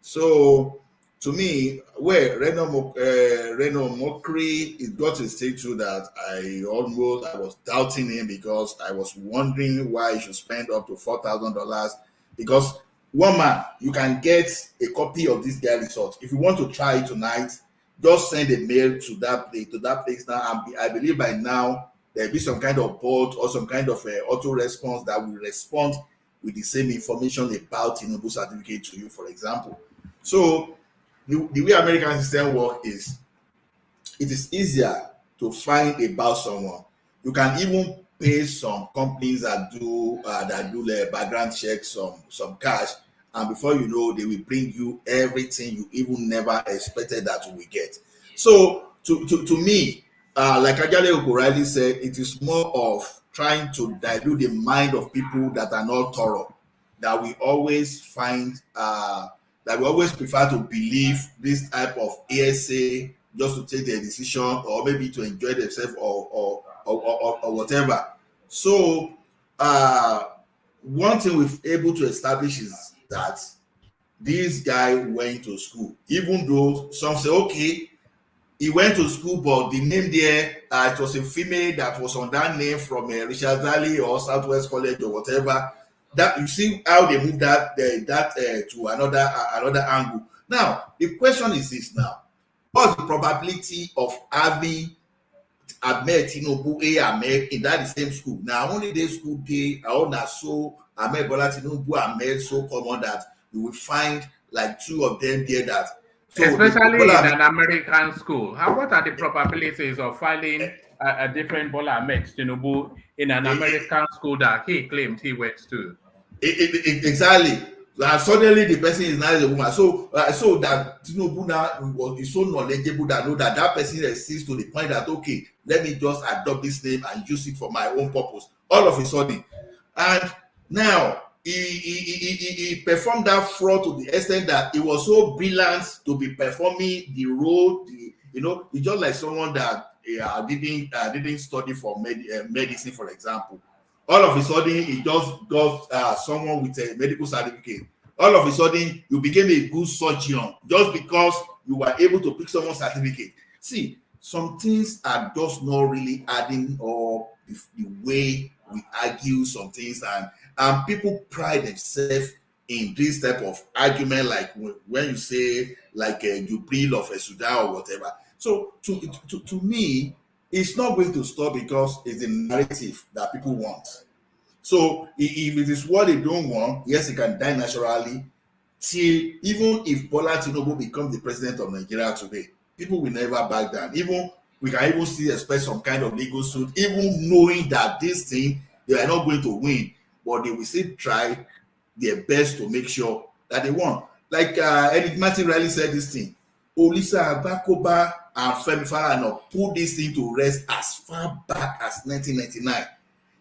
So, to me, where Reno Omokri, it got to stay true that I was doubting him, because I was wondering why he should spend up to $4,000. Because one man, you can get a copy of this guy result. If you want to try it tonight, just send a mail to that place now. And I believe by now there'll be some kind of bot or some kind of auto response that will respond with the same information about Tinubu certificate to you, for example. So the way American system work is, it is easier to find about someone. You can even pay some companies that do background checks, some cash, and before you know, they will bring you everything you even never expected that you will get. So to me, like Ajale Okorali said, it is more of trying to dilute the mind of people that are not thorough, that we always find that we always prefer to believe this type of ASA just to take their decision, or maybe to enjoy themselves, or whatever. So one thing we've able to establish is that this guy went to school, even though some say, okay, he went to school, but the name there, it was a female that was on that name from Richard Valley or Southwest College or whatever. That you see how they move that to another angle. Now the question is this: now, what's the probability of having Ahmed Tinubu Ahmed in that the same school? Now only day school day, so Ahmed Bola Tinubu Ahmed so common that you will find like two of them there that. So especially in an American school, what are the probabilities of finding a different Bola Ahmed Tinubu in an American school that he claimed he went to? Exactly. And suddenly the person is now a woman. So that Tinubu now is so knowledgeable that know that person exists to the point that, okay, let me just adopt this name and use it for my own purpose. All of a sudden. And now he performed that fraud to the extent that he was so brilliant to be performing the role. It's just like someone that didn't study for medicine, for example. All of a sudden, he just got someone with a medical certificate. All of a sudden, you became a good surgeon just because you were able to pick someone's certificate. See, some things are just not really adding up the way we argue some things, and people pride themselves in this type of argument, like when you say like you breed of a Sudan or whatever. So to me, it's not going to stop because it's the narrative that people want. So if it is what they don't want, yes, it can die naturally. Till even if Bola Tinubu becomes the president of Nigeria today, people will never back down. Even we can even still expect some kind of legal suit, even knowing that this thing they are not going to win, but they will still try their best to make sure that they won. Like Eric Martin Riley said this thing. Olisa Abakoba and Femi Falana put this thing to rest as far back as 1999.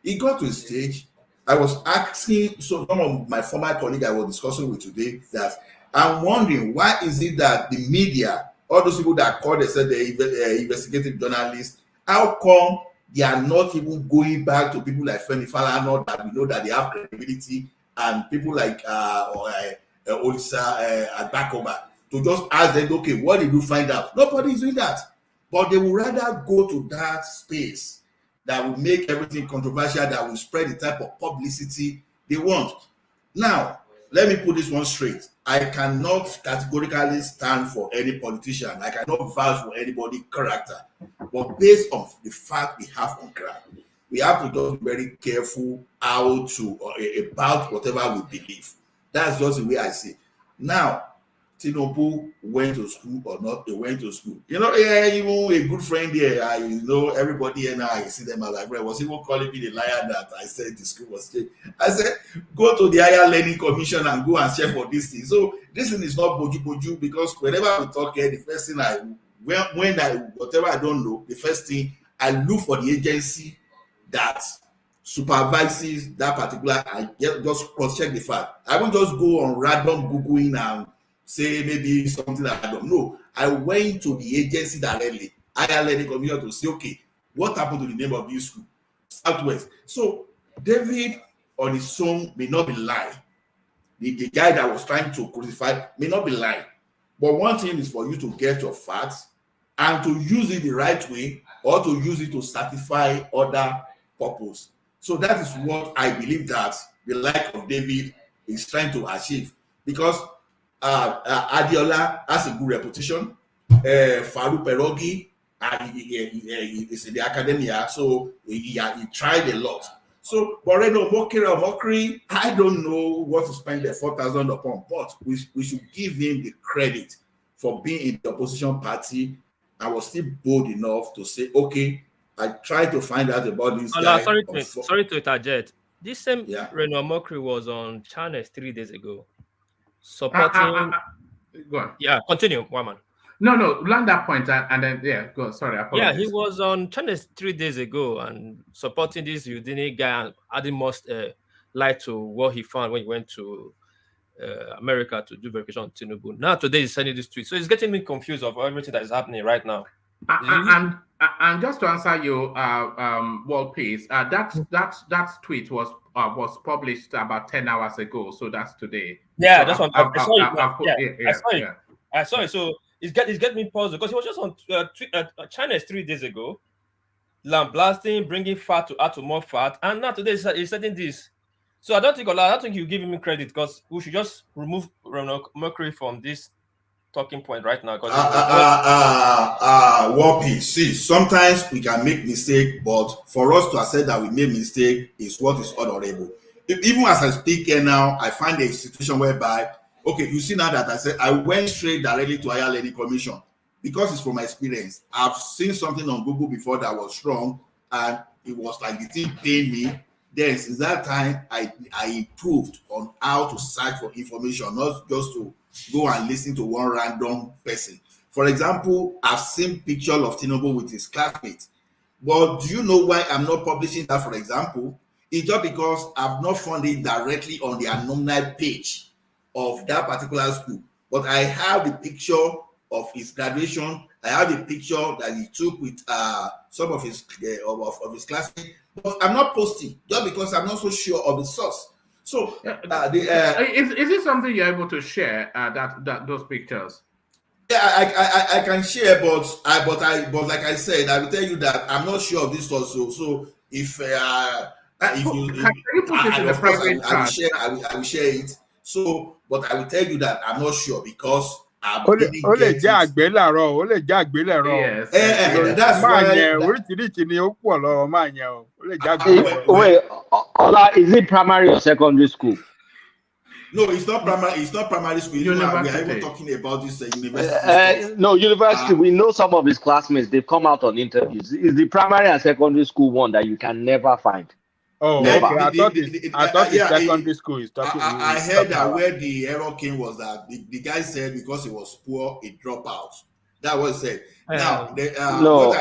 He got to a stage. I was asking some of my former colleagues I was discussing with today that I'm wondering why is it that the media, all those people that call themselves the investigative journalists, how come they are not even going back to people like Femi Falana that we know that they have credibility, and people like Olisa Abakoba, to just ask them, okay, what did you find out? Nobody is doing that. But they would rather go to that space that will make everything controversial, that will spread the type of publicity they want. Now, let me put this one straight. I cannot categorically stand for any politician. I cannot vouch for anybody's character. But based on the fact we have on ground, we have to just be very careful how to about whatever we believe. That's just the way I see. Now, Tinubu went to school or not, he went to school. Even a good friend here, everybody here now, I see them as like, was even calling me the liar that I said the school was changed. I said, go to the Higher Learning Commission and go and check for this thing. So this thing is not boju because whenever we talk here, the first thing whatever I don't know, the first thing I look for the agency that supervises that particular, I just cross-check the fact. I won't just go on random Googling and say maybe something that I don't know. I went to the agency directly, Higher Learning Commission, to say, okay, what happened to the name of this school? Southwest. So David on his own may not be lying. The guy that was trying to crucify may not be lying. But one thing is for you to get your facts and to use it the right way, or to use it to satisfy other purpose. So that is what I believe that the like of David is trying to achieve. Because Adiola has a good reputation. Farouk Perogi is in the academia, so he tried a lot. So, but Reno Omokri, I don't know what to spend the 4,000 upon, but we should give him the credit for being in the opposition party. I was still bold enough to say, okay, I tried to find out about this guy. Sorry to interject. This same Reno Omokri was on Channels 3 days ago, supporting. Go on. Yeah, continue, Waman. No, land that point and then go. Sorry, I apologize. Yeah, he was on Channels 3 days ago and supporting this Udini guy and adding most light to what he found when he went to America to do verification on Tinubu. Now today he's sending this tweet, so it's getting me confused of everything that is happening right now. And just to answer you, World Peace, that tweet was published about 10 hours ago, so that's today. Yeah, So that's what I saw it. Yeah, I saw it. yeah. I saw it. So it's getting me puzzled because he was just on China's 3 days ago, lambasting, bringing fat to add to more fat, and now today he's setting this. So I don't think you give him credit because we should just remove Reno Omokri from this talking point right now because Warpy. See, sometimes we can make mistake, but for us to accept that we made mistake is what is honorable. Even as I speak here now, I find a situation whereby, okay, you see now that I said I went straight directly to higher learning commission because it's from my experience. I've seen something on Google before that was wrong, and it was like the thing paid me. Then since that time, I improved on how to search for information, not just to go and listen to one random person. For example, I've seen picture of Tinubu with his classmates. But do you know why I'm not publishing that, for example? It's just because I've not found it directly on the alumni page of that particular school. But I have the picture of his graduation. I have the picture that he took with some of his classmates. But I'm not posting just because I'm not so sure of the source. So is it something you're able to share? That those pictures. Yeah, I can share, but like I said, I will tell you that I'm not sure of this also. So if you put it in the of course private I will chat? share I will share it. So, but I will tell you that I'm not sure because I ó didn't lè get jẹ́ it. àgbélẹ̀rọ ó lè jẹ́ àgbélẹ̀rọ That's máa why yẹn oríṣiríṣi ni ó pọ̀ lọ́rọ̀ máa yẹn o ó lè jẹ́ àgbélẹ̀rọ. Wait, Ola, is it primary or secondary school? No, it's not primary. It's not primary school. University. We are even talking about this university stuff. No, university. We know some of his classmates. They've come out on interviews. It's the primary and secondary school one that you can never find. Oh, never. Okay. I thought the secondary school is talking. I heard that where the error came was that the guy said because he was poor, he dropped out. That was said. Now, no,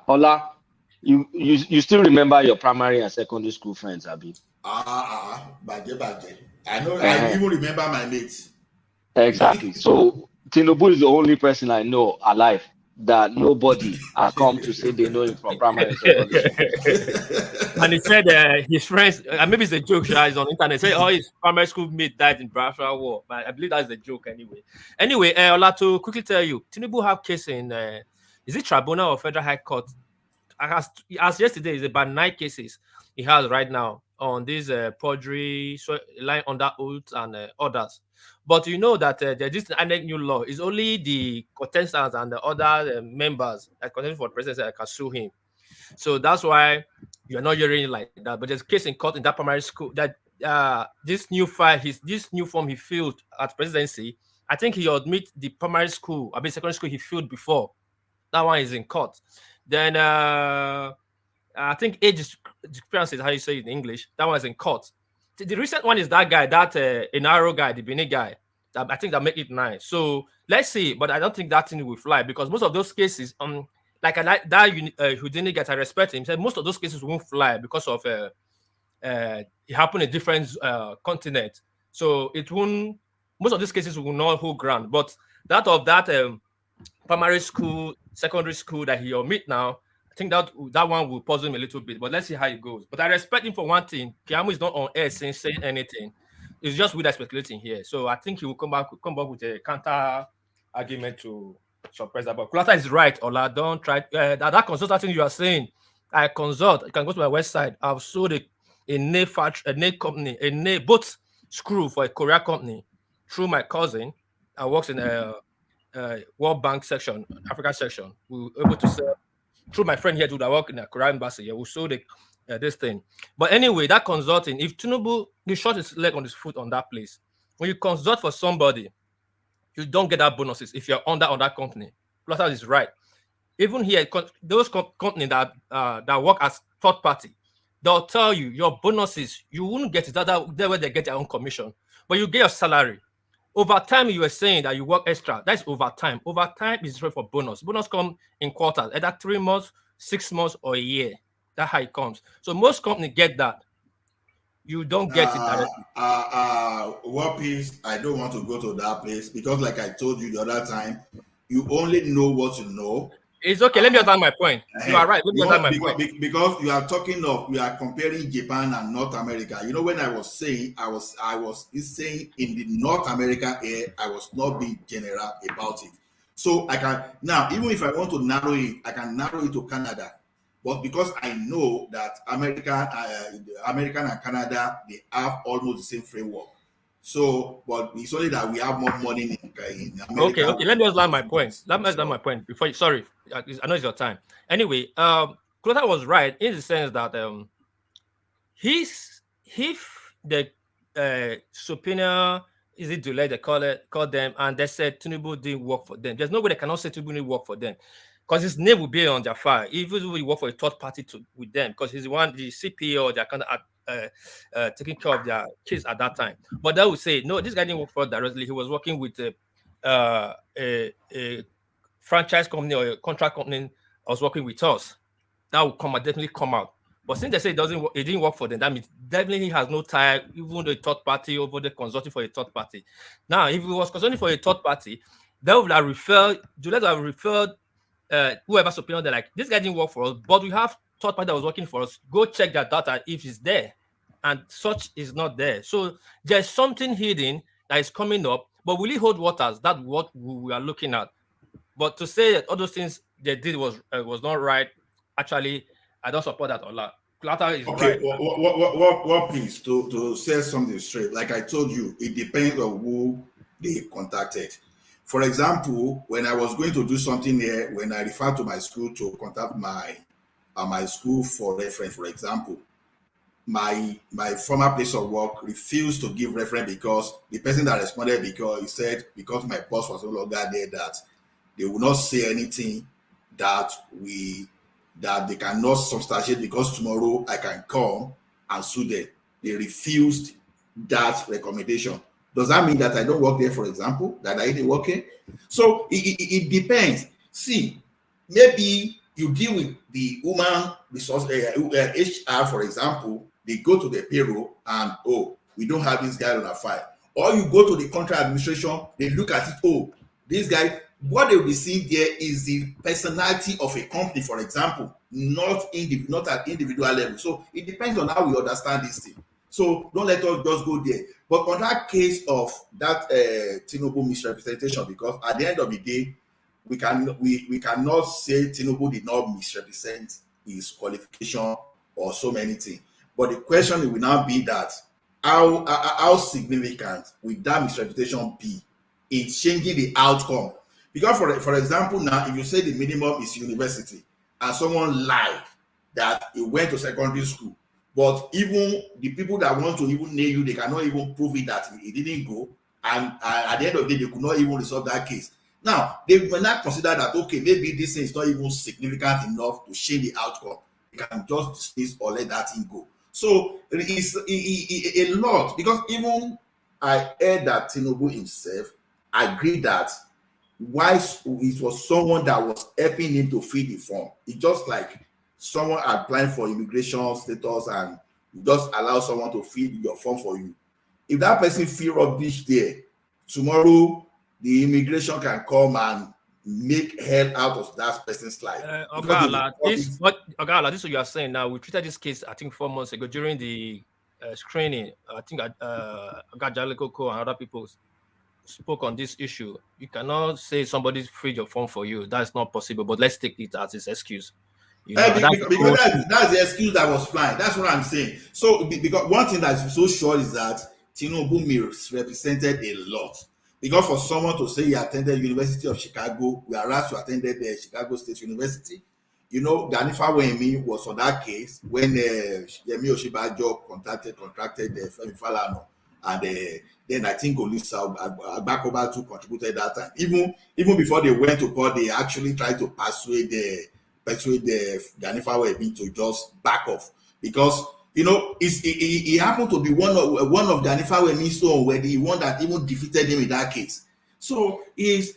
Ola, you still remember your primary and secondary school friends, Abi? Baje. I know. I even remember my mates. Exactly. So Tinubu is the only person I know alive that nobody has come to say they know him from primary and secondary school. And he said his friends, maybe it's a joke, he's on internet, say, oh, his primary school mate died in Biafra War. But I believe that's a joke anyway. Anyway, Ola, to quickly tell you, Tinubu have case in, is it Tribunal or Federal High Court? As yesterday, it's about 9 cases he has right now on this perjury, lying under oath and others. But you know that there's this new law. It's only the contestants and the other members that contest for presidency that can sue him. So that's why you're not hearing it like that. But there's a case in court in that primary school that this new form he filled at presidency. I think he admit the primary school, secondary school he filled before. That one is in court. Then I think age discrepancy is how you say it in English. That one is in court. The recent one is that guy, that Enaro guy, the Benin guy. I think that make it 9. So let's see, but I don't think that thing will fly because most of those cases, like that Houdini guy, I respect him. Said most of those cases won't fly because of it happened in different continent. So it won't. Most of these cases will not hold ground. But that primary school, secondary school that he omit now, I think that one will puzzle him a little bit. But let's see how it goes. But I respect him for one thing. Kiamu is not on air saying anything. It's just with that speculating here. So I think he will come back with a counter argument to suppress that. But Kulata is right, Ola. Don't try that consulting you are saying. I consult. You can go to my website. I've sold a nail company, a nail both screw for a Korea company through my cousin. I works in a World Bank section, Africa section. We were able to sell through my friend here to work in the Korea embassy. Yeah, we sold this thing. But anyway, that consulting, if Tinubu he shot his leg on his foot on that place, when you consult for somebody, you don't get that bonuses if you're under on that company. Plus, is right. Even here, those companies that work as third party, they'll tell you your bonuses, you wouldn't get it. That's where they get their own commission. But you get your salary. Over time, you were saying that you work extra. That's overtime. Overtime is different for bonus. Bonus come in quarters, either 3 months, 6 months, or a year. That's how it comes. So most companies get that. You don't get it directly. What piece? I don't want to go to that place because, like I told you the other time, you only know what you know. It's okay. Let me understand my point. You are right. Let me understand my point. Because you are talking of, you are comparing Japan and North America. You know, when I was saying, I was saying in the North America area, I was not being general about it. So I can now, even if I want to narrow it, I can narrow it to Canada. But because I know that American and Canada, they have almost the same framework. So, but it's only that we have more money in America. Okay. Let me just land my point. Let me land my point before you. Sorry, I know it's your time. Anyway, Closer was right in the sense that if the subpoena is it delayed, they call them, and they said Tinubu didn't work for them. There's no way they cannot say Tinubu didn't work for them, because his name will be on their file, even if we work for a third party with them, because he's the one, the CPO, they're kind of taking care of their kids at that time. But they would say, no, this guy didn't work for us directly. He was working with a franchise company or a contract company was working with us. That will definitely come out. But since they say it didn't work for them, that means definitely he has no tie, even the third party over the consulting for a third party. Now, if it was consulting for a third party, they would have referred, Juliet have referred whoever subpoena, they're like, this guy didn't work for us, but we have third party that was working for us. Go check that data if it's there. And such is not there. So there's something hidden that is coming up, but will it hold waters? That's what we are looking at. But to say that all those things they did was not right, actually, I don't support that a lot. Clatter is okay, right. What please, to say something straight, like I told you, it depends on who they contacted. For example, when I was going to do something here, when I referred to my school to contact my school for reference, for example, my former place of work refused to give reference because the person that responded, because he said, because my boss was no longer there, that they will not say anything that they cannot substantiate, because tomorrow I can come and sue them. They refused that recommendation. Does that mean that I don't work there, for example, that I ain't working? So it depends. See, maybe you deal with the human resource, HR, for example, they go to the payroll and, oh, we don't have this guy on our file. Or you go to the contract administration, they look at it, oh, this guy, what they will be seeing there is the personality of a company, for example, not at individual level. So it depends on how we understand this thing. So don't let us just go there. But on that case of that Tinubu misrepresentation, because at the end of the day, we cannot say Tinubu did not misrepresent his qualification or so many things. But the question will now be that how significant will that misrepresentation be in changing the outcome? Because for example, now if you say the minimum is university and someone lied that he went to secondary school, but even the people that want to even nail you, they cannot even prove it that he didn't go, and at the end of the day, they could not even resolve that case. Now, they will not consider that, okay, maybe this thing is not even significant enough to change the outcome. They can just dismiss or let that thing go. So it is a lot, because even I heard that Tinubu himself agreed that why it was someone that was helping him to fill the form. It's just like someone applying for immigration status and you just allow someone to fill your form for you. If that person feel rubbish there, tomorrow the immigration can come and make hell out of that person's life. This is what you are saying now. We treated this case, I think, 4 months ago during the screening. I think Gajalikoko and other people spoke on this issue. You cannot say somebody freed your phone for you. That's not possible. But let's take it as his excuse. You know, because that's the excuse that was fine. That's what I'm saying. So because one thing that's so sure is that Tinubu misrepresented a lot. Because for someone to say he attended University of Chicago, whereas you attended the Chicago State University, you know, Ganifa Wemi was on that case when Yemi Oshibajo contracted Femi Falana, and then I think Olisa Agbakoba too contributed that time. Even before they went to court, they actually tried to persuade the Ganifa Wemi to just back off, because you know he happened to be one of Ganifa Wemi's own, where the one that even defeated him in that case. So is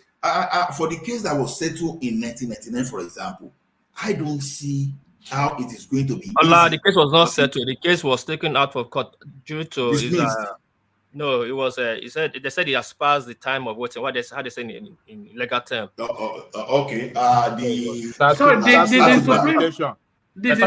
for the case that was settled in 1999, for example, I don't see how it is going to be. The case was not settled. The case was taken out of court due to No, it was. He said they said he has passed the time of waiting. How they say in legal term. Okay. The So did the Supreme did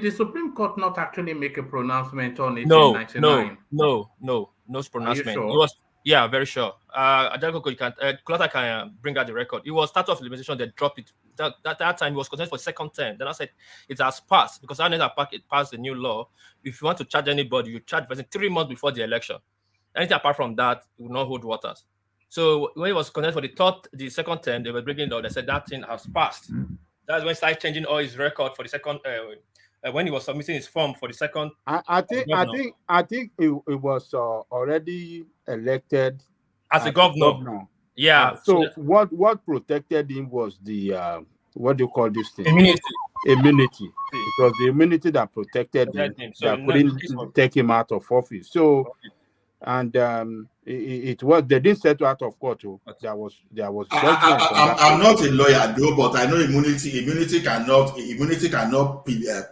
the Supreme Court not actually make a pronouncement on it in No, 99? no Are you pronouncement. It sure? was very sure. Adelko, you can Kulata can bring out the record. It was start of limitation. They dropped it. That time it was contested for second term. Then I said it has passed because I know that it passed the new law. If you want to charge anybody, you charge the person 3 months before the election. Anything apart from that, it will not hold waters. So when it was contested for the second term, they were bringing it up. They said that thing has passed. That's when he started changing all his record for the second. When he was submitting his form for the second. I think it was already elected as a governor. Yeah. So what protected him was the what do you call this thing? Immunity. It was the immunity that protected him. So that couldn't take him out of office. So and it was they didn't settle out of court. There was I'm not a lawyer though, but I know immunity cannot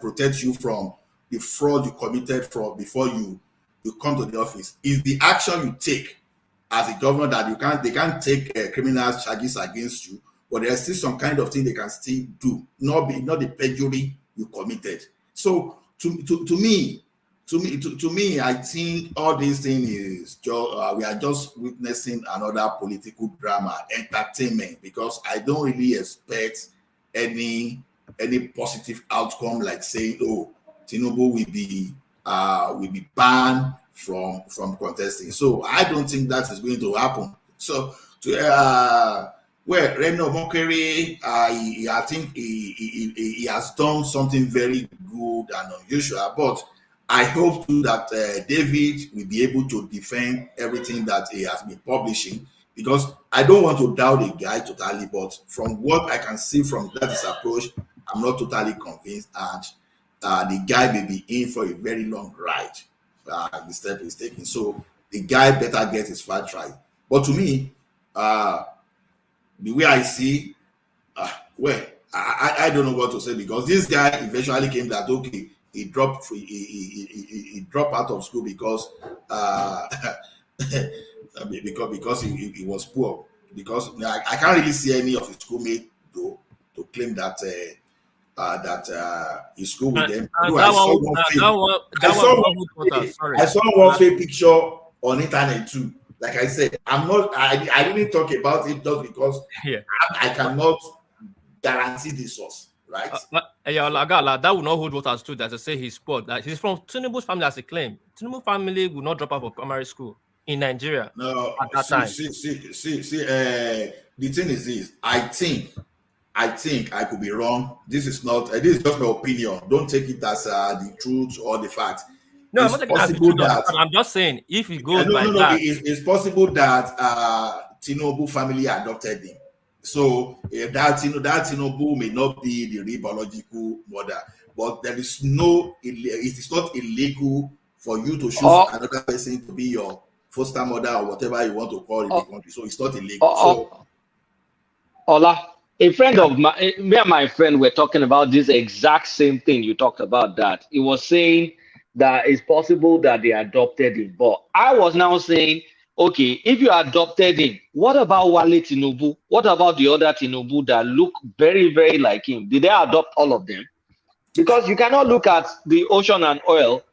protect you from the fraud you committed from before you come to the office. It's the action you take as a governor that they can't take criminal charges against you, but there's still some kind of thing they can still do, not the perjury you committed. So to me, I think all these things is just we are just witnessing another political drama, entertainment, because I don't really expect any positive outcome like saying, oh, Tinubu will be banned from contesting. So I don't think that is going to happen. So Reno Omokri, I think he has done something very good and unusual, but I hope too that David will be able to defend everything that he has been publishing, because I don't want to doubt the guy totally, but from what I can see from his approach, I'm not totally convinced, and the guy may be in for a very long ride. The step is taking, so the guy better get his fight right. But to me, the way I see, I don't know what to say, because this guy eventually came that okay, he dropped out of school because because he was poor. Because I can't really see any of his schoolmates though to claim that his school with them. I saw one fake picture on internet too. Like I said, I didn't talk about it just because I cannot guarantee the source. Right. That will not hold waters too. That to say he's poor. That he's from Tinubu's family, as a claim. Tinubu family will not drop out of primary school in Nigeria. No, at that time. The thing is this. I think I could be wrong. This is just my opinion. Don't take it as the truth or the fact. No, I'm not taking it as the truth. I'm just saying if it goes that, it's possible that Tinubu family adopted him. So that Tinubu may not be the real biological mother, but it is not illegal for you to choose another person to be your foster mother or whatever you want to call it in the country. So it's not illegal. Ola, a friend of me and my friend were talking about this exact same thing you talked about, that he was saying that it's possible that they adopted him. But I was now saying, okay, if you adopted him, what about Wale Tinubu? What about the other Tinubu that look very, very like him? Did they adopt all of them? Because you cannot look at the Ocean and Oil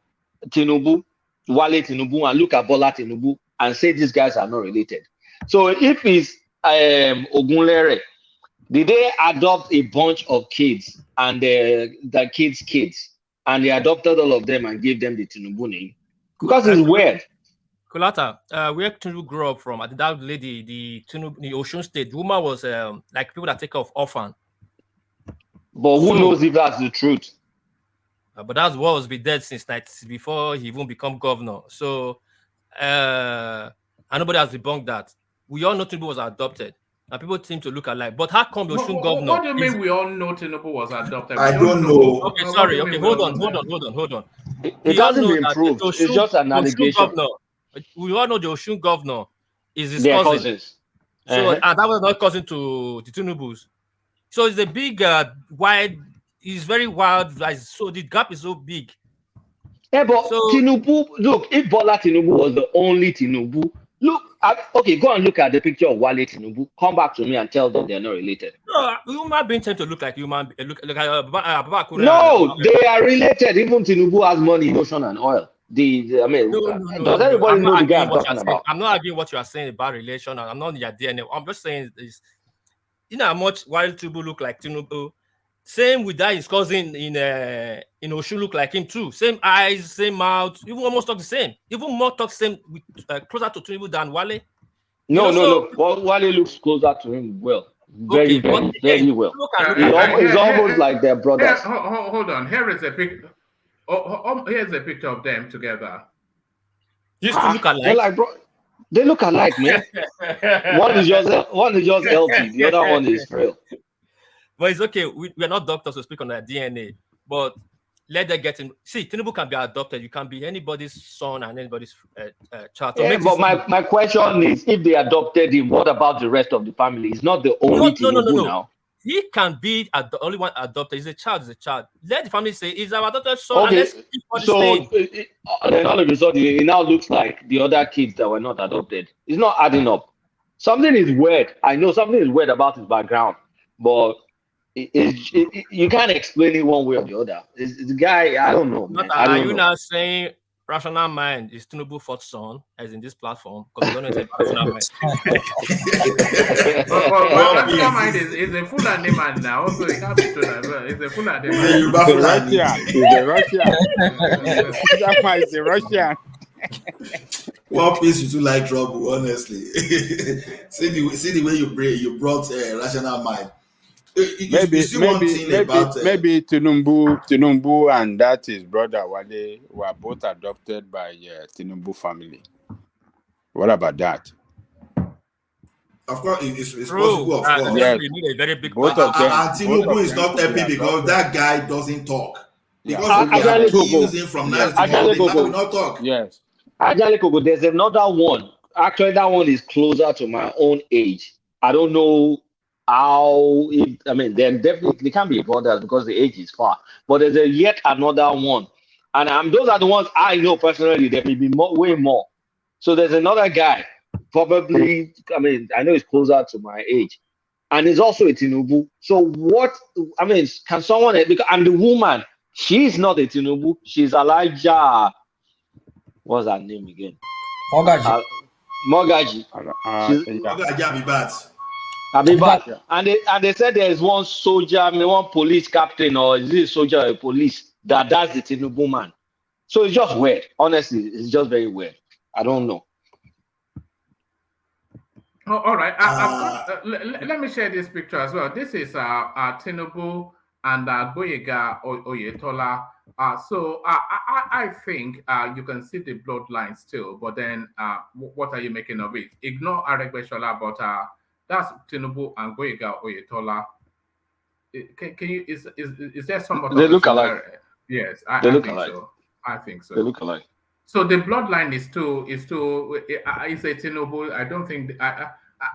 Tinubu, Wale Tinubu, and look at Bola Tinubu and say these guys are not related. So if it's Ogunlere, did they adopt a bunch of kids and the kids, and they adopted all of them and gave them the Tinubu name? Because it's weird. Kulata, where Tinubu grew up from, I think that lady, the Ocean State, the woman was like people that take care of orphan. But who knows if that's the truth? But that war has been dead since before he even become governor. So, and nobody has debunked that. We all know Tinubu was adopted, and people seem to look alike. But how come the Ocean governor? What do you mean we all know Tinubu was adopted? I don't know. Okay, sorry. Okay, hold on. It hasn't been proved. It's just an allegation. We all know the Ocean governor is his cousin. Cousins. So and that was not cousin to the Tinubu's. So it's a big, wide. It's very wild. So the gap is so big. Yeah, but So Tinubu, look, if Bola Tinubu was the only Tinubu, okay, go and look at the picture of Wale Tinubu. Come back to me and tell them they're not related. no, human being tend to look like human. Look like Baba Akure No, they are related. Even Tinubu has money in ocean and oil. I mean, does no. everybody I'm know not the guy arguing I'm what you're talking saying. about? I'm not arguing what you are saying about relation. I'm not in your DNA. I'm just saying is, you know how much Wale Tinubu look like Tinubu. Same with that his cousin in Oshu look like him too. Same eyes, same mouth, even almost talk the same. Even more talk same with closer to Tinubu than Wale. No, So Wale looks closer to him well. Very, okay, but very, again, very well. people can look alike. It's almost like they're brothers. Hold on. Here is a pic. Here's a picture of them together. Used to look alike. They're like, bro, they look alike, man. one is just healthy, the other one is frail. But it's okay. We're not doctors to speak on their DNA, but let them get in. See, Tinubu can be adopted. You can be anybody's son and anybody's child. Yeah, but my question is, if they adopted him, what about the rest of the family? He's not the only Tinubu now. He can be the only one adopted. He's a child. Let the family say he's our adopted son. Okay, and let's keep all the so then all of a sudden it now looks like the other kids that were not adopted. It's not adding up. Something is weird. I know something is weird about his background, but you can't explain it one way or the other. It's the guy. I don't know, man. I don't know. You now saying rational mind is Tinubu fourth son, as in this platform? Because we don't know rational mind. Rational mind is a Fulani man now, so it can't be true as well. It's a Fulani man. He's a Russian. That man is a Russian. One piece you too like trouble, honestly. see the way you brought rational mind. Maybe Tinubu and that his brother Wale were both adopted by Tinubu family. What about that? Of course, it's possible. Of course, yes. We need a very big both of them. And Tinubu is not happy because that guy doesn't talk. Because we are accusing from now to morning, man will not talk. Yes. Ajale Koko, there's another one. Actually, that one is closer to my own age. I don't know how. Then definitely they can't be brothers because the age is far. But there's yet another one, and those are the ones I know personally. There may be way more. So there's another guy, probably. I know he's closer to my age, and he's also a Tinubu. So what? Can someone? Because I'm the woman. She's not a Tinubu. She's Elijah. What's her name again? Mogaji. Mogaji. Mogaji Abibat. And they said there is one soldier, one police captain, or is it a soldier or a police that's the Tinubu man. So it's just weird. Honestly, it's just very weird. I don't know. Oh, all right. Let me share this picture as well. This is Tinubu and Gboyega Oyetola. So I think you can see the bloodline still, but then what are you making of it? Ignore Aregbesola, but that's Tinubu and Gboyega Oyetola. Can you is there somewhat they of look a alike? Yes, I think so. They look alike. So the bloodline is a Tinubu. I don't think.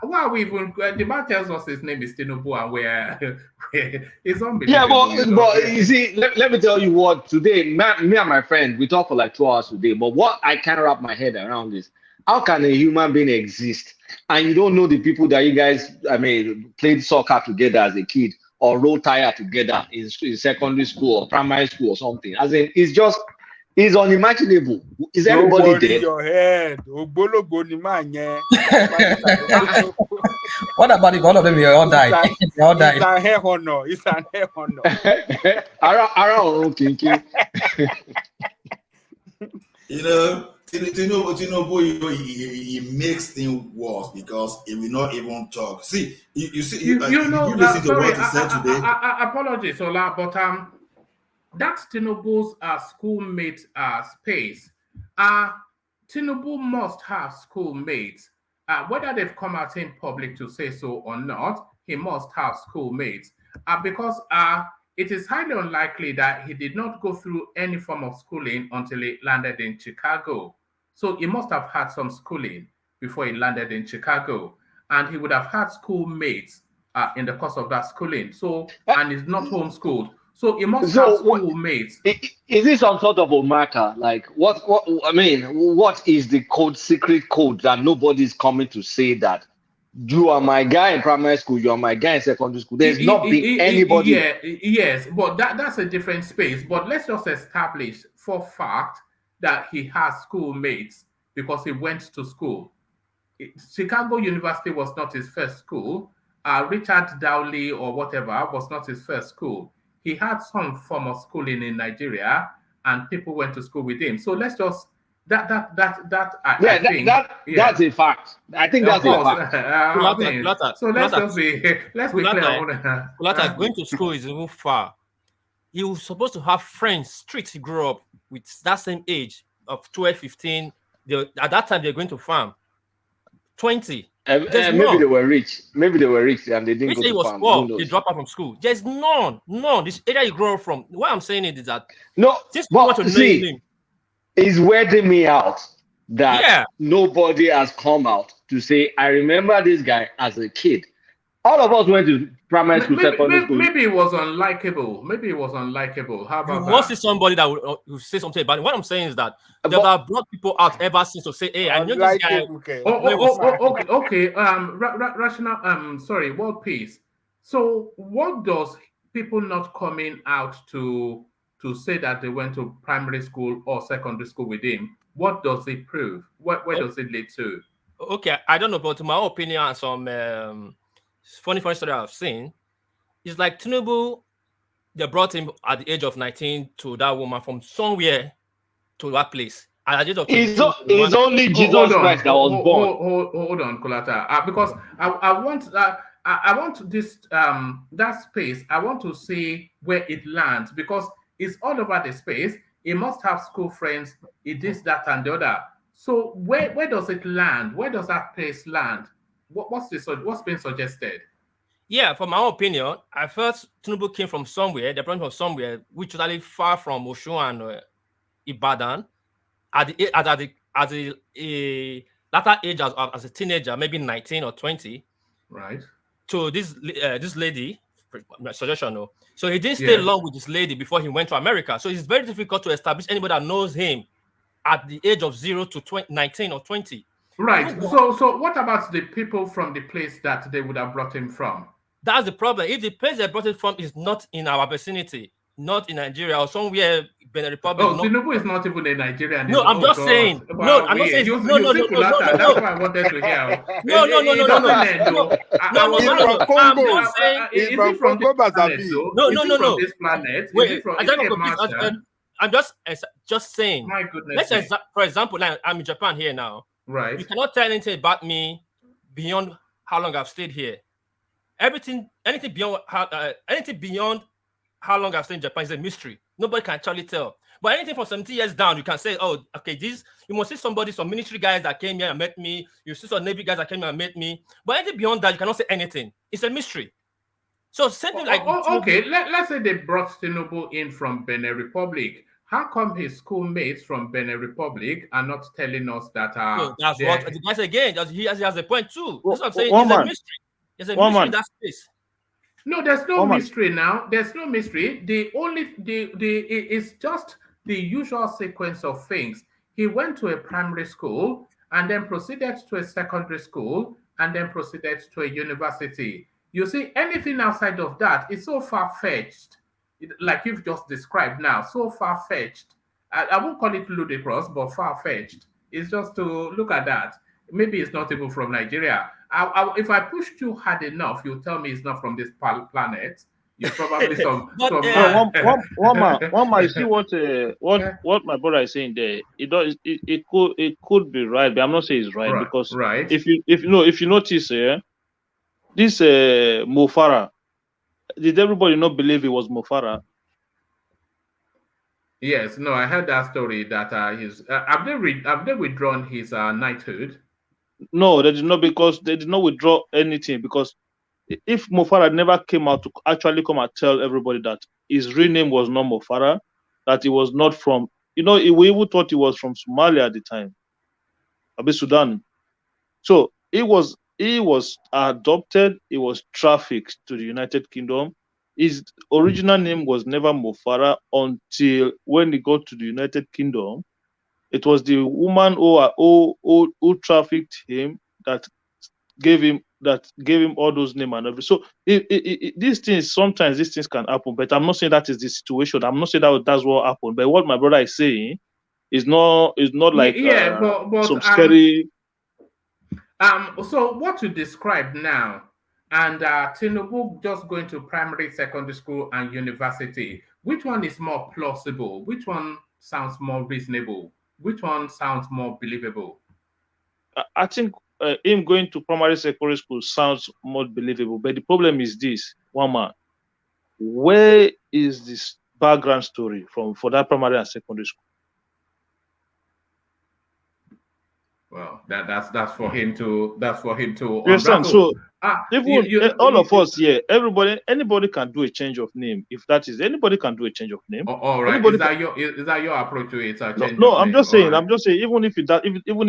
Why are we even? The man tells us his name is Tinubu, and we're it's unbelievable. Yeah, but you see, let me tell you what. Today, me and my friend, we talk for like 2 hours today. But what I can't wrap my head around is how can a human being exist and you don't know the people that you guys, played soccer together as a kid or rode tire together in secondary school or primary school or something? As in, it's unimaginable. Is everybody dead? Your head. What about if all of them all died? They all died. It's an hair honor. It's an hair honor. Tinubu, he makes things worse because he will not even talk. See, you listen to what he said today. Apologies, Ola, but that's Tinubu's schoolmate space. Tinubu must have schoolmates. Whether they've come out in public to say so or not, he must have schoolmates. Because it is highly unlikely that he did not go through any form of schooling until he landed in Chicago. So he must have had some schooling before he landed in Chicago. And he would have had schoolmates in the course of that schooling. So, and he's not homeschooled. So he must have So what schoolmates. is this some sort of Omaka? Like what I mean, what is the code, secret code that nobody's coming to say that you are my guy in primary school, you are my guy in secondary school? There's not been anybody. Yeah, yes, but that's a different space. But let's just establish for fact that he has schoolmates because he went to school. Chicago University was not his first school. Richard Dowley or whatever was not his first school. He had some form of schooling in Nigeria, and people went to school with him. So let's just I think That's a fact. I think of that's a course. fact. I mean, so let's just be let's be clear on Kulata, going to school is even far. He was supposed to have friends, streets he grew up with that same age of 12, 15. At that time, they're going to farm. 20. Maybe they were rich. Maybe they were rich and they didn't go He to was farm. poor. He dropped out from school. There's none. This area you grew up from. What I'm saying is that no, but see, it's weirding me out that nobody has come out to say, I remember this guy as a kid. All of us went to primary school, secondary school. Maybe it was unlikable. How about you must see somebody that will say something about it. What I'm saying is that they have brought people out ever since to say, hey, I know this guy. Okay. Rational. Sorry, world peace. So, what does people not coming out to say that they went to primary school or secondary school with him? What does it prove? Where does it lead to? Okay, I don't know, but to my opinion, and some funny story I've seen, it's like Tinubu. They brought him at the age of 19 to that woman from somewhere to that place. At the age of 22, it's only Jesus Christ that was born. Hold on, Kulata. Because I want this that space. I want to see where it lands because it's all over the space. It must have school friends. It is that and the other. So where does it land? Where does that place land? What's been suggested? Yeah, from my opinion, I felt Tinubu came from somewhere. They brought him from somewhere, which totally far from Osun and Ibadan. At the latter age as a teenager, maybe 19 or 20. Right. To this lady, suggestion. No. So he didn't stay long with this lady before he went to America. So it's very difficult to establish anybody that knows him at the age of 0 to 19 or 20. Right. So what about the people from the place that they would have brought him from? That's the problem. If the place they brought it from is not in our vicinity, not in Nigeria or somewhere Benin Republic. Tinubu is not even a Nigerian. No, I'm just saying. No, I'm not saying. No. That's what I wanted to hear. No. I'm just saying. Is he from this planet? No. This planet? Wait, I'm just saying. My goodness. For example, like, I'm in Japan here now. Right. You cannot tell anything about me beyond how long I've stayed here. Anything beyond how long I've stayed in Japan is a mystery. Nobody can actually tell. But anything from 70 years down, you can say, oh, okay, you must see some military guys that came here and met me. You see some Navy guys that came here and met me. But anything beyond that, you cannot say anything. It's a mystery. So something like okay, let's say they brought Tinubu in from Benin Republic. How come his schoolmates from Benin Republic are not telling us that? That's what the guy said again. He has a point too. That's what I'm saying. It's a mystery. There's a mystery in that space. No, there's no mystery now. There's no mystery. It's just the usual sequence of things. He went to a primary school and then proceeded to a secondary school and then proceeded to a university. You see, anything outside of that is so far-fetched, like you've just described now, so far-fetched. I won't call it ludicrous, but far-fetched. It's just to look at that. Maybe it's not even from Nigeria. If I pushed you hard enough, you'll tell me it's not from this planet. You probably one man. You see what my brother is saying there. It could be right, but I'm not saying it's right because if you notice this Mo Farah, did everybody not believe it was Mo Farah? Yes, no, I heard that story that have they withdrawn his knighthood? No, they did not, because they did not withdraw anything. Because if Mo Farah never came out to actually come and tell everybody that his real name was not Mo Farah, that he was not from, we even thought he was from Somalia at the time, Abyss Sudan. So he was adopted, he was trafficked to the United Kingdom, his original name was never Mofara until when he got to the United Kingdom. It was the woman who trafficked him that gave him all those names and everything. So these things, sometimes these things can happen, but I'm not saying that is the situation. I'm not saying that's what happened. But what my brother is saying is not like Yeah, but some scary. So what you described now, and Tinubu just going to primary, secondary school, and university, which one is more plausible? Which one sounds more reasonable? Which one sounds more believable? I think him going to primary, secondary school sounds more believable. But the problem is this, one man, where is this background story for that primary and secondary school? Well, that's for him to You understand? unravel. So even all of us here, anybody can do a change of name. If that is, anybody can do a change of name. All right. Anybody Is that your approach to it? A change no, of I'm name. just All saying. right. I'm just saying. Even if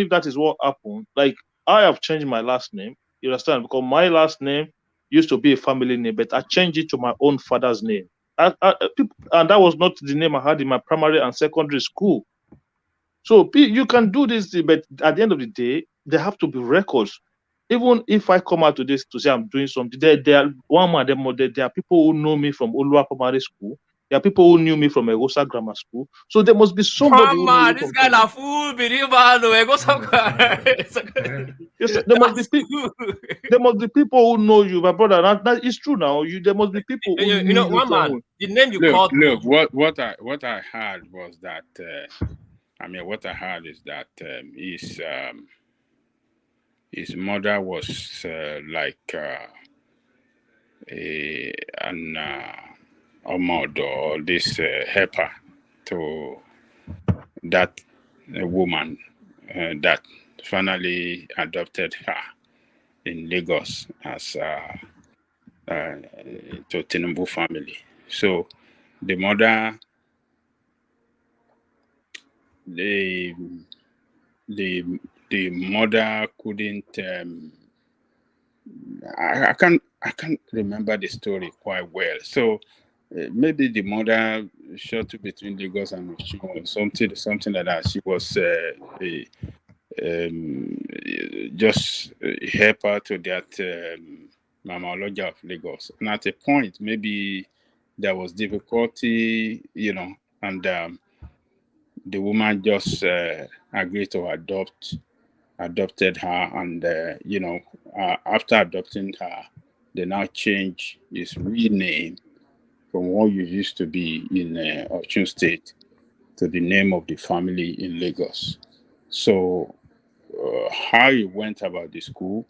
that is what happened, like I have changed my last name. You understand? Because my last name used to be a family name, but I changed it to my own father's name. And that was not the name I had in my primary and secondary school. So you can do this, but at the end of the day, there have to be records. Even if I come out to this to say I'm doing something, there are people who know me from Olua Primary School. There are people who knew me from Egosa Grammar School. So there must be somebody who knows you This from guy somewhere. na fool, believer, no, go somewhere. Yes, there must be people who know you, my brother. That is true now. There must be people who You knew know, you one man, somewhere. the name you Look, called me. what I heard was that what I heard is that his mother was an omod or this helper to that woman that finally adopted her in Lagos as to Tinubu family. So the mother, the mother couldn't. I can't remember the story quite well. So maybe the mother shuttled between Lagos and Osun or something like that. She was just a helper to that Mama Oloja of Lagos. And at a point, maybe there was difficulty, and the woman just agreed to adopted her, and after adopting her, they now change his real name from what you used to be in Osun State to the name of the family in Lagos. So how he went about the school,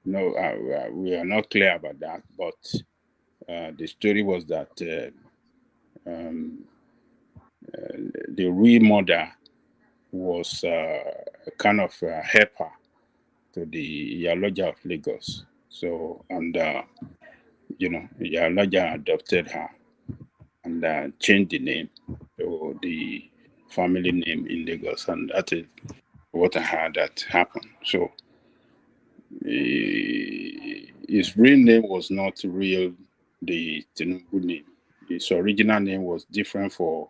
we are not clear about that, but the story was that the real mother was kind of a helper to the Yaloja of Lagos. So, and Yaloja adopted her and changed the name to the family name in Lagos, and that is what I heard that happened. So, his real name was not real, the Tinubu name. His original name was different for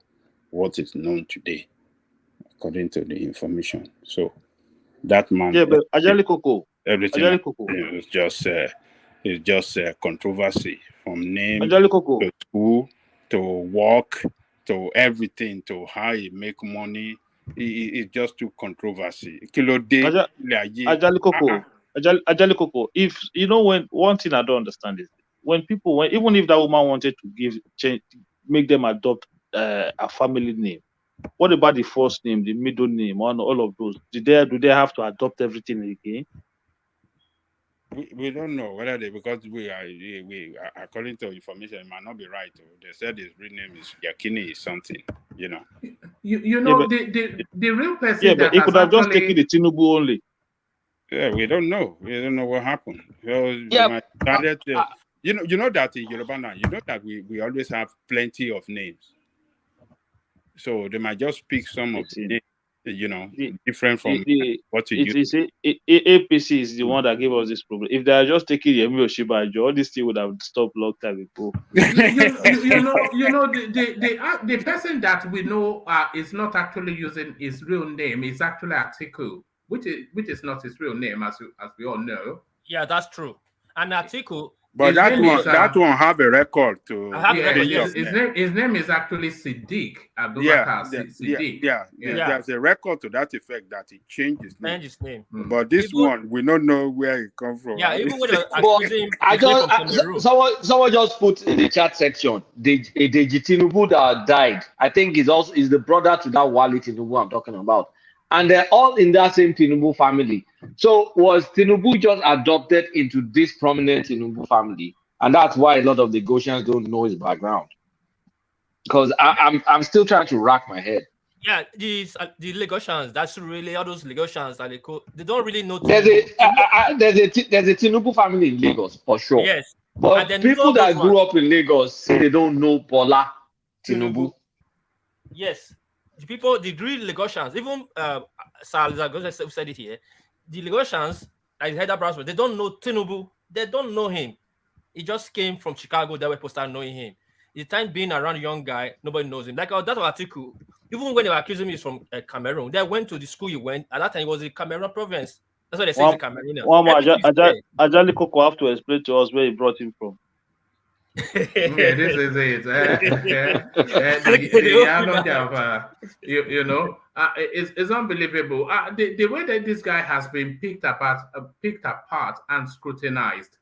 what is known today, according to the information. So, that man, Yeah, but Ajali Koko. everything is just controversy from name Ajali Koko. to school to work to everything to how he make money. It's just too controversy. Ajali Koko. Ajali Koko. If you know, when one thing I don't understand is when even if that woman wanted to make them adopt a family name, what about the first name, the middle name, and all of those? Do they have to adopt everything again? We don't know whether because we according to information, it might not be right. They said his real name is Yakini something, You know, Yeah, the real person yeah, but that he has could have just taken actually the Tinubu only. Yeah, we don't know. We don't know what happened. So Yeah, my target, you know that in Yoruba now, you know that we always have plenty of names. So they might just pick some I of the see. names different from what you it used. is APC is the one that gave us this problem. If they are just taking Yemi Oshibajo, all this thing would have stopped long time ago. The person that we know is not actually using his real name. Is actually Atiku, which is not his real name, as we all know. Yeah, that's true. And Atiku, But that one have a record to. His name is actually Siddiq Abubakar. There's a record to that effect that he changed his name. But this Even- one, we don't know where it comes from. Yeah, even when someone just put in the chat section, Deji Tinubu that died. I think is the brother to that Wali Tinubu I'm talking about, and they're all in that same Tinubu family. So was Tinubu just adopted into this prominent Tinubu family, and that's why a lot of the Goshians don't know his background. Because I'm still trying to rack my head. Yeah, the Lagosians, that's really all those Lagosians that they don't really know. There's a Tinubu family in Lagos for sure. Yes, but people that grew up in Lagos say they don't know Bola Tinubu. Yes, the real Lagosians, even Sir Lagos said it here. The Lagosians, like Heather Brownsville, they don't know Tinubu. They don't know him. He just came from Chicago. They were supposed to start knowing him. The time being around a young guy, nobody knows him. Like that article, even when they were accusing me, he's from Cameroon. They went to the school he went. At that time, it was the Cameroon province. That's what they say. Cameroon. Ajali Koko have to explain to us where he brought him from. Yeah, this is it. It's unbelievable. The way that this guy has been picked apart and scrutinized.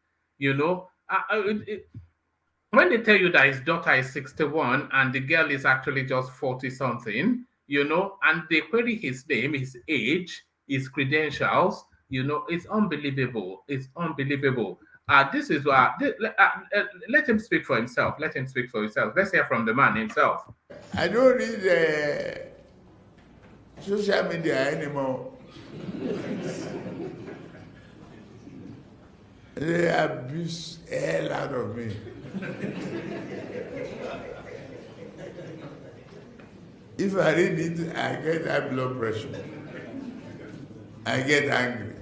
When they tell you that his daughter is 61 and the girl is actually just 40 something, and they query his name, his age, his credentials, it's unbelievable. It's unbelievable. This is let him speak for himself. Let him speak for himself. Let's hear from the man himself. I don't read social media anymore. They abuse the hell out of me. If I read it, I get high blood pressure. I get angry.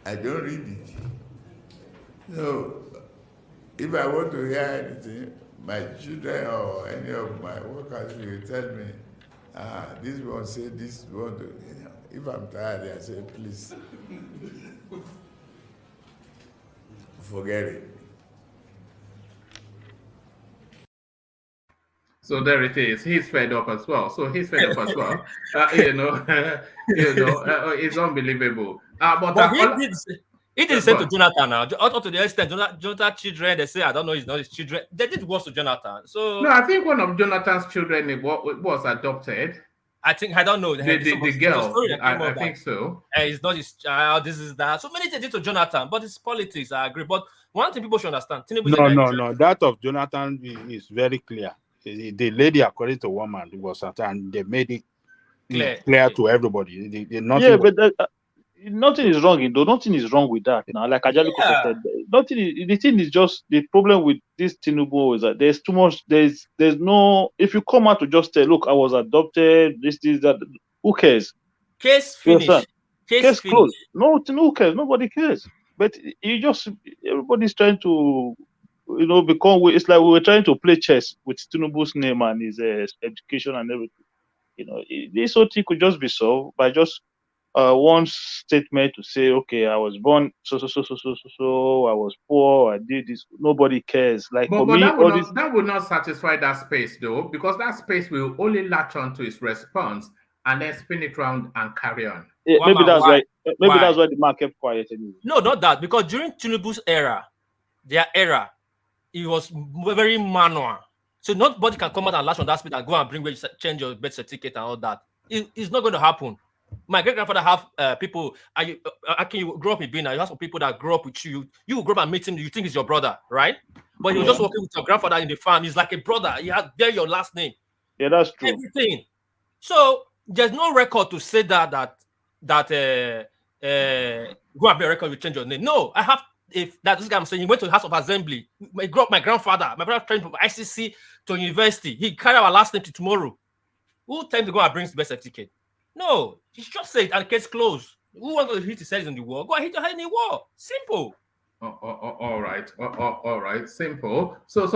I don't read it. So, if I want to hear anything, my children or any of my workers will tell me, this one say this one. If I'm tired, I say, please, forget it. So there it is. He's fed up as well. It's unbelievable. But he did say to Jonathan now. Up to the extent, Jonathan's children, they say, I don't know, it's not his children. They did worse to Jonathan. So no, I think one of Jonathan's children was adopted. I don't know. The girl, I think so. It's not his child. This is that. So many things did to Jonathan, but it's politics. I agree. But one thing people should understand: No. That of Jonathan is very clear. The lady, according to woman, was and they made it clear to everybody. Nothing is wrong. Nothing is wrong with that. Now, like Ajali said, the thing is just the problem with this Tinubu is that there's too much. There's no. If you come out to just say, "Look, I was adopted," this, that. Who cares? Case finished. Case closed. No, who cares? Nobody cares. But everybody's trying to, become. It's like we were trying to play chess with Tinubu's name and his education and everything. This whole thing could just be solved by just one statement to say, okay, I was born so, I was poor, I did this. Nobody cares. Like but for me, that would not satisfy that space though, because that space will only latch on to its response and then spin it around and carry on. Yeah, maybe that's why the man kept quiet anyway. No, not that, because during Tinubu's era, it was very manual. So nobody can come out and latch on that space and go and change your birth certificate and all that. It's not going to happen. My great grandfather have people. You grow up in Benin. You have some people that grow up with you. You grow up and meet him. You think he's your brother, right? But you're just working with your grandfather in the farm. He's like a brother. You have there your last name. Yeah, that's true. Everything. So there's no record to say that go and be a record. You change your name. No, I have. If that this guy I'm saying, he went to the House of Assembly. My grandfather, my brother trained from ICC to university. He carried our last name to tomorrow. Who time to go and bring the birth certificate? No, he just say it and case closed. Who wants to hit his head in the wall? Go and hit your head in the wall. Simple. All right, all right, simple. So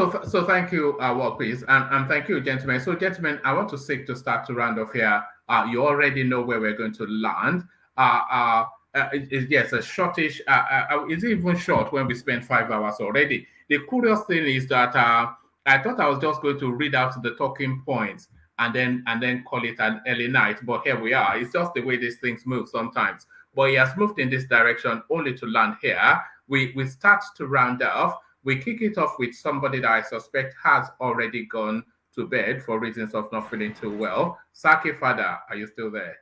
thank you, please, and thank you, gentlemen. So, gentlemen, I want to seek to start to round off here. You already know where we're going to land. Yes, a shortish. Is it even short when we spend 5 hours already? The curious thing is that I thought I was just going to read out the talking points and then call it an early night, but here we are. It's just the way these things move sometimes. But he has moved in this direction only to land here. We start to round off. We kick it off with somebody that I suspect has already gone to bed for reasons of not feeling too well. Saki Father, are you still there?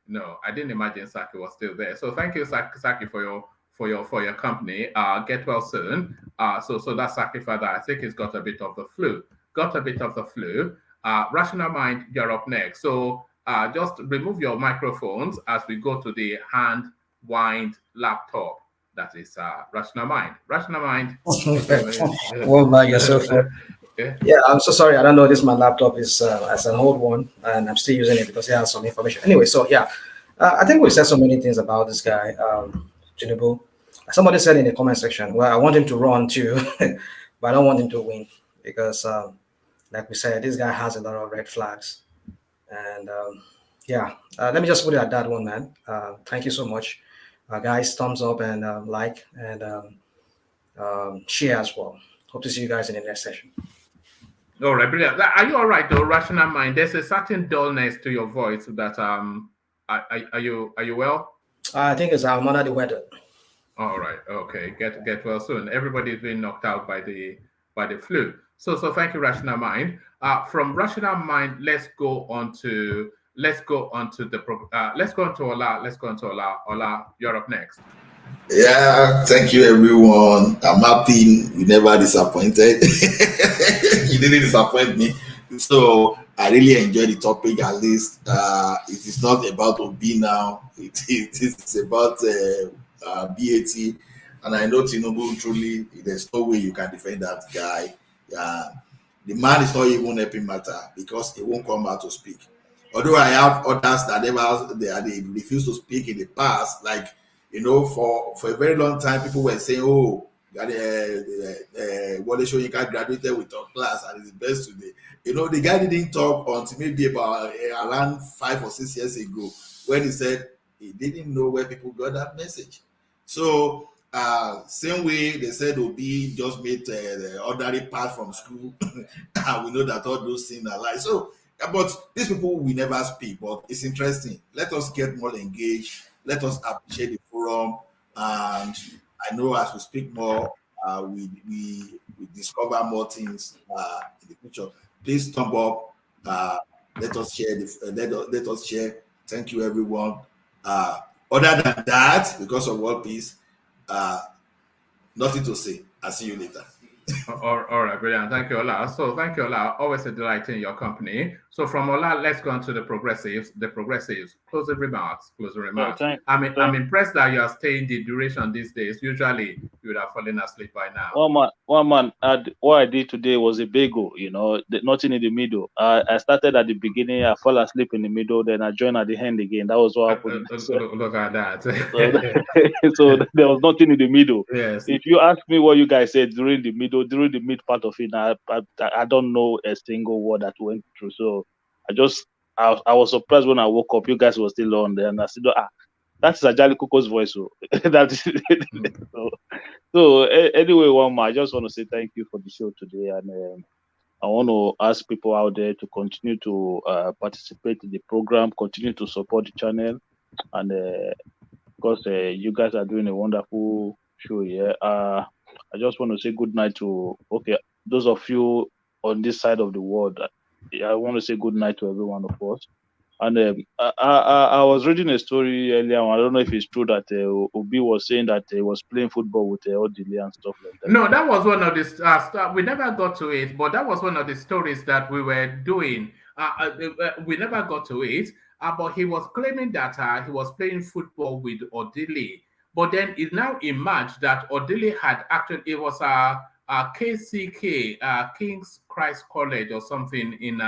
No, I didn't imagine Saki was still there. So thank you, Saki, for your company. Get well soon. So that's Saki Father. I think he's got a bit of the flu. Rational Mind, you're up next. So just remove your microphones as we go to the hand wind laptop. That is Rational Mind. Rational Mind. Well, by yourself. Okay. Yeah, I'm so sorry. I don't know. My laptop is as an old one, and I'm still using it because it has some information. Anyway, so yeah, I think we said so many things about this guy, Tinubu. Somebody said in the comment section, well, I want him to run too, but I don't want him to win because, like we said, this guy has a lot of red flags. And yeah, let me just put it at that one, man. Thank you so much. Guys, thumbs up and like and share as well. Hope to see you guys in the next session. All right, brilliant. Are you all right though, Rational Mind? There's a certain dullness to your voice that are you well? I think I'm under the weather. All right, okay. Get well soon. Everybody's been knocked out by the flu. So thank you, Rational Mind. From Rational Mind, let's go on to Ola. Let's go on to Ola. Ola, you're up next. Yeah, thank you, everyone. I'm happy you never disappointed. You didn't disappoint me. So I really enjoyed the topic. At least it is not about Obi now. It is about BAT. And I know Tinubu truly, there's no way you can defend that guy. The man is not even helping matter because he won't come out to speak. Although I have others that they refuse to speak in the past, like for a very long time, people were saying, "Oh, that Wale Soyinka graduated with top class and is best today." The guy didn't talk until maybe about around 5 or 6 years ago when he said he didn't know where people got that message. So same way they said Obi just made the ordinary pass from school, and we know that all those things are lies. So, but these people will never speak. But it's interesting. Let us get more engaged. Let us appreciate the forum, and I know as we speak more, we discover more things in the future. Please thumb up. Let us share. Let us share. Thank you, everyone. Other than that, because of World Peace, nothing to say. I'll see you later. All right, brilliant. Thank you, Ola. So thank you, Ola. Always a delight in your company. So from Ola, let's go on to the progressives. Closing remarks. I'm impressed that you are staying the duration these days. Usually you would have fallen asleep by now. One man, what I did today was a bagel, nothing in the middle. I started at the beginning, I fall asleep in the middle, then I joined at the end again. That was what happened. Look at that. So there was nothing in the middle. Yes. If you ask me what you guys said during the mid part of it, I don't know a single word that went through. So I was surprised when I woke up. You guys were still on there, and I said, that's Ajali Kuko's voice. So that is so anyway, one more. I just want to say thank you for the show today, and I want to ask people out there to continue to participate in the program, continue to support the channel, and because you guys are doing a wonderful show here. I just want to say good night to those of you on this side of the world. I want to say good night to every one of us. And I was reading a story earlier. I don't know if it's true that Obi was saying that he was playing football with Odile and stuff like that. No, that was one of the we never got to it, but that was one of the stories that we were doing. We never got to it, but he was claiming that he was playing football with Odile. But then it now emerged that Odile had actually, it was a KCK, King's Christ College or something in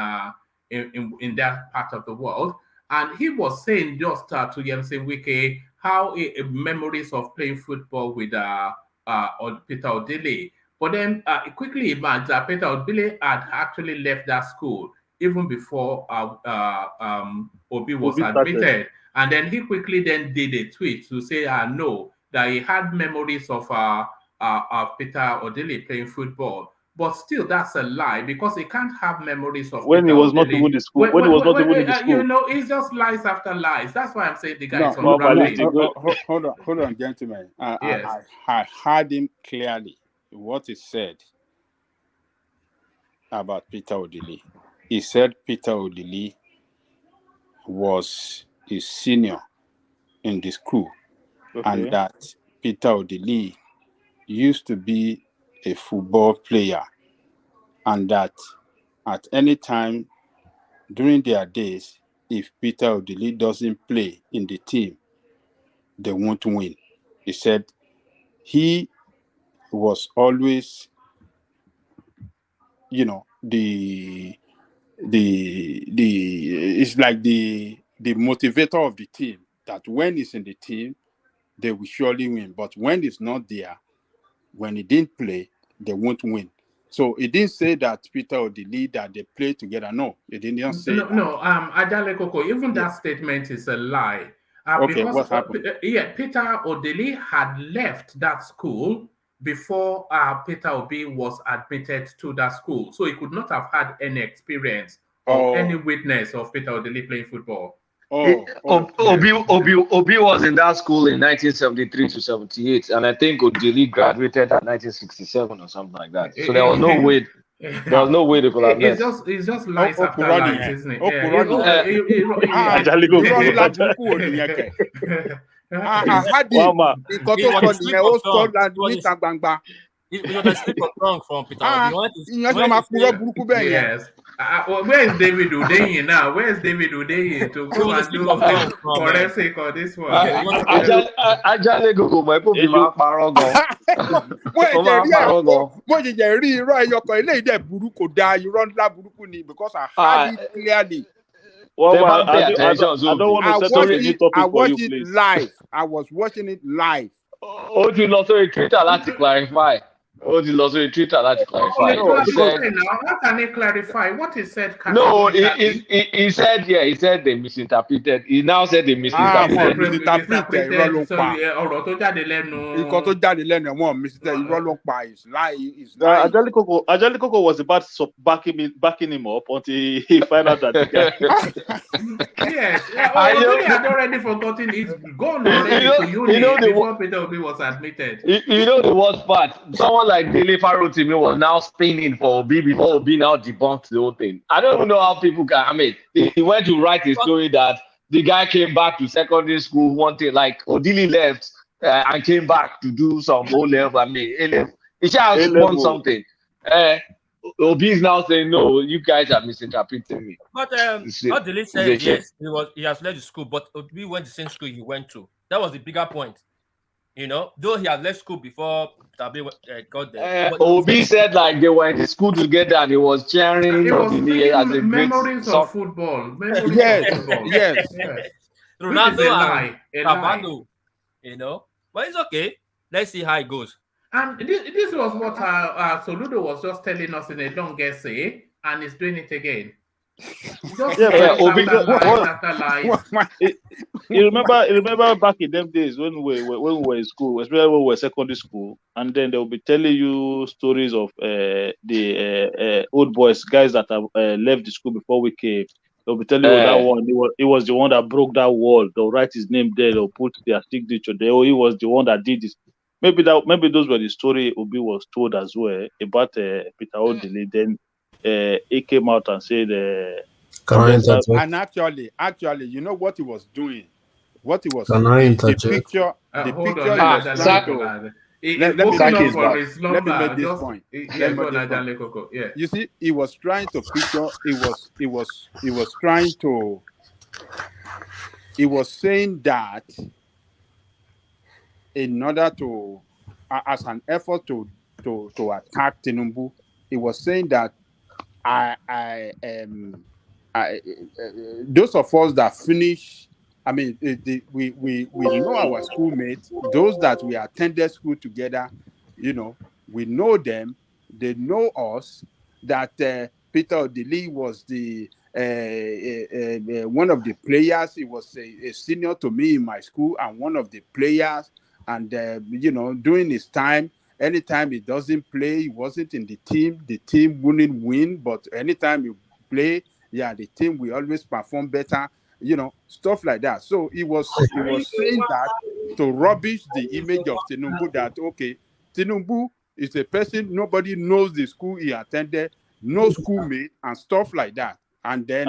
in that part of the world. And he was saying just to Yemsen Wike how memories of playing football with Peter Odile. But then quickly emerged that Peter Odile had actually left that school even before Obi was Obi started. admitted. And then he quickly then did a tweet to say no, that he had memories of Peter Odile playing football. But still, that's a lie because he can't have memories of When he Peter was not Odile. even the school, when he was not even in the You school. know, it's just lies after lies. That's why I'm saying the guy No, is no, unraveling. hold on, gentlemen. Yes. I heard him clearly what he said about Peter Odili. He said Peter Odili was his senior in the school, and Okay. that Peter Odili used to be a football player, and that at any time during their days, if Peter Odili doesn't play in the team, they won't win. He said he was always, the it's like the motivator of the team, that when he's in the team, they will surely win. But when he's not there, when he didn't play, they won't win. So he didn't say that Peter or the leader they play together. No, he didn't say No, that. no, Ajale Koko, even that statement is a lie. Okay, Because what happened? Peter Odili had left that school before Peter Obi was admitted to that school. So he could not have had any experience or any witness of Peter Odili playing football. Obi was in that school in 1973 to 78, and I think Odili graduated in 1967 or something like that. So there was no way. There was no way they could have left. It's just lies after lies, isn't it? I had it because It was a of slip the of old tongue. Scotland níta gbangba. It was a slip of tongue from Peter Obi. Yes. Where is David Udeyin now? Where is David Udeyin to come and do forensic on this one? Ajale Gogo, my people be máa parọ́ gan. Mo jẹ́ rí irọ́ ẹyọkọ̀ eléyìí dẹ̀ burú kò dáa irọ́ ńlá burúkú ni because I heard it clearly. I don't want to set up a new topic for you, please. Live. I was watching it live. Ó ti lọ sórí Twitter láti clarify. Ó ti lọ sórí Twitter láti clarify. How can he clarify what he said? No, he said, yeah, he said they misinterpreted. He now said they misinterpreted. Misinterpreted. So ọ̀rọ̀ tó jáde lẹ́nu. Nǹkan tó jáde lẹ́nu ẹ̀wọ̀n misinterpreted irọ́ ló pa is lie. Ajale Koko was about backing him up until he found out that the guy. Yes, Odili had already forgotten. It's gone already to uni before Peter Obi was admitted. You know the worst part? Someone like Dele Farotimi was now spinning for Obi before Obi now debunked the whole thing. I don't even know how people can. I mean, he went to write a story that the guy came back to secondary school one thing, like Odili left and came back to do some O level. I mean, he should have won something. Obi is now saying, no, you guys are misinterpreting me. But Odili said yes, he has left the school, but Obi went the same school he went to. That was the bigger point. You know, though he had left school before Tabi got there. Obi said like they were in the school together and he was cheering. It was memories of football. Yes. Ronaldo and Cavani, you know. But it's okay. Let's see how it goes. And this was what Soludo was just telling us in a long essay, and he's doing it again. You remember back in them days when we were in school, especially when we were secondary school, and then they'll be telling you stories of the old boys, guys that have left the school before we came. They'll be telling you that one. He was the one that broke that wall. They'll write his name there. They'll put their signature there. Oh, he was the one that did this. Maybe those were the story Obi was told as well about Peter Odili. Then he came out and said. And actually, you know what he was doing? What he was the picture. Let me make this point. You see, he was trying to picture. He was saying that in order to, as an effort to attack Tinubu, he was saying that I those of us that finish, I mean, we know our schoolmates, those that we attended school together, we know them, they know us, that Peter Odili was the one of the players. He was a senior to me in my school and one of the players. And, during his time, anytime he doesn't play, he wasn't in the team wouldn't win. But anytime he play, the team will always perform better, stuff like that. So he was saying that to rubbish the image of Tinubu, that, okay, Tinubu is a person, nobody knows the school he attended, no schoolmate and stuff like that. And then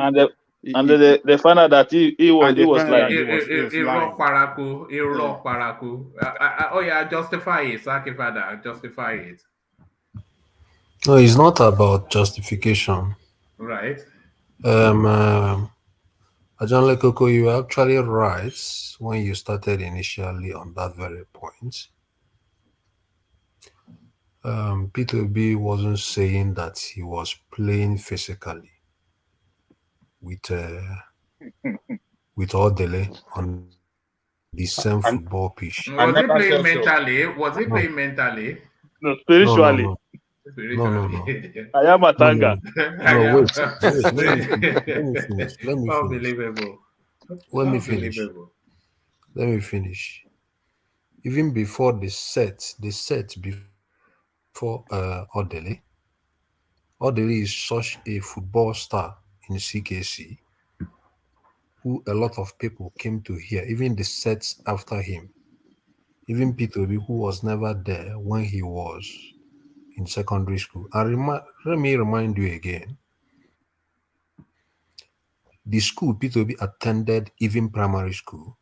they found out that he was lying. He was lying. Oh yeah, justify it, Saki Father, justify it. No, it's not about justification. Right. Ajanle Koko, you were actually right when you started initially on that very point. Peter B wasn't saying that he was playing physically with Odele on the same football pitch. Was he playing mentally? Was he playing mentally? No, spiritually. No. I am a tanga. No, wait. Let me finish. Unbelievable. Let me finish. Even before the set before Odele is such a football star in CKC who a lot of people came to hear, even the sets after him. Even Peter B, who was never there when he was in secondary school. And let me remind you again, the school Peter B attended, even primary school,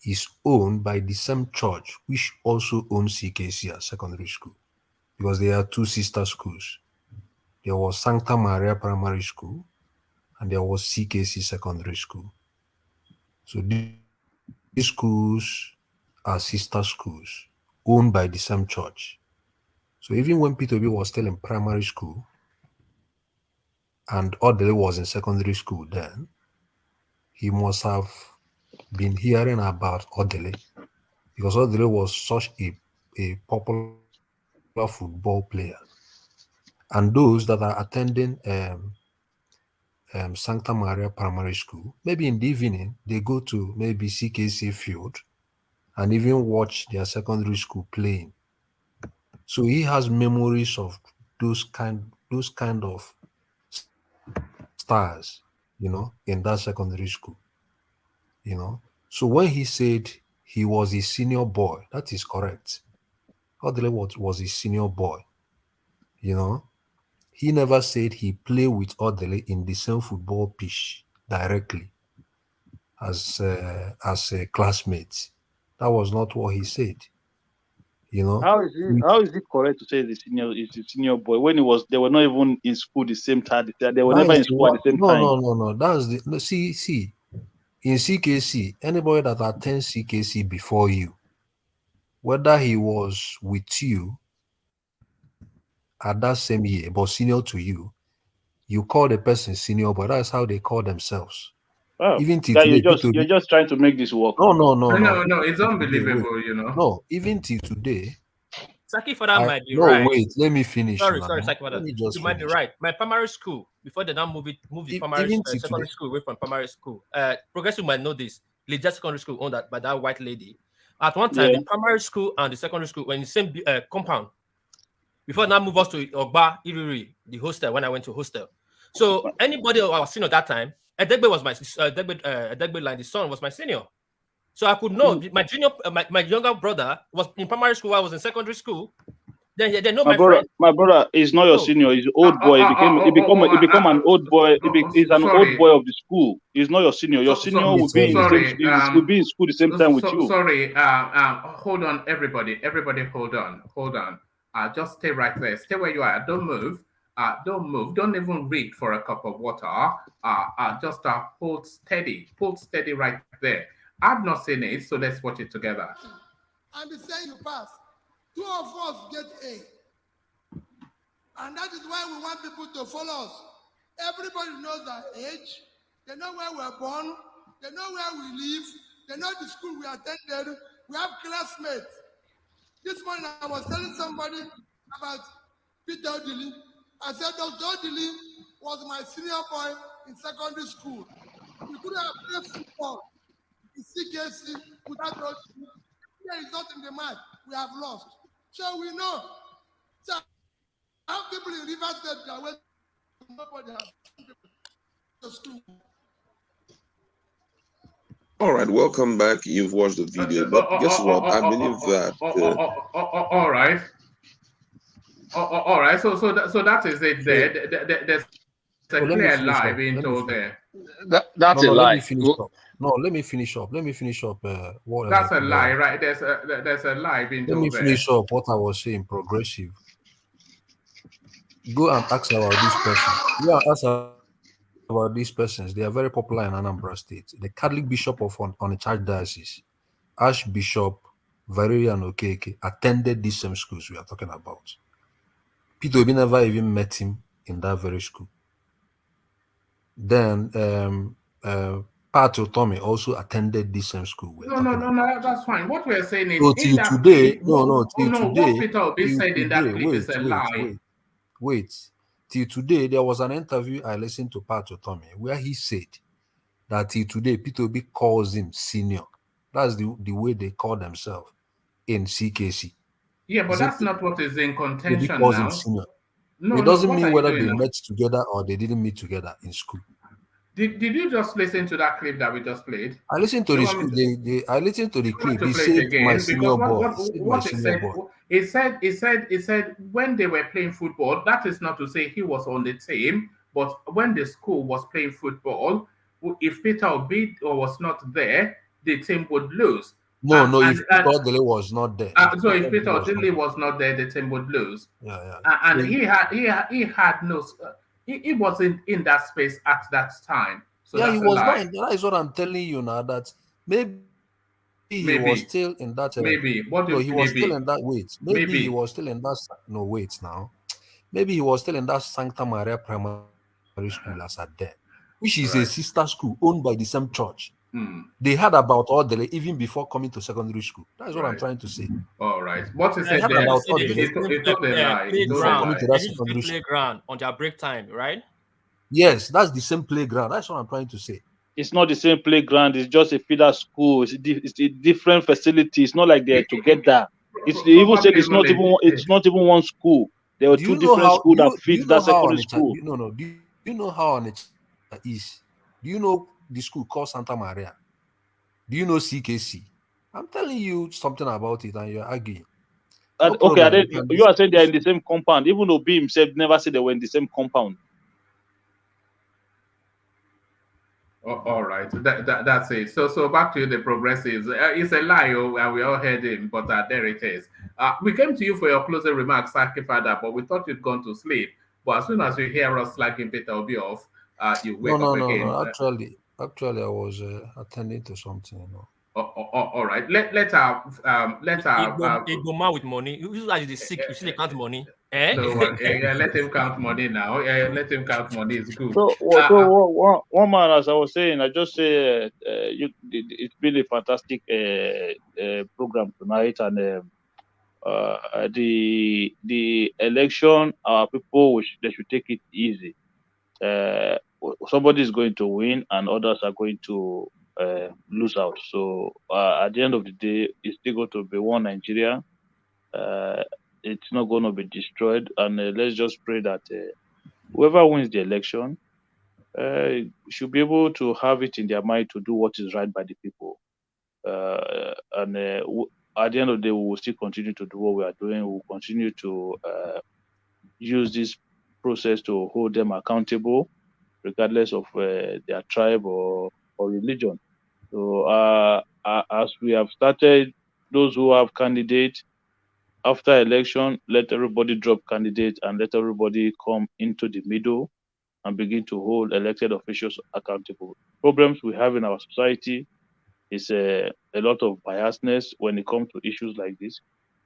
is owned by the same church which also owns CKC as secondary school, because there are two sister schools. There was Sancta Maria Primary School and there was CKC Secondary School. So these schools are sister schools owned by the same church. So even when Peter B was still in primary school and Odele was in secondary school then, he must have been hearing about Odele, because Odele was such a popular football player. And those that are attending Sancta Maria Primary School, maybe in the evening, they go to maybe CKC Field and even watch their secondary school playing. So he has memories of those kind of stars, in that secondary school, So when he said he was a senior boy, that is correct. Odele was a senior boy, He never said he played with Odele in the same football pitch directly as classmates. That was not what he said. How is it correct to say is a senior boy when they were not even in school the same time? They were never in school at the same time. No. That's the see. In CKC, anybody that attends CKC before you, whether he was with you at that same year but senior to you call the person senior boy. That's how they call themselves. Oh, even till today, you're just trying to make this work. No, it's unbelievable, No, even till today. Saki Father might be no, right. wait, let me finish. Sorry, Saki Father. You might be right. My primary school, before they now move the primary secondary school away from primary school. Progressive might know this. Legia Secondary School owned that by that white lady. At one time, the primary school and the secondary school were in the same compound. Before now move us to Ogba Iriri, the hostel, when I went to hostel. So anybody I was senior that time, Edegbe was my Edegbe line, the son was my senior. So I could know my junior, my younger brother was in primary school. I was in secondary school. Then they know my friend. My brother is not your senior. He's an old boy. He become an old boy. He's an old boy of the school. He's not your senior. Your senior will be in school the same time with you. Sorry. Hold on, everybody. Everybody, hold on. Just stay right there. Stay where you are. Don't move. Don't move. Don't even reach for a cup of water. Just hold steady. Hold steady right there. I've not seen it, so let's watch it together. And the saying you pass. 2 of us get A. And that is why we want people to follow us. Everybody knows our age. They know where we're born. They know where we live. They know the school we attended. We have classmates. This morning I was telling somebody about Peter Odili. I said Dr. Odili was my senior boy in secondary school. We couldn't have played football in CKC without Odili. Here is not in the match. We have lost. So we know. So I have people in River State that went nobody have to school. All right, welcome back. You've watched the video, but guess what? I believe that. All right. All right. So that is it. There's a So let me clear finish lie up. being Let me told finish. there. That's a Let lie. me finish up. No, let me finish up. Let me finish up. What? That's a lie, right? There's a lie being Let me told there. finish up what I was saying. Progressive. Go and ask about this person. Go and ask about these persons. They are very popular in Anambra State. The Catholic Bishop of Onitsha Diocese, Archbishop Valerian Okeke, attended these same schools we are talking about. Peter Obi never even met him in that very school. Then Pat Tommy also attended this same school we're talking about. No, that's fine. What we're saying is So in till that today, clip. What till Peter Obi said in that today, clip is a lie. wait. Till today, there was an interview I listened to Pat Tommy where he said that till today, Peter Obi calls him senior. That's the way they call themselves in CKC. Yeah, but He said that's not what is in Obi contention calls him now. senior. No, It doesn't what mean are you whether doing they now? met together or they didn't meet together in school. Did you just listen to that clip that we just played? I listened to You the want me school. to, I listened to the you want clip. to He play it said my again? Because senior boy. He said my what he senior said, boy. he said when they were playing football, that is not to say he was on the team, but when the school was playing football, if Peter Obi was not there, the team would lose. No, if And Peter Odele was not there. so if Peter Odili was not there, the team would lose. Yeah. And So, he had no, he wasn't in that space at that time. So yeah, he that's a was not. lie. That is what I'm telling you now. That maybe he was Maybe, still in that. maybe. What do No, you he was still maybe? in that. Wait, maybe he Maybe. was still in that. No, wait now. Maybe he was still in that Sancta Maria Primary School as at there, which is a Right. sister school owned by the same church. Hmm. They heard about Odele even before coming to secondary school. That is what I'm Right. trying to say. All right. What he They said heard there, about They use Odele the he told a same lie. He told a before playground. coming to lie. that They use the same secondary school. playground on their break time, right? Yes, that's the same playground. That's what I'm trying to say. It's not the same playground. It's just a feeder school. It's a different facility. It's not like they're together. They even said Probably even it's not even one school. There were Do two you know different how schools that do feed you know that how secondary Onitsha? school. Do you know how Onitsha is? Do you know the school called Santa Maria? Do you know CKC? I'm telling you something about it, and you're arguing. No And, okay, problem. you are saying they're in the same compound. Even though B himself never said they were in the same compound. all right. That's it. So back to the progressives. It's a lie, and we all heard him, but there it is. We came to you for your closing remarks, Saki Father, but we thought you'd gone to sleep. But as soon as you hear us slagging Peter Obi off, you wake up again. Actually, I was attending to something. All right. Let our He go man with money. You like the sick. You see they count money. Eh? no, let him count money now. Let him count money. It's good. One man, as I was saying, I just say it's been a fantastic program tonight, and the election, our people they should take it easy. Somebody is going to win, and others are going to lose out. So at the end of the day, it's still going to be one Nigeria. It's not going to be destroyed, and let's just pray that whoever wins the election should be able to have it in their mind to do what is right by the people. And at the end of the day, we will still continue to do what we are doing. We will continue to use this process to hold them accountable, regardless of their tribe or religion. So as we have started, those who have candidates, after election, let everybody drop candidates and let everybody come into the middle and begin to hold elected officials accountable. Problems we have in our society is a lot of biasness when it comes to issues like this.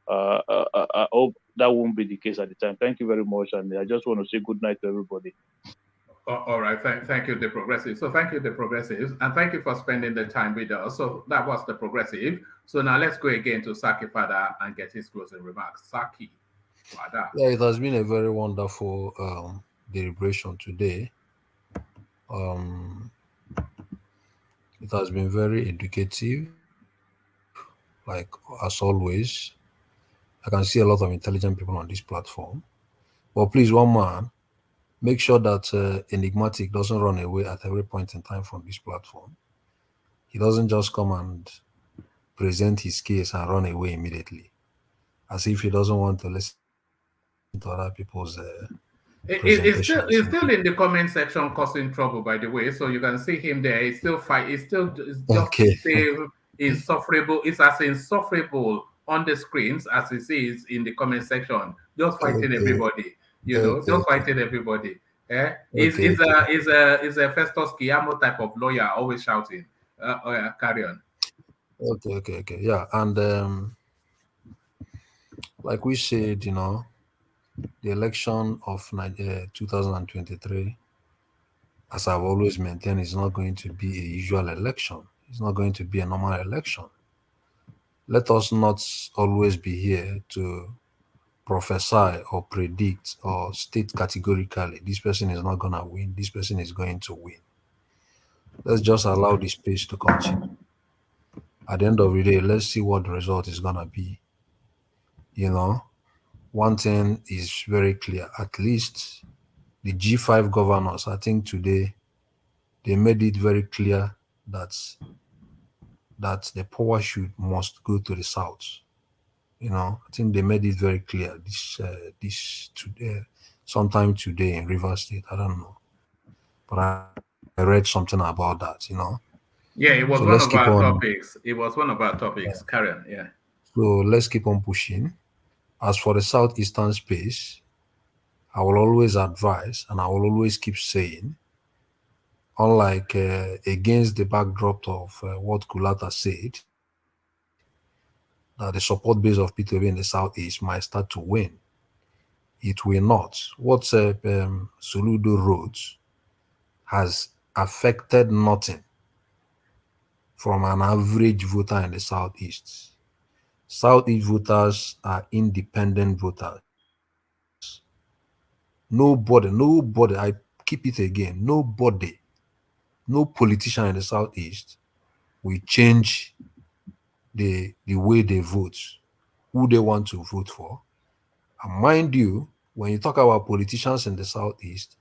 I hope that won't be the case at the time. Thank you very much, and I just want to say good night to everybody. All right. Thank you, the progressive. So thank you, the progressives, and thank you for spending the time with us. So that was the progressive. So now let's go again to Saki Fada and get his closing remarks. Saki Fada. Yeah, it has been a very wonderful deliberation today. Um, it has been very educative, like as always. I can see a lot of intelligent people on this platform. But please, one man, make sure that Enigmatic doesn't run away at every point in time from this platform. He doesn't just come and present his case and run away immediately, as if he doesn't want to listen to other people's presentations. It's still in the comment section causing trouble, by the way. So you can see him there. He's still fight. It's just Okay. the insufferable. It's as insufferable on the screens as it is in the comment section. Just fighting Okay. everybody. You know, Okay. just fighting everybody. Eh? Okay. Is a Festus Kiyamo type of lawyer, always shouting. Oh yeah, carry on. Okay. Yeah, and like we said, the election of 2023, as I've always maintained, is not going to be a usual election. It's not going to be a normal election. Let us not always be here to prophesy or predict or state categorically this person is not going to win, this person is going to win. Let's just allow the space to continue. At the end of the day, let's see what the result is going to be. One thing is very clear, at least the G5 governors, I think today, they made it very clear that the power must go to the south. I think they made it very clear this today, sometime today in Rivers State. I don't know, but I read something about that. Yeah, it So was let's one keep of our on. topics. It was one of our topics. Carry on. Yeah. So let's keep on pushing. As for the southeastern space, I will always advise and I will always keep saying, unlike against the backdrop of what Kulata said, that the support base of P2B in the southeast might start to win. It will not. What Soludo wrote has affected nothing from an average voter in the southeast. Southeast voters are independent voters. Nobody, I keep it again, no politician in the southeast will change the way they vote, who they want to vote for. And mind you, when you talk about politicians in the southeast,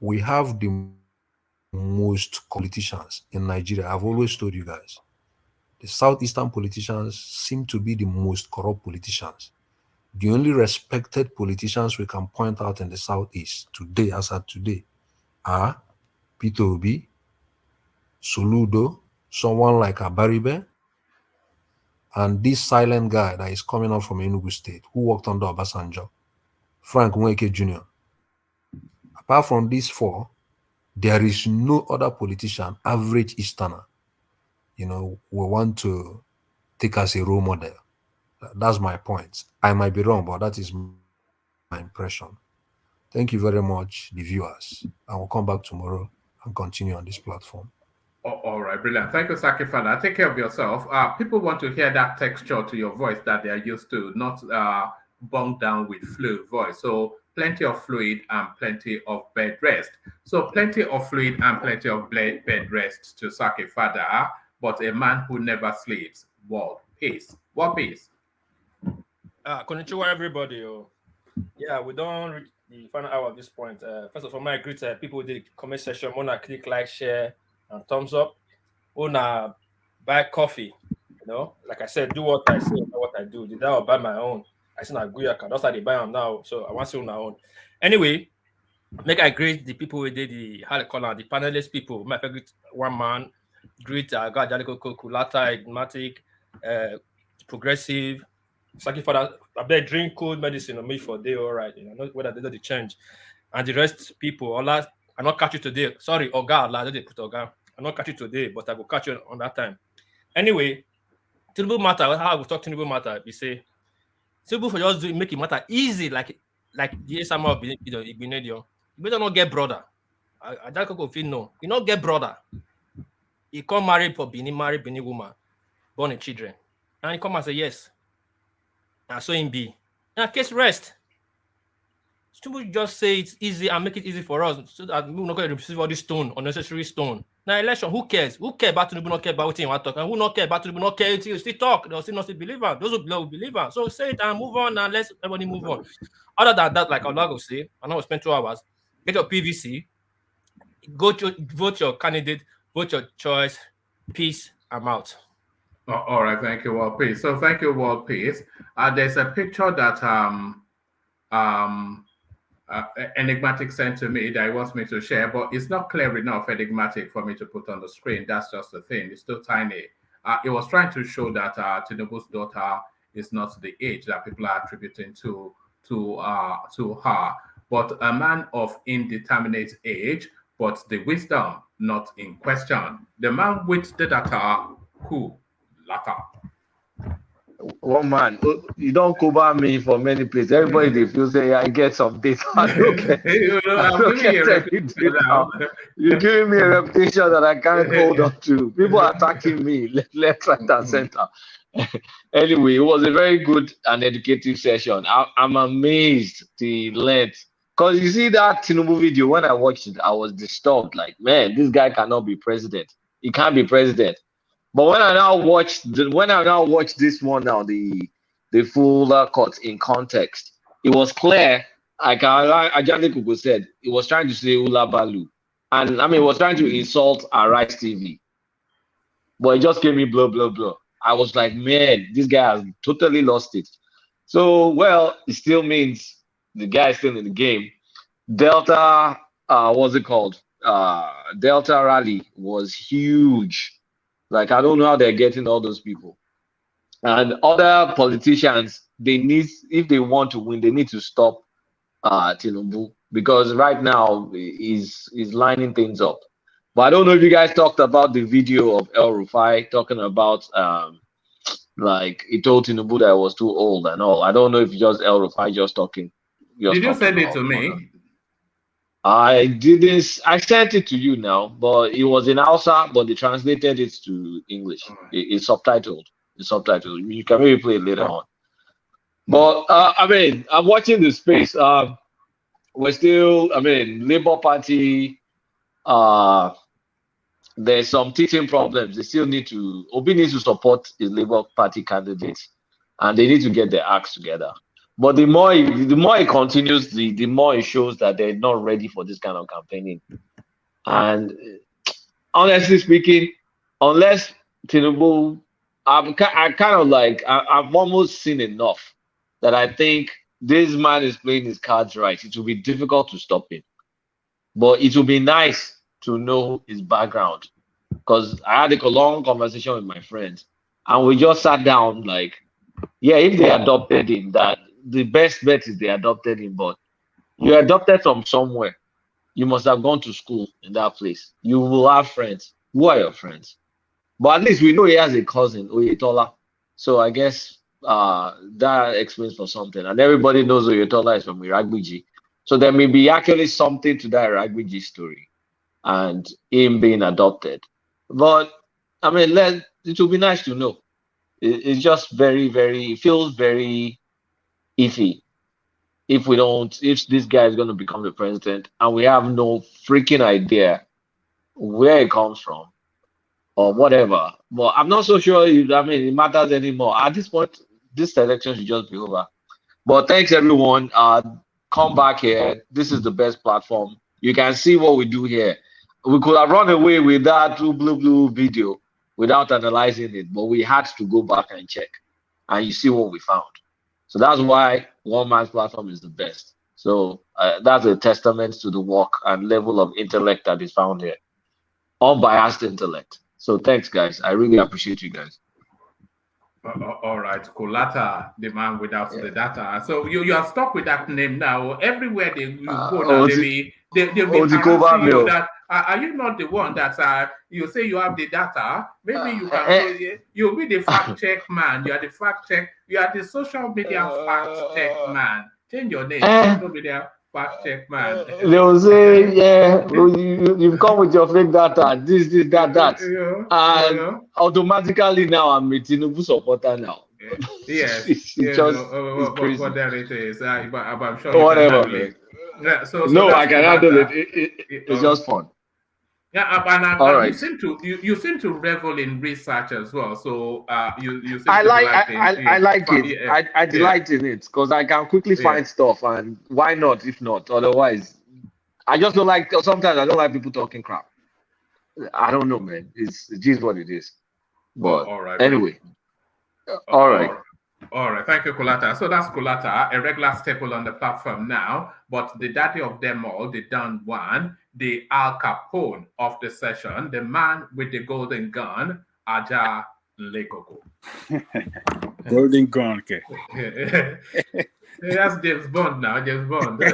we have the most politicians in Nigeria. I've always told you guys, the southeastern politicians seem to be the most corrupt politicians. The only respected politicians we can point out in the southeast today, as at today, are Peter Obi, Soludo, someone like Abaribe, and this silent guy that is coming out from Enugu State, who worked under Obasanjo, Frank Nweke Jr. Apart from these four, there is no other politician, average Easterner, we want to take as a role model. That's my point. I might be wrong, but that is my impression. Thank you very much, the viewers. I will come back tomorrow and continue on this platform. All right, brilliant. Thank you, Saki Fana. Take care of yourself. People want to hear that texture to your voice that they are used to, not bunked down with flu voice. So plenty of fluid and plenty of bed rest. So plenty of fluid and plenty of bed rest to Saki Fada, but a man who never sleeps. World peace. What peace? Konnichiwa, everybody. Yeah, we don't reach the final hour at this point. First of all, my greet people did the comment section. Wanna click like, share, and thumbs up. Wanna buy coffee. Like I said, do what I say, not what I do. Did I buy my own? I said, Guya that's how they buy them now. So I want to see on my own. Anyway, make I greet the people who did the how they call them, the panelist people. My favorite one man, greet God Jaliko Kulata, Enigmatic, progressive. Saki for that, I bet drink cold medicine on me for day, all right. Not whether they do the change. And the rest people, I not catch you today. Sorry, Oga, I did put Oga. I not catch you today, but I will catch you on that time. Anyway, Tinubu matter, how I will talk Tinubu matter, we say, Tinubu for just make it matter easy, like the summer of Igbinedio. You better not get brother. I don't go feel no. You not get brother. He come marry for marry Benin woman, born in children. And he come and say yes. And so him be. And case rest. People just say it's easy and make it easy for us so that we're not going to receive all this stone, unnecessary stone. Now election, who cares? Who care about Tinubu, not care about what you want to talk? And who not care about Tinubu, not care until you still talk? They'll still not still believe her. Those who believe will believe her. So say it and move on and let's everybody move on. Other than that, like I'll say, I know we spend 2 hours, get your PVC, vote your candidate, vote your choice, peace, I'm out. All right, thank you, World Peace. So thank you, World Peace. There's a picture that um enigmatic sent to me that he wants me to share, but it's not clear enough enigmatic for me to put on the screen. That's just the thing. It's still tiny. It was trying to show that Tinubu's daughter is not the age that people are attributing to her, but a man of indeterminate age, but the wisdom not in question. The man with the data, who? Latter. One man, you don't cover me for many places. Everybody they feel say I get some data. I don't get, I I'm don't giving you a get any reputation data. now. You're giving me a reputation that I can't hold on to. People are attacking me left, right, and center. Anyway, it was a very good and educative session. I'm amazed the length. Because you see that Tinubu video, when I watched it, I was disturbed. Like, man, this guy cannot be president. He can't be president. But when I now watch this one now, the full cut in context, it was clear. Like Ajani Kuku said, it was trying to say Ula Balu, and I mean, it was trying to insult Arise TV, but it just gave me blah blah blah. I was like, man, this guy has totally lost it. So, well, it still means the guy is still in the game. Delta, what's it called? Delta rally was huge. Like, I don't know how they're getting all those people. And other politicians, they need, if they want to win, they need to stop Tinubu, because right now he's lining things up. But I don't know if you guys talked about the video of El Rufai talking about like he told Tinubu that I was too old and all. I don't know if just El Rufai just talking. Did you send it to me? I didn't. I sent it to you now, but it was in Hausa, but they translated it to English. It's subtitled. It's subtitled. You can maybe play it later on. But I mean, I'm watching the space. We're still. I mean, Labour Party. There's some teaching problems. They still need to. Obi needs to support his Labour Party candidates, and they need to get their acts together. But the more it continues, the more it shows that they're not ready for this kind of campaigning. And honestly speaking, unless Tinubu, I kind of like I've almost seen enough that I think this man is playing his cards right. It will be difficult to stop him, but it will be nice to know his background, because I had a long conversation with my friends, and we just sat down like, yeah, if they adopted him, that the best bet is they adopted him, but you adopted from somewhere. You must have gone to school in that place. You will have friends. Who are your friends? But at least we know he has a cousin, Oyetola. So I guess that explains for something. And everybody knows Oyetola is from Iragbiji. So there may be actually something to that Iragbiji story and him being adopted. But I mean, it will be nice to know. It's just very, very, it feels very iffy if this guy is going to become the president and we have no freaking idea where it comes from or whatever. But I'm not so sure it matters anymore. At this point, this election should just be over. But thanks everyone. Come back here. This is the best platform. You can see what we do here. We could have run away with that blue video without analyzing it, but we had to go back and check. And you see what we found. So that's why One Man's Platform is the best. So that's a testament to the work and level of intellect that is found here. Unbiased intellect. So thanks, guys. I really appreciate you guys. All right, Kulata, the man without the data. So you are stuck with that name now. Everywhere you go now, they'll be harassing you. That are you not the one that you say you have the data? Maybe you can. You'll be the fact check man. You are the fact check. You are the social media fact check man. Change your name. Over there. Fact check, man. They will say, yeah, you've come with your fake data, this, that. And Yeah. automatically now I'm a Tinubu supporter now. Yes, It's just, it's but crazy. there it is. But I'm sure you can Whatever, handle it. man. Yeah, so No, I that's can handle it. Kulata. It's just fun. Yeah, All and right. you seem to revel in research as well. So you seem to be like I like it. yeah, I yeah, delight in it because I can quickly yeah. find stuff, and why not if not? Otherwise, I just don't like, sometimes I don't like people talking crap. I don't know, man. It's just what it is. But All right, brilliant. anyway, all right. All right, thank you, Kulata. So that's Kulata, a regular staple on the platform now, but the daddy of them all, the Don Juan, the Al Capone of the session, the man with the golden gun, Aja Lekoko. Golden gun, okay. That's James Bond now, James Bond.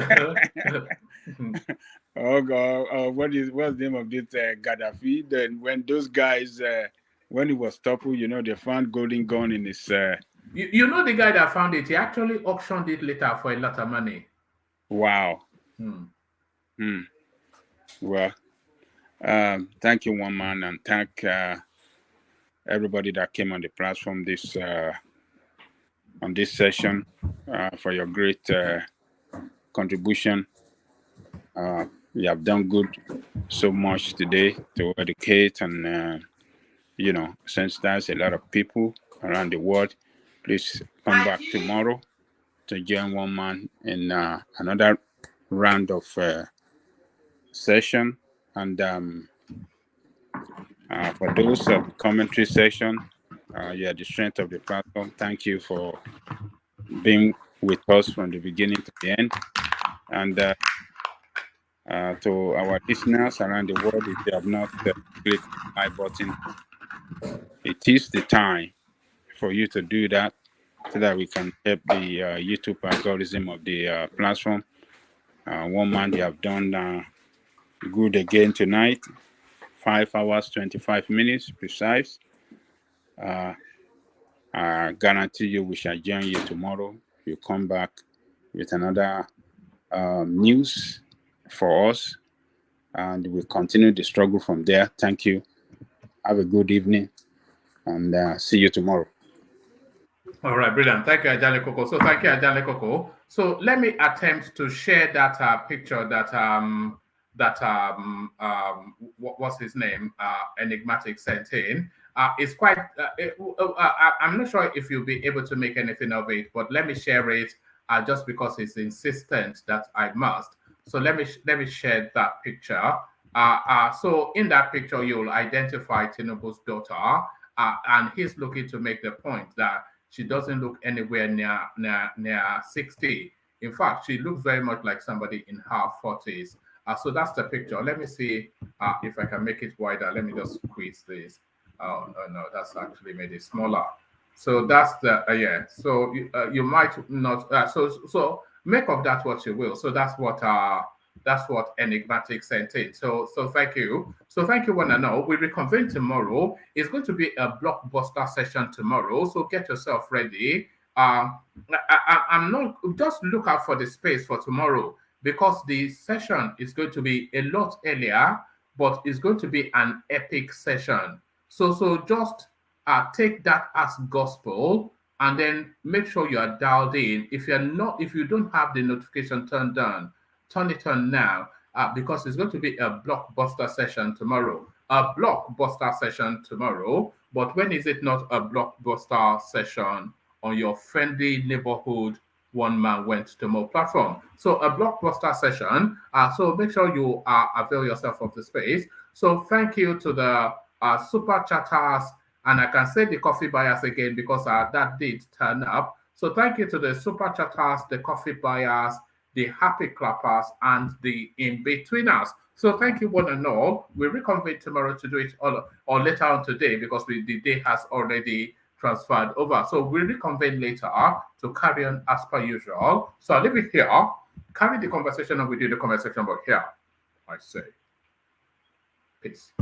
Oh God, what's the name of this Gaddafi? Then when those guys, when he was toppled, they found golden gun in his. You know the guy that found it, he actually auctioned it later for a lot of money. Wow. Well, thank you, one man, and thank everybody that came on the platform on this session for your great contribution. You have done good so much today to educate and sensitize a lot of people around the world. Please come back tomorrow to join one man in another round of session. And for those of the commentary session, you are the strength of the platform. Thank you for being with us from the beginning to the end. And to our listeners around the world, if you have not clicked the like button, it is the time for you to do that so that we can help the YouTube algorithm of the platform. One man, they have done good again tonight, 5 hours, 25 minutes precise. I guarantee you we shall join you tomorrow. We'll come back with another news for us, and we'll continue the struggle from there. Thank you. Have a good evening, and see you tomorrow. All right, brilliant. Thank you, Ajale Koko. So thank you, Ajale Koko. So let me attempt to share that picture that what's his name? Enigmatic sent in. It's quite. I'm not sure if you'll be able to make anything of it, but let me share it just because he's insistent that I must. So let me share that picture. So in that picture, you'll identify Tinubu's daughter, and he's looking to make the point that she doesn't look anywhere near 60. In fact, she looks very much like somebody in her 40s. So that's the picture. Let me see if I can make it wider. Let me just squeeze this. Oh, no, that's actually made it smaller. So that's the, yeah. So you might not, so make of that what you will. So that's what Enigmatic sent in. So thank you. So thank you, one and all. We reconvene tomorrow. It's going to be a blockbuster session tomorrow. So get yourself ready. I'm not, just look out for the space for tomorrow because the session is going to be a lot earlier, but it's going to be an epic session. So just take that as gospel and then make sure you are dialed in. If you don't have the notification turned on, turn it on now because it's going to be a blockbuster session tomorrow. A blockbuster session tomorrow. But when is it not a blockbuster session on your friendly neighborhood one man went to more platform? So a blockbuster session. So make sure you avail yourself of the space. So thank you to the super chatters, and I can say the coffee buyers again because that did turn up. So thank you to the super chatters, the coffee buyers, the happy clappers, and the in-betweeners. So thank you one and all. We'll reconvene tomorrow to do it all, or later on today because the day has already transferred over. So we'll reconvene later to carry on as per usual. So I'll leave it here. Carry the conversation on with you, the conversation, but here I say peace.